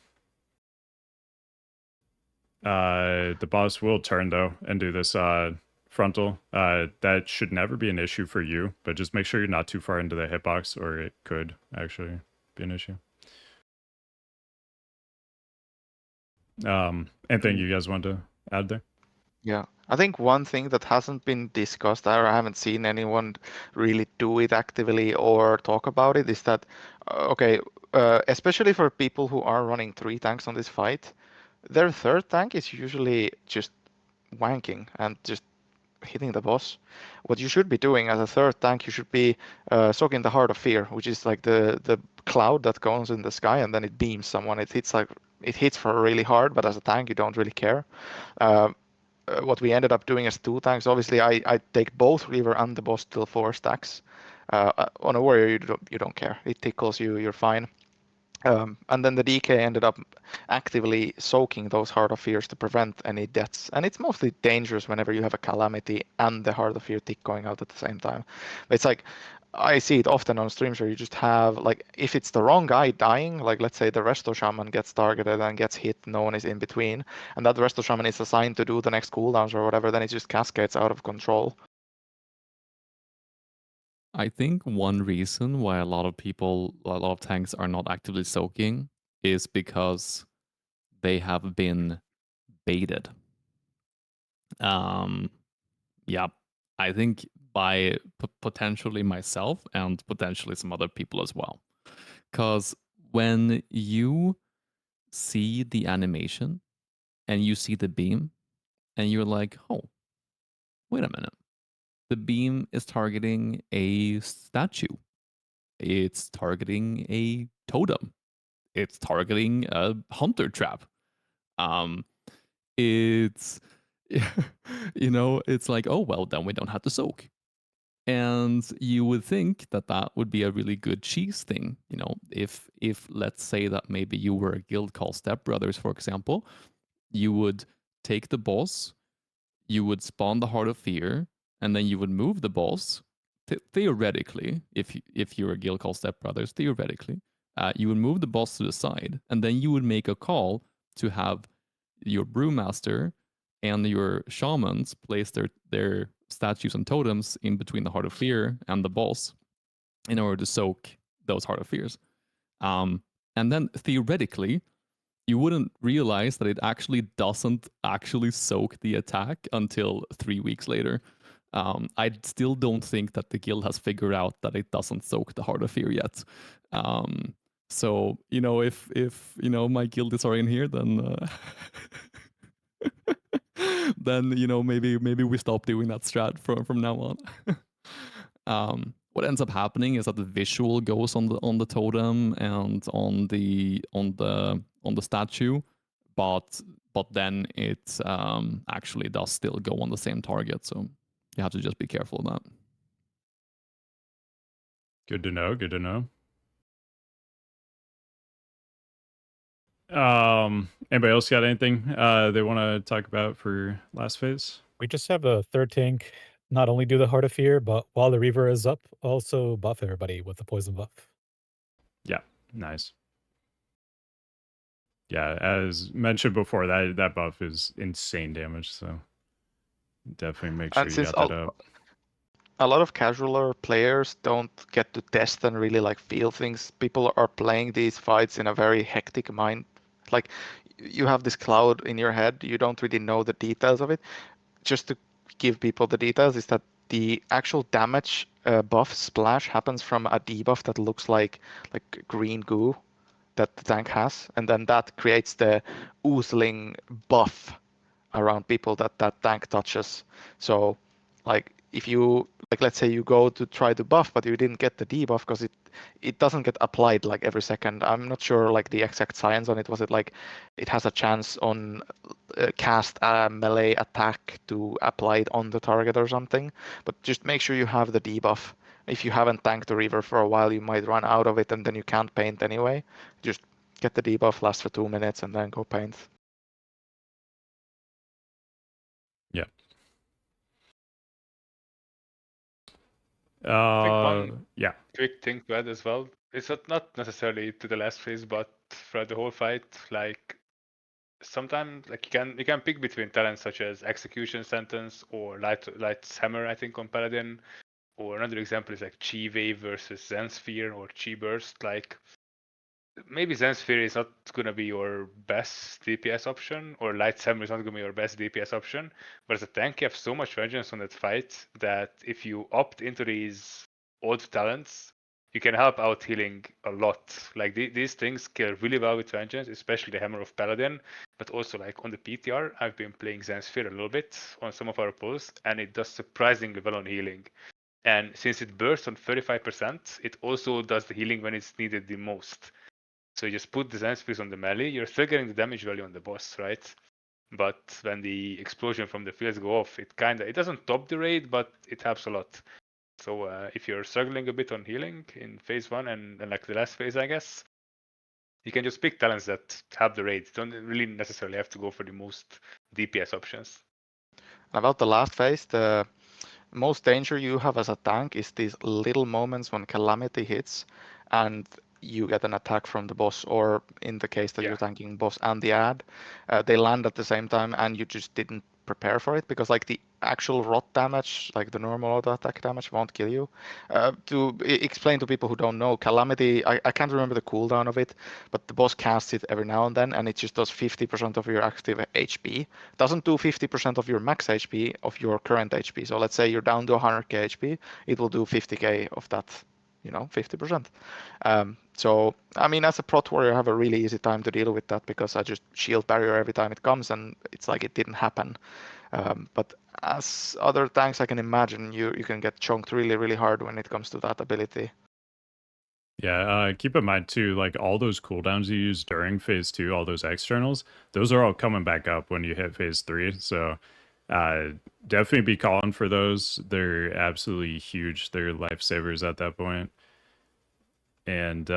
The boss will turn though and do this frontal. That should never be an issue for you, but just make sure you're not too far into the hitbox, or it could actually be an issue. Anything you guys want to add there? Yeah, I think one thing that hasn't been discussed, or I haven't seen anyone really do it actively or talk about it, is that, especially for people who are running 3 tanks on this fight, their 3rd tank is usually just wanking and just hitting the boss. What you should be doing as a 3rd tank, you should be soaking the Heart of Fear, which is like the cloud that goes in the sky and then it beams someone. It hits for really hard, but as a tank, you don't really care. What we ended up doing as 2 tanks, obviously I take both Reaver and the boss till 4 stacks. On a warrior, you don't care. It tickles you, you're fine. And then the DK ended up actively soaking those Heart of Fears to prevent any deaths. And it's mostly dangerous whenever you have a Calamity and the Heart of Fear tick going out at the same time. But it's like, I see it often on streams where you just have, like, if it's the wrong guy dying, like let's say the Resto Shaman gets targeted and gets hit, no one is in between, and that Resto Shaman is assigned to do the next cooldowns or whatever, then it just cascades out of control. I think one reason why a lot of tanks are not actively soaking is because they have been baited. Yeah, I think by potentially myself and potentially some other people as well. Because when you see the animation and you see the beam and you're like, oh, wait a minute. The beam is targeting a statue. It's targeting a totem. It's targeting a hunter trap. It's it's like, oh well, then we don't have to soak. And you would think that that would be a really good cheese thing, if let's say that maybe you were a guild called Step Brothers, for example, you would take the boss, you would spawn the Heart of Fear, and then you would move the boss. Theoretically, if you're a guild called Step Brothers, theoretically, you would move the boss to the side, and then you would make a call to have your Brewmaster and your shamans place their statues and totems in between the Heart of Fear and the boss in order to soak those Heart of Fears. And then theoretically, you wouldn't realize that it actually doesn't actually soak the attack until 3 weeks later. I still don't think that the guild has figured out that it doesn't soak the Heart of Fear yet. So if my guildies are in here, then then maybe we stop doing that strat from now on. What ends up happening is that the visual goes on the totem and on the statue, but then it actually does still go on the same target. So you have to just be careful of that. Good to know. Good to know. Anybody else got anything they want to talk about for last phase? We just have a 3rd tank not only do the Heart of Fear, but while the Reaver is up, also buff everybody with the poison buff. Yeah, nice. Yeah, as mentioned before, that buff is insane damage, so definitely make sure And you since got that up. a lot of casualer players don't get to test and really like feel things, people are playing these fights in a very hectic mind. Like, you have this cloud in your head, you don't really know the details of it. Just to give people the details, is that the actual damage buff splash happens from a debuff that looks like green goo that the tank has, and then that creates the oozling buff around people that tank touches. So, like, if you, like, let's say you go to try to buff, but you didn't get the debuff because it doesn't get applied like every second. I'm not sure like the exact science on it. Was it like it has a chance on cast a melee attack to apply it on the target or something? But just make sure you have the debuff. If you haven't tanked the Reaver for a while, you might run out of it and then you can't paint anyway. Just get the debuff, last for 2 minutes, and then go paint. Yeah. I think one Yeah. quick thing to add as well. it's not necessarily to the last phase, but throughout the whole fight. Like sometimes, like you can pick between talents such as Execution Sentence or Light's Hammer, I think, on Paladin. Or another example is like Chi Wave versus Zen Sphere or Chi Burst. Like maybe Zen Sphere is not gonna be your best DPS option, or Light's Hammer is not gonna be your best DPS option. But as a tank, you have so much vengeance on that fight that if you opt into these old talents, you can help out healing a lot. Like these things kill really well with vengeance, especially the Hammer of Paladin. But also like on the PTR, I've been playing Zen Sphere a little bit on some of our pulls, and it does surprisingly well on healing. And since it bursts on 35%, it also does the healing when it's needed the most. So you just put the Zen Spears on the melee, you're still getting the damage value on the boss, right? But when the explosion from the fields go off, it doesn't top the raid, but it helps a lot. So if you're struggling a bit on healing in phase 1 and like the last phase, I guess, you can just pick talents that help the raid. You don't really necessarily have to go for the most DPS options. About the last phase, the most danger you have as a tank is these little moments when Calamity hits and you get an attack from the boss, or in the case that Yeah. you're tanking boss and the ad, they land at the same time and you just didn't prepare for it, because like the actual rot damage, like the normal auto attack damage, won't kill you. To explain to people who don't know, Calamity, I can't remember the cooldown of it, but the boss casts it every now and then, and it just does 50% of your active HP. Doesn't do 50% of your max HP of your current HP. So let's say you're down to 100k HP, it will do 50k of that, 50%. So I mean, as a Prot warrior, I have a really easy time to deal with that because I just shield barrier every time it comes, and it's like it didn't happen. But as other tanks, I can imagine you can get chunked really, really hard when it comes to that ability. Yeah, keep in mind too, like all those cooldowns you use during phase 2, all those externals, those are all coming back up when you hit phase 3. So definitely be calling for those. They're absolutely huge. They're lifesavers at that point. And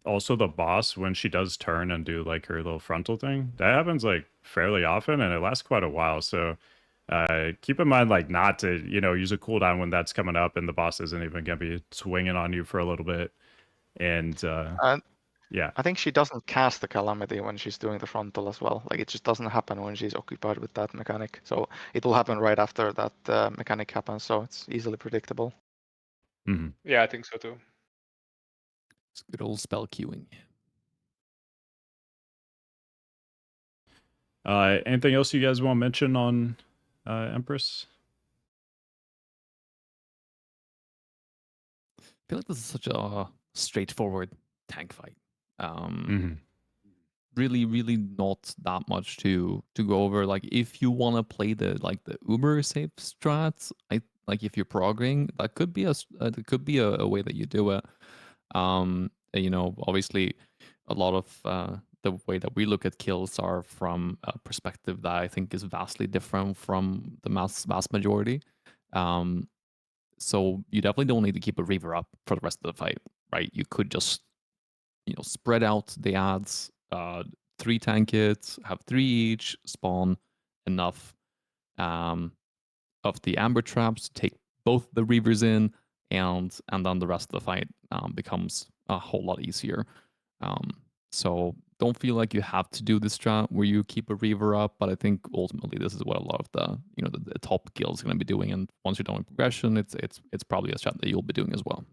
also the boss, when she does turn and do like her little frontal thing, that happens like fairly often and it lasts quite a while. So keep in mind like not to use a cooldown when that's coming up and the boss isn't even gonna be swinging on you for a little bit. And And yeah, I think she doesn't cast the Calamity when she's doing the frontal as well. Like it just doesn't happen when she's occupied with that mechanic. So it will happen right after that mechanic happens. So it's easily predictable. Yeah, I think so too. It's good old spell queuing. Anything else you guys want to mention on Empress? I feel like this is such a straightforward tank fight. Really, really not that much to go over. Like if you want to play the uber safe strats, if you're progging, that could be a way that you do it. Obviously, a lot of the way that we look at kills are from a perspective that I think is vastly different from the vast majority. So you definitely don't need to keep a Reaver up for the rest of the fight, right? You could just, spread out the ads, 3 tank kits, have 3 each, spawn enough of the amber traps to take both the Reavers in, and then the rest of the fight becomes a whole lot easier. So don't feel like you have to do this strat where you keep a Reaver up, but I think ultimately this is what a lot of the top guilds are going to be doing. And once you're done with progression, it's probably a strat that you'll be doing as well.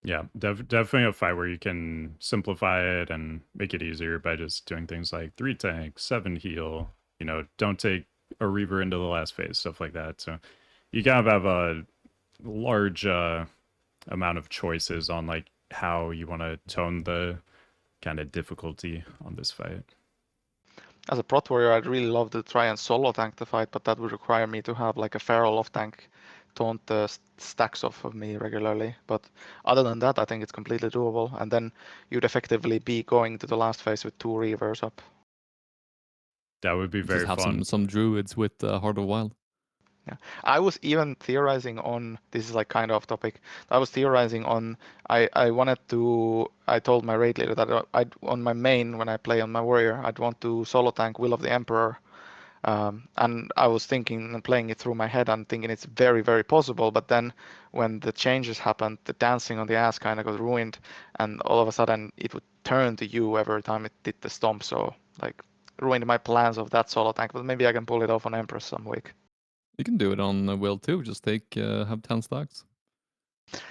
Yeah, definitely a fight where you can simplify it and make it easier by just doing things like 3 tank, 7 heal, don't take a Reaver into the last phase, stuff like that. So you kind of have a large amount of choices on like how you want to tone the kind of difficulty on this fight. As a Prot warrior, I'd really love to try and solo tank the fight, but that would require me to have like a feral off tank taunt the stacks off of me regularly. But other than that, I think it's completely doable. And then you'd effectively be going to the last phase with 2 Reavers up. That would be very Just have fun. some druids with Heart of Wild. Yeah, I was even theorizing on, this is like kind of off topic. I was theorizing on, I told my raid leader that on my main, when I play on my warrior, I'd want to solo tank Will of the Emperor And I was thinking and playing it through my head and thinking it's very, very possible. But then when the changes happened, the dancing on the ass kind of got ruined, and all of a sudden it would turn to you every time it did the stomp. So like ruined my plans of that solo tank. But maybe I can pull it off on Empress some week. You can do it on Will too. Just have 10 stacks.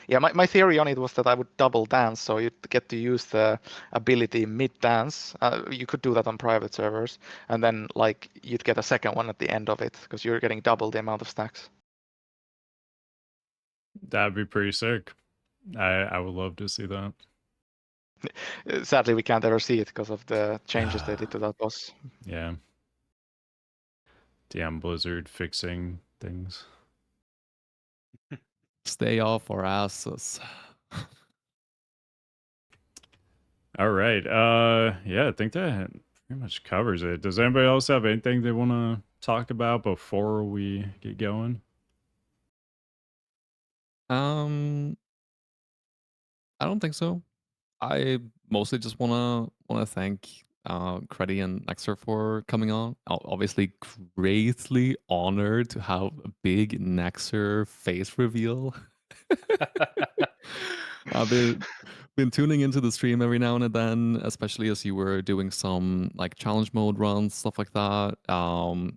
Yeah, my theory on it was that I would double dance, so you'd get to use the ability mid dance. You could do that on private servers, and then like you'd get a second one at the end of it because you're getting double the amount of stacks. That'd be pretty sick. I would love to see that. Sadly, we can't ever see it because of the changes they did to that boss. Yeah. Damn Blizzard fixing things. Stay off our asses. All right. Yeah, I think that pretty much covers it. Does anybody else have anything they want to talk about before we get going? I don't think so. I mostly just wanna thank Credi and Nexxer for coming on. Obviously, greatly honored to have a big Nexxer face reveal. I've been tuning into the stream every now and then, especially as you were doing some like challenge mode runs, stuff like that. I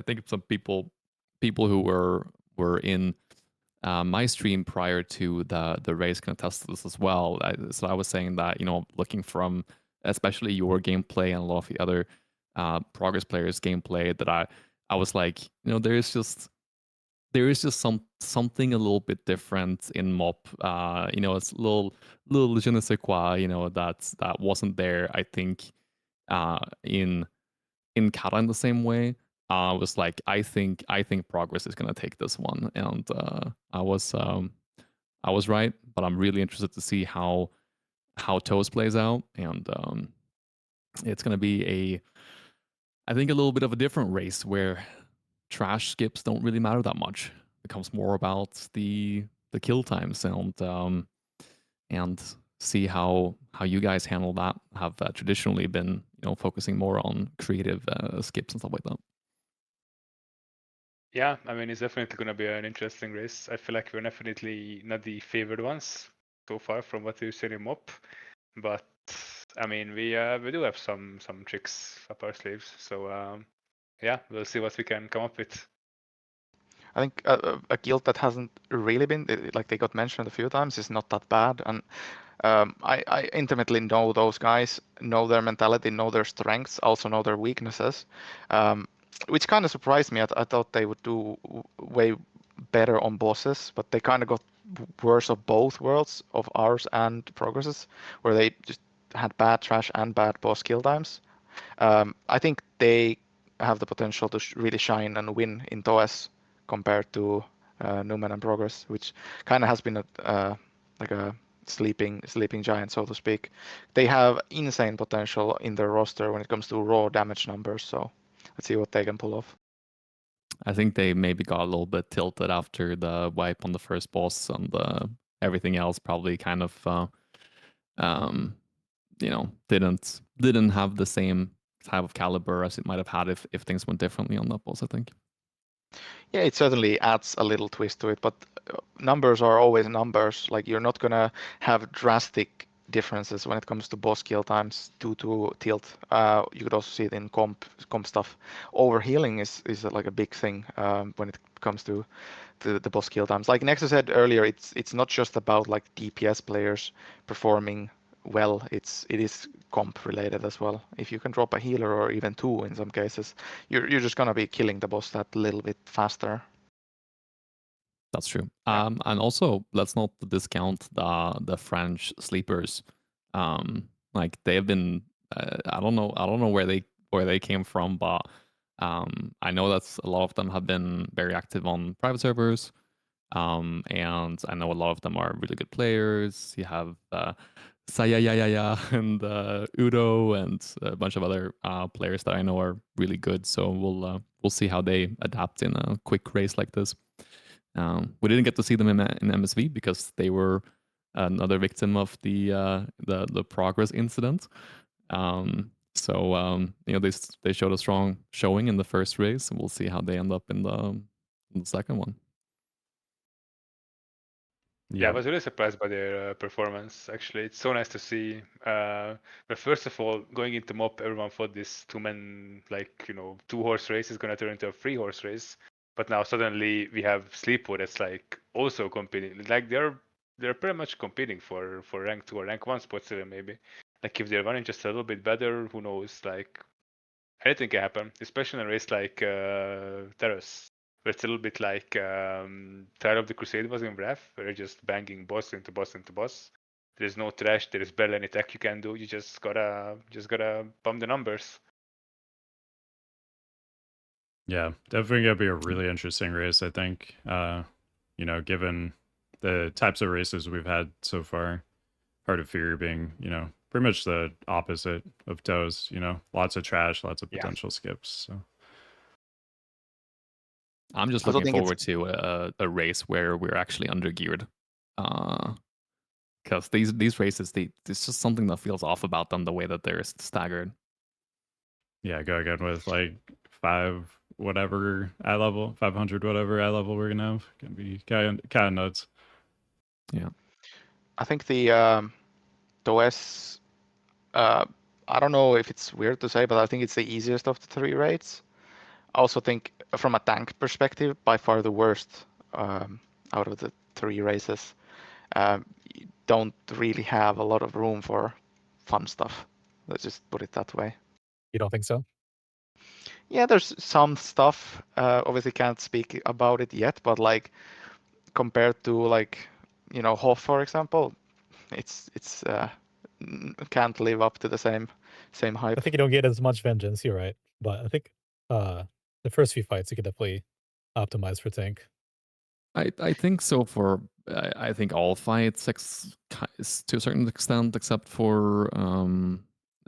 think some people who were in my stream prior to the race can attest to this as well. So I was saying that, you know, looking from especially your gameplay and a lot of the other progress players' gameplay, that I was like, you know, there is just something a little bit different in MoP. You know, it's a little je ne sais quoi, you know, that wasn't there, I think, in Kata in the same way. Was like, I think Progress is gonna take this one, and I was right, but I'm really interested to see how Toast plays out, and it's gonna be I think a little bit of a different race where trash skips don't really matter that much. It becomes more about the kill times, and see how you guys handle that. Have traditionally been, you know, focusing more on creative skips and stuff like that. Yeah, I mean, it's definitely going to be an interesting race. I feel like we're definitely not the favored ones so far from what we've seen in MoP, but I mean, we do have some tricks up our sleeves. So yeah, we'll see what we can come up with. I think a guild that hasn't really been, like they got mentioned a few times, is not that bad. And I intimately know those guys, know their mentality, know their strengths, also know their weaknesses, which kind of surprised me. I thought they would do way better on bosses, but they kind of got worse of both worlds, of ours and Progress's, where they just had bad trash and bad boss kill times. I think they have the potential to really shine and win in TOS compared to Newman and Progress, which kind of has been like a sleeping giant, so to speak. They have insane potential in their roster when it comes to raw damage numbers. So let's see what they can pull off. I think they maybe got a little bit tilted after the wipe on the first boss, and everything else probably kind of, you know, didn't have the same type of caliber as it might have had if things went differently on that boss, I think. Yeah, it certainly adds a little twist to it, but numbers are always numbers. Like you're not gonna have drastic differences when it comes to boss kill times due to tilt. You could also see it in comp stuff. Overhealing is like a big thing when it comes to the boss kill times. Like Nexxer said earlier, it's not just about like DPS players performing well. It is comp related as well. If you can drop a healer or even two in some cases, you're just gonna be killing the boss that little bit faster. That's true. Yeah. And also, let's not discount the French sleepers. Like they have been, I don't know where they came from, but I know that a lot of them have been very active on private servers. And I know a lot of them are really good players. You have Sayayaya and Udo and a bunch of other players that I know are really good. So we'll see how they adapt in a quick race like this. We didn't get to see them in MSV because they were another victim of the Progress incident. So they showed a strong showing in the first race, and we'll see how they end up in the second one. Yeah, I was really surprised by their performance. Actually, it's so nice to see. But first of all, going into MoP, everyone thought this two-man, two-horse race is gonna turn into a three-horse race. But now suddenly we have Sleepwood that's like also competing. Like they're pretty much competing for rank 2 or rank 1 spots even maybe. Like if they're running just a little bit better, who knows? Like anything can happen, especially in a race like Terrace. But it's a little bit like Trial of the Crusade was in Wrath, where you're just banging boss into boss into boss. There's no trash, there is barely any tech you can do. You just gotta pump the numbers. Yeah, definitely gonna be a really interesting race, I think. Given the types of races we've had so far, Heart of Fury being, pretty much the opposite of Toes, lots of trash, lots of potential skips. So I'm just looking forward to a race where we're actually undergeared. Because these races, it's just something that feels off about them, the way that they're staggered. Yeah, go again with like 500 whatever eye level we're gonna have. Gonna be kind of nuts. Yeah, I think the OS. I don't know if it's weird to say, but I think it's the easiest of the 3 raids. I also think, from a tank perspective, by far the worst out of the 3 races. You don't really have a lot of room for fun stuff. Let's just put it that way. You don't think so? Yeah, there's some stuff. Obviously, can't speak about it yet, but like compared to Hoff, for example, it's can't live up to the same hype. I think you don't get as much vengeance. You're right, but I think the first few fights you could definitely optimize for tank. I think so. I think all fights to a certain extent, except for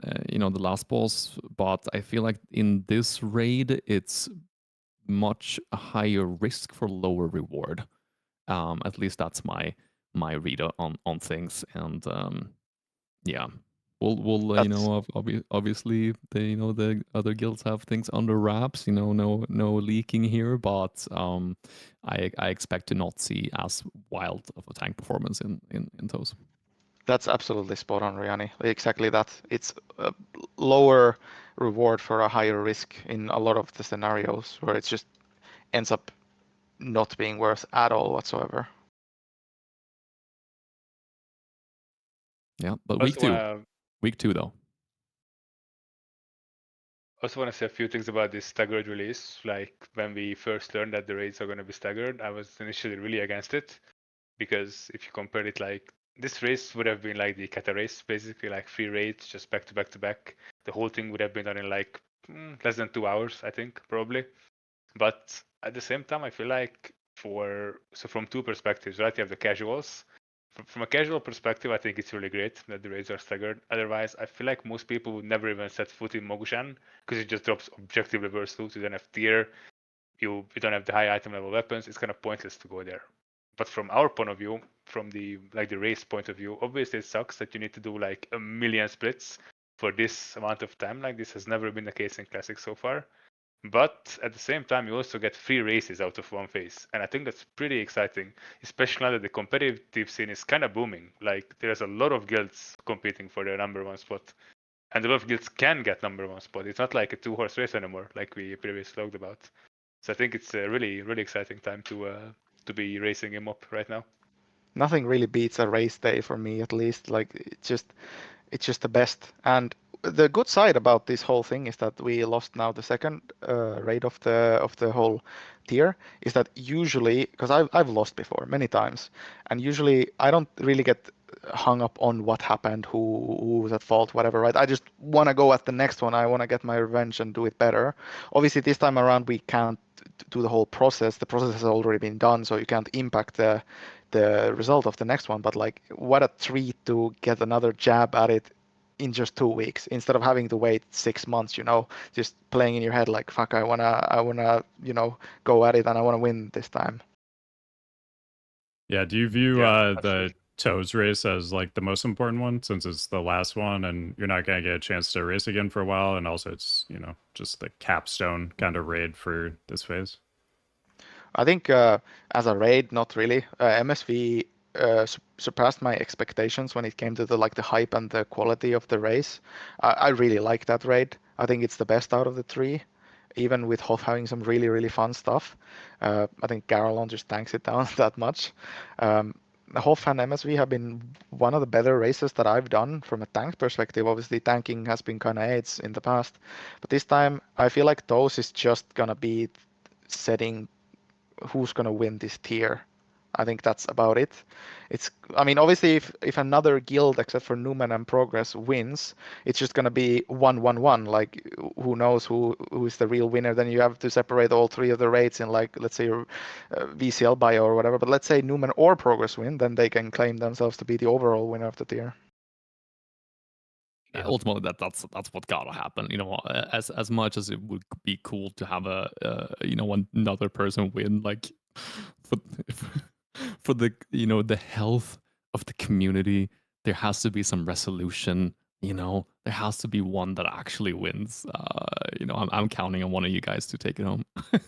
the last boss. But I feel like in this raid, it's much a higher risk for lower reward. At least that's my read on things, and yeah. We'll obviously the other guilds have things under wraps, no leaking here, but I expect to not see as wild of a tank performance in those. That's absolutely spot on, Riani. Exactly that. It's a lower reward for a higher risk in a lot of the scenarios where it just ends up not being worth at all whatsoever. Yeah, but week two though. I also want to say a few things about this staggered release. Like when we first learned that the raids are going to be staggered, I was initially really against it, because if you compare it, like this race would have been like the Kata race, basically like 3 raids just back to back to back. The whole thing would have been done in like less than 2 hours, I think, probably. But at the same time, I feel like from 2 perspectives, right? You have the casuals. From a casual perspective, I think it's really great that the raids are staggered. Otherwise, I feel like most people would never even set foot in Mogushan, because it just drops objective reverse loot. You don't have tier, you don't have the high item level weapons. It's kind of pointless to go there. But from our point of view, from the race point of view, obviously it sucks that you need to do like a million splits for this amount of time. Like this has never been the case in Classic so far. But at the same time, you also get 3 races out of one phase. And I think that's pretty exciting, especially now that the competitive scene is kind of booming. Like, there's a lot of guilds competing for their number 1 spot. And a lot of guilds can get number 1 spot. It's not like a 2-horse race anymore, like we previously talked about. So I think it's a really, really exciting time to be racing him up right now. Nothing really beats a race day for me, at least. Like it's just the best. And the good side about this whole thing is that we lost now the second raid of the whole tier. Is that usually, because I've lost before many times, and usually I don't really get hung up on what happened, who was at fault, whatever, right? I just want to go at the next one. I want to get my revenge and do it better. Obviously, this time around we can't do the whole process. The process has already been done, so you can't impact the result of the next one. But like, what a treat to get another jab at it in just 2 weeks instead of having to wait 6 months, just playing in your head like, fuck, I wanna go at it and I wanna win this time. Yeah, do you view Yeah, the Toes race as like the most important one, since it's the last one and you're not going to get a chance to race again for a while, and also it's, you know, just the capstone kind of raid for this phase? I think as a raid, not really. MSV surpassed my expectations when it came to the hype and the quality of the race. I really like that raid. I think it's the best out of the three, even with Hoff having some really fun stuff. I think Garalon just tanks it down that much. Hoff and MSV have been one of the better races that I've done from a tank perspective. Obviously, tanking has been kind of AIDS in the past, but this time I feel like Toes is just gonna be setting who's going to win this tier. I think that's about it. I mean, obviously, if another guild except for Newman and Progress wins, it's just going to be 1-1-1. Like, who knows who is the real winner? Then you have to separate all three of the raids in, like, let's say, VCL bio or whatever. But let's say Newman or Progress win, then they can claim themselves to be the overall winner of the tier. Yeah. Ultimately, that's what gotta happen. You know, as much as it would be cool to have a you know, another person win, like for for the, you know, the health of the community, there has to be some resolution. You know, there has to be one that actually wins. You know, I'm counting on one of you guys to take it home. It's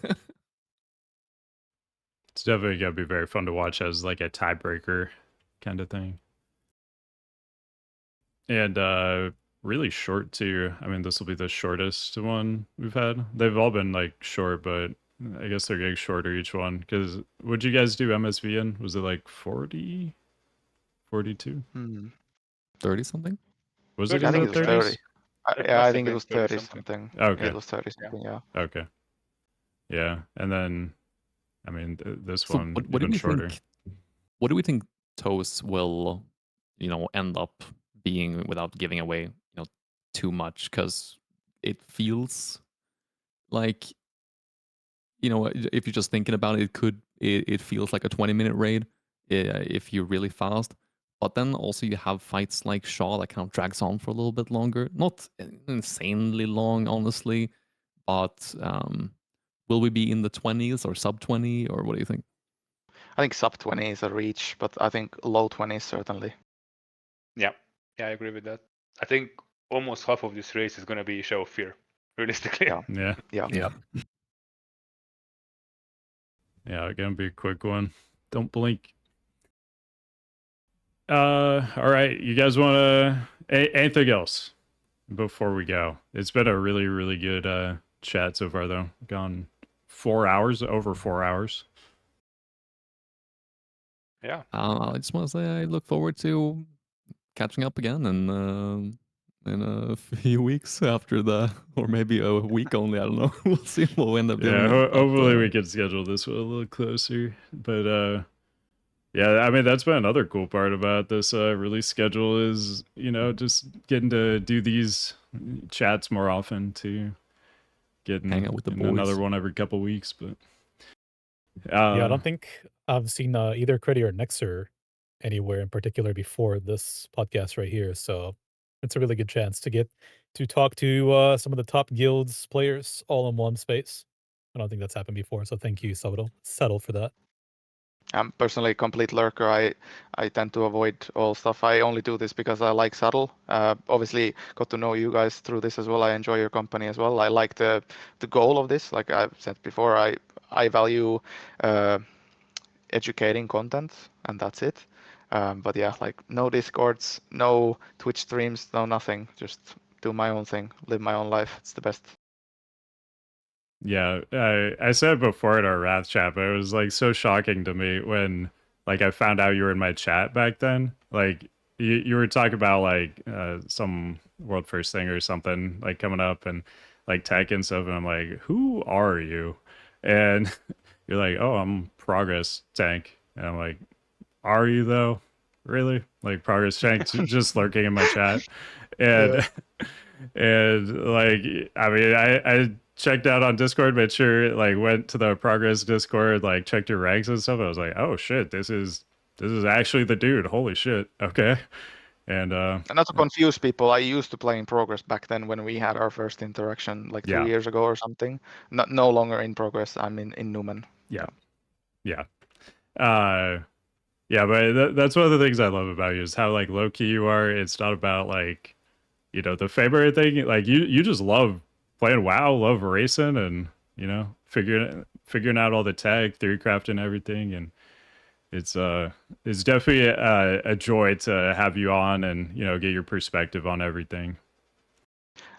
definitely going to be very fun to watch as like a tiebreaker kind of thing. And really short too. I mean, this will be the shortest one we've had. They've all been like short, but I guess they're getting shorter each one. Because what'd you guys do MSV in? Was it like 40? 42? 30 something? Was it I in think the it was 30s? 30. It Yeah, must I have think it been was 30 30 something. something. Okay. It was 30 something, yeah. Okay. Yeah. And then, I mean, this So one what do even we shorter. think? What do we think Toes will, you know, end up being without giving away, you know, too much? Because it feels like, you know, if you're just thinking about it, it feels like a 20-minute raid if you're really fast. But then also you have fights like Shaw that kind of drags on for a little bit longer. Not insanely long, honestly, but will we be in the 20s or sub 20, or what do you think? I think sub 20 is a reach, but I think low 20s certainly. Yeah, I agree with that. I think almost half of this race is going to be Show of Fear, realistically. Yeah. Yeah. Yeah. Yeah, gonna be a quick one. Don't blink. All right. You guys want to anything else before we go? It's been a really good chat so far, though. Gone 4 hours, over 4 hours. Yeah. I just want to say I look forward to catching up again and in a few weeks after that, or maybe a week only. I don't know. We'll see what we'll end up doing. Yeah, hopefully we can schedule this one a little closer. But yeah, I mean that's been another cool part about this release schedule is, you know, just getting to do these chats more often to getting Hang out with the in boys. another one every couple weeks. But Yeah, I don't think I've seen either Credi or Nexxer anywhere in particular before this podcast right here. So it's a really good chance to get to talk to some of the top guilds players all in one space. I don't think that's happened before. So thank you, Settle, for that. I'm personally a complete lurker. I tend to avoid all stuff. I only do this because I like Saddle. Obviously, got to know you guys through this as well. I enjoy your company as well. I like the goal of this. Like I've said before, I value educating content, and that's it. But yeah, like no Discords, no Twitch streams, no nothing. Just do my own thing, live my own life. It's the best. yeah, I said before in our Wrath chat, but it was like so shocking to me when like I found out you were in my chat back then. Like you were talking about like some world first thing or something like coming up and like tech and stuff, and I'm like, who are you? And you're like, oh, I'm Progress Tank, and I'm like, are you though? Really? Like Progress Tank just lurking in my chat, and and like I mean I checked out on Discord, made sure like went to the Progress Discord, like checked your ranks and stuff. I was like, oh shit, this is actually the dude. Holy shit. Okay. And not to confuse people, I used to play in Progress back then when we had our first interaction, like 3 years ago or something. No longer in Progress. I'm in Newman. Yeah. Yeah, but that's one of the things I love about you is how like low key you are. It's not about like, the favorite thing. Like you just love playing WoW, love racing, and figuring out all the tech, theory crafting, everything, and it's definitely a joy to have you on and get your perspective on everything.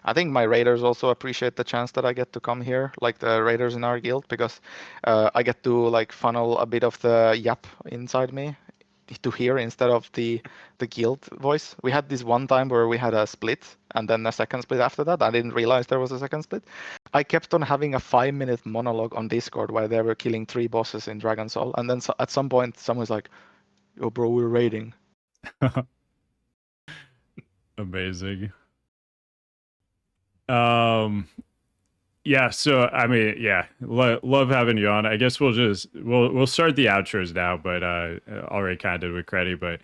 I think my raiders also appreciate the chance that I get to come here, like the raiders in our guild, because I get to like funnel a bit of the yap inside me to hear instead of the guild voice. We had this one time where we had a split and then a second split after that. I didn't realize there was a second split. I kept on having a 5-minute monologue on Discord while they were killing 3 bosses in Dragon Soul, and then at some point someone was like, "Yo, bro, we're raiding." Amazing. Yeah, so I mean, yeah, love having you on. I guess we'll start the outros now, but already kind of did with Credi, but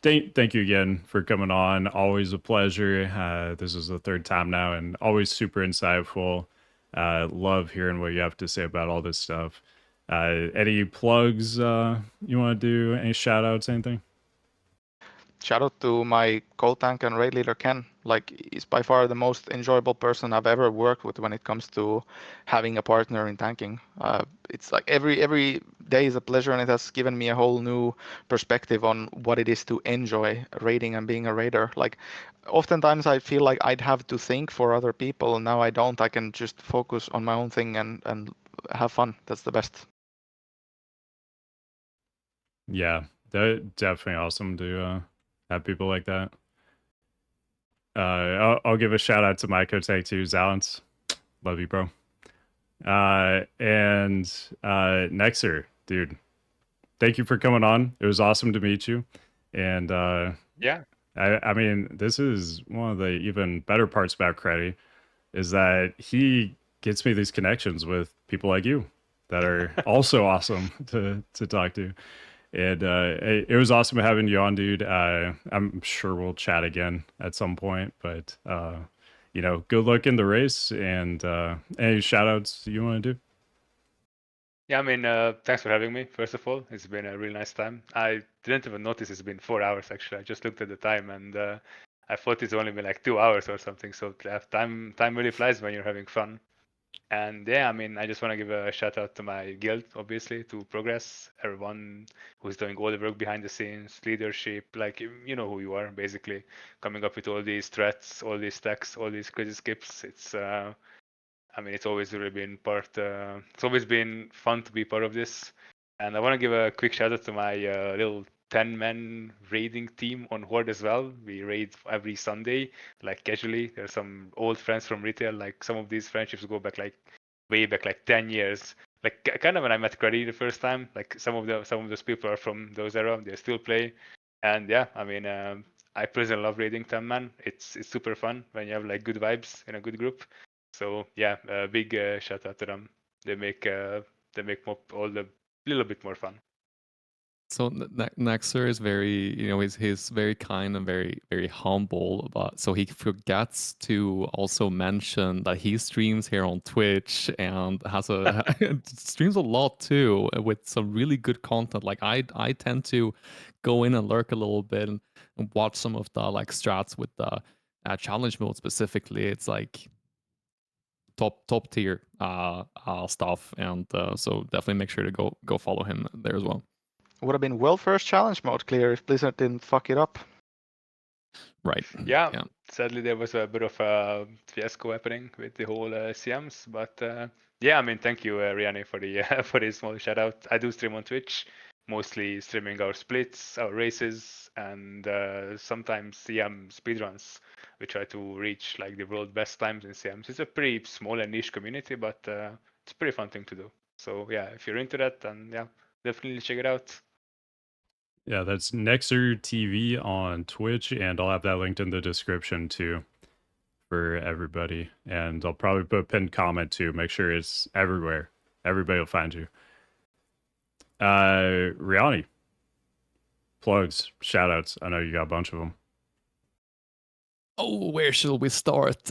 thank you again for coming on. Always a pleasure. This is the 3rd time now, and always super insightful. Love hearing what you have to say about all this stuff. Any plugs you want to do? Any shout outs, anything? Shout out to my co-tank and raid leader Ken. Like, he's by far the most enjoyable person I've ever worked with when it comes to having a partner in tanking. It's like every day is a pleasure, and it has given me a whole new perspective on what it is to enjoy raiding and being a raider. Like, oftentimes I feel like I'd have to think for other people, and now I don't. I can just focus on my own thing and have fun. That's the best. Yeah, that definitely awesome to have people like that. I'll give a shout out to my co-tag too, Zalance. Love you, bro. And Nexxer, dude, thank you for coming on. It was awesome to meet you. And Yeah. I mean, this is one of the even better parts about Credi is that he gets me these connections with people like you that are also awesome to talk to. And it was awesome having you on, dude. I'm sure we'll chat again at some point, but good luck in the race, and any shout outs you want to do? Yeah, I mean, thanks for having me, first of all. It's been a really nice time. I didn't even notice it's been 4 hours, actually. I just looked at the time, and I thought it's only been like 2 hours or something. So time really flies when you're having fun. And yeah, I mean, I just want to give a shout out to my guild, obviously, to Progress, everyone who's doing all the work behind the scenes, leadership, like, you know who you are, basically, coming up with all these threats, all these stacks, all these crazy skips. I mean, it's always really been it's always been fun to be part of this. And I want to give a quick shout out to my little 10-man raiding team on Horde as well. We raid every Sunday, like casually. There's some old friends from retail. Like some of these friendships go back like way back, like 10 years. Like kind of when I met Credi the first time, like some of those people are from those era. They still play, and yeah, I mean, I personally love raiding 10-man. It's super fun when you have like good vibes in a good group. So yeah, big shout out to them. They make MoP all the little bit more fun. So Nexxer is very, he's very kind and very humble, but so he forgets to also mention that he streams here on Twitch and has streams a lot too with some really good content. Like I tend to go in and lurk a little bit and watch some of the like strats with the challenge mode specifically. It's like top tier stuff, and so definitely make sure to go follow him there as well. Would have been well first challenge mode clear if Blizzard didn't fuck it up. Right. Yeah. Sadly, there was a bit of a fiasco happening with the whole CMs, but yeah, I mean, thank you, Riani, for the for the small shout out. I do stream on Twitch, mostly streaming our splits, our races, and sometimes CM speedruns. We try to reach like the world best times in CMs. It's a pretty small and niche community, but it's a pretty fun thing to do. So yeah, if you're into that, then yeah, definitely check it out. Yeah, that's Nexxer TV on Twitch, and I'll have that linked in the description too for everybody. And I'll probably put a pinned comment too. Make sure it's everywhere. Everybody will find you. Riani, plugs, shout outs. I know you got a bunch of them. Oh, where shall we start?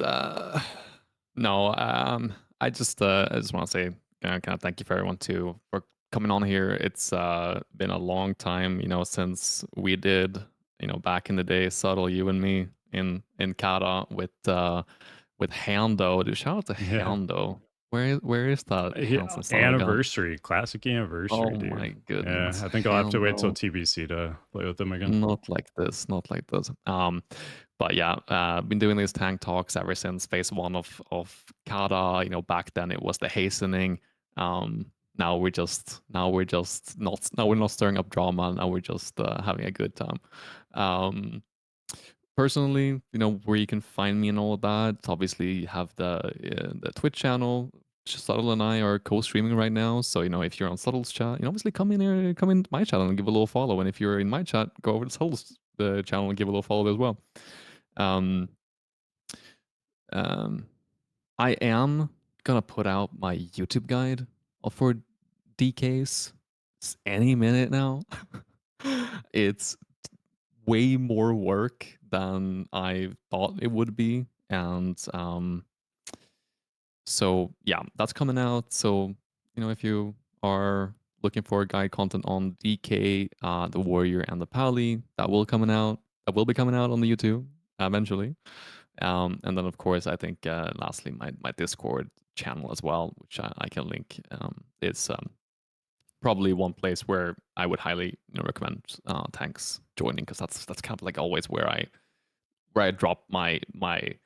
No, I just want to say kind of thank you for everyone for coming on here. It's been a long time, since we did, back in the day, Subtle, you and me in Kata with Hando. Dude, shout out to Yeah. Hando. Where is that handsome son of a gun? Anniversary, classic anniversary, Oh dude. my Yeah, goodness. I think I'll have to wait till Hando. TBC to play with them again. Not like this, not like this. But yeah, been doing these tank talks ever since phase 1 of Kata. Back then it was the hastening. Now we're not stirring up drama. Now we're just having a good time. Personally, where you can find me and all of that. Obviously, you have the Twitch channel. Subtle and I are co-streaming right now, so if you're on Subtle's chat, obviously come in my channel and give a little follow. And if you're in my chat, go over to Subtle's channel and give a little follow as well. Um, I am gonna put out my YouTube guide for DKs any minute now. It's way more work than I thought it would be, and so yeah, that's coming out. So if you are looking for guide content on DK, the Warrior, and the Pally, that will be coming out on the YouTube eventually. And then of course I think lastly my Discord channel as well, which I can link. It's probably one place where I would highly recommend tanks joining, because that's kind of like always where I drop my like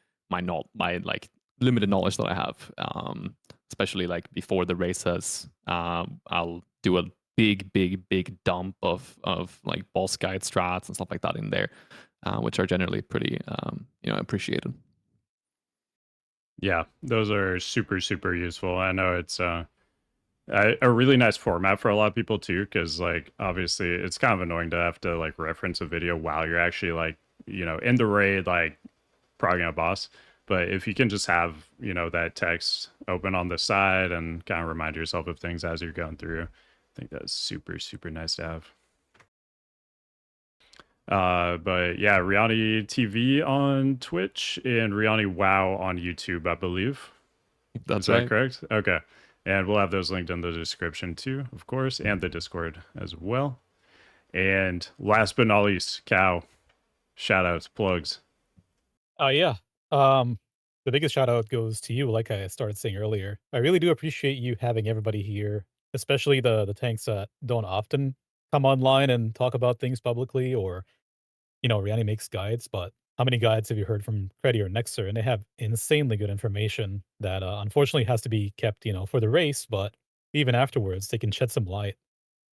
limited knowledge that I have, especially like before the races. I'll do a big dump of like boss guide strats and stuff like that in there, which are generally pretty appreciated. Yeah, those are super useful. I know it's a really nice format for a lot of people too, because like obviously it's kind of annoying to have to like reference a video while you're actually like in the raid, like progging a boss. But if you can just have that text open on the side and kind of remind yourself of things as you're going through, I think that's super nice to have. But yeah, Riani TV on Twitch and Riani WoW on YouTube, I believe. That's Is that right. correct? Okay. And we'll have those linked in the description too, of course, and the Discord as well. And last but not least, Cow, shout outs, plugs. Yeah. The biggest shout out goes to you, like I started saying earlier. I really do appreciate you having everybody here, especially the tanks that don't often come online and talk about things publicly, or Rihanna makes guides, but how many guides have you heard from Credi or Nexxer? And they have insanely good information that unfortunately has to be kept, for the race, but even afterwards, they can shed some light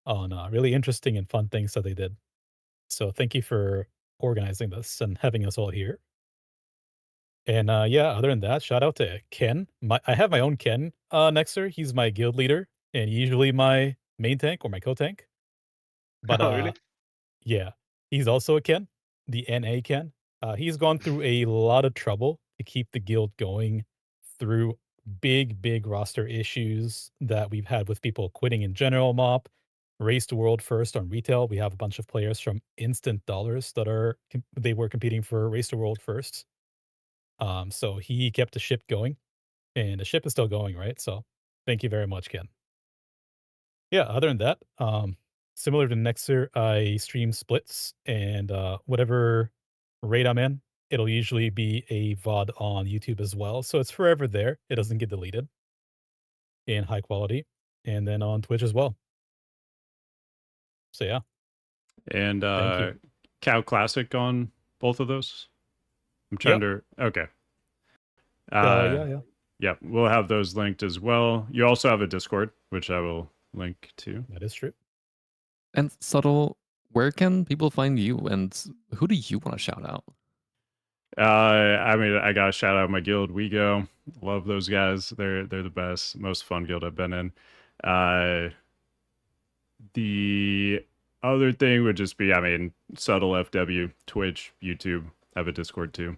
on really interesting and fun things that they did. So thank you for organizing this and having us all here. And yeah, other than that, shout out to Ken. I have my own Ken Nexxer. He's my guild leader and usually my main tank or my co-tank. But Oh, really? yeah, he's also a Ken, the NA Ken. He's gone through a lot of trouble to keep the guild going through big roster issues that we've had with people quitting in general MoP, race to world first on retail. We have a bunch of players from Instant Dollars that they were competing for race to world first. So he kept the ship going, and the ship is still going, right? So thank you very much, Ken. Yeah, other than that, similar to Nexxer, I stream splits and whatever raid I'm in, it'll usually be a VOD on YouTube as well. So it's forever there. It doesn't get deleted in high quality. And then on Twitch as well. So yeah. And Thank you. Cow Classic on both of those. I'm trying to. Okay. Yeah. Yeah, we'll have those linked as well. You also have a Discord, which I will link to. That is true. And Subtle, where can people find you, and who do you want to shout out? I mean, I gotta shout out my guild, WeGo. Love those guys. They're the best, most fun guild I've been in. The other thing would just be, I mean, Subtle FW, Twitch, YouTube, have a Discord too.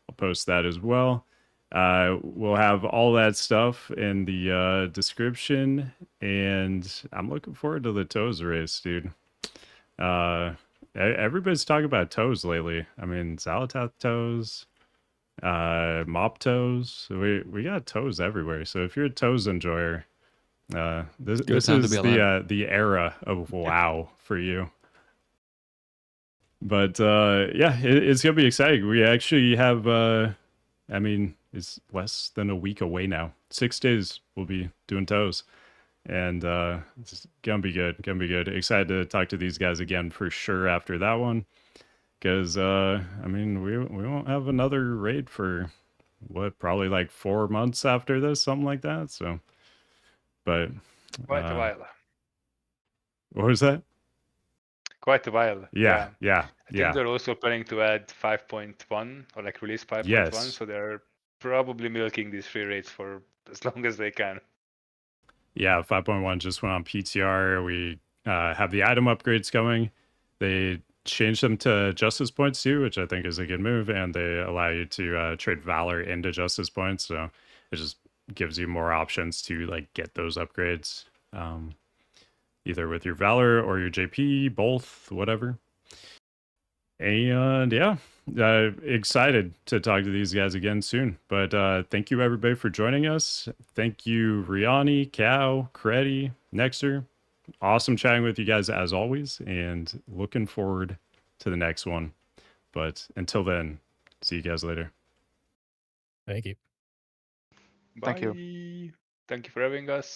I'll post that as well. We'll have all that stuff in the description, and I'm looking forward to the Toes race, dude. Everybody's talking about Toes lately. I mean, Xalatath Toes, MoP Toes. We got Toes everywhere. So if you're a Toes enjoyer, This time to is be alive. the era of WoW for you. But yeah, it's gonna be exciting. We actually have I mean, it's less than a week away now. 6 days we'll be doing toes. And it's gonna be good. Gonna be good. Excited to talk to these guys again for sure after that one. Because I mean, we won't have another raid for what, probably like 4 months after this, something like that. So, but Quite a while. what was that? Quite a while. Yeah. I think they're also planning to add 5.1 or like release 5.1. Yes. So they're probably milking these free raids for as long as they can. Yeah, 5.1 just went on PTR. We have the item upgrades going. They changed them to justice points too, which I think is a good move, and they allow you to trade valor into justice points. So it just gives you more options to like get those upgrades, either with your valor or your JP, both, whatever. And yeah, excited to talk to these guys again soon. But thank you everybody for joining us. Thank you, Riani, Cow, Credi, Nexxer. Awesome chatting with you guys as always, and looking forward to the next one. But until then, see you guys later. Thank you. Bye. Thank you. Thank you for having us.